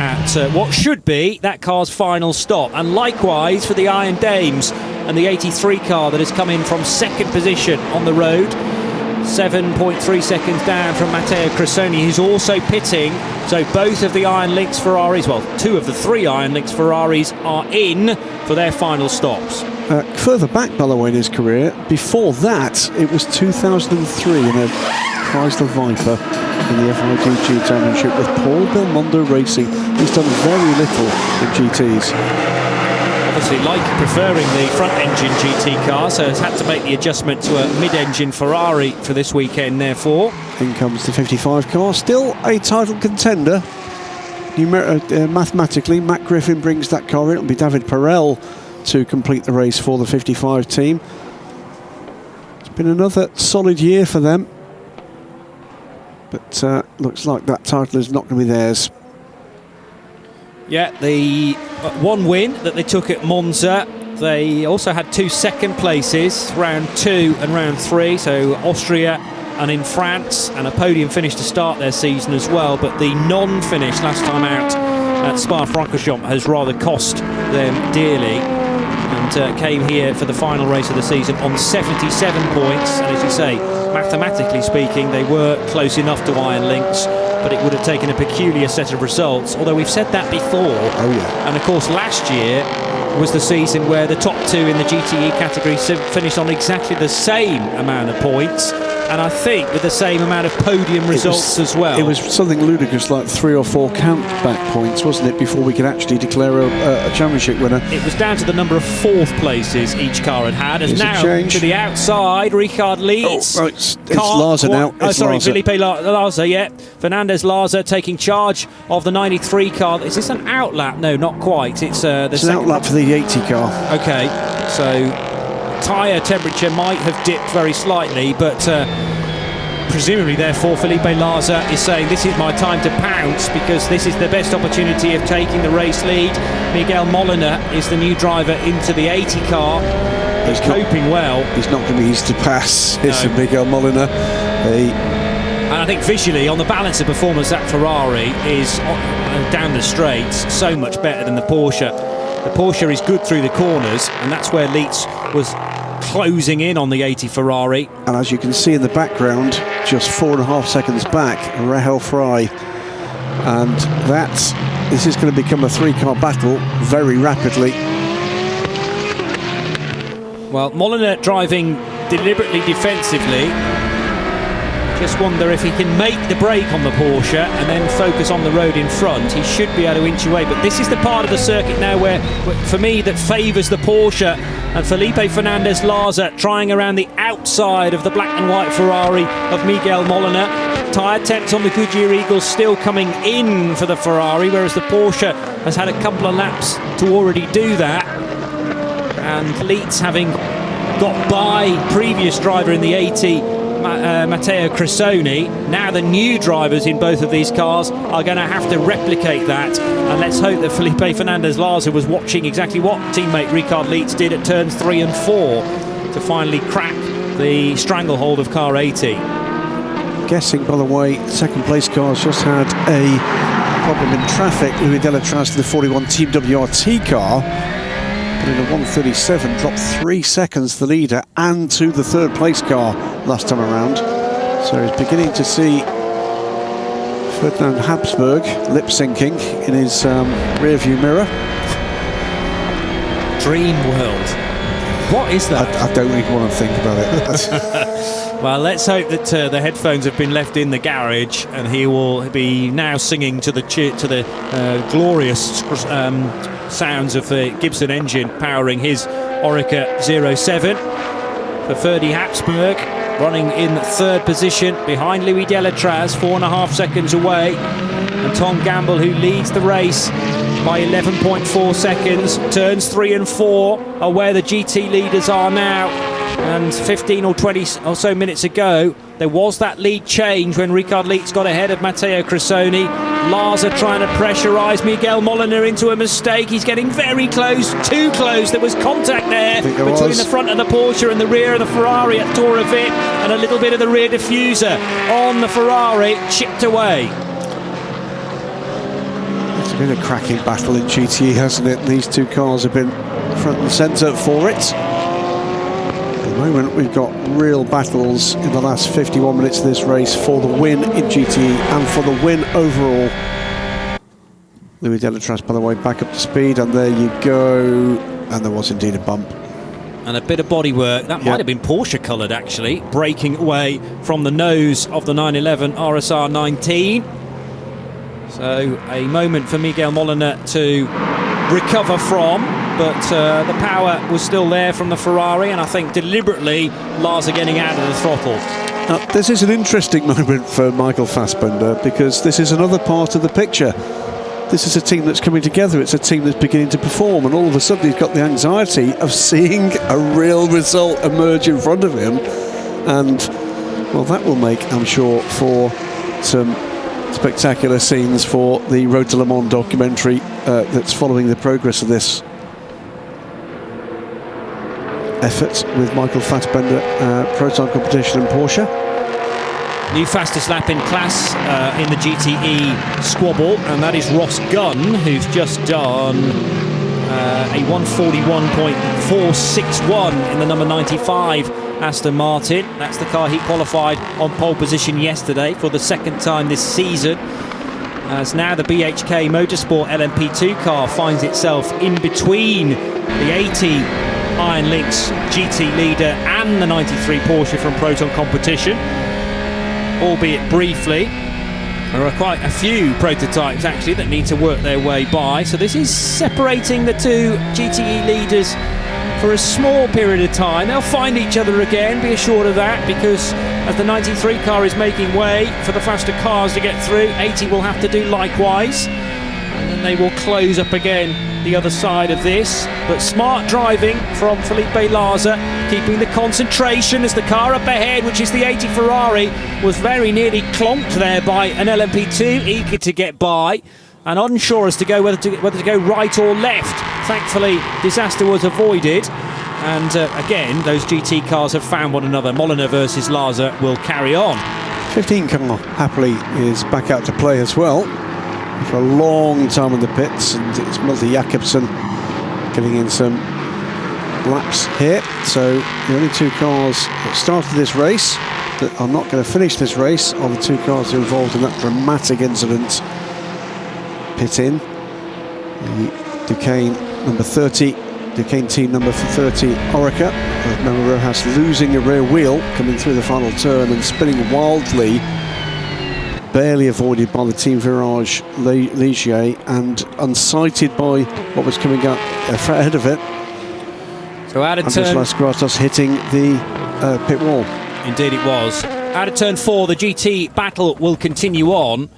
at what should be that car's final stop. And likewise for the Iron Dames and the 83 car that has come in from 2nd position on the road. 7.3 seconds down from Matteo Cressoni, who's also pitting. So both of the Iron Lynx Ferraris, well, 2 of the 3 Iron Lynx Ferraris are in for their final stops. Further back, by the way, in his career, before that, it was 2003 in a Chrysler Viper in the FIDG Championship with Paul Belmondo Racing. He's done very little in GTs. Obviously preferring the front-engine GT car, so has had to make the adjustment to a mid-engine Ferrari for this weekend, therefore. In comes the 55 car, still a title contender. Mathematically, Matt Griffin brings that car in. It'll be David Perel to complete the race for the 55 team. It's been another solid year for them, but looks like that title is not going to be theirs. Yeah, the one win that they took at Monza. They also had 2 second places, round 2 and round 3, so Austria and in France, and a podium finish to start their season as well. But the non-finish last time out at Spa-Francorchamps has rather cost them dearly, and came here for the final race of the season on 77 points. And as you say, mathematically speaking, they were close enough to Iron Lynx, but it would have taken a peculiar set of results, although we've said that before. Oh yeah. And of course last year was the season where the top 2 in the GTE category finished on exactly the same amount of points, and I think with the same amount of podium results as well. It was something ludicrous, like 3 or 4 count-back points, wasn't it, before we could actually declare a championship winner. It was down to the number of 4th places each car had had, as now to the outside, Richard Leeds. Oh, it's Larza now. Felipe Larza, yeah. Fernandez Larza taking charge of the 93 car. Is this an outlap? No, not quite. It's an outlap for the 80 car. Okay, so tyre temperature might have dipped very slightly, but presumably therefore Felipe Larza is saying this is my time to pounce, because this is the best opportunity of taking the race lead. Miguel Molina is the new driver into the 80 car. He's coping well. He's not going to be easy to pass. It's Miguel Molina. And I think visually, on the balance of performance, that Ferrari is down the straights so much better than the Porsche. The Porsche is good through the corners, and that's where Leitz was closing in on the 80 Ferrari. And as you can see in the background, just 4.5 seconds back, Rahel Fry. And this is going to become a 3-car battle very rapidly. Well, Molina driving deliberately defensively. Just wonder if he can make the break on the Porsche and then focus on the road in front. He should be able to inch away, but this is the part of the circuit now where for me, that favours the Porsche, and Felipe Fernandez Larza trying around the outside of the black and white Ferrari of Miguel Molina. Tyre temps on the Goodyear Eagles still coming in for the Ferrari, whereas the Porsche has had a couple of laps to already do that. And Leitz, having got by previous driver in the 80, Matteo Cressoni, now the new drivers in both of these cars are going to have to replicate that, and let's hope that Felipe Fernandez Larza was watching exactly what teammate Richard Leitz did at turns 3 and 4 to finally crack the stranglehold of car 80. Guessing, by the way, second place cars just had a problem in traffic. Louis Delatraz to the 41 Team WRT car, but in a 1:37, dropped 3 seconds to the leader and to the third place car last time around. So he's beginning to see Ferdinand Habsburg lip-syncing in his rear-view mirror. Dream world. What is that? I don't even want to think about it. Well, let's hope that the headphones have been left in the garage, and he will be now singing to the glorious sounds of the Gibson engine powering his Oreca 07. For Ferdy Habsburg, running in third position behind Louis Delatraz, 4.5 seconds away, and Tom Gamble, who leads the race by 11.4 seconds. Turns 3 and 4 are where the GT leaders are now, and 15 or 20 or so minutes ago there was that lead change when Ricard Leitz got ahead of Matteo Cressoni. Larsa trying to pressurise Miguel Molina into a mistake. He's getting very close, too close. There was contact there between the front of the Porsche and the rear of the Ferrari at Torre Vit, and a little bit of the rear diffuser on the Ferrari chipped away. It's been a cracking battle in GTE, hasn't it? These two cars have been front and centre for it. At the moment, we've got real battles in the last 51 minutes of this race for the win in GTE and for the win overall. Louis Delatraz, by the way, back up to speed, and there you go. And there was indeed a bump. And a bit of bodywork. That might have been Porsche coloured, actually, breaking away from the nose of the 911 RSR 19. So a moment for Miguel Molina to recover from, but the power was still there from the Ferrari, and I think deliberately Larsa getting out of the throttle. Now, this is an interesting moment for Michael Fassbender, because this is another part of the picture. This is a team that's coming together. It's a team that's beginning to perform, and all of a sudden he's got the anxiety of seeing a real result emerge in front of him, and well, that will make, I'm sure, for some spectacular scenes for the Road to Le Mans documentary that's following the progress of this effort with Michael Fassbender, Proton Competition and Porsche. New fastest lap in class in the GTE squabble, and that is Ross Gunn, who's just done a 1:41.461 in the number 95 Aston Martin. That's the car he qualified on pole position yesterday for the second time this season, as now the BHK Motorsport LMP2 car finds itself in between the 80 Iron Lynx GT leader and the 93 Porsche from Proton Competition, albeit briefly. There are quite a few prototypes actually that need to work their way by, so this is separating the two GTE leaders for a small period of time. They'll find each other again, be assured of that, because as the 93 car is making way for the faster cars to get through, 80 will have to do likewise, and then they will close up again the other side of this. But smart driving from Felipe Larsa, keeping the concentration as the car up ahead, which is the 80 Ferrari, was very nearly clonked there by an LMP2, eager to get by and unsure as to go whether to go right or left. Thankfully, disaster was avoided, and again, those GT cars have found one another. Molina versus Larsa will carry on. 15 car happily is back out to play as well for a long time in the pits, and it's Malte Jakobsen getting in some laps here. So the only two cars that started this race that are not going to finish this race are the two cars involved in that dramatic incident. Pit in the Duquesne number 30, Duquesne team number 30 Oreca, with Memo Rojas losing a rear wheel coming through the final turn and spinning wildly, barely avoided by the Team Virage Ligier and unsighted by what was coming up ahead of it. So out of Andres turn, Las Gratas hitting the pit wall. Indeed it was. Out of turn 4, the GT battle will continue on.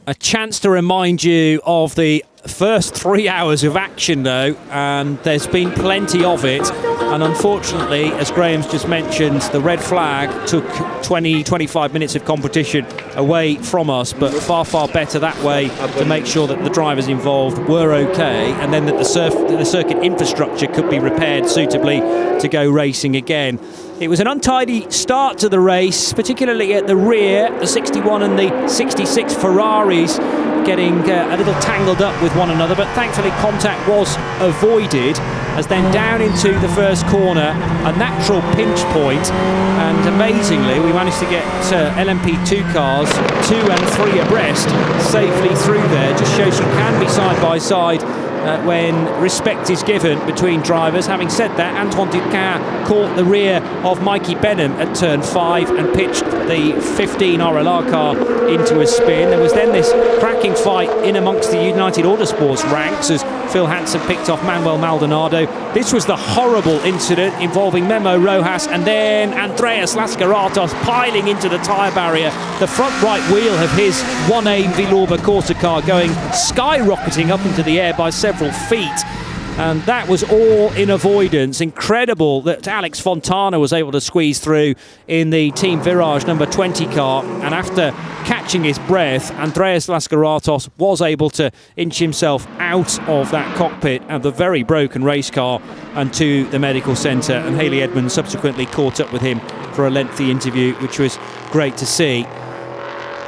A chance to remind you of the first 3 hours of action, though, and there's been plenty of it. And unfortunately, as Graham's just mentioned, the red flag took 20-25 minutes of competition away from us, but far better that way to make sure that the drivers involved were okay, and then that the circuit infrastructure could be repaired suitably to go racing again. It was an untidy start to the race, particularly at the rear, the 61 and the 66 Ferraris getting a little tangled up with one another, but thankfully contact was avoided, as then down into the first corner, a natural pinch point, and amazingly we managed to get LMP2 cars 2 and 3 abreast safely through there. Just shows you can be side by side when respect is given between drivers. Having said that, Antoine Duquin caught the rear of Mikey Benham at turn 5 and pitched the 15 RLR car into a spin. There was then this cracking fight in amongst the United Autosports ranks as Phil Hansen picked off Manuel Maldonado. This was the horrible incident involving Memo Rojas and then Andreas Lascaratos piling into the tyre barrier. The front right wheel of his 1A Vilorba Corsa car going skyrocketing up into the air by several feet. And that was all in avoidance. Incredible that Alex Fontana was able to squeeze through in the Team Virage number 20 car. And after catching his breath, Andreas Lascaratos was able to inch himself out of that cockpit of the very broken race car and to the medical centre. And Haley Edmonds subsequently caught up with him for a lengthy interview, which was great to see.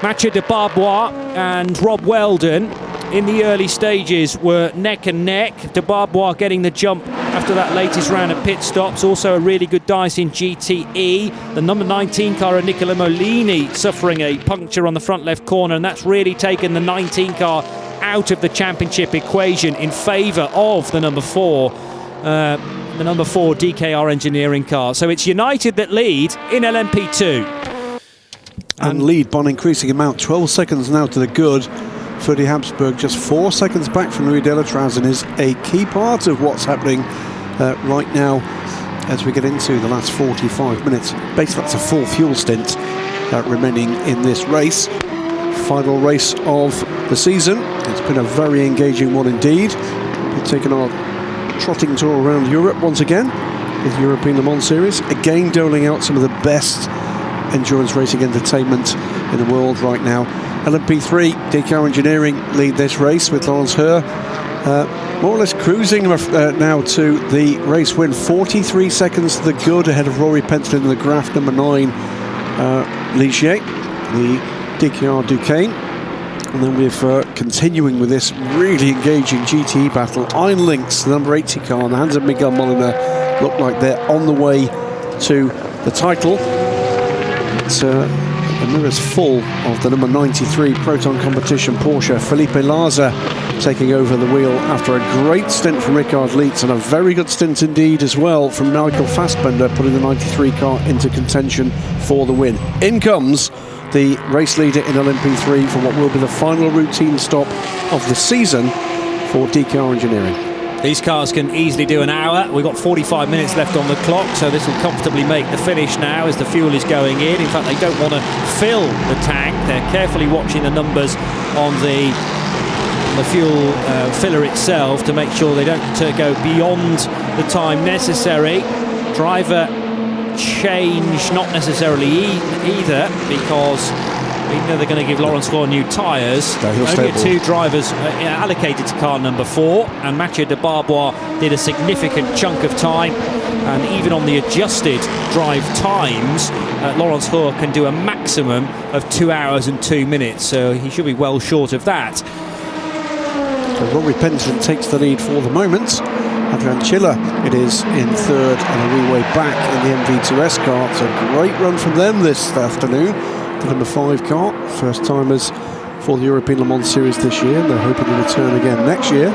Mathieu de Barbois and Rob Weldon in the early stages were neck and neck. De Barbois getting the jump after that latest round of pit stops. Also a really good dice in GTE. The number 19 car of Nicola Molini suffering a puncture on the front left corner, and that's really taken the 19 car out of the championship equation in favour of the number 4 DKR Engineering car. So it's United that lead in LMP2. And lead by an increasing amount, 12 seconds now to the good. Ferdy Habsburg just 4 seconds back from Louis Delatraz, and is a key part of what's happening right now as we get into the last 45 minutes. Basically that's a full fuel stint remaining in this race. Final race of the season. It's been a very engaging one indeed. We're taking our trotting tour around Europe once again with the European Le Mans Series, again doling out some of the best endurance racing entertainment in the world right now. LMP3, DKR Engineering lead this race with Lawrence Herr more or less cruising now to the race win. 43 seconds to the good ahead of Rory Penton in the graph number 9 Ligier, the DKR Duquesne. And then we're continuing with this really engaging GTE battle. Iron Lynx, the number 80 car in the hands of Miguel Molina, look like they're on the way to the title. The mirror's full of the number 93 Proton Competition Porsche. Felipe Laza taking over the wheel after a great stint from Rickard Leitz, and a very good stint indeed as well from Michael Fassbender, putting the 93 car into contention for the win. In comes the race leader in LMP3 for what will be the final routine stop of the season for DKR Engineering. These cars can easily do an hour. We've got 45 minutes left on the clock, so this will comfortably make the finish now as the fuel is going in. In fact, they don't want to fill the tank. They're carefully watching the numbers on the fuel filler itself to make sure they don't go beyond the time necessary. Driver change not necessarily either, because even though they're going to give Lawrence Roy new tyres, only 2 drivers allocated to car number 4, and Mathieu de Barbois did a significant chunk of time, and even on the adjusted drive times, Lawrence Roy can do a maximum of 2 hours and 2 minutes, so he should be well short of that. So Rory Penton takes the lead for the moment. Adrian Chiller, it is in third and a wee way back in the MV2S car. It's a great run from them this afternoon. The number 5 car, first timers for the European Le Mans Series this year, and they're hoping to return again next year.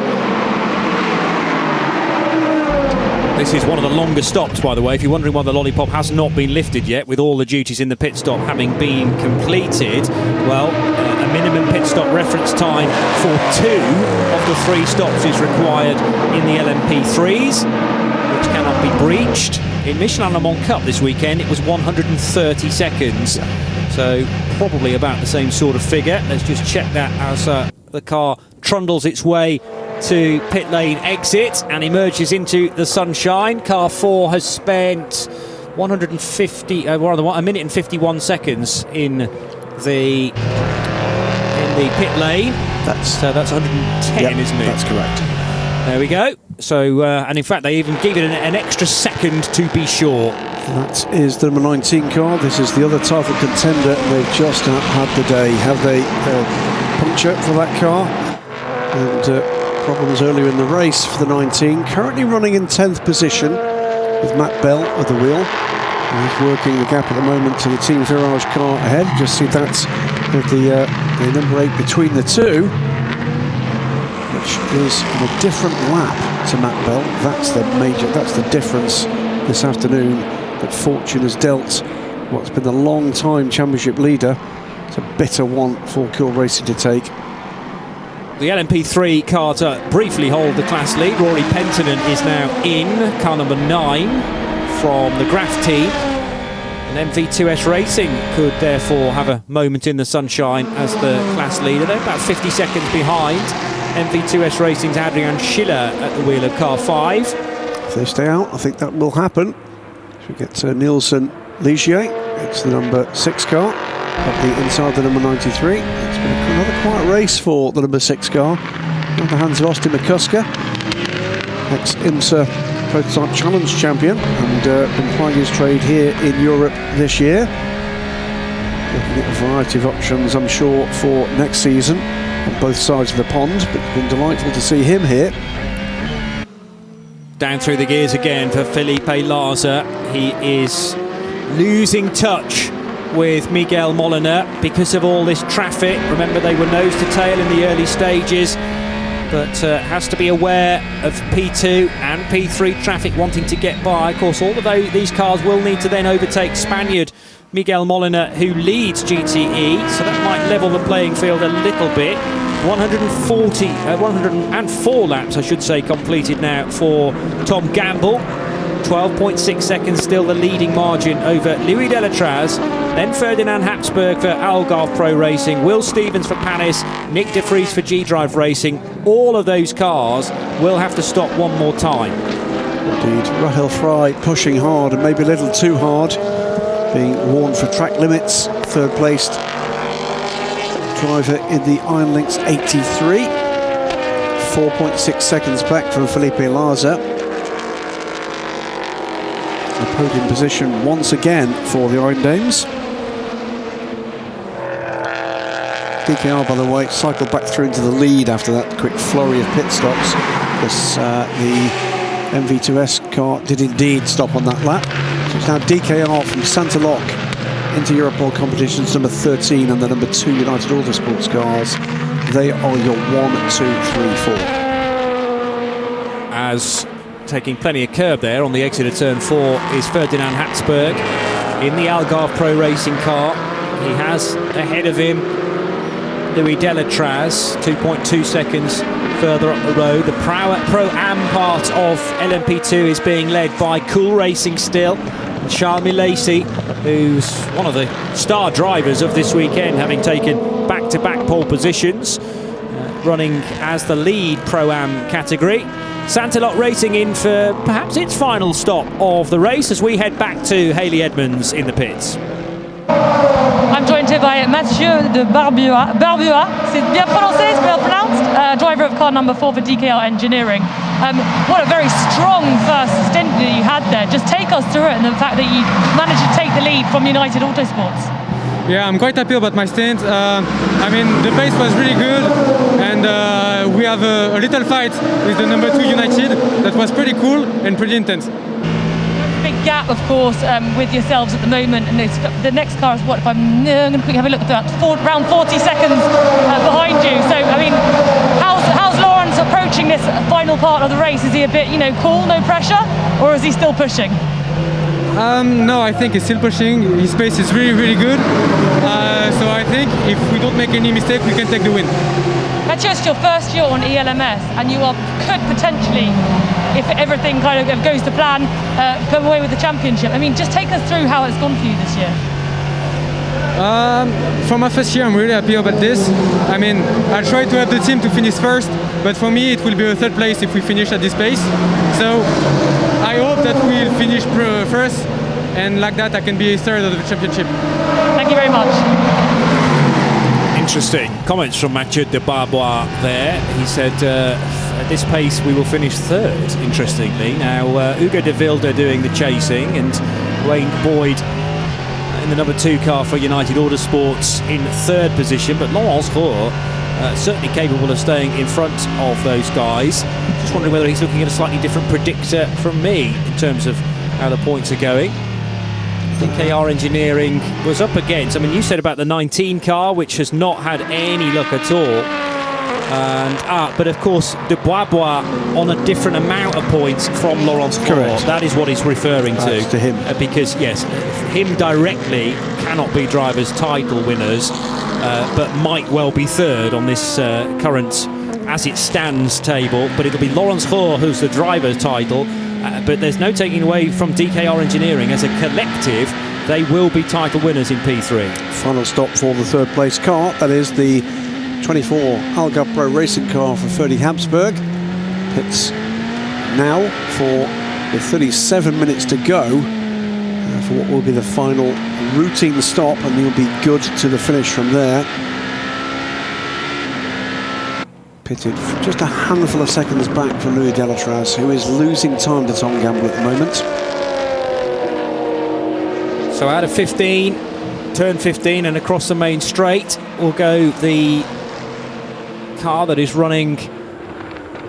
This is one of the longest stops, by the way, if you're wondering why the lollipop has not been lifted yet, with all the duties in the pit stop having been completed. Well, a minimum pit stop reference time for 2 of the 3 stops is required in the LMP3s, which cannot be breached. In Michelin Le Mans Cup this weekend, it was 130 seconds. So probably about the same sort of figure. Let's just check that as the car trundles its way to pit lane exit and emerges into the sunshine. Car 4 has spent 1 minute and 51 seconds in the pit lane. That's 110, isn't it? That's correct. There we go. So, and in fact, they even gave it an extra second to be sure. That is the number 19 car. This is the other title contender, and they've just had the day. Have they puncture for that car? And problems earlier in the race for the 19. Currently running in 10th position with Matt Bell at the wheel. And he's working the gap at the moment to the Team Virage car ahead. Just see that's the number 8 between the two, which is in a different lap to Matt Bell. That's the difference this afternoon, that fortune has dealt what's been a long-time championship leader. It's a bitter one for Cool Racing to take. The LMP3 car to briefly hold the class lead. Rory Penttinen is now in, car number 9 from the Graf team. And MV2S Racing could therefore have a moment in the sunshine as the class leader. They're about 50 seconds behind MV2S Racing's Adrian Schiller at the wheel of car 5. If they stay out, I think that will happen. We get Nielsen Ligier. It's the number 6 car up the inside the number 93. It's been another quiet race for the number 6 car. In the hands of Austin McCusker, ex-IMSA Prototype Challenge champion, and been plying his trade here in Europe this year. Looking at a variety of options, I'm sure, for next season on both sides of the pond, but it's been delightful to see him here. Down through the gears again for Felipe Larza. He is losing touch with Miguel Molina because of all this traffic. Remember, they were nose to tail in the early stages, but has to be aware of P2 and P3 traffic wanting to get by. Of course, all of these cars will need to then overtake Spaniard Miguel Molina, who leads GTE, so that might level the playing field a little bit. 104 laps, I should say, completed now for Tom Gamble. 12.6 seconds still the leading margin over Louis Delatraz, then Ferdinand Habsburg for Algarve Pro Racing, Will Stevens for Panis, Nick De Vries for G-Drive Racing. All of those cars will have to stop one more time. Indeed, Rahel Fry pushing hard, and maybe a little too hard, being warned for track limits. Third placed driver in the Iron Lynx 83, 4.6 seconds back from Felipe Larza. The podium position once again for the Iron Dames. DKR, by the way, cycled back through into the lead after that quick flurry of pit stops, because the MV2S car did indeed stop on that lap. So it's now DKR from Santa Loc into Europol competitions, number 13, and the number 2 United Autosports cars. They are your 1, 2, 3, 4. As taking plenty of curb there on the exit of turn 4 is Ferdinand Habsburg in the Algarve Pro Racing car. He has ahead of him Louis Delatraz, 2.2 seconds further up the road. The Pro-Am part of LMP2 is being led by Cool Racing still. And Charles Milesi, who's one of the star drivers of this weekend, having taken back-to-back pole positions, running as the lead Pro-Am category. Santalot Racing in for perhaps its final stop of the race as we head back to Hayley Edmonds in the pits. I'm joined here by Mathieu de Barbua. C'est bien prononcé, it's well pronounced. Driver of car number 4 for DKR Engineering. What a very strong first stint that you had there. Just take us through it, and the fact that you managed to take the lead from United Autosports. Yeah, I'm quite happy about my stint. I mean, the pace was really good, and we have a little fight with the number 2 United that was pretty cool and pretty intense. Big gap, of course, with yourselves at the moment, and the next car is what? If I'm going to quickly have a look at that, around 40 seconds behind you. So, I mean, how's Lawrence approaching this final part of the race? Is he a bit, cool, no pressure, or is he still pushing? No, I think he's still pushing. His pace is really, really good. So I think if we don't make any mistake, we can take the win. That's just your first year on ELMS, and you could potentially, if everything kind of goes to plan, go away with the championship. I mean, just take us through how it's gone for you this year. For my first year, I'm really happy about this. I mean, I'll try to help the team to finish first, but for me, it will be a third place if we finish at this pace. So I hope that we'll finish first, and like that, I can be third of the championship. Thank you very much. Interesting comments from Mathieu de Barbois there. He said, at this pace we will finish third, interestingly. Now, Hugo de Wilde doing the chasing, and Wayne Boyd in the number 2 car for United Autosports in 3rd position, but Laurence Roux certainly capable of staying in front of those guys. Just wondering whether he's looking at a slightly different predictor from me in terms of how the points are going. DKR Engineering was up against, I mean, you said about the 19 car, which has not had any luck at all. And but of course, De Bois on a different amount of points from Laurence Roux. Correct. That is what he's referring to him. Because yes, him directly cannot be drivers' title winners, but might well be 3rd on this current as it stands table. But it'll be Laurence Roux who's the driver's title. But there's no taking away from DKR Engineering. As a collective, they will be title winners in P3. Final stop for the 3rd place car. That is the 24 Algarve Pro Racing car for Ferdy Habsburg. Pits now for the 37 minutes to go for what will be the final routine stop, and he'll be good to the finish from there. Pitted just a handful of seconds back from Louis Delatraz, who is losing time to Tom Gamble at the moment. So out of 15, turn 15 and across the main straight will go the car that is running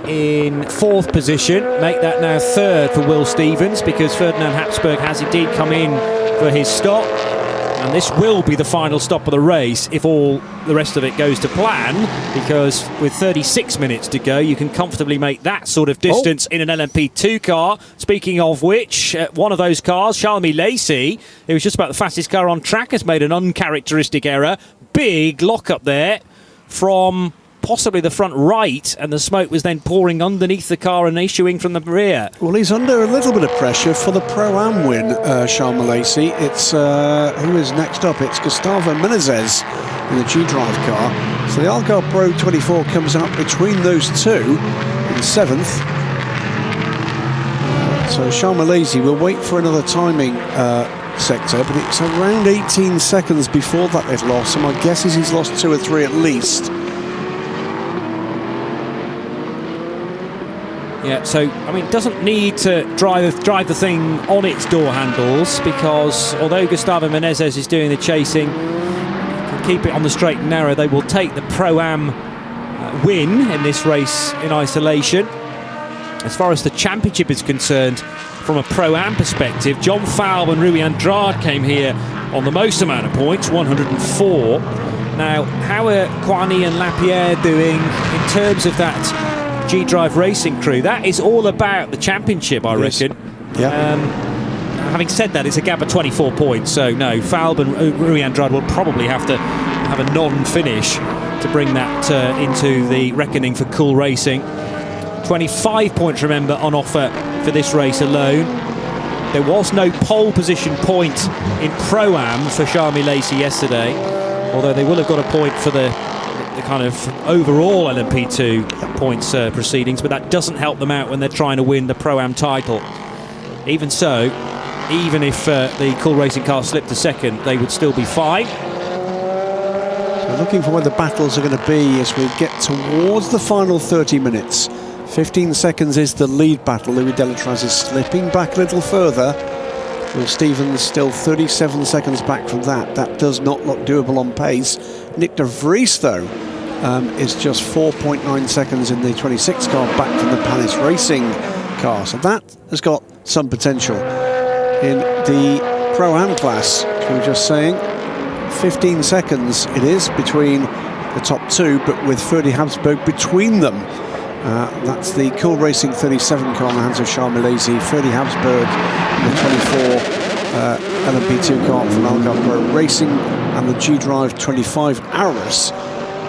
in 4th position. Make that now 3rd for Will Stevens, because Ferdinand Habsburg has indeed come in for his stop. And this will be the final stop of the race if all the rest of it goes to plan, because with 36 minutes to go, you can comfortably make that sort of distance in an LMP2 car. Speaking of which, one of those cars, Charles Lacey, who was just about the fastest car on track, has made an uncharacteristic error. Big lock up there from possibly the front right, and the smoke was then pouring underneath the car and issuing from the rear. Well, he's under a little bit of pressure for the Pro-Am win, Charles Lacey. It's who is next up? It's Gustavo Menezes in the G-Drive car. So the Algarve Pro 24 comes out between those two in 7th. So Charles Lacey will wait for another timing sector, but it's around 18 seconds before that they've lost, so my guess is he's lost 2 or 3 at least. Yeah, so, I mean, doesn't need to drive the thing on its door handles, because although Gustavo Menezes is doing the chasing, can keep it on the straight and narrow. They will take the Pro-Am win in this race in isolation. As far as the championship is concerned, from a Pro-Am perspective, John Falb and Rui Andrade came here on the most amount of points, 104. Now, how are Kwani and Lapierre doing in terms of that G-Drive racing crew? That is all about the championship, I reckon. Yeah. Having said that, it's a gap of 24 points, so no, Falb and Rui Andrade will probably have to have a non-finish to bring that into the reckoning for Cool Racing. 25 points, remember, on offer for this race alone. There was no pole position point in Pro-Am for Charles Lacey yesterday, although they will have got a point for the kind of overall LMP2 points proceedings, but that doesn't help them out when they're trying to win the Pro-Am title. Even so, even if the Cool Racing car slipped a second, they would still be fine. So looking for where the battles are going to be as we get towards the final 30 minutes. 15 seconds is the lead battle. Louis Delatraz is slipping back a little further. Will Stevens still 37 seconds back from that. That does not look doable on pace. Nick de Vries, though, is just 4.9 seconds in the 26 car back from the Panis Racing car. So that has got some potential. In the Pro-Am class, we were just saying, 15 seconds it is between the top two, but with Ferdy Habsburg between them. That's the Cool Racing 37 car in the hands of Charles Lacey, Ferdy Habsburg, the 24 LMP2 car from Algarve Pro Racing, and the G-Drive 25 Aris.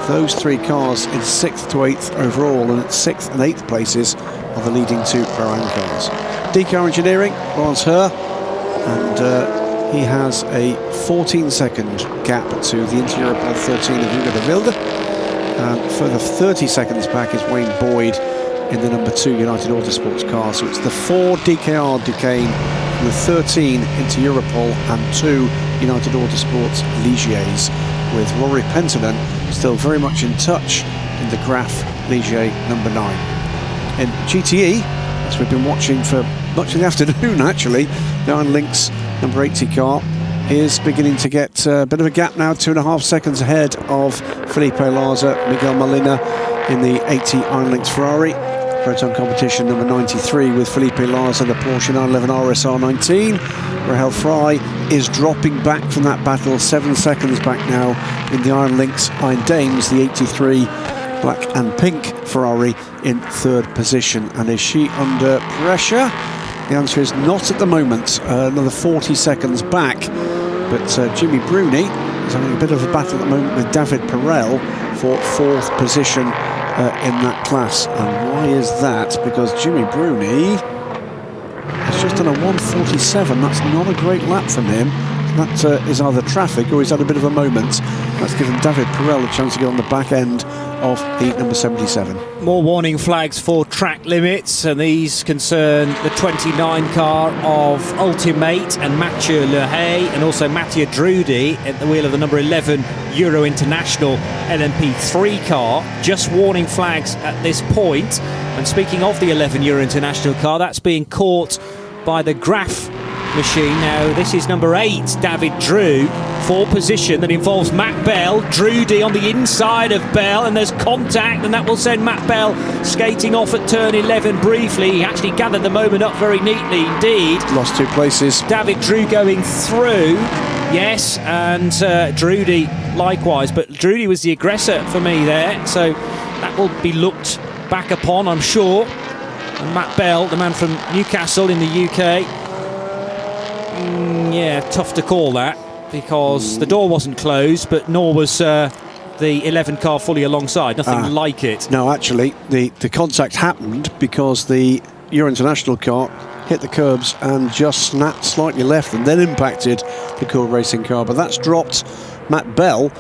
Those 3 cars in 6th to 8th overall, and at 6th and 8th places are the leading 2 Pro-Am cars. DKR Engineering, Laurence Roux, and he has a 14-second gap to the Inter-Europol 13 of Hugo de Wilde. And further 30 seconds back is Wayne Boyd in the number 2 United Autosports car. So it's the 4 DKR Duquesne, the 13 into Europol, and 2 United Autosports Ligiers, with Rory Penttinen still very much in touch in the Graf Ligier number 9. In GTE, as we've been watching for much of the afternoon actually, the Iron Lynx number 80 car, is beginning to get a bit of a gap now, 2.5 seconds ahead of Felipe Larza, Miguel Molina in the 80 Iron Lynx Ferrari. Proton competition number 93 with Felipe Larza, the Porsche 911 RSR 19. Rahel Fry is dropping back from that battle, 7 seconds back now in the Iron Lynx Iron Dames, the 83 black and pink Ferrari in 3rd position. And is she under pressure? The answer is not at the moment. Another 40 seconds back. But Jimmy Bruni is having a bit of a battle at the moment with David Perel for 4th position in that class. And why is that? Because Jimmy Bruni has just done a 1:47. That's not a great lap from him. That is either traffic or he's had a bit of a moment. That's given David Perel a chance to get on the back end of heat number 77. More warning flags for track limits, and these concern the 29 car of Ultimate and Mathieu Lehay, and also Mattia Drudi at the wheel of the number 11 Euro International LMP3 car. Just warning flags at this point. And speaking of the 11 Euro International car, that's being caught by the Graf machine. Now this is number 8 David Drew, 4th position, that involves Matt Bell. Drudy on the inside of Bell, and there's contact, and that will send Matt Bell skating off at turn 11 briefly. He actually gathered the moment up very neatly indeed. Lost 2 places. David Drew going through, yes, and Drudy likewise, but Drudy was the aggressor for me there, so that will be looked back upon, I'm sure. And Matt Bell, the man from Newcastle in the UK, yeah, tough to call that, because the door wasn't closed, but nor was the 11 car fully alongside. Nothing like it. No, actually, the contact happened because the Euro International car hit the curbs and just snapped slightly left and then impacted the Cool Racing car. But that's dropped Matt Bell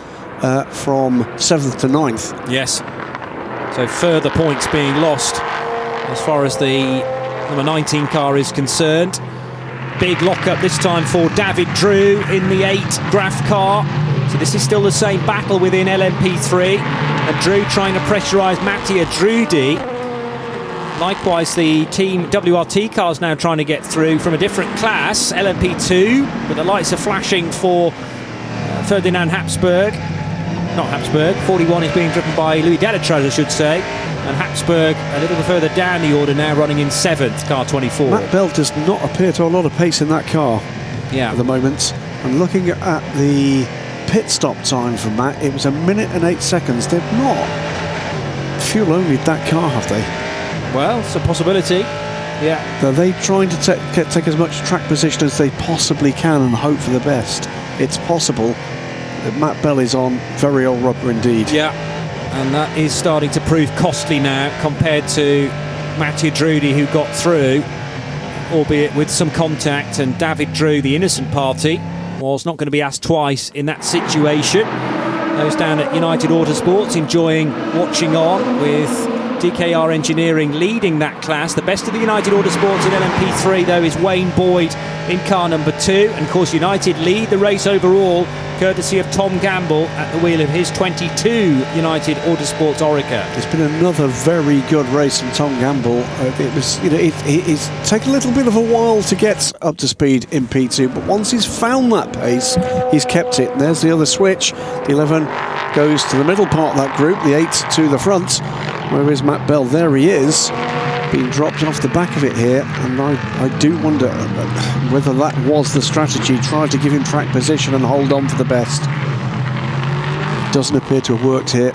from 7th to 9th. Yes. So further points being lost as far as the number 19 car is concerned. Big lock-up this time for David Drew in the 8 Graf car. So this is still the same battle within LMP3. And Drew trying to pressurise Mattia Drudi. Likewise, the Team WRT cars now trying to get through from a different class, LMP2, but the lights are flashing for Ferdinand Habsburg. Not Habsburg, 41 is being driven by Louis Delatraz, I should say. And Habsburg a little further down the order now, running in 7th, car 24. Matt Bell does not appear to have a lot of pace in that car at the moment. And looking at the pit stop time for Matt, it was 1 minute and 8 seconds. They've not fuel only that car, have they? Well, it's a possibility. Yeah. Are they trying to take as much track position as they possibly can and hope for the best? It's possible that Matt Bell is on very old rubber indeed. Yeah. And that is starting to prove costly now compared to Mattia Drudi, who got through, albeit with some contact. And David Drew, the innocent party, was not going to be asked twice in that situation. Those down at United Autosports enjoying watching on, with DKR Engineering leading that class. The best of the United Autosports in LMP3, though, is Wayne Boyd in car number 2. And of course, United lead the race overall, courtesy of Tom Gamble at the wheel of his 22 United Autosports Oreca. It's been another very good race from Tom Gamble. It was, it's taken a little bit of a while to get up to speed in P2, but once he's found that pace, he's kept it. And there's the other switch. The 11 goes to the middle part of that group, the 8 to the front. Where is Matt Bell? There he is, being dropped off the back of it here, and I do wonder whether that was the strategy, try to give him track position and hold on for the best. It doesn't appear to have worked here.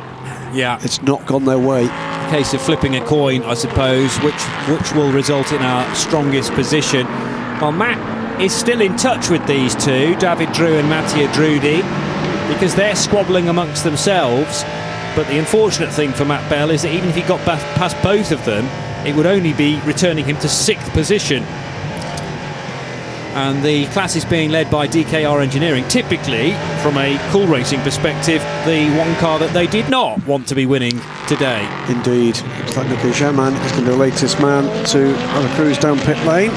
Yeah. It's not gone their way. A case of flipping a coin, I suppose, which will result in our strongest position. Well, Matt is still in touch with these two, David Drew and Mattia Drudi, because they're squabbling amongst themselves. But the unfortunate thing for Matt Bell is that even if he got past both of them, it would only be returning him to 6th position. And the class is being led by DKR Engineering, typically, from a Cool Racing perspective, the one car that they did not want to be winning today. Indeed. Looks like Nico Jaman is going to be the latest man to have a cruise down pit lane.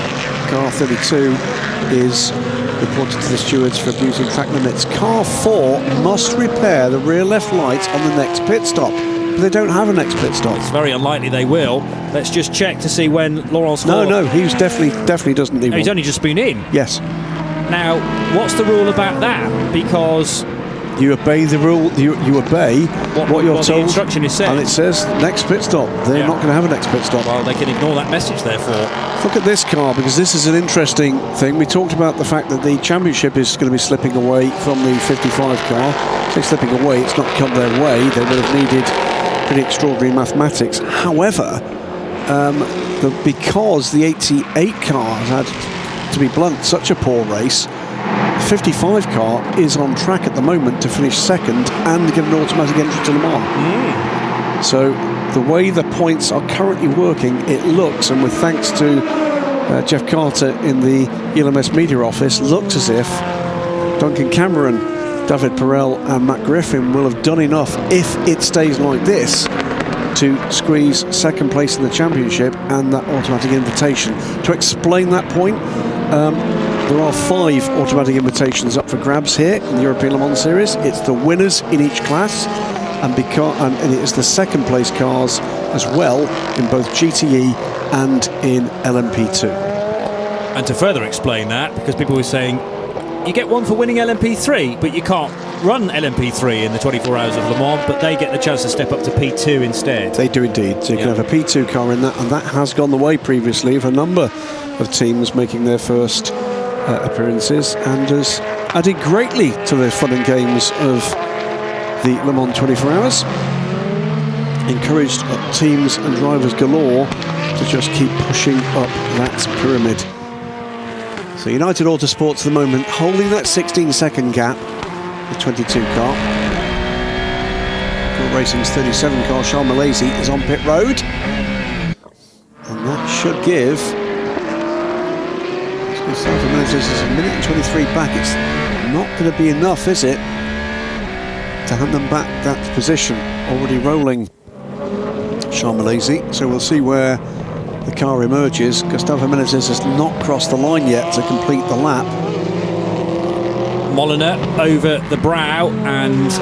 Car 32 is reported to the stewards for abusing track limits. Car 4 must repair the rear left light on the next pit stop. But they don't have a next pit stop. It's very unlikely they will. Let's just check to see when Laurent Stroll... No, he's definitely doesn't need one. He's only just been in. Yes. Now, what's the rule about that? Because you obey the rule, you obey what you're told. The instruction is said. And it says next pit stop. They're not going to have a next pit stop. Well, they can ignore that message, therefore. Look at this car, because this is an interesting thing. We talked about the fact that the championship is going to be slipping away from the 55 car. It's slipping away, it's not come their way. They would have needed pretty extraordinary mathematics. However, because the 88 car has had, to be blunt, such a poor race, the 55 car is on track at the moment to finish second and get an automatic entry to Le Mans. So the way the points are currently working, it looks, and with thanks to Jeff Carter in the ELMS media office, looks as if Duncan Cameron, David Perel and Matt Griffin will have done enough, if it stays like this, to squeeze second place in the championship and that automatic invitation. To explain that point, there are 5 automatic invitations up for grabs here in the European Le Mans Series. It's the winners in each class, and it is the second place cars as well in both GTE and in LMP2. And to further explain that, because people were saying, you get one for winning LMP3, but you can't run LMP3 in the 24 hours of Le Mans, but they get the chance to step up to P2 instead. They do indeed. So you can have a P2 car in that, and that has gone the way previously of a number of teams making their first appearances, and has added greatly to the fun and games of the Le Mans 24 hours. Encouraged teams and drivers galore to just keep pushing up that pyramid. So United Autosports at the moment holding that 16-second gap, the 22 car. Pure Racing's 37 car, Charles Malaysia, is on pit road. And that should give... It's a minute and 23 back. It's not going to be enough, is it, to hand them back that position. Already rolling Charles Malaysia. So we'll see where the car emerges. Gustavo Menezes has not crossed the line yet to complete the lap. Molyneux over the brow and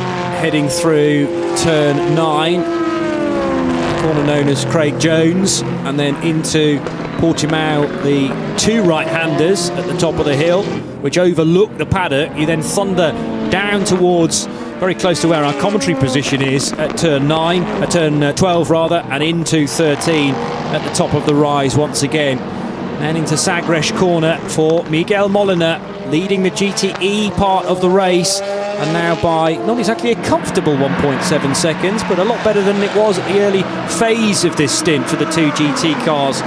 heading through turn 9, the corner known as Craig Jones, and then into Portimão, the 2 right-handers at the top of the hill, which overlook the paddock. You then thunder down towards, very close to where our commentary position is, at turn 12 rather, and into 13 at the top of the rise once again. And into Sagres corner for Miguel Molyneux, leading the GTE part of the race, and now by not exactly a comfortable 1.7 seconds, but a lot better than it was at the early phase of this stint for the 2 GT cars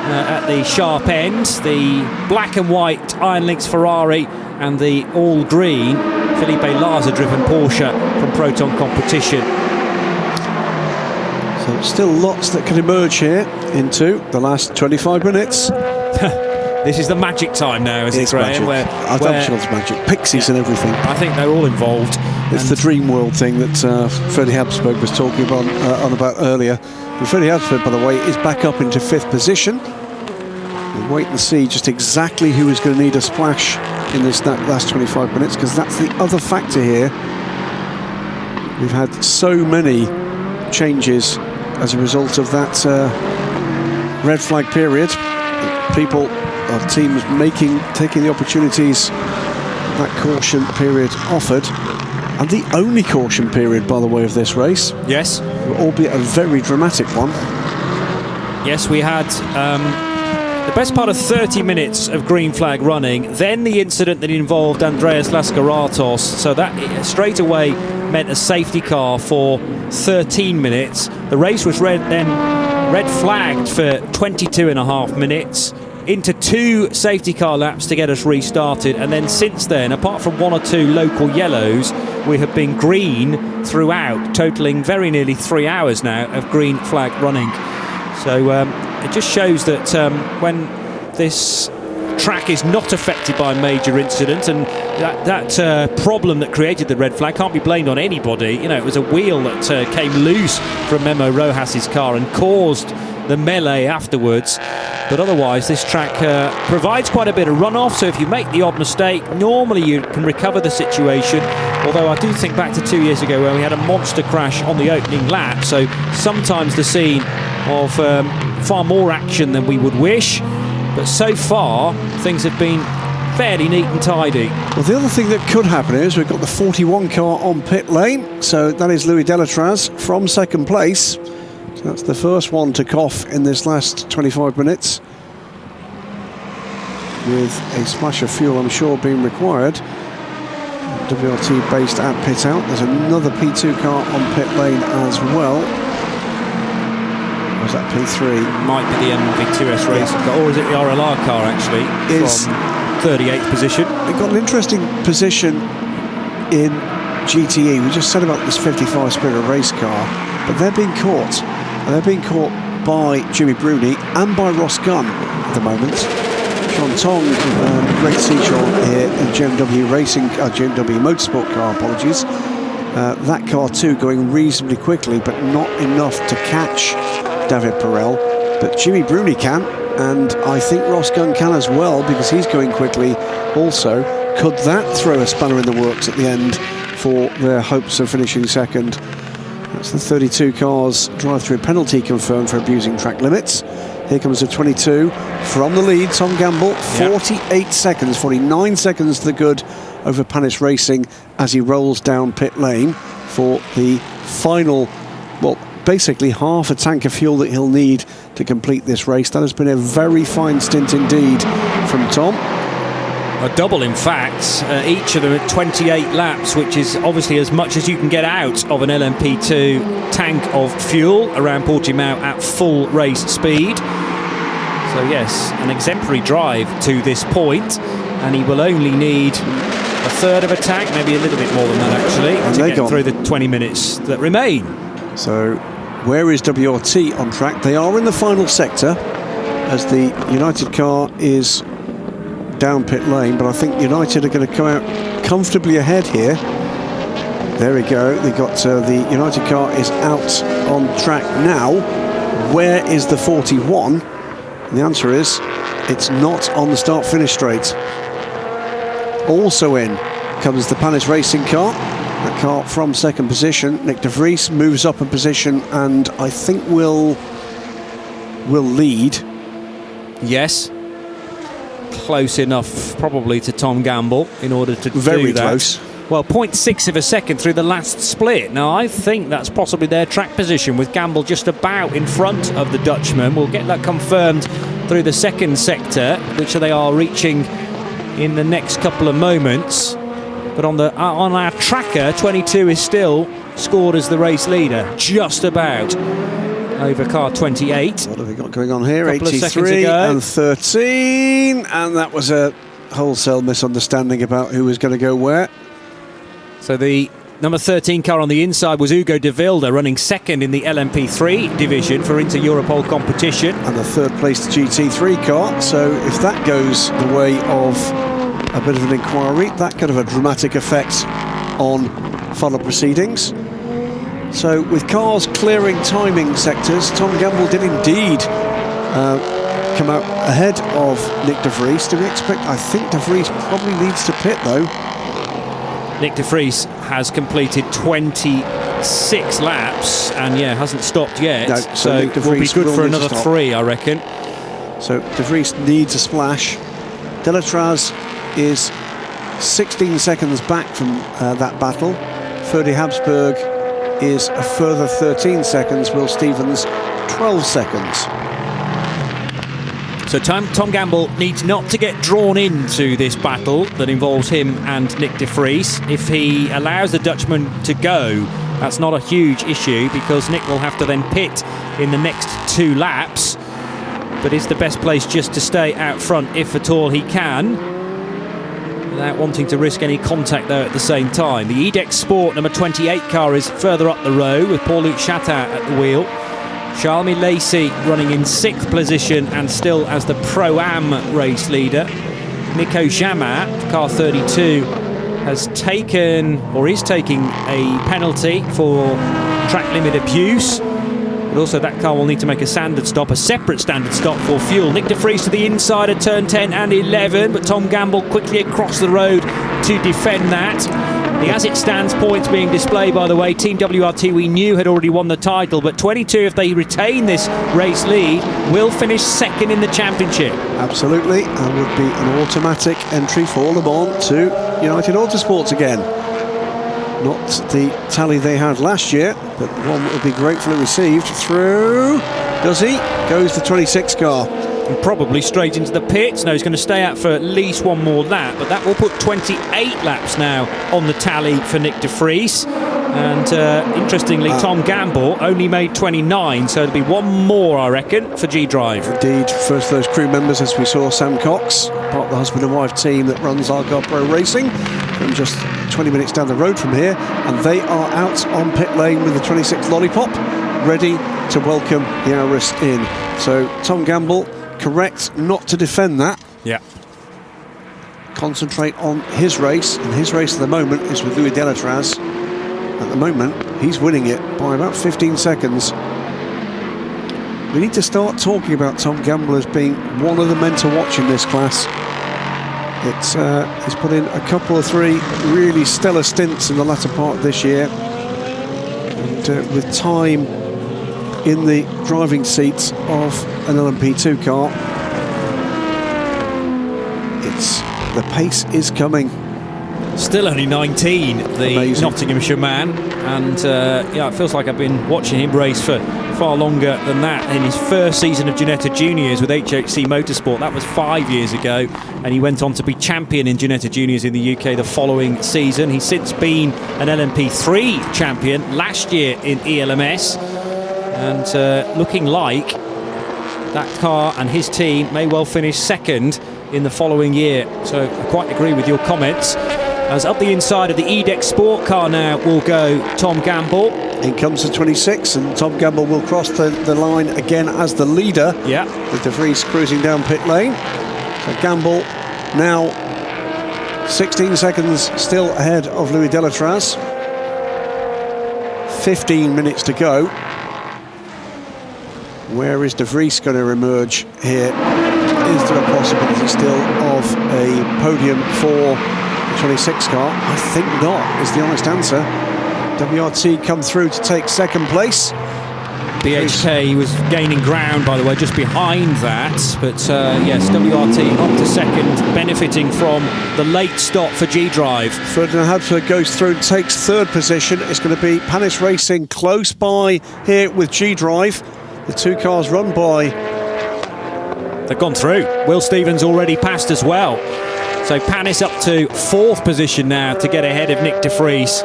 at the sharp end. The black and white Iron Lynx Ferrari and the all green Felipe Larza-driven Porsche from Proton Competition. So still lots that can emerge here into the last 25 minutes. This is the magic time now, isn't it, Graham? I'm sure it's magic. Pixies and everything. I think they're all involved. It's the dream world thing that Freddie Habsburg was talking on about earlier. And Freddie Habsburg, by the way, is back up into 5th position. We'll wait and see just exactly who is going to need a splash in this last 25 minutes, because that's the other factor here. We've had so many changes as a result of that red flag period. People or teams taking the opportunities that caution period offered, and the only caution period, by the way, of this race. Yes, albeit a very dramatic one. Yes, we had the best part of 30 minutes of green flag running, then the incident that involved Andreas Lascaratos, so that straight away meant a safety car for 13 minutes. The race was red flagged for 22.5 minutes, into 2 safety car laps to get us restarted, and then since then, apart from 1 or 2 local yellows, we have been green throughout, totaling very nearly 3 hours now of green flag running. So it just shows that when this track is not affected by a major incident, and that problem that created the red flag can't be blamed on anybody. You know, it was a wheel that came loose from Memo Rojas's car and caused the melee afterwards. But otherwise, this track provides quite a bit of runoff, so if you make the odd mistake, normally you can recover the situation. Although I do think back to 2 years ago where we had a monster crash on the opening lap, so sometimes the scene of far more action than we would wish. But so far, things have been fairly neat and tidy. Well, the other thing that could happen is we've got the 41 car on pit lane, so that is Louis Delatraz from second place. So that's the first one to cough in this last 25 minutes, with a splash of fuel, I'm sure, being required. WRT based at pit out. There's another P2 car on pit lane as well. Or is that P3? Might be the MV2S race car, or is it the RLR car actually? Is from 38th position. They've got an interesting position in GTE. We just said about this 55 Spirit race car, but they're being caught. And they're being caught by Jimmy Bruni and by Ross Gunn at the moment. Sean Tong and Greg Seashore here in GMW Racing, GMW Motorsport car, apologies. That car too going reasonably quickly, but not enough to catch David Perel. But Jimmy Bruni can, and I think Ross Gunn can as well, because he's going quickly also. Could that throw a spanner in the works at the end for their hopes of finishing second? That's the 32 cars drive-through penalty confirmed for abusing track limits. Here comes the 22 from the lead, Tom Gamble, 48 seconds, 49 seconds to the good over Panis Racing as he rolls down pit lane for the final, well, basically half a tank of fuel that he'll need to complete this race. That has been a very fine stint indeed from Tom. A double, in fact, each of them at 28 laps, which is obviously as much as you can get out of an LMP2 tank of fuel around Portimão at full race speed. So yes, an exemplary drive to this point, and he will only need a third of a tank, maybe a little bit more than that actually, to get through the 20 minutes that remain. So where is WRT on track? They are in the final sector as the United car is down pit lane, but I think United are going to come out comfortably ahead here. There we go. They got the United car is out on track now. Where is the 41? And the answer is it's not on the start-finish straight. Also in comes the Panis Racing car. That car from second position. Nick de Vries moves up a position and I think will lead. Yes. Close enough probably to Tom Gamble in order to very do that. Close. Well, 0.6 of a second through the last split. Now I think that's possibly their track position, with Gamble just about in front of the Dutchman. We'll get that confirmed through the second sector, which they are reaching in the next couple of moments. But on our tracker, 22 is still scored as the race leader, just about over car 28. What have we got going on here? 83 and 13, and that was a wholesale misunderstanding about who was going to go where. So the number 13 car on the inside was Hugo de Wilde, running second in the LMP3 division for Inter-Europol competition. And the third place GT3 car, so if that goes the way of a bit of an inquiry, that could have a dramatic effect on final proceedings. So with cars clearing timing sectors, Tom Gamble did indeed come out ahead of Nick de Vries. Do we expect? I think de Vries probably needs to pit though. Nick de Vries has completed 26 laps and hasn't stopped yet. No, so Nick de will be Vries good will for need to another stop. 3, I reckon. So de Vries needs a splash. Delatraz is 16 seconds back from that battle. Ferdy Habsburg is a further 13 seconds. Will Stevens 12 seconds. So Tom Gamble needs not to get drawn into this battle that involves him and Nick de Vries. If he allows the Dutchman to go, that's not a huge issue, because Nick will have to then pit in the next 2 laps. But is the best place just to stay out front if at all he can, without wanting to risk any contact though at the same time. The Edex Sport number 28 car is further up the road with Paul-Luc Chatin at the wheel. Charles Lacey running in 6th position and still as the Pro-Am race leader. Nico Jamat, car 32, has taken or is taking a penalty for track limit abuse. But also that car will need to make a separate standard stop for fuel. Nick de Vries to the inside at turn 10 and 11, but Tom Gamble quickly across the road to defend that. The as it stands points being displayed, by the way, Team WRT we knew had already won the title, but 22, if they retain this race lead, will finish second in the championship. Absolutely, and would be an automatic entry for Le Mans to United Autosports again. Not the tally they had last year, but one that will be gratefully received through. Does he? Goes the 26 car. And probably straight into the pits. No, he's going to stay out for at least one more lap, but that will put 28 laps now on the tally for Nick de Vries. And interestingly, Tom Gamble only made 29, so it'll be one more, I reckon, for G-Drive. Indeed, first of those crew members, as we saw Sam Cox, part of the husband and wife team that runs Algarve Pro Racing, from just 20 minutes down the road from here, and they are out on pit lane with the 26 Lollipop, ready to welcome the Auris in. So Tom Gamble, correct not to defend that. Yeah. Concentrate on his race, and his race at the moment is with Louis Delatraz. At the moment, he's winning it by about 15 seconds. We need to start talking about Tom Gamble as being one of the men to watch in this class. He's put in a couple of three really stellar stints in the latter part of this year. And with time in the driving seats of an LMP2 car, the pace is coming. Still only 19, the Amazing. Nottinghamshire man, and it feels like I've been watching him race for far longer than that. In his first season of Ginetta Juniors with HHC Motorsport, that was 5 years ago, and he went on to be champion in Ginetta Juniors in the UK the following season. He's since been an LMP3 champion last year in ELMS, and looking like that car and his team may well finish second in the following year. So I quite agree with your comments. As up the inside of the EDEX Sport car now will go Tom Gamble. In comes the 26, and Tom Gamble will cross the line again as the leader. Yeah. With de Vries cruising down pit lane. So Gamble now 16 seconds still ahead of Louis Delatraz. 15 minutes to go. Where is de Vries going to emerge here? Is there a possibility still of a podium for 26 car? I think not, is the honest answer. WRT come through to take second place. BHK was gaining ground, by the way, just behind that. But yes, WRT up to second, benefiting from the late stop for G-Drive. Ferdinand Hadford goes through and takes third position. It's going to be Panis Racing close by here with G-Drive. The two cars run by. They've gone through. Will Stevens already passed as well. So Panis up to fourth position now to get ahead of Nick de Vries.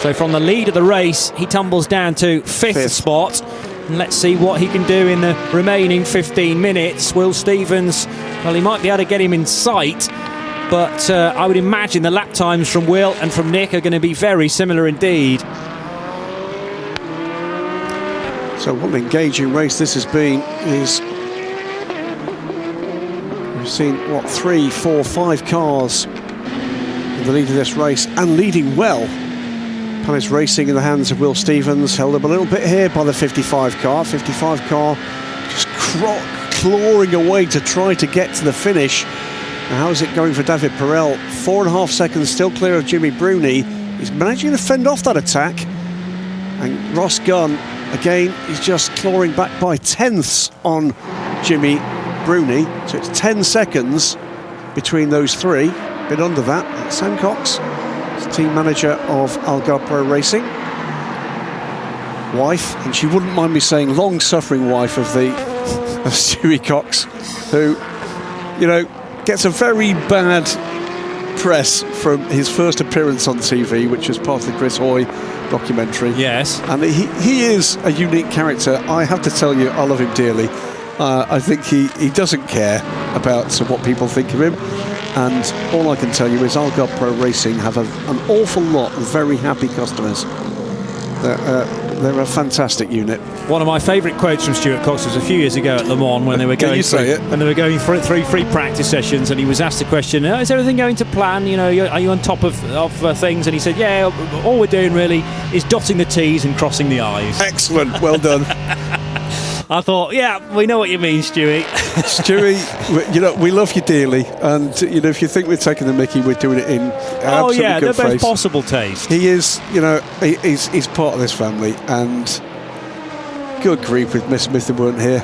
So from the lead of the race, he tumbles down to fifth spot. And let's see what he can do in the remaining 15 minutes. Will Stevens, well, he might be able to get him in sight, but I would imagine the lap times from Will and from Nick are going to be very similar indeed. So what an engaging race this has been. We've seen, 3, 4, 5 cars in the lead of this race, and leading well. Panis Racing in the hands of Will Stevens, held up a little bit here by the 55 car. 55 car just clawing away to try to get to the finish. Now, how is it going for David Perel? 4.5 seconds still clear of Jimmy Bruni. He's managing to fend off that attack. And Ross Gunn, again, he's just clawing back by tenths on Jimmy Bruni. So it's 10 seconds between those three. A bit under that. And Sam Cox, team manager of Algarve Pro Racing. Wife, and she wouldn't mind me saying long-suffering wife of Stewie Cox, who, gets a very bad press from his first appearance on TV, which was part of the Chris Hoy documentary. Yes. And he is a unique character. I have to tell you, I love him dearly. I think he doesn't care about what people think of him. And all I can tell you is Algarve Pro Racing have an awful lot of very happy customers. They're a fantastic unit. One of my favourite quotes from Stuart Cox was a few years ago at Le Mans when they were going through three free practice sessions, and he was asked the question, is everything going to plan? Are you on top of things? And he said, yeah, all we're doing really is dotting the T's and crossing the I's. Excellent, well done. I thought, yeah, we know what you mean, Stewie. Stewie, you know, we love you dearly, and you know, if you think we're taking the mickey, we're doing it in absolutely the good best faith. possible taste. He is, you know, he's part of this family, and good grief with Miss Smith who weren't here.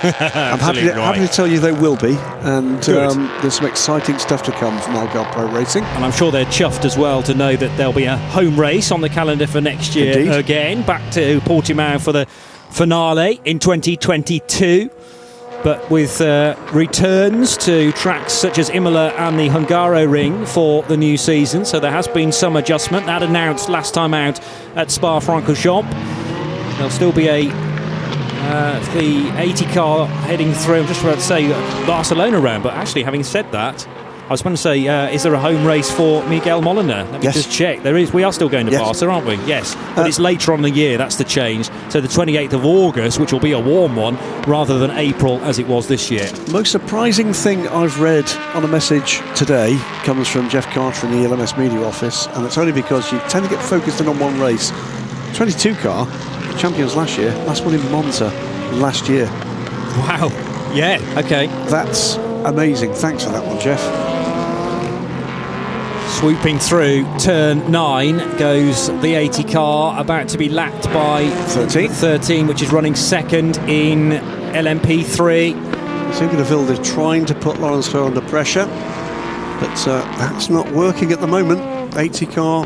I'm happy to tell you they will be, and there's some exciting stuff to come from Algarve Pro Racing. And I'm sure they're chuffed as well to know that there'll be a home race on the calendar for next year. Indeed. Again. Back to Portimão for the finale in 2022. But with returns to tracks such as Imola and the Hungaroring for the new season, so there has been some adjustment. That announced last time out at Spa-Francorchamps. There'll still be the 80 car heading through. I'm just about to say Barcelona round, but actually, having said that, I was going to say, is there a home race for Miguel Molina? Let me just check. There is. We are still going to Barca, aren't we? Yes. But it's later on in the year. That's the change. So the 28th of August, which will be a warm one, rather than April as it was this year. Most surprising thing I've read on a message today comes from Jeff Carter in the ELMS media office, and it's only because you tend to get focused in on one race. 22 car, champions last year, last one in Monza last year. Wow. Yeah, okay. That's amazing. Thanks for that one, Jeff. Swooping through turn 9 goes the 80 car, about to be lapped by 13, which is running second in LMP3. Ugo de Vilde trying to put Lawrence Stroll under pressure, but that's not working at the moment. 80 car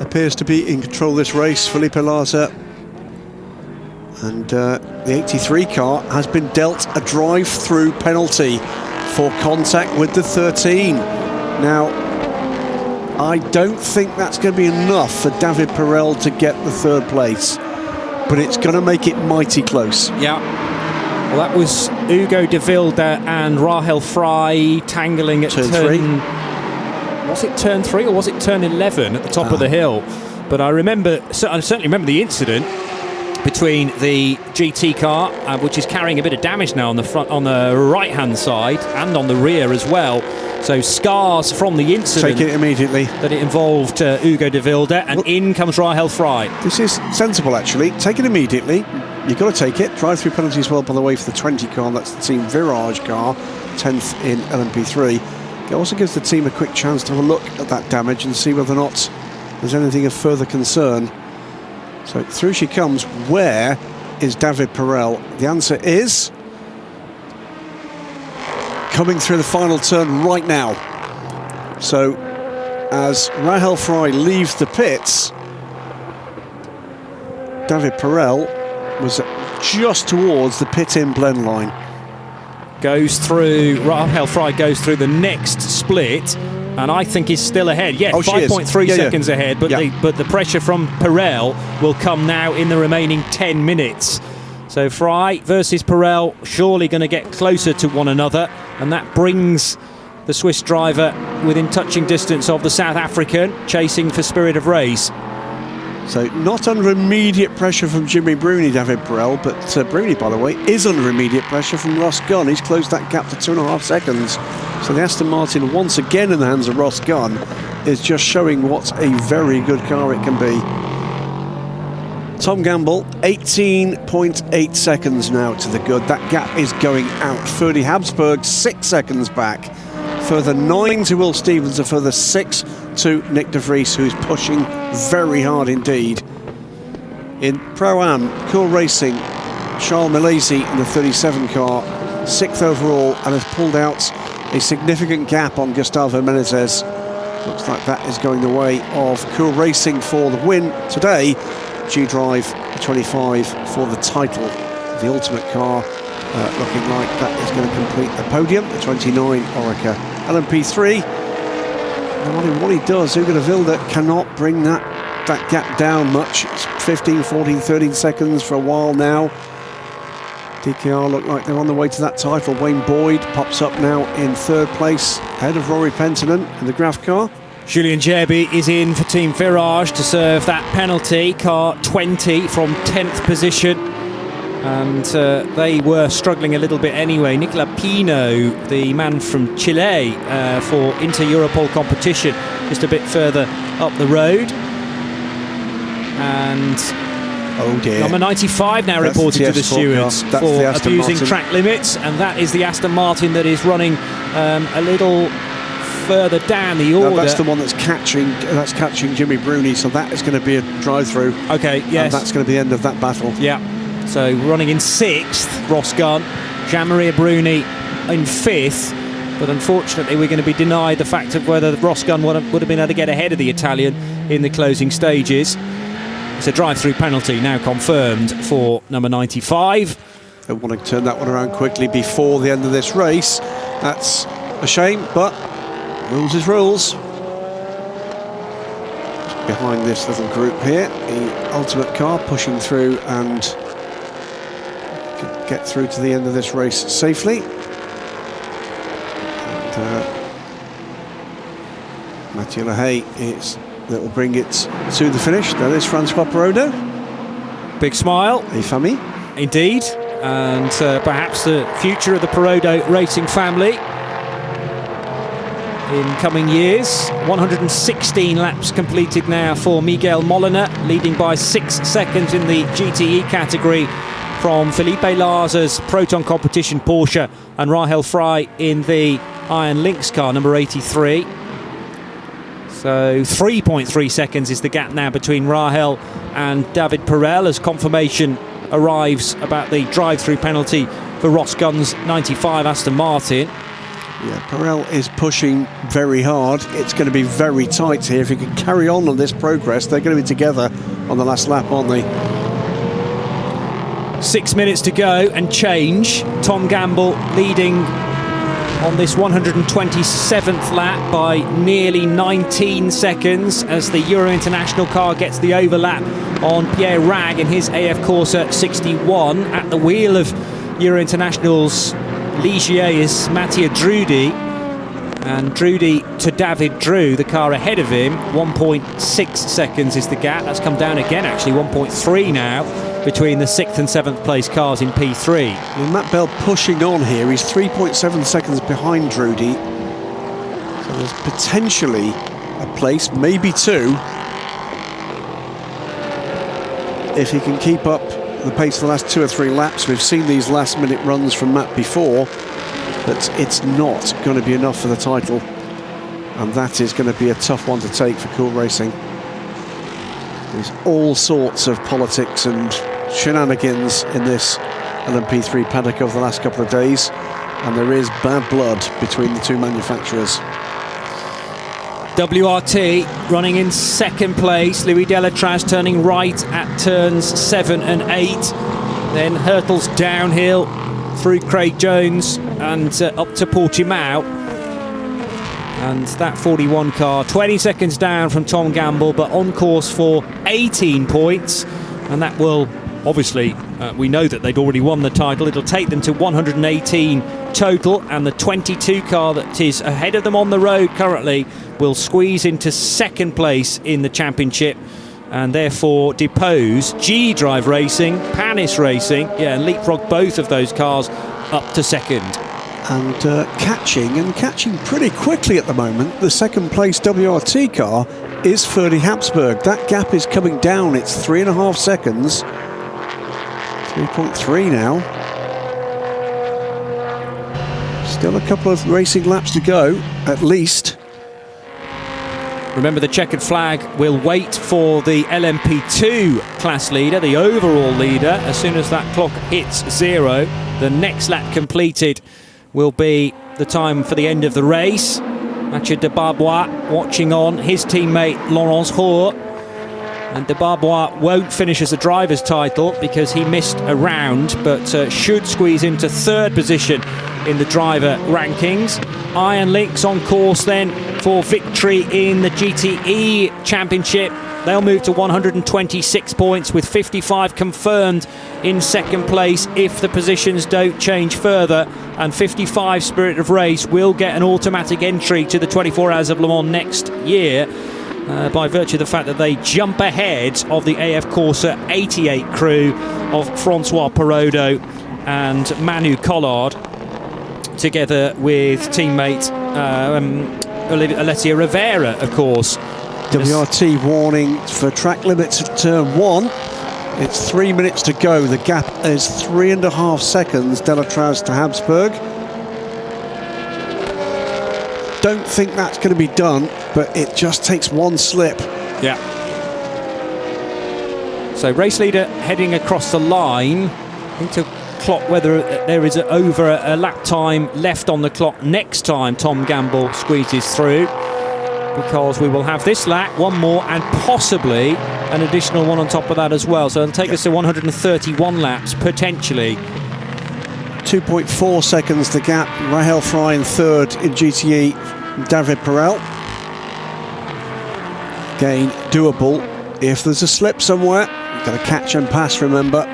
appears to be in control of this race. Felipe Laza, and the 83 car has been dealt a drive-through penalty for contact with the 13. Now, I don't think that's going to be enough for David Perel to get the third place, but it's going to make it mighty close. Yeah. Well, that was Ugo de Vilde and Rahel Fry tangling at turn 3. Was it turn 3 or was it turn 11 at the top of the hill? But I certainly remember the incident between the GT car, which is carrying a bit of damage now on the front, on the right-hand side, and on the rear as well. So scars from the incident. Take it immediately. That it involved Ugo de Vilde, and in comes Rahel Fry. This is sensible, actually. Take it immediately. You've got to take it. Drive-through penalty as well, by the way, for the 20 car. That's the team Virage car, 10th in LMP3. It also gives the team a quick chance to have a look at that damage and see whether or not there's anything of further concern. So through she comes. Where is David Perel? The answer is coming through the final turn right now. So as Rahel Fry leaves the pits, David Perel was just towards the pit-in blend line. Rahel Fry goes through the next split, and I think is still ahead. Yeah, 5.3 seconds ahead, but the pressure from Perel will come now in the remaining 10 minutes. So Fry versus Perel surely going to get closer to one another, and that brings the Swiss driver within touching distance of the South African, chasing for Spirit of Race. So not under immediate pressure from Jimmy Bruni, David Perel, but Bruni, by the way, is under immediate pressure from Ross Gunn. He's closed that gap to 2.5 seconds. So the Aston Martin, once again in the hands of Ross Gunn, is just showing what a very good car it can be. Tom Gamble, 18.8 seconds now to the good. That gap is going out. Ferdy Habsburg, 6 seconds back. Further 9 to Will Stevens, a further 6 to Nick de Vries, who's pushing very hard indeed. In Pro-Am, Cool Racing, Charles Milesi in the 37 car, 6th overall, and has pulled out a significant gap on Gustavo Menezes. Looks like that is going the way of Cool Racing for the win today. G-Drive 25 for the title. The ultimate car looking like that is going to complete the podium. The 29 Orica LMP3. And what he does, Ugo de Vilde cannot bring that gap down much. It's 15, 14, 13 seconds for a while now. DKR look like they're on the way to that title. Wayne Boyd pops up now in 3rd place, ahead of Rory Penttinen in the Graf car. Julien Gerby is in for Team Virage to serve that penalty. Car 20 from 10th position. And they were struggling a little bit anyway. Nicola Pino, the man from Chile for Inter-Europol competition, just a bit further up the road. And Oh dear. Number 95 now That's reported the to the F-Sport car. stewards That's for the Aston abusing Martin. track limits, and that is the Aston Martin that is running a little further down the order. No, that's the one that's catching Jimmy Bruni, so that is going to be a drive-through. Okay, yes. And that's going to be the end of that battle. Yeah. So running in 6th, Ross Gunn, Jean-Marie Bruni in 5th, but unfortunately we're going to be denied the fact of whether Ross Gunn would have been able to get ahead of the Italian in the closing stages. It's a drive-through penalty now confirmed for number 95. They want to turn that one around quickly before the end of this race. That's a shame, but rules is rules. Behind this little group here, the ultimate car pushing through and get through to the end of this race safely. And Mathieu Lahaye that will bring it to the finish. That is Francois Perrodo. Big smile. A famille. Indeed. And perhaps the future of the Perrodo racing family in coming years. 116 laps completed now for Miguel Molina, leading by 6 seconds in the GTE category from Felipe Laza's Proton Competition Porsche and Rahel Frey in the Iron Lynx car, number 83. So 3.3 seconds is the gap now between Rahel and David Perel as confirmation arrives about the drive-through penalty for Ross Gunn's 95 Aston Martin. Yeah, Perel is pushing very hard. It's going to be very tight here. If he can carry on this progress, they're going to be together on the last lap, aren't they? 6 minutes to go and change. Tom Gamble leading on this 127th lap by nearly 19 seconds as the Euro International car gets the overlap on Pierre Rag in his AF Corsa 61. At the wheel of Euro International's Ligier is Mattia Drudi, and Drudi to David Drew, the car ahead of him. 1.6 seconds is the gap. That's come down again, actually. 1.3 now between the 6th and 7th place cars in P3. Well, Matt Bell pushing on here. He's 3.7 seconds behind Drudi. So there's potentially a place, maybe 2, if he can keep up the pace of the last 2 or 3 laps. We've seen these last minute runs from Matt before, but it's not going to be enough for the title, and that is going to be a tough one to take for Cool Racing. There's all sorts of politics and shenanigans in this LMP3 paddock over the last couple of days, and there is bad blood between the 2 manufacturers. WRT running in 2nd place. Louis Delatraz turning right at turns 7 and 8, then hurtles downhill through Craig Jones and up to Portimão. And that 41 car 20 seconds down from Tom Gamble, but on course for 18 points, and that will obviously we know that they've already won the title. It'll take them to 118 total, and the 22 car that is ahead of them on the road currently will squeeze into 2nd place in the championship and therefore depose G-Drive Racing, Panis Racing, and leapfrog both of those cars up to 2nd. And catching pretty quickly at the moment. The 2nd place WRT car is Ferdi Habsburg. That gap is coming down. It's 3.5 seconds. 3.3 now. Still a couple of racing laps to go, at least. Remember, the checkered flag will wait for the LMP2 class leader, the overall leader. As soon as that clock hits 0, the next lap completed will be the time for the end of the race. Mathieu de Barbois watching on his teammate Laurence Roux. And de Barbois won't finish as a driver's title because he missed a round, but should squeeze into 3rd position in the driver rankings. Iron Lynx on course then for victory in the GTE Championship. They'll move to 126 points with 55 confirmed in 2nd place if the positions don't change further. And 55 Spirit of Race will get an automatic entry to the 24 Hours of Le Mans next year by virtue of the fact that they jump ahead of the AF Corsa 88 crew of Francois Perrodo and Manu Collard, together with teammate Alessia Rivera, of course. WRT warning for track limits at turn 1. It's 3 minutes to go. The gap is 3.5 seconds, Delatraz to Habsburg. Don't think that's going to be done, but it just takes one slip. Yeah. So race leader heading across the line. Need to clock whether there is over a lap time left on the clock next time Tom Gamble squeezes through, because we will have this lap, one more, and possibly an additional one on top of that as well. So it'll take us to 131 laps potentially. 2.4 seconds the gap. Rahel Fry in third in GTE. David Perel. Again, doable. If there's a slip somewhere, you've got to catch and pass, remember.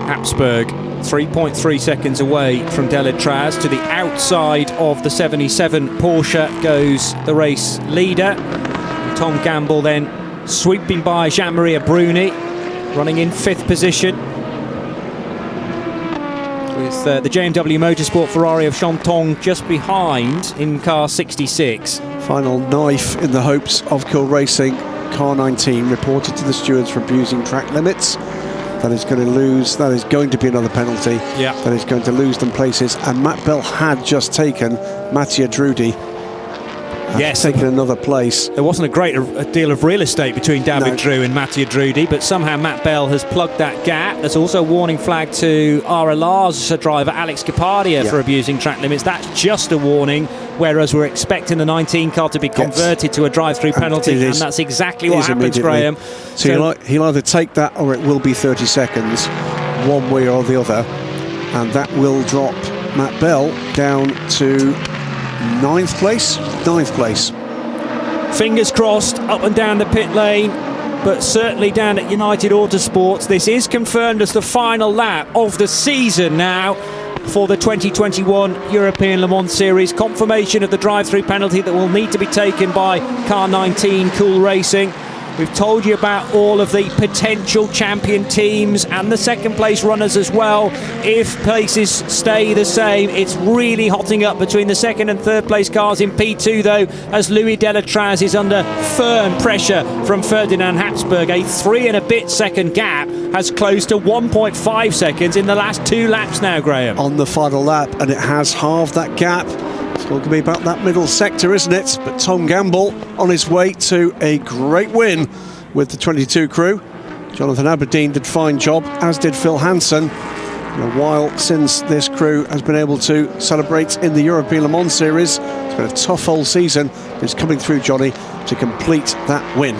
Habsburg 3.3 seconds away from Delatraz. To the outside of the 77 Porsche goes the race leader. Tom Gamble then sweeping by Jean-Marie Bruni, running in 5th position. With the JMW Motorsport Ferrari of Chantong just behind in car 66. Final knife in the hopes of Cool Racing. Car 19 reported to the stewards for abusing track limits. That is going to lose. That is going to be another penalty. Yeah. That is going to lose them places. And Matt Bell had just taken Mattia Drudi. Yes, taken another place. There wasn't a deal of real estate between David Drew and Mattia Drudi, but somehow Matt Bell has plugged that gap. There's also a warning flag to RLR's driver Alex Capadia for abusing track limits. That's just a warning, whereas we're expecting the 19 car to be converted to a drive-through penalty, and that's exactly what happens, Graham. So he'll either take that or it will be 30 seconds, one way or the other, and that will drop Matt Bell down to 9th place. Fingers crossed up and down the pit lane, but certainly down at United Autosports. This is confirmed as the final lap of the season now for the 2021 European Le Mans Series. Confirmation of the drive-through penalty that will need to be taken by car 19 Cool Racing. We've told you about all of the potential champion teams and the second place runners as well. If places stay the same, it's really hotting up between the second and third place cars in P2 though, as Louis Delatraz is under firm pressure from Ferdinand Habsburg. A 3 and a bit second gap has closed to 1.5 seconds in the last 2 laps now, Graham. On the final lap, and it has halved that gap. It's all going to be about that middle sector, isn't it? But Tom Gamble on his way to a great win with the 22 crew. Jonathan Aberdeen did a fine job, as did Phil Hansen. In a while since this crew has been able to celebrate in the European Le Mans Series. It's been a tough whole season. It's coming through, Johnny, to complete that win.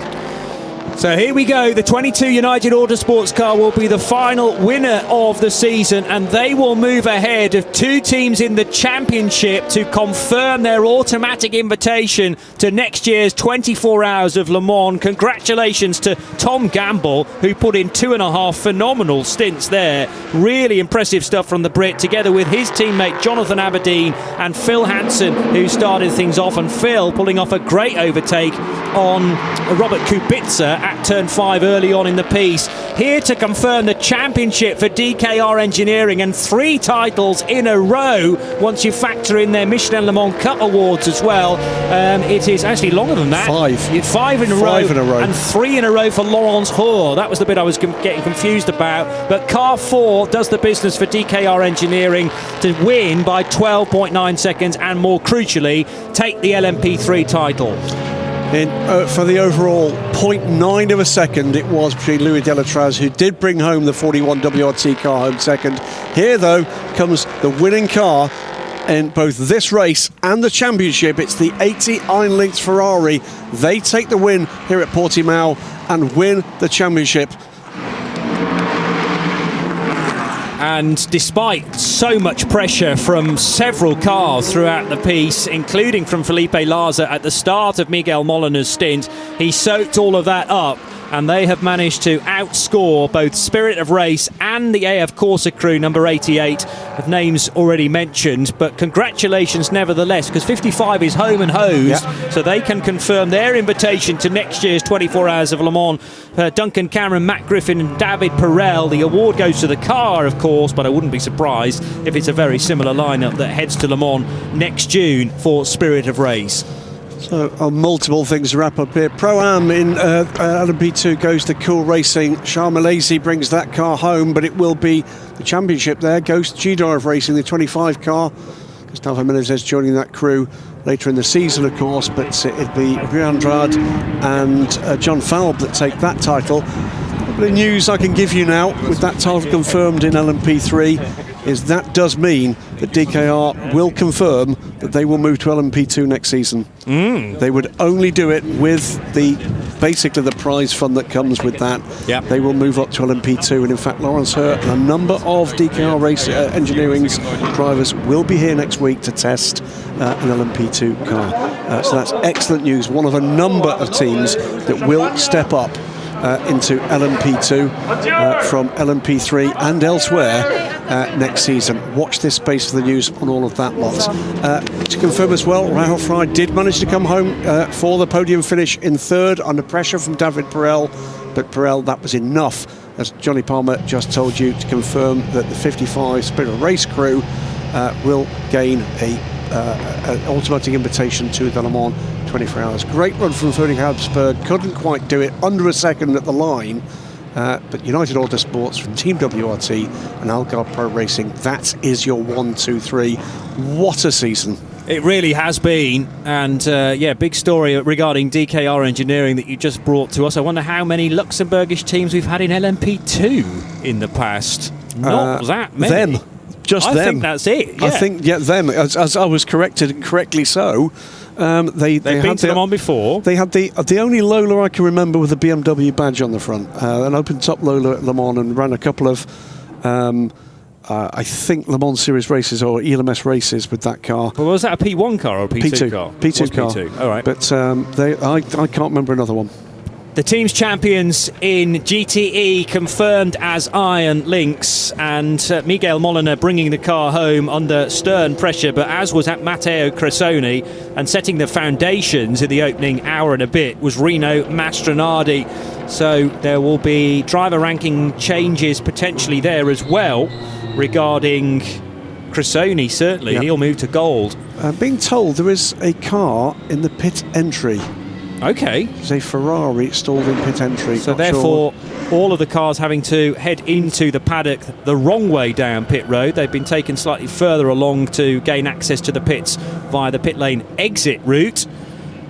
So here we go. The 22 United Autosports car will be the final winner of the season, and they will move ahead of 2 teams in the championship to confirm their automatic invitation to next year's 24 Hours of Le Mans. Congratulations to Tom Gamble, who put in 2.5 phenomenal stints there. Really impressive stuff from the Brit, together with his teammate Jonathan Aberdeen and Phil Hansen, who started things off, and Phil pulling off a great overtake on Robert Kubica at turn 5 early on in the piece. Here to confirm the championship for DKR Engineering, and 3 titles in a row once you factor in their Michelin Le Mans Cup awards as well. It is actually longer than that. 5 in a row, and 3 in a row for Laurence Hoare. That was the bit I was getting confused about. But car 4 does the business for DKR Engineering to win by 12.9 seconds, and more crucially, take the LMP3 title. For the overall 0.9 of a second it was between Louis Delatraz, who did bring home the 41 WRT car home second. Here though comes the winning car in both this race and the championship. It's the 80 Einlinks Ferrari. They take the win here at Portimão and win the championship. And despite so much pressure from several cars throughout the piece, including from Felipe Larza at the start of Miguel Molina's stint, he soaked all of that up, and they have managed to outscore both Spirit of Race and the AF Corsa crew, number 88, of names already mentioned. But congratulations nevertheless, because 55 is home and hosed, so they can confirm their invitation to next year's 24 Hours of Le Mans. Duncan Cameron, Matt Griffin and David Perel. The award goes to the car, of course, but I wouldn't be surprised if it's a very similar lineup that heads to Le Mans next June for Spirit of Race. So, multiple things to wrap up here. Pro-Am in LMP2 goes to Cool Racing. Charles Milesi brings that car home, but it will be the championship there. Goes to G-Drive Racing, the 25 car. Gustavo Menezes joining that crew later in the season, of course, but it'll be Rio Andrade and John Falb that take that title. The news I can give you now, with that title confirmed in LMP3, is that does mean that DKR will confirm that they will move to LMP2 next season. They would only do it with basically the prize fund that comes with that. Yep. They will move up to LMP2, and in fact Lawrence Hurt and a number of DKR race engineering's drivers will be here next week to test an LMP2 car. So that's excellent news. One of a number of teams that will step up into LMP2 from LMP3 and elsewhere next season. Watch this space for the news on all of that lot. To confirm as well, Rahul Fry did manage to come home for the podium finish in third under pressure from David Perel, but Perel, that was enough, as Johnny Palmer just told you, to confirm that the 55 Spirit of Race crew will gain an automatic invitation to the Le Mans 24 hours. Great run from Ferdinand Habsburg, couldn't quite do it, under a second at the line, but United Autosports from Team WRT and Algarve Pro Racing, that is your 1, 2, 3. What a season. It really has been, and big story regarding DKR Engineering that you just brought to us. I wonder how many Luxembourgish teams we've had in LMP2 in the past. Not that many. Them. Just I them. think that's it. Yeah. I think, them. As I was corrected, and correctly so. They've been to them on before. They had the only Lola I can remember with a BMW badge on the front, an open top Lola at Le Mans, and ran a couple of I think Le Mans Series races or ELMS races with that car. Well, was that a P1 car or a P2 car? P2 car. P2. All right. But I can't remember another one. The team's champions in GTE confirmed as Iron Lynx, and Miguel Molina bringing the car home under stern pressure, but as was at Matteo Cressoni, and setting the foundations in the opening hour and a bit was Rino Mastronardi. So there will be driver ranking changes potentially there as well regarding Cressoni, certainly. Yep. He'll move to gold. Being told there is a car in the pit entry. Okay. There's a Ferrari stalled in pit entry. So Not therefore, sure. all of the cars having to head into the paddock the wrong way down pit road. They've been taken slightly further along to gain access to the pits via the pit lane exit route.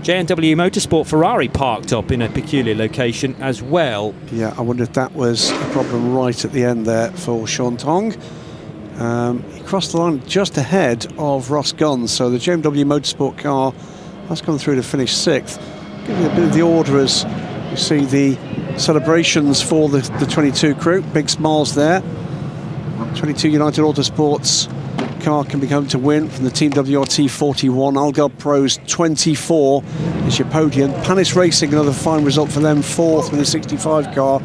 J&W Motorsport Ferrari parked up in a peculiar location as well. Yeah, I wonder if that was a problem right at the end there for Sean Tong. He crossed the line just ahead of Ross Gunn, so the J&W Motorsport car has gone through to finish 6th. Giving a bit of the order as you see the celebrations for the 22 crew. Big smiles there. 22 United Autosports car can be home to win from the Team WRT 41. Algarve Pros 24 is your podium. Panis Racing, another fine result for them, 4th with a 65 car.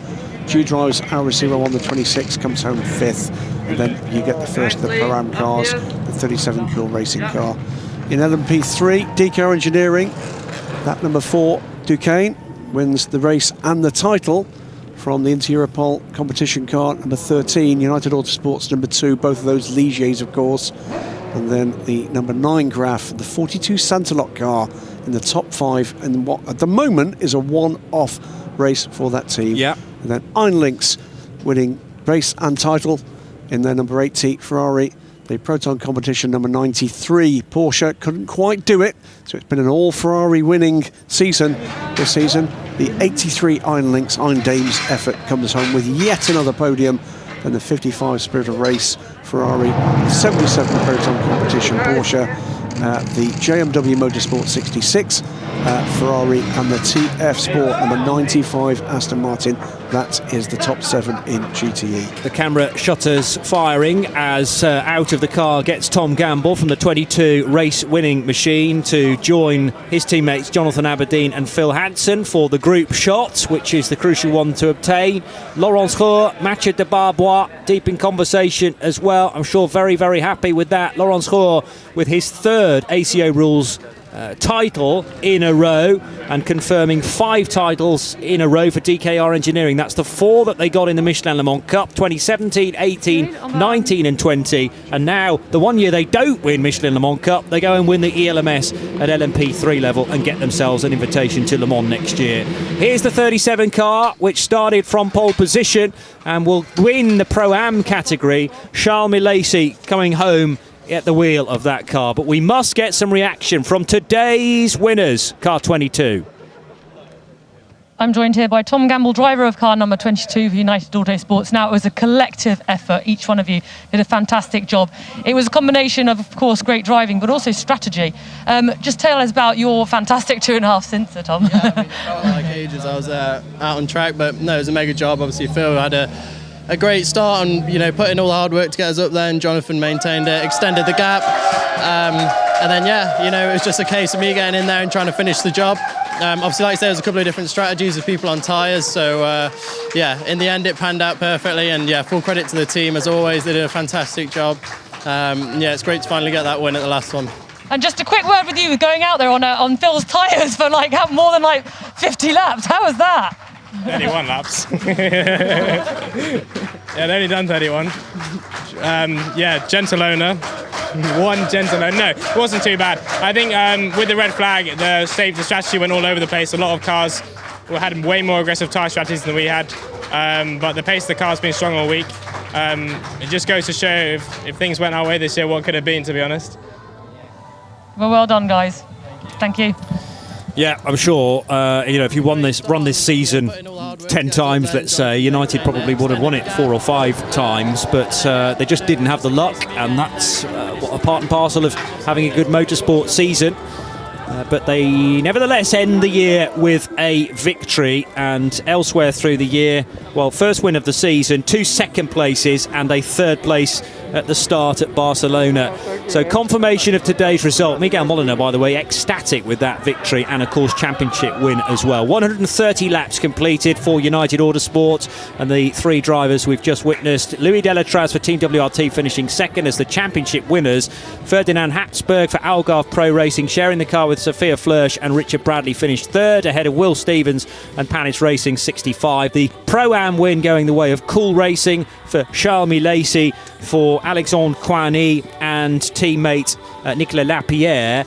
G-Drive's Aura Zero on the 26 comes home 5th. And then you get the first of the Pro-Am cars, the 37 Cool Racing car. In LMP3, DKR Engineering, that number 4, Duquesne, wins the race and the title from the Inter-Europol competition car. Number 13, United Autosports, number 2, both of those Ligiers, of course. And then the number 9 Graf, the 42 Santalot car in the top 5, and what at the moment is a one-off race for that team. Yeah. And then Iron Lynx winning race and title in their number 80 Ferrari. The Proton competition number 93 Porsche couldn't quite do it, so it's been an all Ferrari winning season this season. The 83 Iron Lynx Iron Dames effort comes home with yet another podium, and the 55 Spirit of Race Ferrari, 77 Proton competition Porsche, the JMW Motorsport 66 Ferrari, and the TF Sport number 95 Aston Martin. That is the top 7 in GTE. The camera shutters firing as out of the car gets Tom Gamble from the 22 race winning machine to join his teammates Jonathan Aberdeen and Phil Hanson for the group shot, which is the crucial one to obtain. Laurence Roux, Mathieu de Barbois, deep in conversation as well. I'm sure very, very happy with that. Laurence Roux with his 3rd ACO Rules title in a row and confirming 5 titles in a row for DKR Engineering. That's the 4 that they got in the Michelin Le Mans Cup, 2017, 18, 19 and 20. And now, the one year they don't win Michelin Le Mans Cup, they go and win the ELMS at LMP3 level and get themselves an invitation to Le Mans next year. Here's the 37 car, which started from pole position and will win the Pro-Am category. Charles Milesi coming home at the wheel of that car, but we must get some reaction from today's winners, car 22. I'm joined here by Tom Gamble, driver of car number 22 for United Autosports. Now, it was a collective effort. Each one of you did a fantastic job. It was a combination of course, great driving, but also strategy. Just tell us about your fantastic 2.5 stints, Tom. Yeah, I mean, it felt like ages I was out on track, but no, it was a mega job. Obviously, Phil had a great start and put in all the hard work to get us up there, and Jonathan maintained it, extended the gap, and then it was just a case of me getting in there and trying to finish the job. Obviously, like I say, there was a couple of different strategies with people on tyres, so in the end it panned out perfectly, and full credit to the team as always. They did a fantastic job. It's great to finally get that win at the last one. And just a quick word with you, going out there on Phil's tyres for more than 50 laps. How was that? 31 laps. I'd only done 31. Gentle owner. One gentle owner. No, it wasn't too bad. I think with the red flag, the strategy went all over the place. A lot of cars had way more aggressive tyre strategies than we had. But the pace of the car's been strong all week. It just goes to show if things went our way this year, what could have been, to be honest. Well done, guys. Thank you. Yeah, I'm sure, if you run this season 10 times, let's say, United probably would have won it 4 or 5 times, but they just didn't have the luck, and that's a part and parcel of having a good motorsport season. But they nevertheless end the year with a victory, and elsewhere through the year, first win of the season, 2 second places and a 3rd place at the start at Barcelona. So confirmation of today's result. Miguel Molina, by the way, ecstatic with that victory and, of course, championship win as well. 130 laps completed for United Autosports, and the 3 drivers we've just witnessed. Louis Delatraz for Team WRT finishing 2nd as the championship winners. Ferdinand Hatzberg for Algarve Pro Racing sharing the car with Sophia Flörsch, and Richard Bradley finished 3rd ahead of Will Stevens and Panis Racing 65. The Pro-Am win going the way of Cool Racing for Charles Milesi, for Alexandre Coigny and teammate Nicolas Lapierre,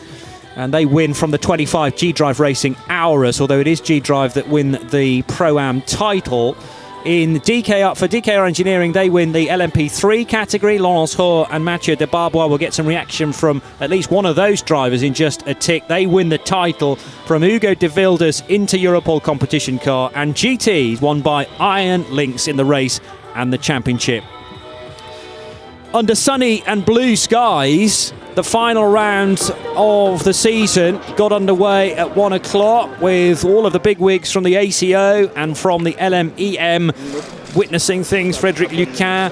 and they win from the 25 G-Drive Racing Aurus, although it is G-Drive that win the Pro-Am title. In DKR, for DKR Engineering, they win the LMP3 category. Laurence Hoare and Mathieu de Barbois will get some reaction from at least one of those drivers in just a tick. They win the title from Hugo de Vilder's Inter Europol competition car, and GT is won by Iron Lynx in the race and the championship. Under sunny and blue skies, the final round of the season got underway at 1 o'clock with all of the bigwigs from the ACO and from the LMEM witnessing things. Frédéric Luquin,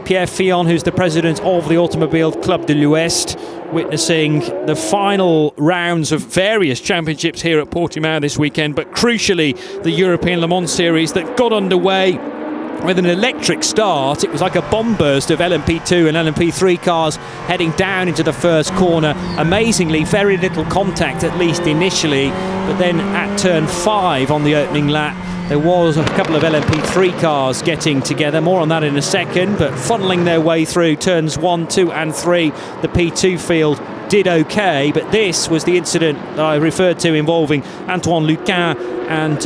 Pierre Fillon, who's the president of the Automobile Club de l'Ouest, witnessing the final rounds of various championships here at Portimão this weekend, but crucially the European Le Mans Series that got underway with an electric start. It was like a bomb burst of LMP2 and LMP3 cars heading down into the first corner. Amazingly, very little contact, at least initially, but then at turn 5 on the opening lap, there was a couple of LMP3 cars getting together. More on that in a second, but funneling their way through turns 1, 2 and 3. The P2 field did okay, but this was the incident that I referred to involving Antoine Luquin and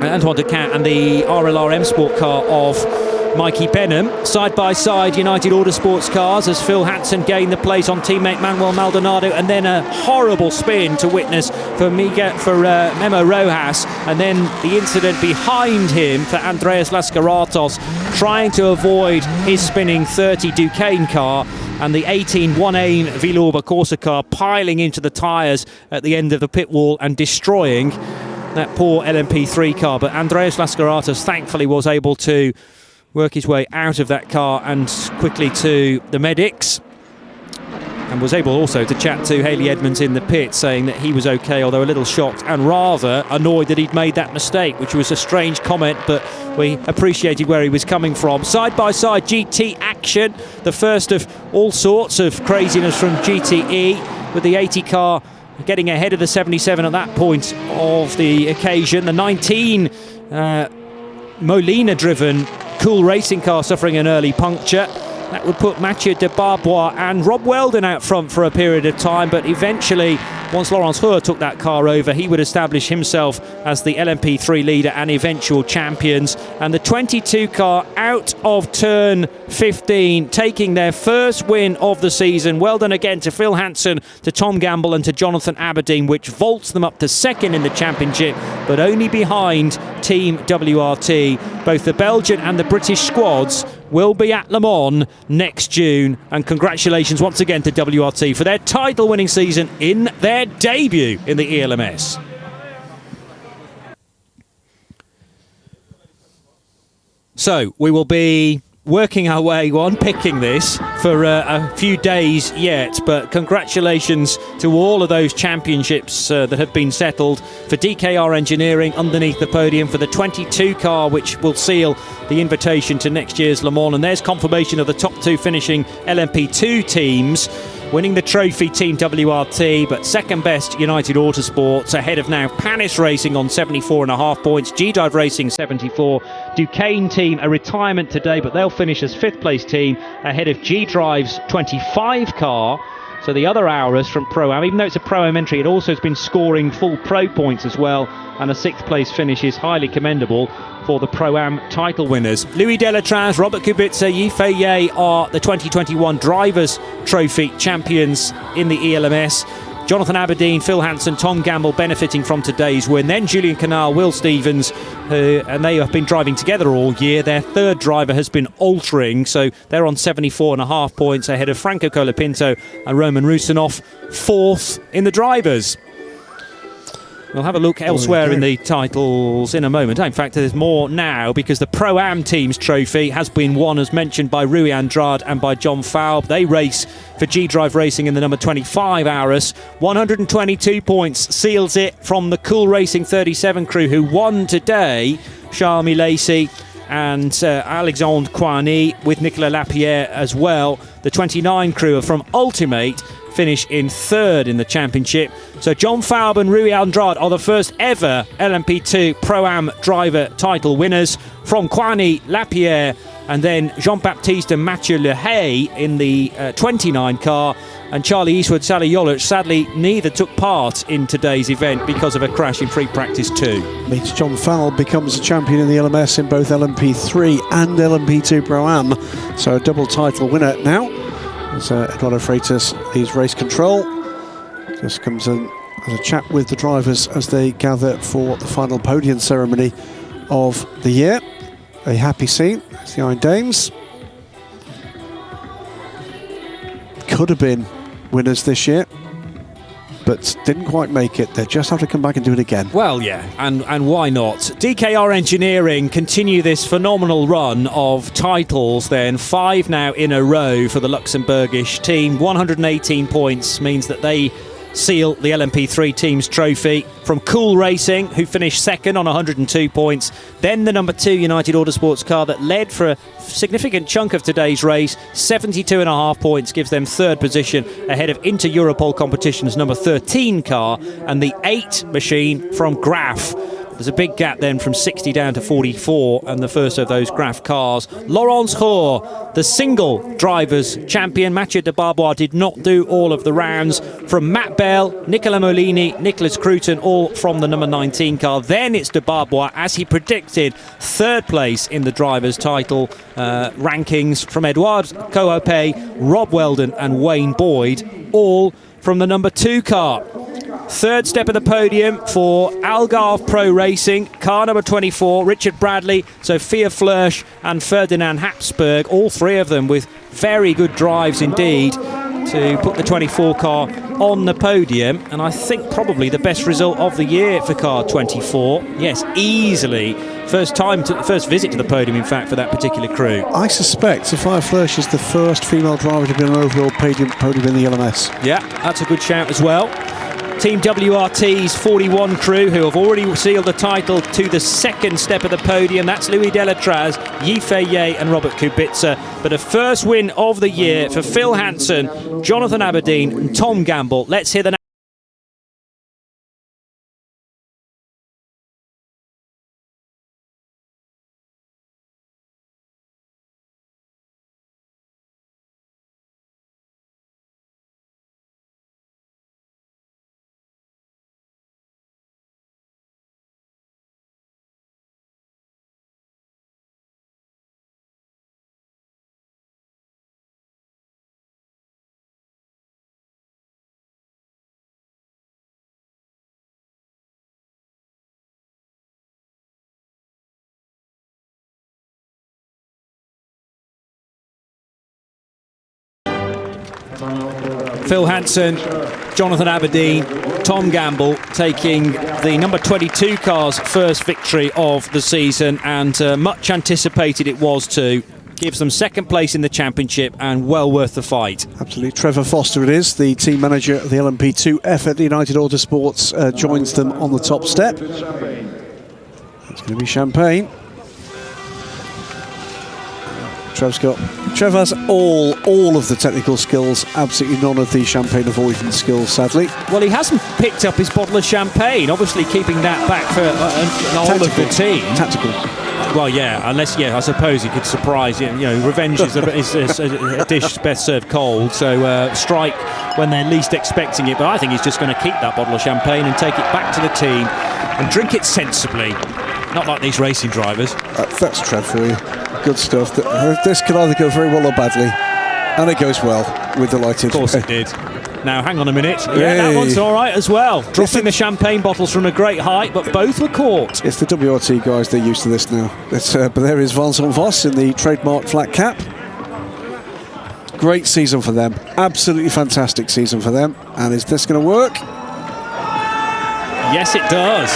Antoine Decat and the RLR M Sport car of Mikey Benham. Side by side United Autosports cars as Phil Hansen gained the place on teammate Manuel Maldonado, and then a horrible spin to witness for Memo Rojas, and then the incident behind him for Andreas Lascaratos trying to avoid his spinning 30 Duquesne car, and the 18 1-Ain Villorba Corsa car piling into the tyres at the end of the pit wall and destroying that poor LMP3 car. But Andreas Lascaratos thankfully was able to work his way out of that car and quickly to the medics, and was able also to chat to Haley Edmonds in the pit, saying that he was okay, although a little shocked and rather annoyed that he'd made that mistake, which was a strange comment, but we appreciated where he was coming from. Side by side GT action, the first of all sorts of craziness from GTE, with the 80 car getting ahead of the 77 at that point of the occasion. The 19 Molina-driven Cool Racing car suffering an early puncture. That would put Mathieu de Barbois and Rob Weldon out front for a period of time, but eventually, once Laurence Hoare took that car over, he would establish himself as the LMP3 leader and eventual champions. And the 22 car out of turn 15, taking their first win of the season. Well done again to Phil Hansen, to Tom Gamble and to Jonathan Aberdeen, which vaults them up to second in the championship, but only behind Team WRT. Both the Belgian and the British squads will be at Le Mans next June, and congratulations once again to WRT for their title-winning season in their debut in the ELMS. So we will be working our way on picking this for a few days yet, but congratulations to all of those championships that have been settled. For DKR Engineering underneath the podium for the 22 car, which will seal the invitation to next year's Le Mans, and there's confirmation of the top two finishing LMP2 teams. Winning the trophy, Team WRT, but second best United Autosports, ahead of now Panis Racing on 74.5 points, G-Drive Racing 74, Duquesne team a retirement today, but they'll finish as fifth place team ahead of G-Drive's 25 car. So the other Auras from Pro-Am, even though it's a Pro-Am entry, it also has been scoring full Pro points as well, and a sixth place finish is highly commendable for the Pro-Am title winners. Louis Delatraz, Robert Kubica, Yifei Ye are the 2021 Drivers' Trophy champions in the ELMS. Jonathan Aberdeen, Phil Hansen, Tom Gamble benefiting from today's win. Then Julian Canal, Will Stevens, and they have been driving together all year. Their third driver has been altering, so they're on 74.5 points ahead of Franco Colapinto and Roman Rusinov, fourth in the drivers. We'll have a look elsewhere in the titles in a moment. In fact, there's more now because the Pro-Am Team's trophy has been won, as mentioned, by Rui Andrade and by John Falb. They race for G-Drive Racing in the number 25 Auras. 122 points seals it from the Cool Racing 37 crew, who won today. Charles Milesi and Alexandre Coigny with Nicolas Lapierre as well. The 29 crew are from Ultimate, finish in third in the championship. So John Falb and Rui Andrade are the first ever LMP2 Pro-Am driver title winners. From Coigny, Lapierre, and then Jean-Baptiste and Mathieu Lehay in the 29 car. And Charlie Eastwood, Sally Yolich, sadly neither took part in today's event because of a crash in free practice 2. Means John Falb becomes a champion in the LMS in both LMP3 and LMP2 Pro-Am. So a double title winner now. As Eduardo Freitas leads race control. Just comes in as a chat with the drivers as they gather for the final podium ceremony of the year. A happy scene. It's the Iron Dames. Could have been winners this year, but didn't quite make it. They just have to come back and do it again. Well, yeah, and why not? DKR Engineering continue this phenomenal run of titles then. 5 now in a row for the Luxembourgish team. 118 points means that they seal the LMP3 team's trophy. From Cool Racing, who finished second on 102 points. Then the number 2 United Autosports car that led for a significant chunk of today's race. 72.5 points gives them third position ahead of Inter Europol Competition's number 13 car and the 8 machine from Graf. There's a big gap then from 60 down to 44, and the first of those Graf cars. Laurence Hoare, the single drivers champion. Mathieu de Barbois did not do all of the rounds. From Matt Bell, Nicola Molini, Nicholas Cruton, all from the number 19 car. Then it's de Barbois, as he predicted, third place in the drivers' title rankings from Edouard Cohope, Rob Weldon and Wayne Boyd, all from the number 2 car. Third step of the podium for Algarve Pro Racing, car number 24, Richard Bradley, Sophia Flörsch and Ferdinand Habsburg, all three of them with very good drives indeed to put the 24 car on the podium, and I think probably the best result of the year for car 24. Yes, easily. First visit to the podium, in fact, for that particular crew. I suspect Sophia Flörsch is the first female driver to be on an overall podium in the LMS. Yeah, that's a good shout as well. Team WRT's 41 crew, who have already sealed the title to the second step of the podium. That's Louis Delatraz, Yifei Ye and Robert Kubica. But a first win of the year for Phil Hansen, Jonathan Aberdeen and Tom Gamble. Let's hear the Phil Hansen, Jonathan Aberdeen, Tom Gamble taking the number 22 car's first victory of the season, and much anticipated it was too. Gives them second place in the championship and well worth the fight. Absolutely. Trevor Foster it is, the team manager of the LMP2 effort. United Autosports joins them on the top step. It's going to be champagne. Trev has all of the technical skills, absolutely none of the champagne avoidance skills, sadly. Well, he hasn't picked up his bottle of champagne, obviously keeping that back for the whole of the team. Tactical. Well, yeah, unless, I suppose he could surprise you. Revenge is a dish best served cold, so strike when they're least expecting it. But I think he's just going to keep that bottle of champagne and take it back to the team and drink it sensibly. Not like these racing drivers. That's Trev for you. Good stuff. This could either go very well or badly, and it goes well. We're delighted. Of course it did. Now, hang on a minute. Yeah, that one's all right as well. Dropping the champagne bottles from a great height, but both were caught. It's the WRT guys, they're used to this now. But there is Vincent Voss in the trademark flat cap. Great season for them. Absolutely fantastic season for them. And is this going to work? Yes, it does.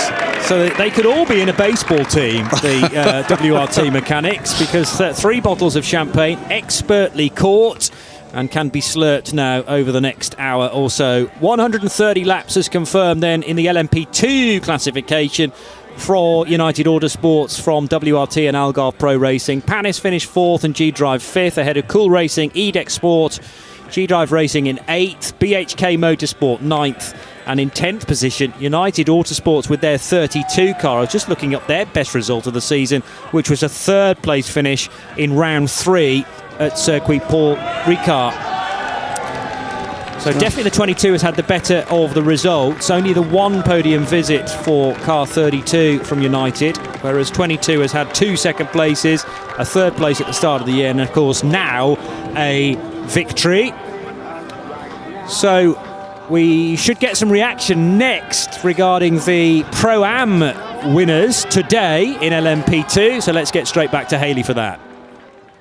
So they could all be in a baseball team, the WRT mechanics, because 3 bottles of champagne expertly caught and can be slurped now over the next hour or so. 130 laps as confirmed then in the LMP2 classification for United Autosports from WRT and Algarve Pro Racing. Panis finished 4th and G-Drive 5th ahead of Cool Racing, EDEX Sport, G-Drive Racing in 8th, BHK Motorsport 9th, and in 10th position, United Autosports with their 32 car. I was just looking up their best result of the season, which was a 3rd place finish in round 3 at Circuit Paul Ricard. So definitely the 22 has had the better of the results. Only the 1 podium visit for car 32 from United, whereas 22 has had 2 second places, a 3rd place at the start of the year, and of course now a victory. So we should get some reaction next regarding the Pro-Am winners today in LMP2. So let's get straight back to Hayley for that.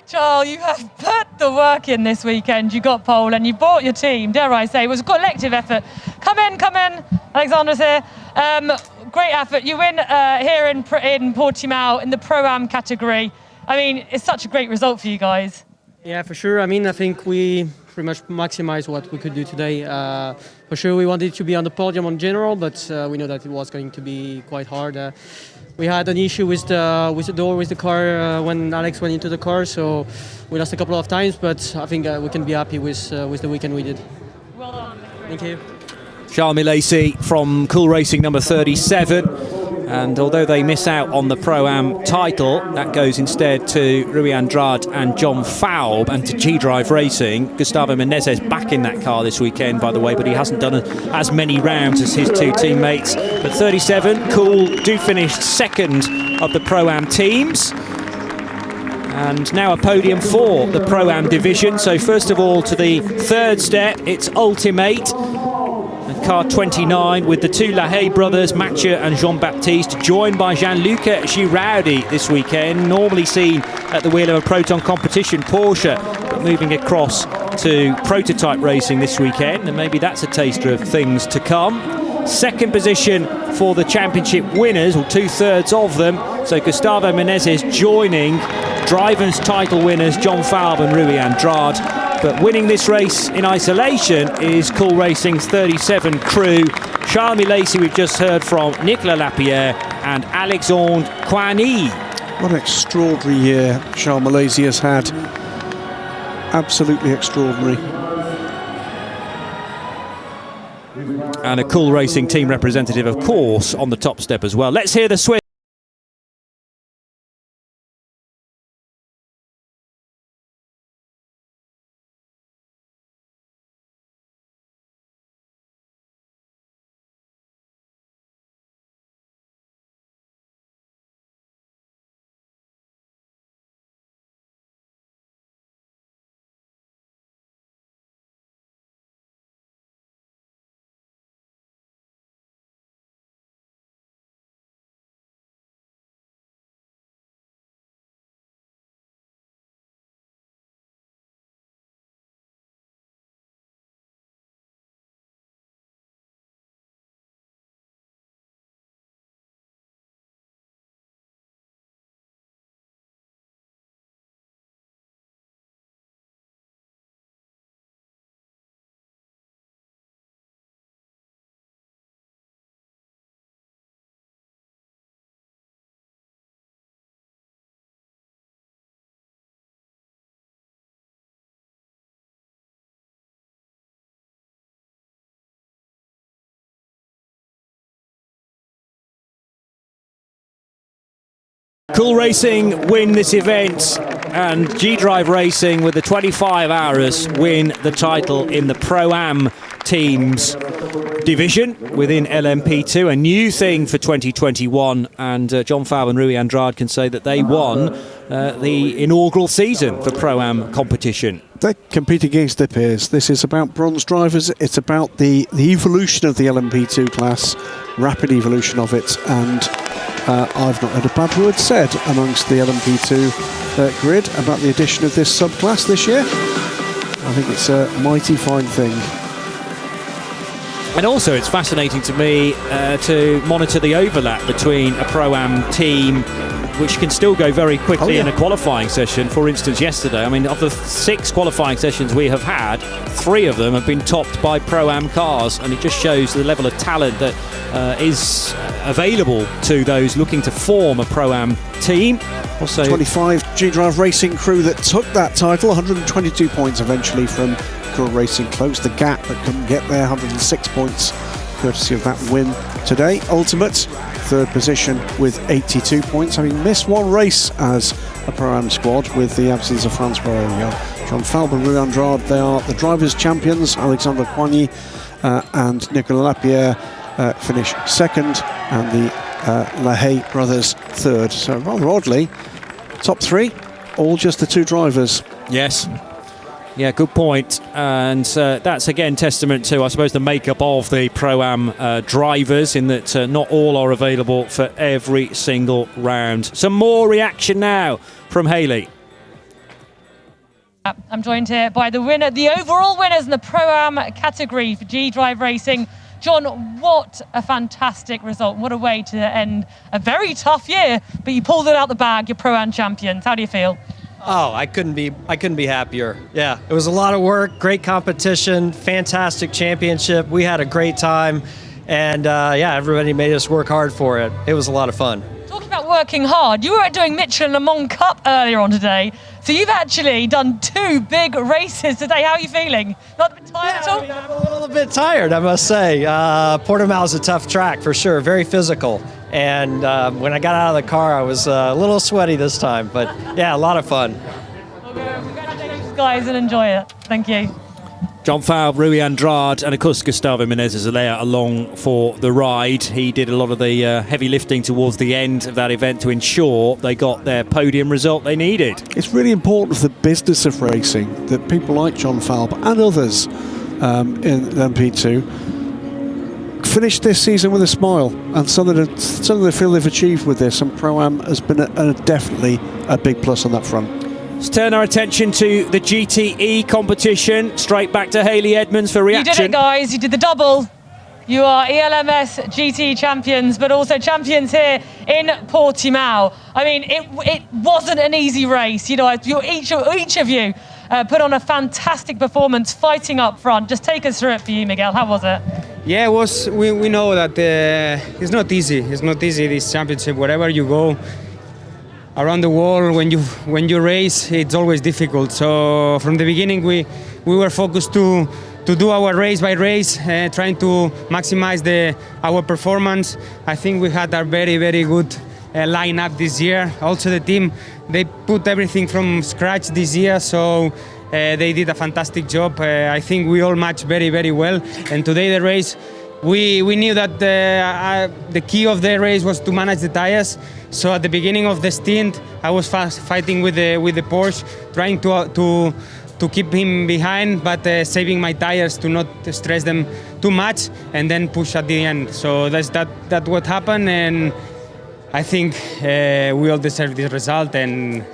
Charles, you have put the work in this weekend. You got pole and you brought your team, dare I say. It was a collective effort. Come in. Alexandra's here. Great effort. You win here in Portimão in the Pro-Am category. I mean, it's such a great result for you guys. Yeah, for sure. I mean, I think we pretty much maximized what we could do today. For sure, we wanted to be on the podium in general, but we know that it was going to be quite hard. We had an issue with the door with the car when Alex went into the car, so we lost a couple of times. But I think we can be happy with the weekend we did. Well done. Thank you. Charles Milesi from Cool Racing number 37. And although they miss out on the Pro-Am title, that goes instead to Rui Andrade and John Faub, and to G-Drive Racing. Gustavo Menezes back in that car this weekend, by the way, but he hasn't done as many rounds as his 2 teammates. But 37, Cool do finish 2nd of the Pro-Am teams. And now a podium for the Pro-Am division. So first of all, to the 3rd step, it's Ultimate. Car 29 with the 2 Lahey brothers, Mathieu and Jean-Baptiste, joined by Gianluca Girardi this weekend, normally seen at the wheel of a Proton competition Porsche, but moving across to prototype racing this weekend, and maybe that's a taster of things to come. 2nd position for the championship winners, or 2/3 of them, so Gustavo Menezes joining drivers' title winners John Faub and Rui Andrade. But winning this race in isolation is Cool Racing's 37 crew. Charles Milesi, we've just heard from, Nicolas Lapierre and Alexandre Coigny. What an extraordinary year Charles Milesi has had. Absolutely extraordinary. And a Cool Racing team representative, of course, on the top step as well. Let's hear the Swiss. Cool Racing win this event, and G-Drive Racing with the 25 hours win the title in the Pro-Am teams division within LMP2, a new thing for 2021, and John Falb and Rui Andrade can say that they won the inaugural season for Pro-Am competition. They compete against their peers. This is about bronze drivers. It's about the evolution of the LMP2 class, rapid evolution of it, and I've not heard a bad word said amongst the LMP2 grid about the addition of this subclass this year. I think it's a mighty fine thing. And also it's fascinating to me to monitor the overlap between a Pro-Am team, which can still go very quickly in a qualifying session. For instance, yesterday, I mean, of the 6 qualifying sessions we have had, 3 of them have been topped by Pro-Am cars, and it just shows the level of talent that is available to those looking to form a Pro-Am team. Also, 25 G-Drive Racing crew that took that title, 122 points eventually from Cool Racing, closed the gap but couldn't get there, 106 points courtesy of that win today. Ultimate, 3rd position with 82 points, having missed one race as a Pro-Am squad with the absence of Francois Auriol. John Falb and Rui Andrade, they are the drivers' champions. Alexandre Coigny and Nicolas Lapierre finish 2nd, and the Lahey brothers 3rd. So rather oddly, top 3, all just the 2 drivers. Yes. Yeah, good point. And that's again testament to, I suppose, the makeup of the Pro-Am drivers, in that not all are available for every single round. Some more reaction now from Hayley. I'm joined here by the winner, the overall winners in the Pro-Am category for G-Drive Racing. John, what a fantastic result. What a way to end a very tough year, but you pulled it out the bag, you're Pro-Am champions. How do you feel? Oh, I couldn't be happier. Yeah, it was a lot of work, great competition, fantastic championship. We had a great time, and yeah, everybody made us work hard for it. It was a lot of fun. Talking about working hard, you were doing Michelin Le Mans Cup earlier on today, so you've actually done 2 big races today. How are you feeling? Not a bit tired at all? I'm a little bit tired, I must say. Portimão is a tough track for sure, very physical. And when I got out of the car, I was a little sweaty this time, but yeah, a lot of fun. Congratulations, guys, and enjoy it. Thank you. John Falb, Rui Andrade, and of course Gustavo Menezes-Zelaya along for the ride. He did a lot of the heavy lifting towards the end of that event to ensure they got their podium result they needed. It's really important for the business of racing that people like John Falb and others in LMP2 finish this season with a smile, and something they feel they've achieved with this, and Pro-Am has been definitely a big plus on that front. Let's turn our attention to the GTE competition. Straight back to Hayley Edmonds for reaction. You did it, guys. You did the double. You are ELMS GT champions, but also champions here in Portimão. I mean, it wasn't an easy race. You know, each of you put on a fantastic performance, fighting up front. Just take us through it for you, Miguel. How was it? Yeah, it was. We know that it's not easy. It's not easy, this championship. Wherever you go around the world, when you race, it's always difficult. So from the beginning, we were focused to do our race by race, trying to maximize our performance. I think we had a very, very good lineup this year. Also, the team, they put everything from scratch this year, so they did a fantastic job. I think we all matched very, very well. And today the race, we knew that the key of the race was to manage the tires. So at the beginning of the stint, I was fighting with the Porsche, trying to keep him behind, but saving my tires to not stress them too much, and then push at the end. So that's what happened, and I think we all deserve this result, and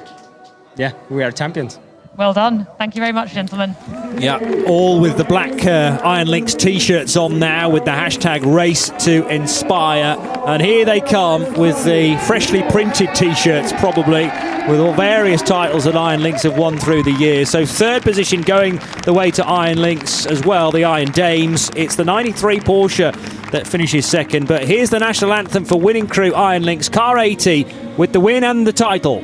yeah, we are champions. Well done. Thank you very much, gentlemen. Yeah, all with the black Iron Links t-shirts on now with the hashtag Race to Inspire. And here they come with the freshly printed t-shirts, probably, with all various titles that Iron Links have won through the years. So third position going the way to Iron Links as well, the Iron Dames. It's the 93 Porsche that finishes second. But here's the national anthem for winning crew Iron Links, Car 80, with the win and the title.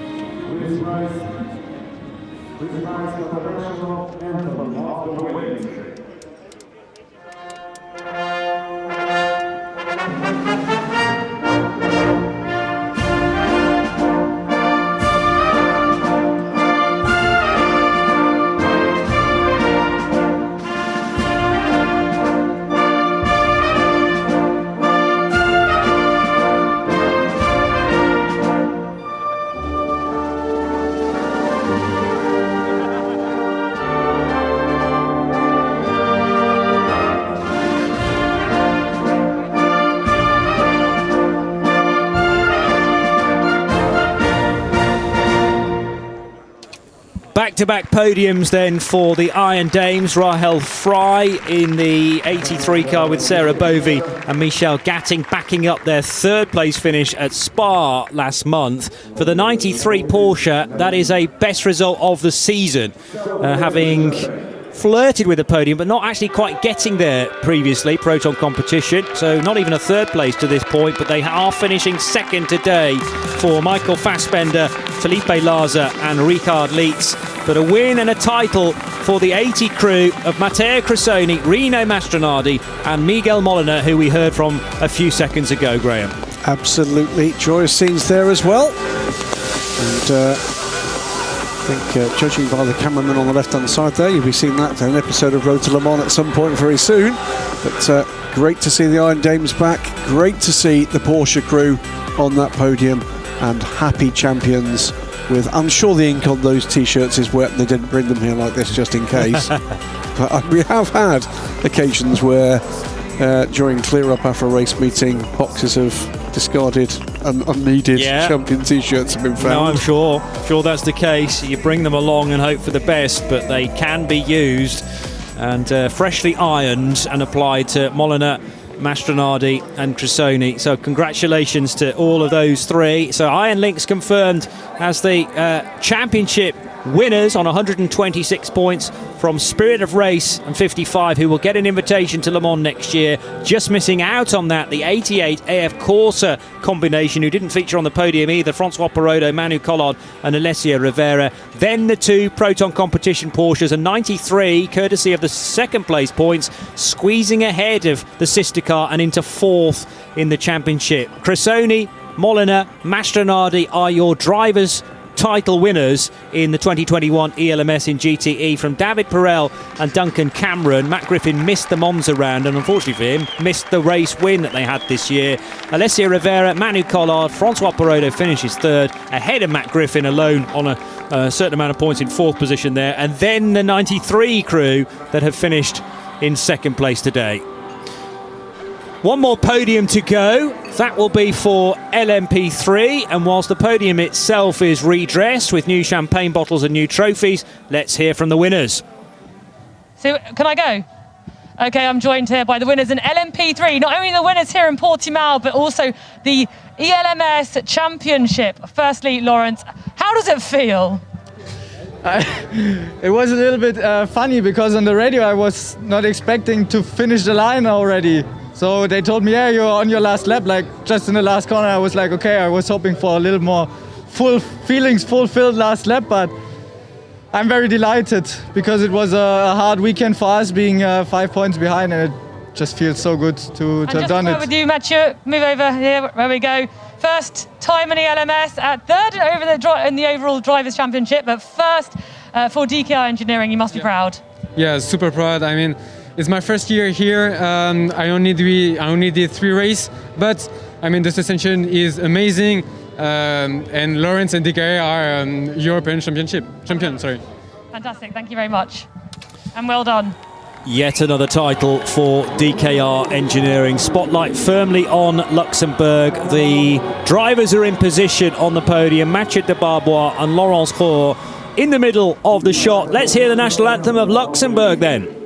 Back-to-back podiums then for the Iron Dames. Rahel Fry in the 83 car with Sarah Bovey and Michelle Gatting backing up their third place finish at Spa last month. For the 93 Porsche, that is a best result of the season, having flirted with the podium but not actually quite getting there previously, Proton competition, so not even a third place to this point, but they are finishing second today for Michael Fassbender, Felipe Laza and Ricard Leitz. But a win and a title for the 80 crew of Matteo Cressoni, Rino Mastronardi and Miguel Molina, who we heard from a few seconds ago, Graham. Absolutely joyous scenes there as well. And I think judging by the cameraman on the left-hand side there, you'll be seeing that in an episode of Road to Le Mans at some point very soon. But great to see the Iron Dames back. Great to see the Porsche crew on that podium, and happy champions. With, I'm sure the ink on those t-shirts is wet. They didn't bring them here like this just in case. But we have had occasions where during clear up after a race meeting, boxes of discarded and unneeded champion t-shirts have been found. No, I'm sure that's the case. You bring them along and hope for the best, but they can be used and freshly ironed and applied to Molina, Mastronardi and Cressoni. So congratulations to all of those three. So Iron Links confirmed as the championship winners on 126 points from Spirit of Race and 55, who will get an invitation to Le Mans next year. Just missing out on that, the 88 AF Corsa combination, who didn't feature on the podium either, Francois Perrodo, Manu Collard and Alessia Rivera. Then the two Proton competition Porsches, and 93, courtesy of the second place points, squeezing ahead of the sister car and into fourth in the championship. Cressoni, Molina, Mastronardi are your drivers' title winners in the 2021 ELMS in GTE from David Perel and Duncan Cameron. Matt Griffin missed the Monza round and unfortunately for him missed the race win that they had this year. Alessia Rivera, Manu Collard, Francois Perrodo finishes third ahead of Matt Griffin alone on a certain amount of points in fourth position there, and then the 93 crew that have finished in second place today. One more podium to go. That will be for LMP3. And whilst the podium itself is redressed with new champagne bottles and new trophies, let's hear from the winners. So, can I go? Okay, I'm joined here by the winners in LMP3. Not only the winners here in Portimão, but also the ELMS Championship. Firstly, Lawrence, how does it feel? It was a little bit funny because on the radio I was not expecting to finish the line already. So they told me, yeah, you're on your last lap, like just in the last corner. I was like, okay, I was hoping for a little more fulfilled last lap, but I'm very delighted because it was a hard weekend for us, being 5 points behind, and it just feels so good to have done it. With you, Mathieu, move over here, where we go. First time in the LMS, at third in the overall Drivers' Championship, but first for DKR Engineering, you must be proud. Yeah, super proud. I mean, it's my first year here. I only did 3 races, but I mean the suspension is amazing. And Lawrence and DKR are European champion. Sorry. Fantastic. Thank you very much, and well done. Yet another title for DKR Engineering. Spotlight firmly on Luxembourg. The drivers are in position on the podium. Mathieu de Barbois and Laurence Roux in the middle of the shot. Let's hear the national anthem of Luxembourg then.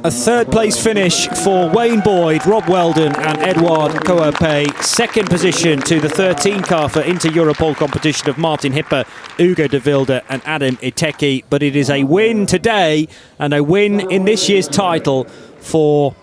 A third place finish for Wayne Boyd, Rob Weldon and Edouard Coapé. Second position to the 13 car for Inter-Europol competition of Martin Hipper, Ugo de Wilde and Adam Iteki. But it is a win today and a win in this year's title for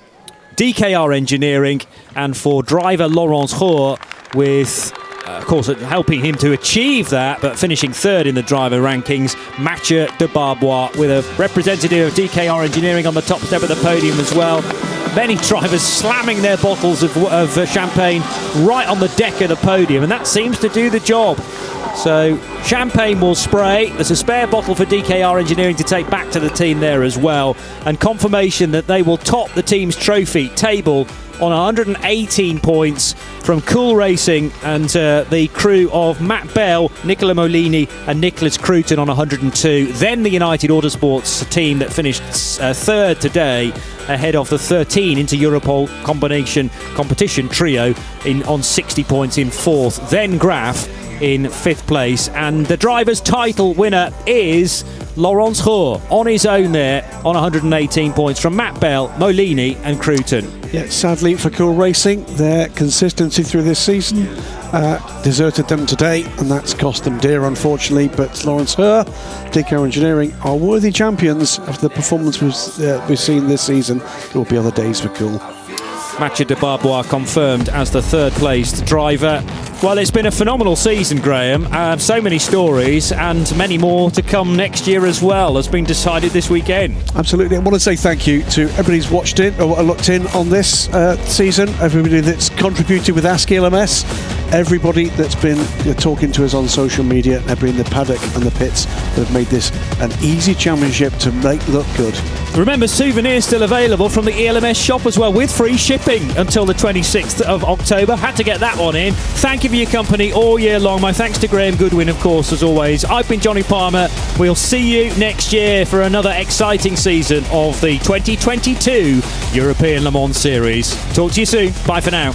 DKR Engineering and for driver Laurence Roux, with of course helping him to achieve that, but finishing third in the driver rankings, Mathieu de Barbois, with a representative of DKR Engineering on the top step of the podium as well. Many drivers slamming their bottles of champagne right on the deck of the podium, and that seems to do the job. So champagne will spray. There's a spare bottle for DKR Engineering to take back to the team there as well, and confirmation that they will top the team's trophy table on 118 points from Cool Racing and the crew of Matt Bell, Nicola Molini and Nicholas Cruton on 102. Then the United Autosports team that finished third today, ahead of the 13 Inter-Europol competition trio on 60 points in fourth. Then Graf in fifth place, and the driver's title winner is Laurence Roux on his own there on 118 points from Matt Bell, Molini and Cruton. Yeah, sadly for Cool Racing, their consistency through this season deserted them today, and that's cost them dear, unfortunately. But Laurence Roux, DKR Engineering, are worthy champions of the performance we've seen this season. There will be other days for Cool. Mathieu de Barbois confirmed as the third placed driver. Well, it's been a phenomenal season, Graham. So many stories and many more to come next year as well, has been decided this weekend. Absolutely. I want to say thank you to everybody who's watched it or looked in on this season, everybody that's contributed with Ask ELMS, everybody that's been talking to us on social media, everybody in the paddock and the pits that have made this an easy championship to make look good. Remember, souvenirs still available from the ELMS shop as well, with free shipping until the 26th of October. Had to get that one in. Thank you for your company all year long. My thanks to Graham Goodwin, of course, as always. I've been Johnny Palmer. We'll see you next year for another exciting season of the 2022 European Le Mans Series. Talk to you soon. Bye for now.